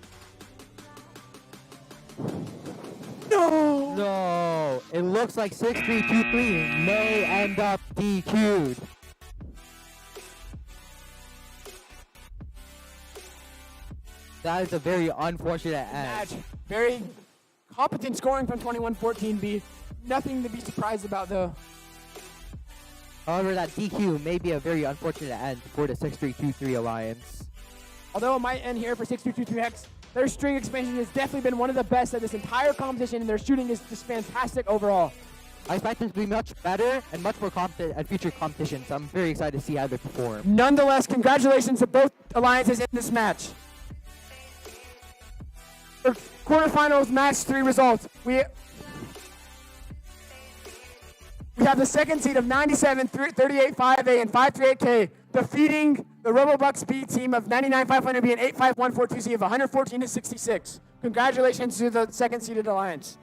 No! It looks like 6323 may end up DQ'd. That is a very unfortunate end. Very competent scoring from 2114B. Nothing to be surprised about, though. However, that DQ may be a very unfortunate end for the 6323 Alliance. Although it might end here for 6323X, their string expansion has definitely been one of the best of this entire competition, and their shooting is just fantastic overall. I expect them to be much better and much more competent at future competitions. I'm very excited to see how they perform. Nonetheless, congratulations to both alliances in this match. For quarterfinals match 3 results, we have the second seed of 97, 38, 5A, and 538K defeating the RoboBucks B team of 99, 500B and 85142C of 114 to 66. Congratulations to the second seeded alliance.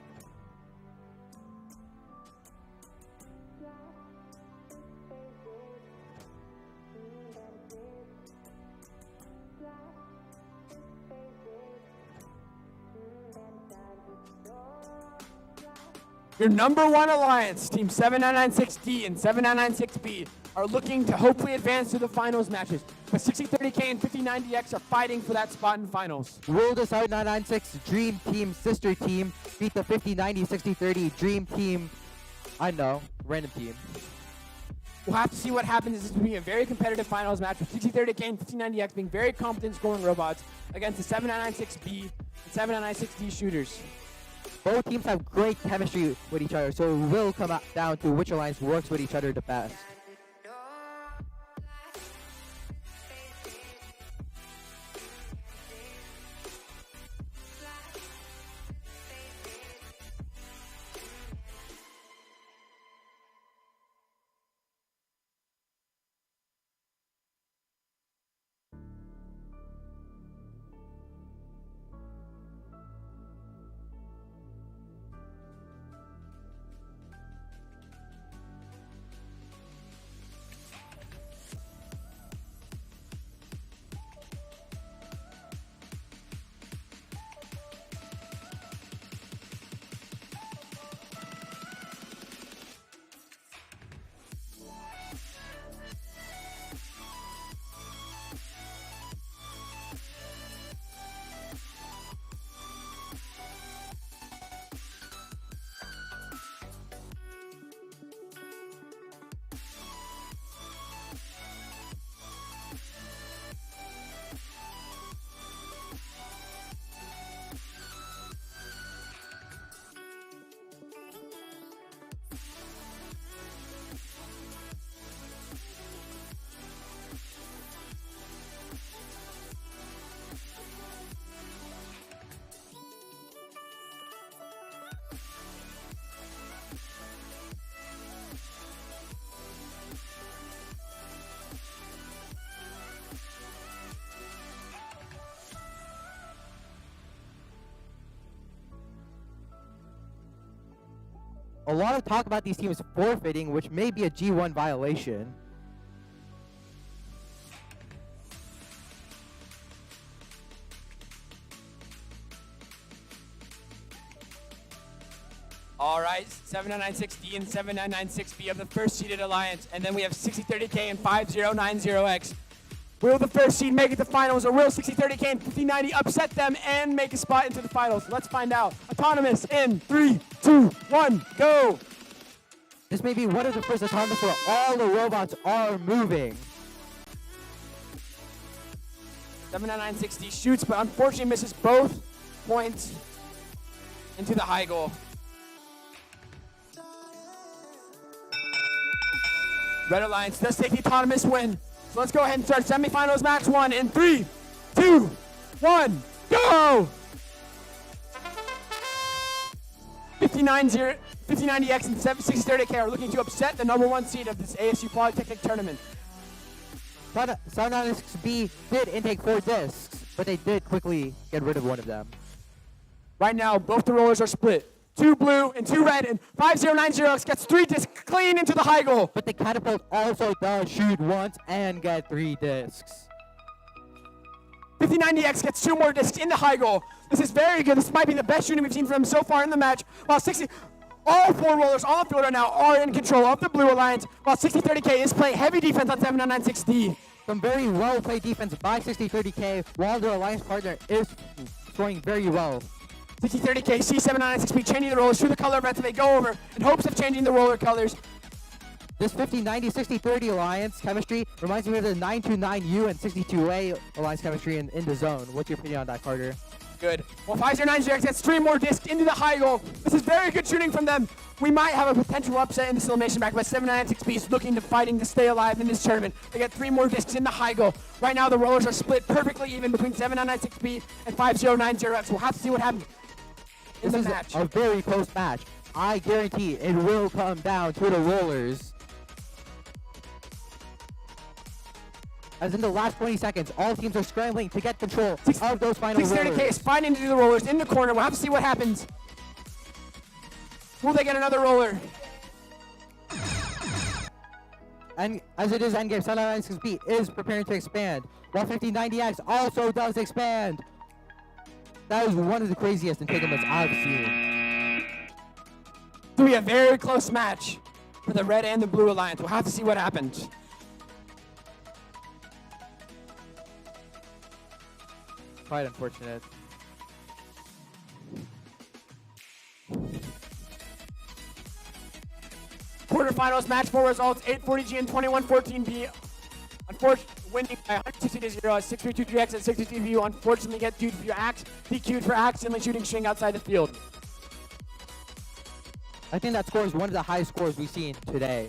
Your number one alliance, Team 7996D and 7996B, are looking to hopefully advance to the finals matches. But 6030K and 5090X are fighting for that spot in finals. Will the 7996 Dream Team sister team beat the 5090 6030 Dream Team, I know, random team? We'll have to see what happens. This is going to be a very competitive finals match with 6030K and 5090X being very competent scoring robots against the 7996B and 7996D shooters. Both teams have great chemistry with each other, so it will come down to which alliance works with each other the best. A lot of talk about these teams forfeiting, which may be a G1 violation. All right, 7996D and 7996B of the first seeded alliance, and then we have 6030K and 5090X. Will the first seed make it to finals, or will 6030K and 5090 upset them and make a spot into the finals? Let's find out. Autonomous in 3, 2, 1, go! This may be one of the first autonomous where all the robots are moving. 7996D shoots, but unfortunately misses both points into the high goal. Red Alliance does take the autonomous win. So let's go ahead and start semifinals match 1 in 3, 2, 1, go! 5090X and 6030K are looking to upset the number 1 seed of this ASU Polytechnic tournament. 7996B did intake 4 discs, but they did quickly get rid of one of them. Right now, both the rollers are split. 2 blue and 2 red, and 5090X gets 3 discs clean into the high goal. But the catapult also does shoot once and get 3 discs. 5090X gets 2 more discs in the high goal. This is very good. This might be the best shooting we've seen from him so far in the match. While all 4 rollers on the field right now are in control of the blue alliance, while 6030K is playing heavy defense on 7996D. Some very well played defense by 6030K, while their alliance partner is scoring very well. 6030K, C7996B changing the rollers through the color red so they go over in hopes of changing the roller colors. This 5090 6030 alliance chemistry reminds me of the 929U and 62A alliance chemistry in the zone. What's your opinion on that, Carter? Good. Well, 5090X gets 3 more discs into the high goal. This is very good shooting from them. We might have a potential upset in this elimination back, but 796B is looking to fighting to stay alive in this tournament. They get 3 more discs in the high goal. Right now, the rollers are split perfectly even between 7996B and 5090X. We'll have to see what happens in the match. This is a very close match. I guarantee it will come down to the rollers. As in the last 20 seconds, all teams are scrambling to get control of those final rollers. 630K is fighting to do the rollers in the corner. We'll have to see what happens. Will they get another roller? And as it is endgame, 7996B is preparing to expand, while 5090X also does expand. That is one of the craziest entanglements I've seen. to be a very close match for the red and the blue alliance. We'll have to see what happens. Quite unfortunate. Quarterfinals match 4 results 840G and 2114B. Unfortunately, winning by 160 to 0 as 6323X and 62VU unfortunately get DQ'd for accidentally shooting string outside the field. I think that score is one of the highest scores we've seen today.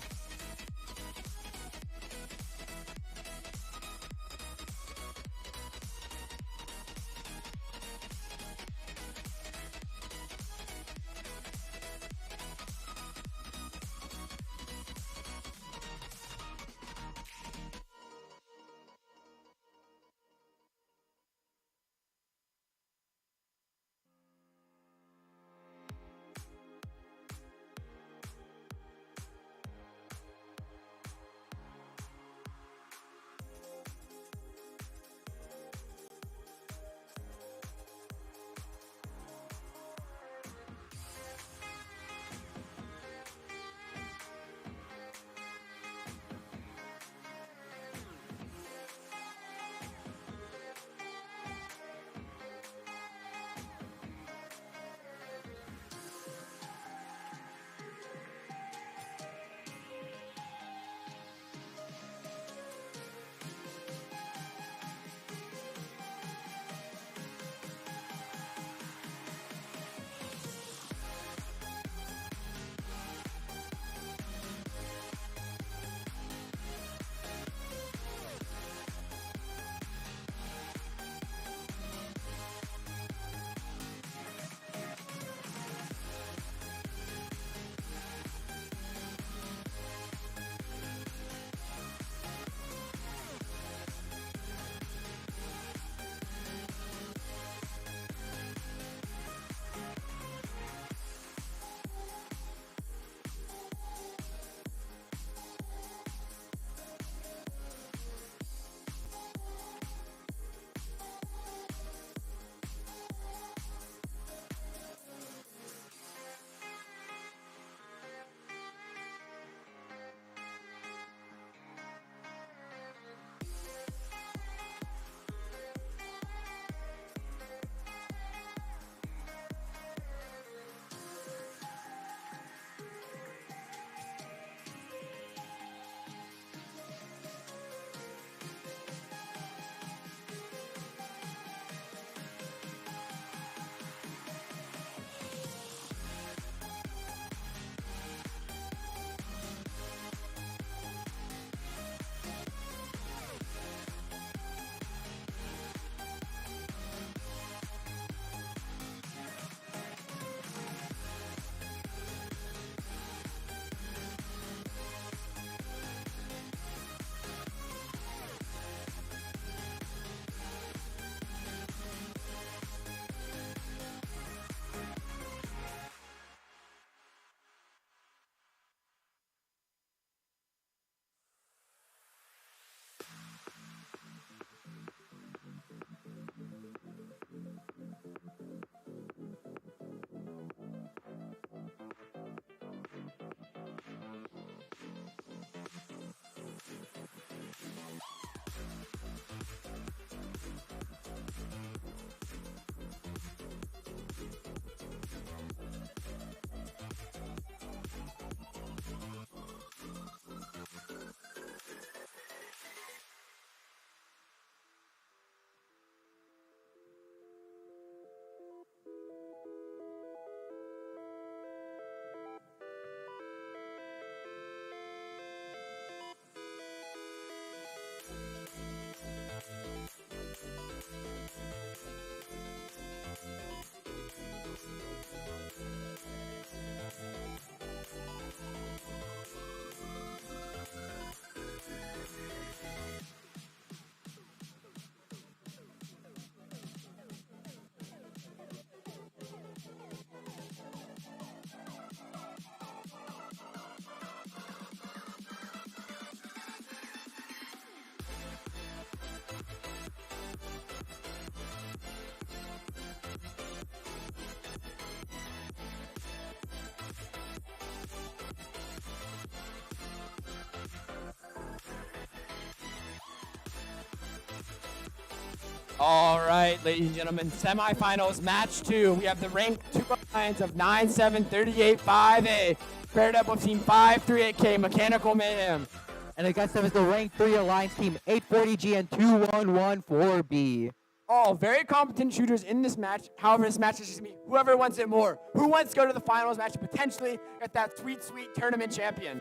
All right, ladies and gentlemen, semifinals, match 2. We have the ranked 2 alliance of 9-7, 38, 5A, paired up with team 538K, Mechanical Mayhem. And against them is the ranked 3 alliance team 840G and 2114B. All very competent shooters in this match. However, this match is just going to be whoever wants it more. Who wants to go to the finals match and potentially get that sweet, sweet tournament champion?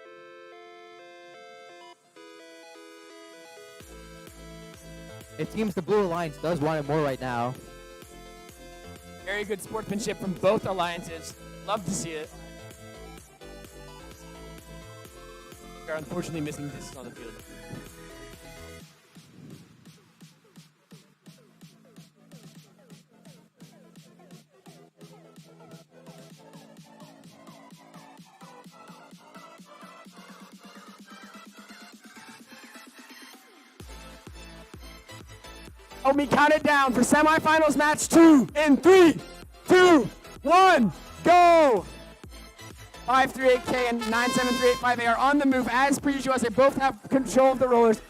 It seems the Blue Alliance does want it more right now. Very good sportsmanship from both alliances. Love to see it. We are unfortunately missing this on the field. Help me count it down for semifinals match 2 in 3, 2, 1, go! 538K and 97385A are on the move as per usual as they both have control of the rollers.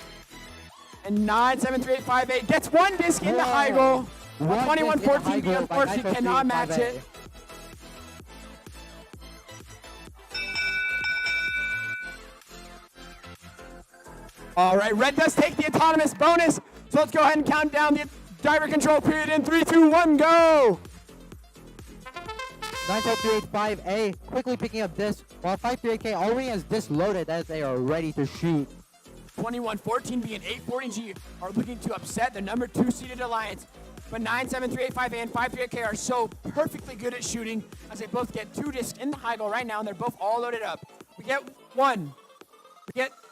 And 97385A gets one disc in the high goal. 2114B unfortunately cannot match it. All right, red does take the autonomous bonus. So let's go ahead and count down the driver control period in 3, 2, 1, go! 97385A quickly picking up this, while 538K already has this loaded as they are ready to shoot. 2114B and 840G are looking to upset the number 2 seeded alliance. But 97385A and 538K are so perfectly good at shooting as they both get 2 discs in the high goal right now and they're both all loaded up. We get 1.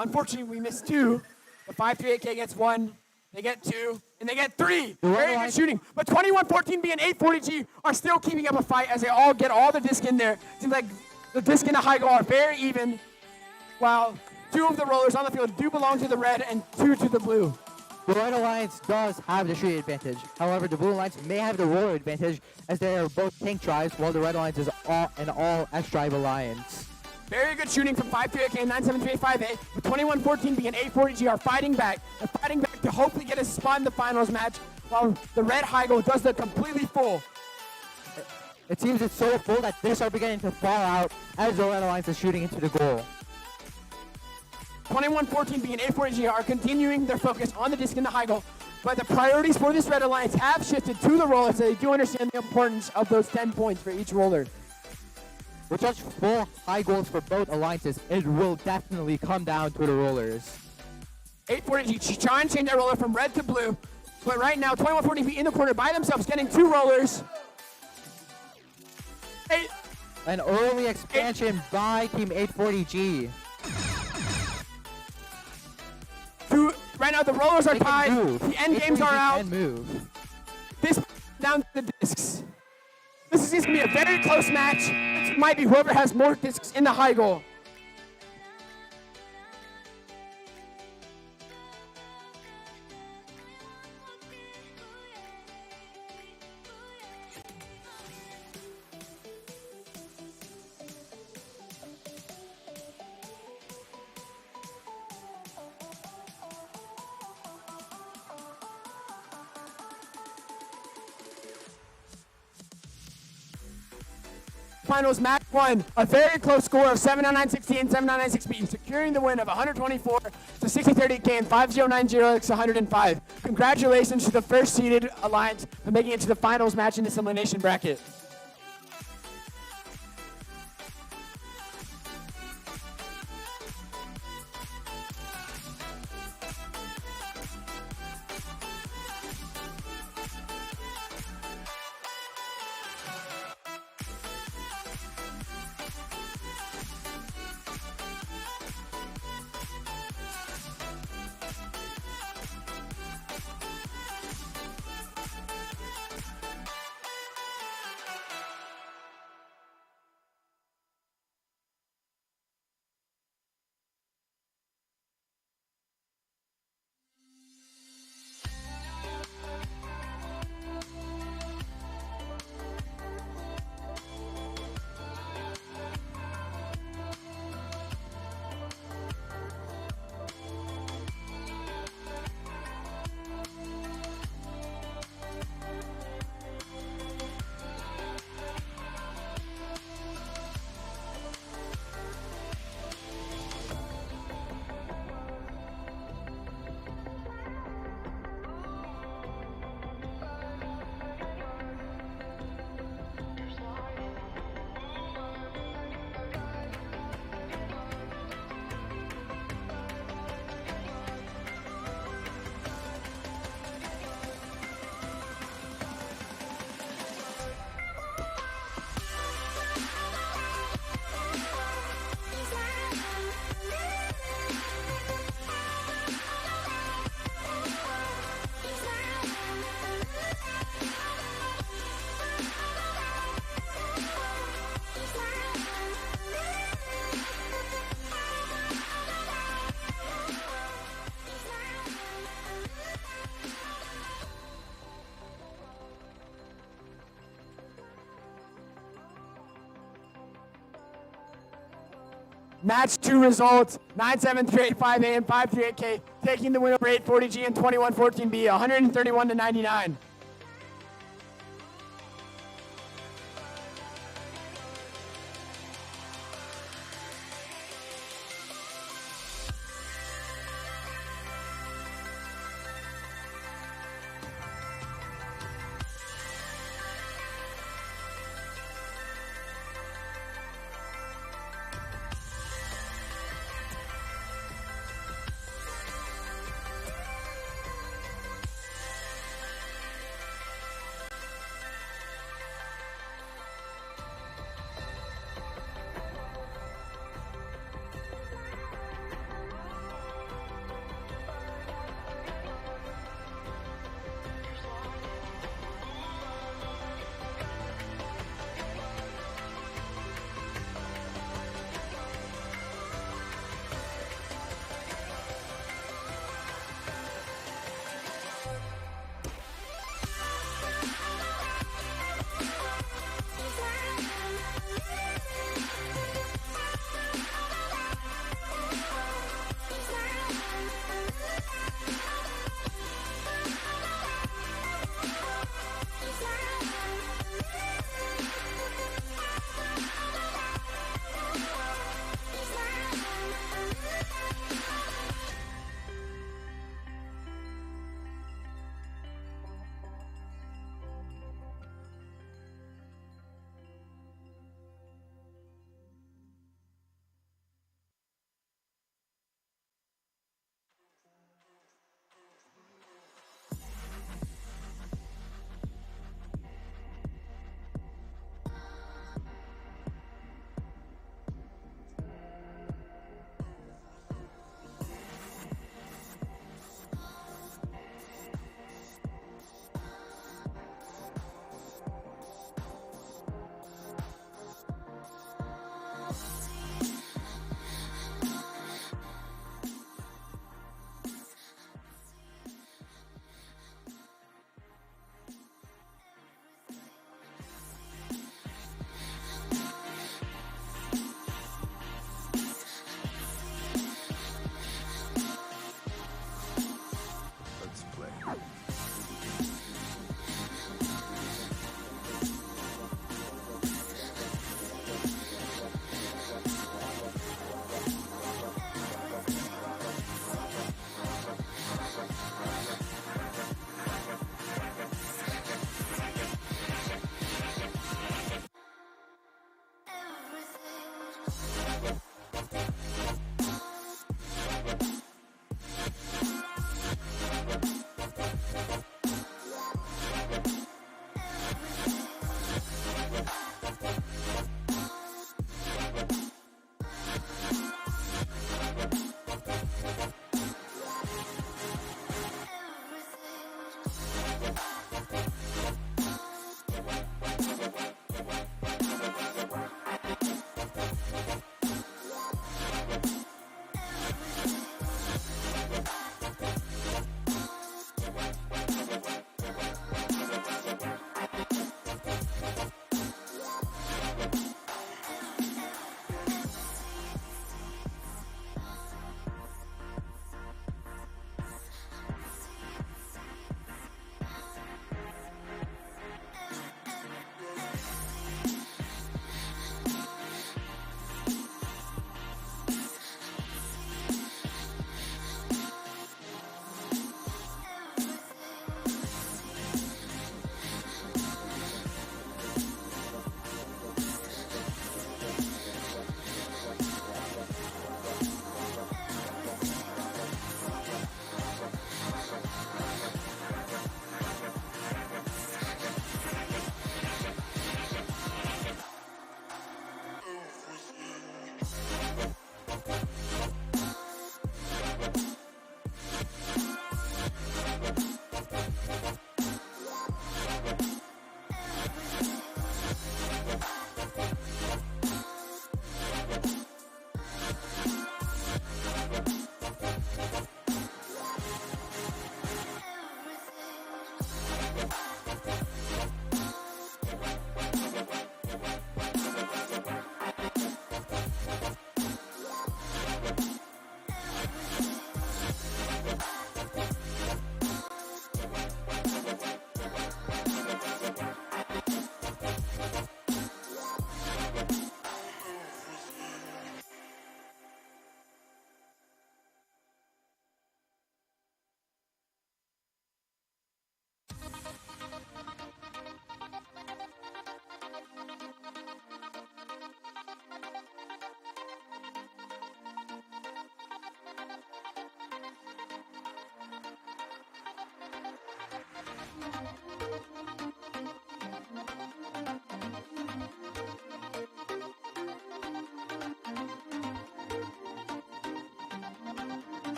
Unfortunately, we missed 2. The 538K gets 1. They get 2, and they get 3. Very good shooting. But 2114B and 840G are still keeping up a fight as they all get all the disc in there. Seems like the disc and the high goal are very even, while 2 of the rollers on the field do belong to the red and 2 to the blue. The Red Alliance does have the shooting advantage. However, the Blue Alliance may have the roller advantage as they are both tank drives, while the Red Alliance is an all X-Drive alliance. Very good shooting from 538K and 97385A, but 2114B and 840G are fighting back. They're fighting back to hopefully get a spot in the finals match, while the red high goal does the completely full. It seems it's so full that discs are beginning to fall out as the Red Alliance is shooting into the goal. 2114B and 840G are continuing their focus on the disc in the high goal, but the priorities for this red alliance have shifted to the rollers, so they do understand the importance of those 10 points for each roller. With such full high goals for both alliances, it will definitely come down to the rollers. 840G try and change that roller from red to blue, but right now 2140B in the corner by themselves getting 2 rollers. An early expansion by Team 840G. Right now the rollers are tied, the end games are out. Move. This down to the discs. This is going to be a very close match. This might be whoever has more discs in the high goal. Finals match 1, a very close score of 799-60 and 799-6B, securing the win of 124 to 60-30K and 5090x105. Congratulations to the first seeded alliance for making it to the finals match in this elimination bracket. Match 2 results, 97385A and 538K, taking the win over 840G and 2114B, 131 to 99.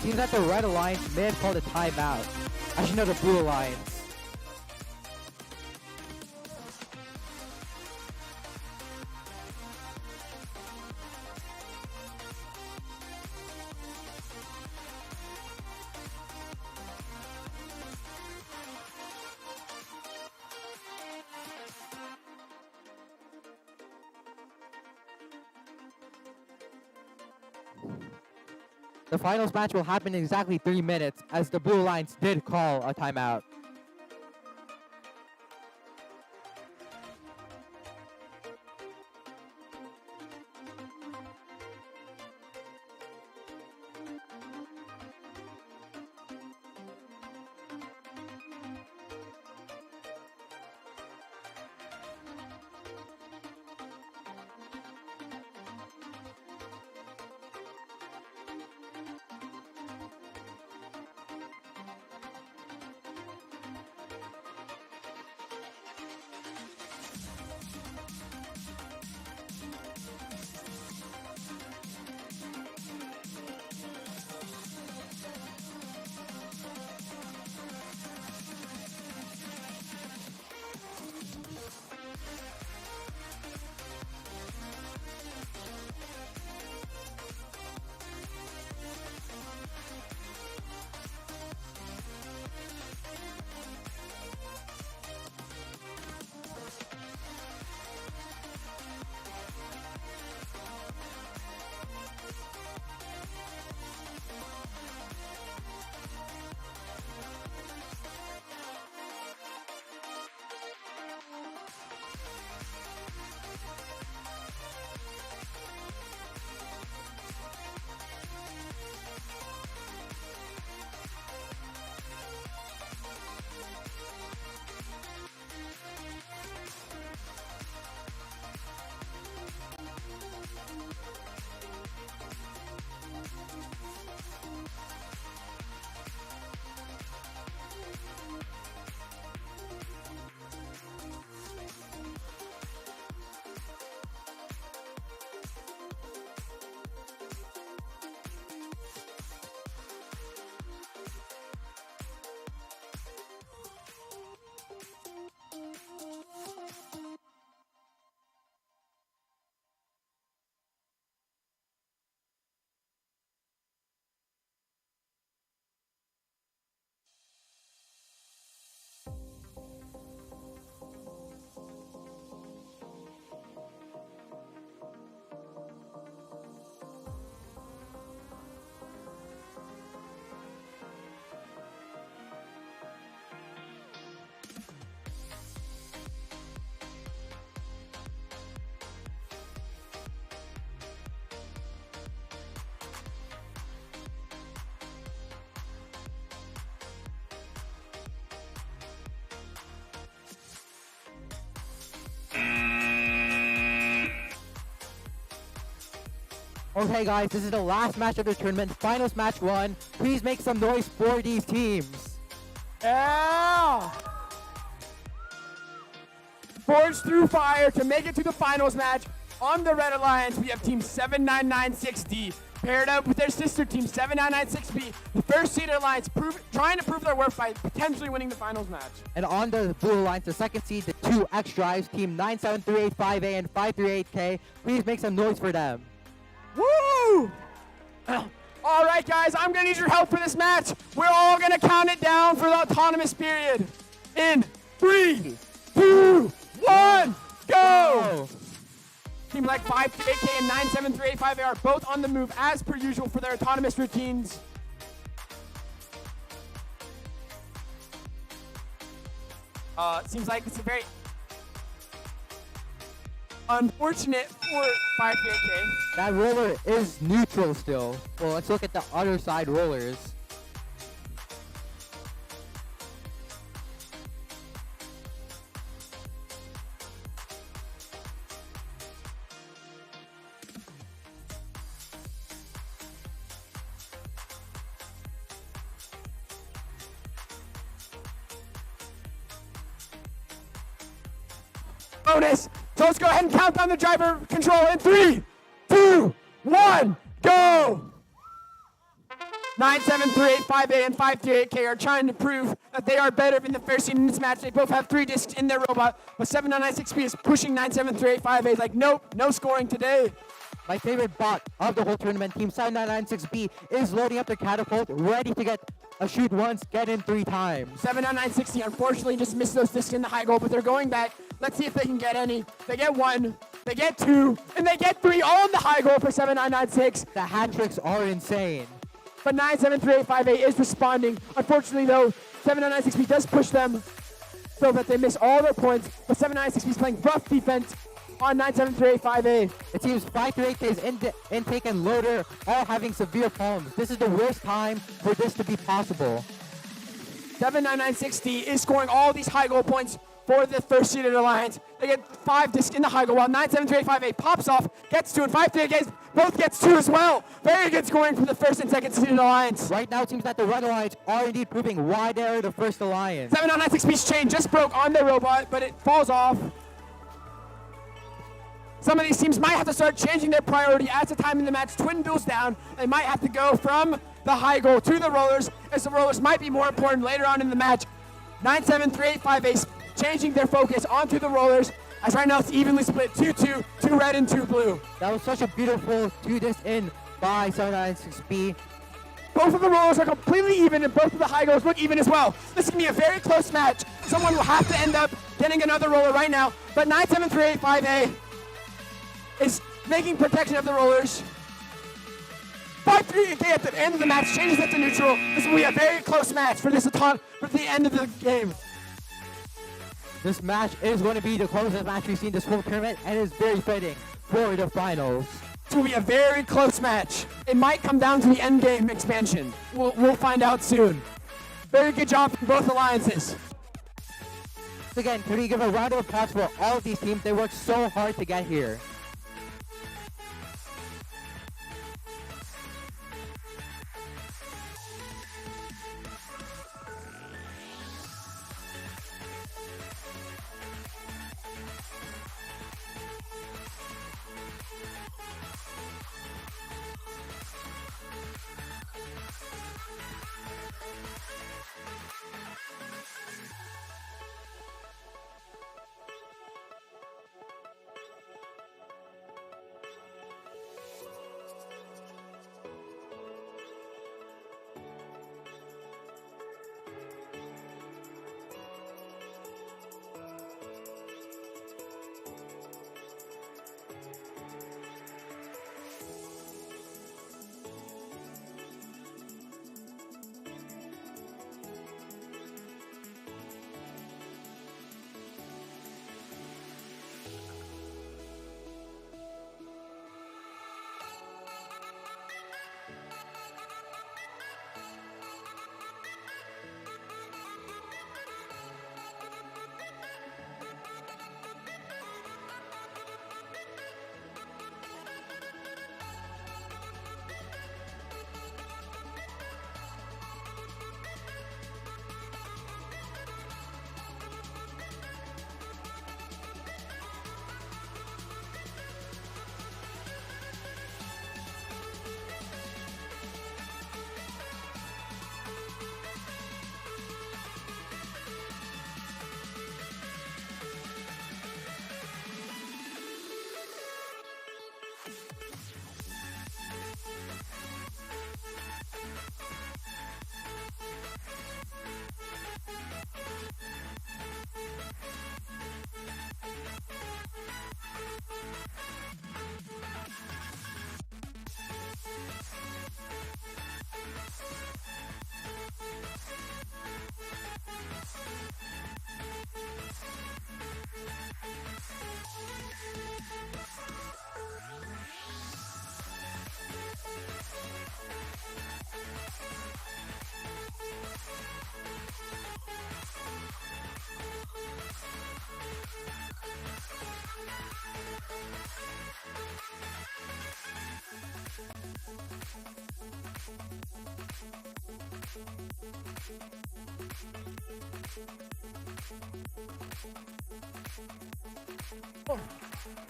It seems that the Red Alliance may have called a timeout. Actually, no, the Blue Alliance. The finals match will happen in exactly 3 minutes, as the Blue Alliance did call a timeout. Okay, guys, this is the last match of the tournament. Finals match 1. Please make some noise for these teams. Yeah! Forge through fire to make it to the finals match. On the Red Alliance, we have team 7996D paired up with their sister team 7996B. The first seed alliance trying to prove their worth by potentially winning the finals match. And on the Blue Alliance, the second seed, the 2 X Drives, team 97385A and 538K. Please make some noise for them. Woo! All right, guys, I'm going to need your help for this match. We're all going to count it down for the autonomous period. In 3, 2, 1, go! Team like 538K and 97385A are both on the move as per usual for their autonomous routines. Seems like it's a very unfortunate for 538K. That roller is neutral still. Well, let's look at the other side rollers. Bonus. So let's go ahead and count down the driver control in 3, 2, 1, go! 97385A and 538K are trying to prove that they are better than the fair seed in this match. They both have 3 discs in their robot, but 7996B is pushing 97385A. It's like, nope, no scoring today. My favorite bot of the whole tournament, Team 7996B, is loading up their catapult, ready to get a shoot once, get in 3 times. 79960 unfortunately just missed those discs in the high goal, but they're going back. Let's see if they can get any. They get 1, they get 2, and they get 3 all in the high goal for 7996. The hat tricks are insane. But 97385A is responding. Unfortunately, though, 7996B does push them so that they miss all their points. But 7996B is playing rough defense on 97385A. It seems 538K's intake and loader all having severe problems. This is the worst time for this to be possible. 79960 is scoring all these high goal points for the first seeded alliance. They get 5 discs in the high goal while 97385A pops off, gets 2, and 538K both gets 2 as well. Very good scoring from the first and second seeded alliance. Right now, it seems that the Red Alliance are indeed proving why they are the first alliance. 7996B's chain just broke on their robot, but it falls off. Some of these teams might have to start changing their priority as the time in the match dwindles down. They might have to go from the high goal to the rollers, as the rollers might be more important later on in the match. 97385A changing their focus onto the rollers, as right now it's evenly split 2-2, 2 red and 2 blue. That was such a beautiful 2 disc in by 796B. Both of the rollers are completely even, and both of the high goals look even as well. This is going to be a very close match. Someone will have to end up getting another roller right now, but 97385A is making protection of the rollers. 538K at the end of the match changes it to neutral. This will be a very close match for this for the end of the game. This match is going to be the closest match we've seen this whole tournament, and is very fitting for the finals. This will be a very close match. It might come down to the end game expansion. We'll find out soon. Very good job from both alliances. Again, can we give a round of applause for all of these teams? They worked so hard to get here.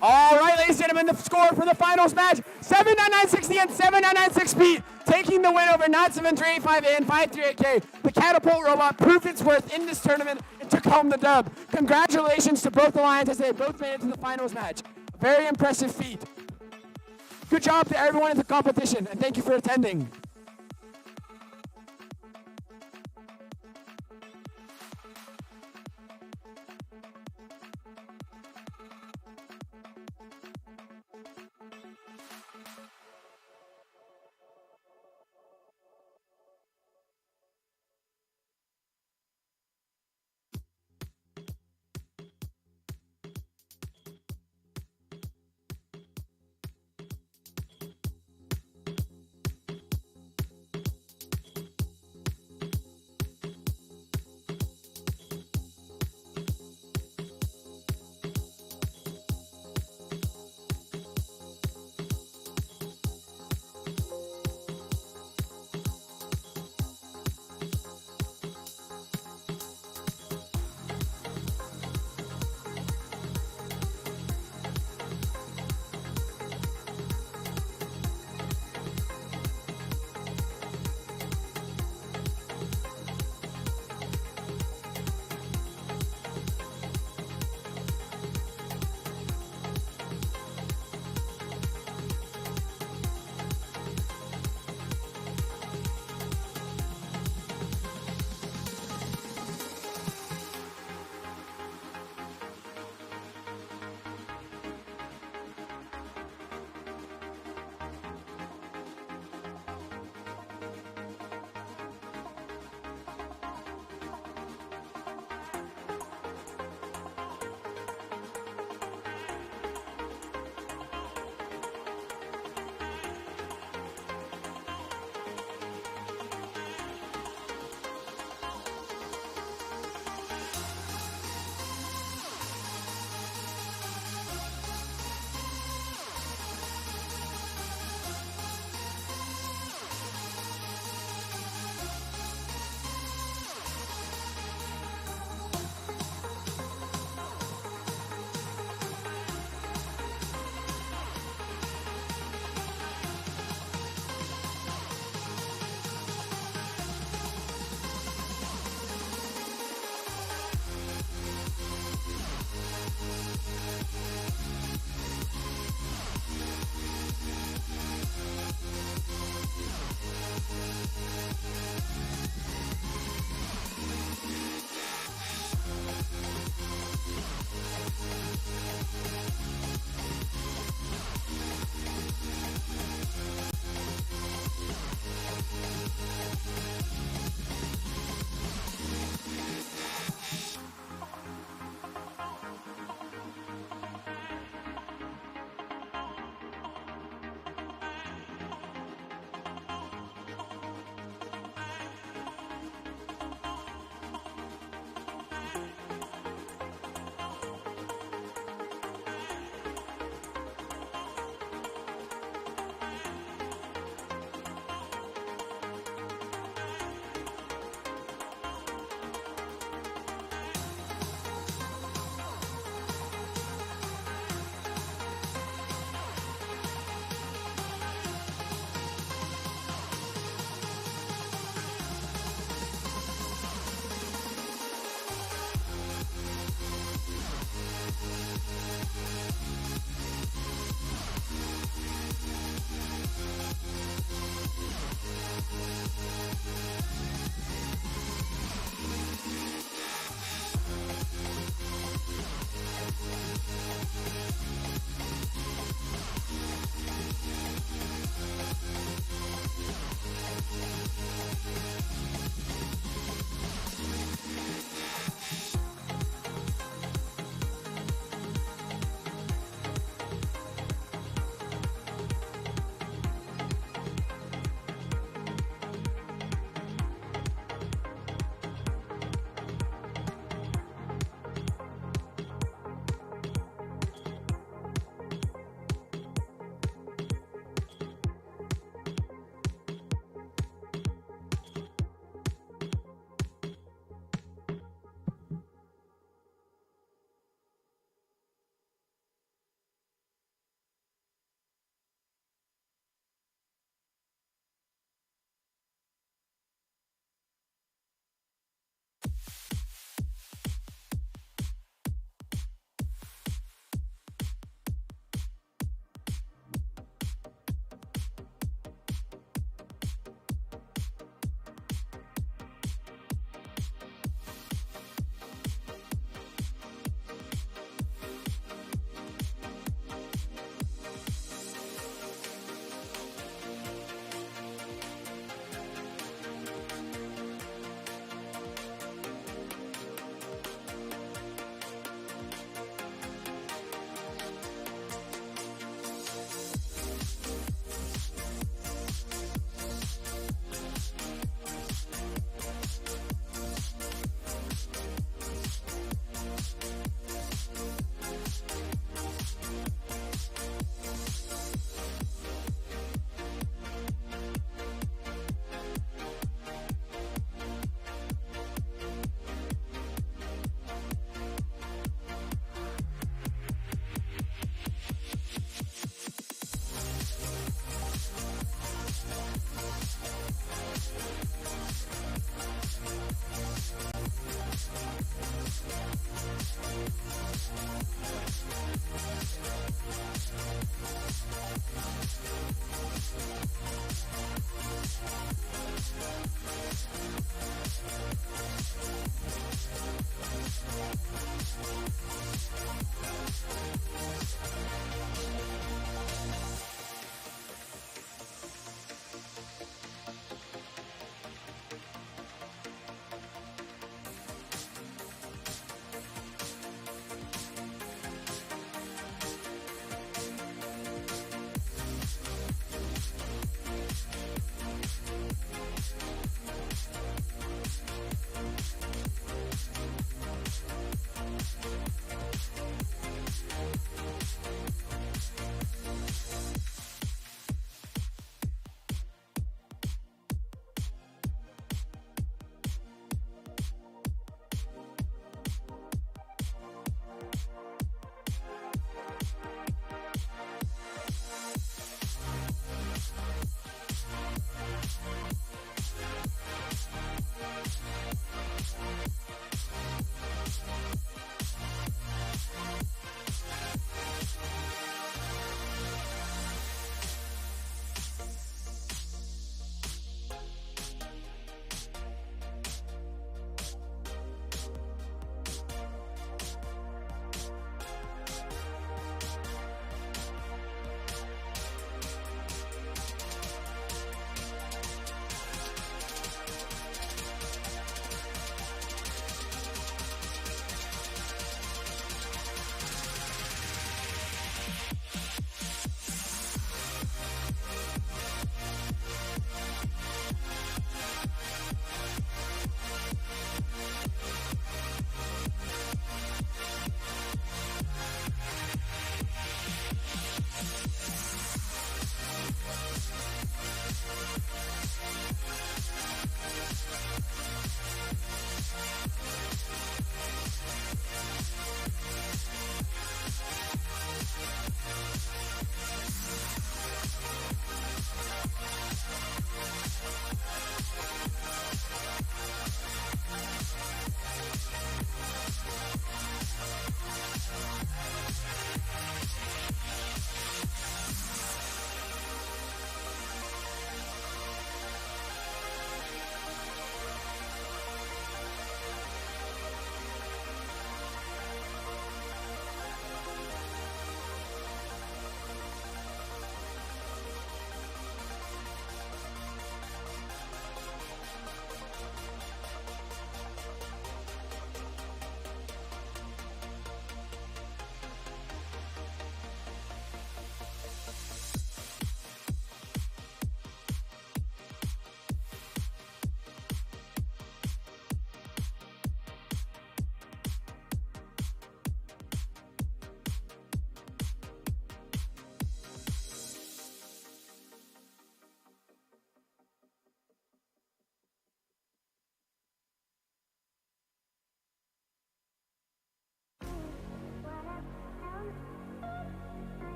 All right, ladies and gentlemen, the score for the finals match, 79960 and 7996B taking the win over 97385 and 538K. The Catapult robot proved its worth in this tournament and took home the dub. Congratulations to both alliances. They both made it to the finals match. A very impressive feat. Good job to everyone in the competition, and thank you for attending.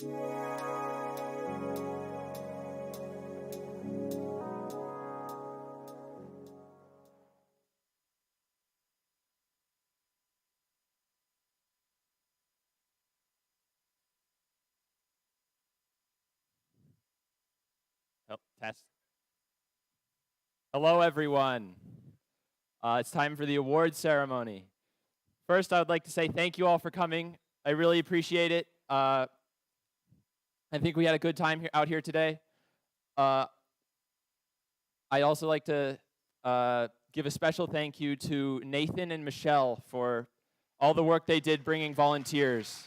Oh, test. Hello, everyone. It's time for the award ceremony. First, I would like to say thank you all for coming. I really appreciate it. I think we had a good time out here today. I'd also like to give a special thank you to Nathan and Michelle for all the work they did bringing volunteers.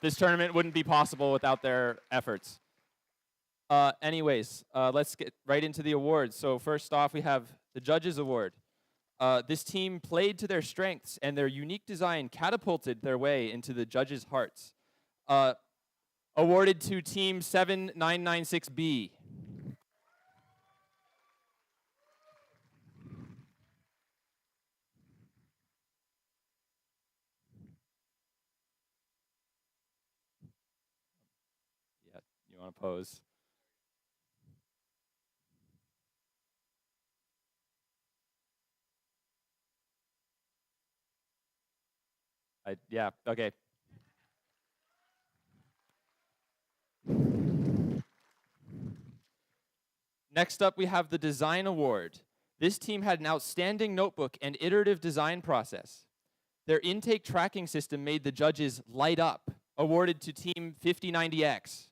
This tournament wouldn't be possible without their efforts. Anyways, let's get right into the awards. So first off, we have the Judges Award. This team played to their strengths, and their unique design catapulted their way into the judges' hearts. Awarded to Team 7996B. Yeah, you want to pose? Yeah, okay. Next up, we have the Design Award. This team had an outstanding notebook and iterative design process. Their intake tracking system made the judges light up, awarded to Team 5090X.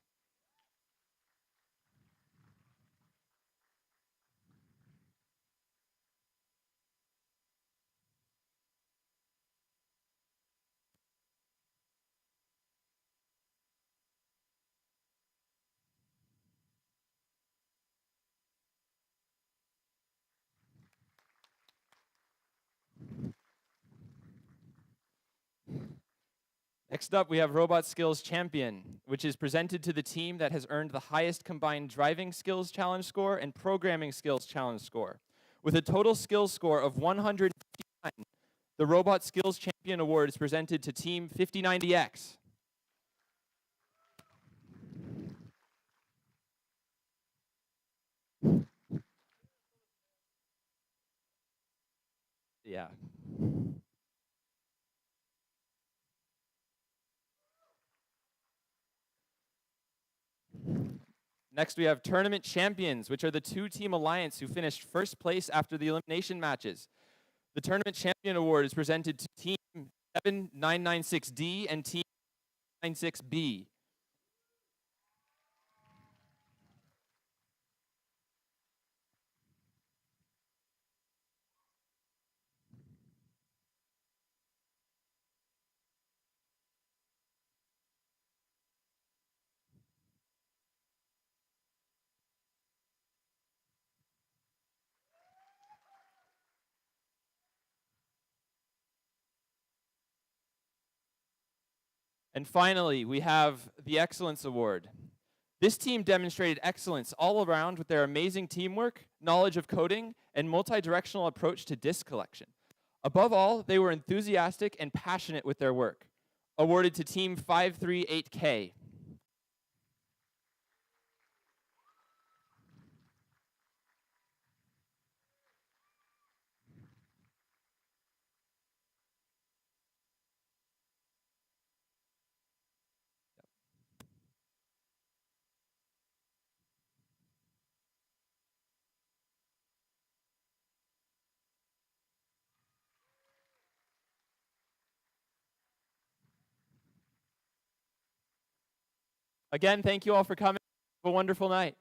Next up, we have Robot Skills Champion, which is presented to the team that has earned the highest combined driving skills challenge score and programming skills challenge score. With a total skills score of 159, the Robot Skills Champion Award is presented to Team 5090X. Yeah. Next, we have Tournament Champions, which are the two-team alliance who finished first place after the elimination matches. The Tournament Champion Award is presented to Team 7996D and Team 96B. And finally, we have the Excellence Award. This team demonstrated excellence all around with their amazing teamwork, knowledge of coding, and multi-directional approach to disc collection. Above all, they were enthusiastic and passionate with their work. Awarded to Team 538K. Again, thank you all for coming. Have a wonderful night.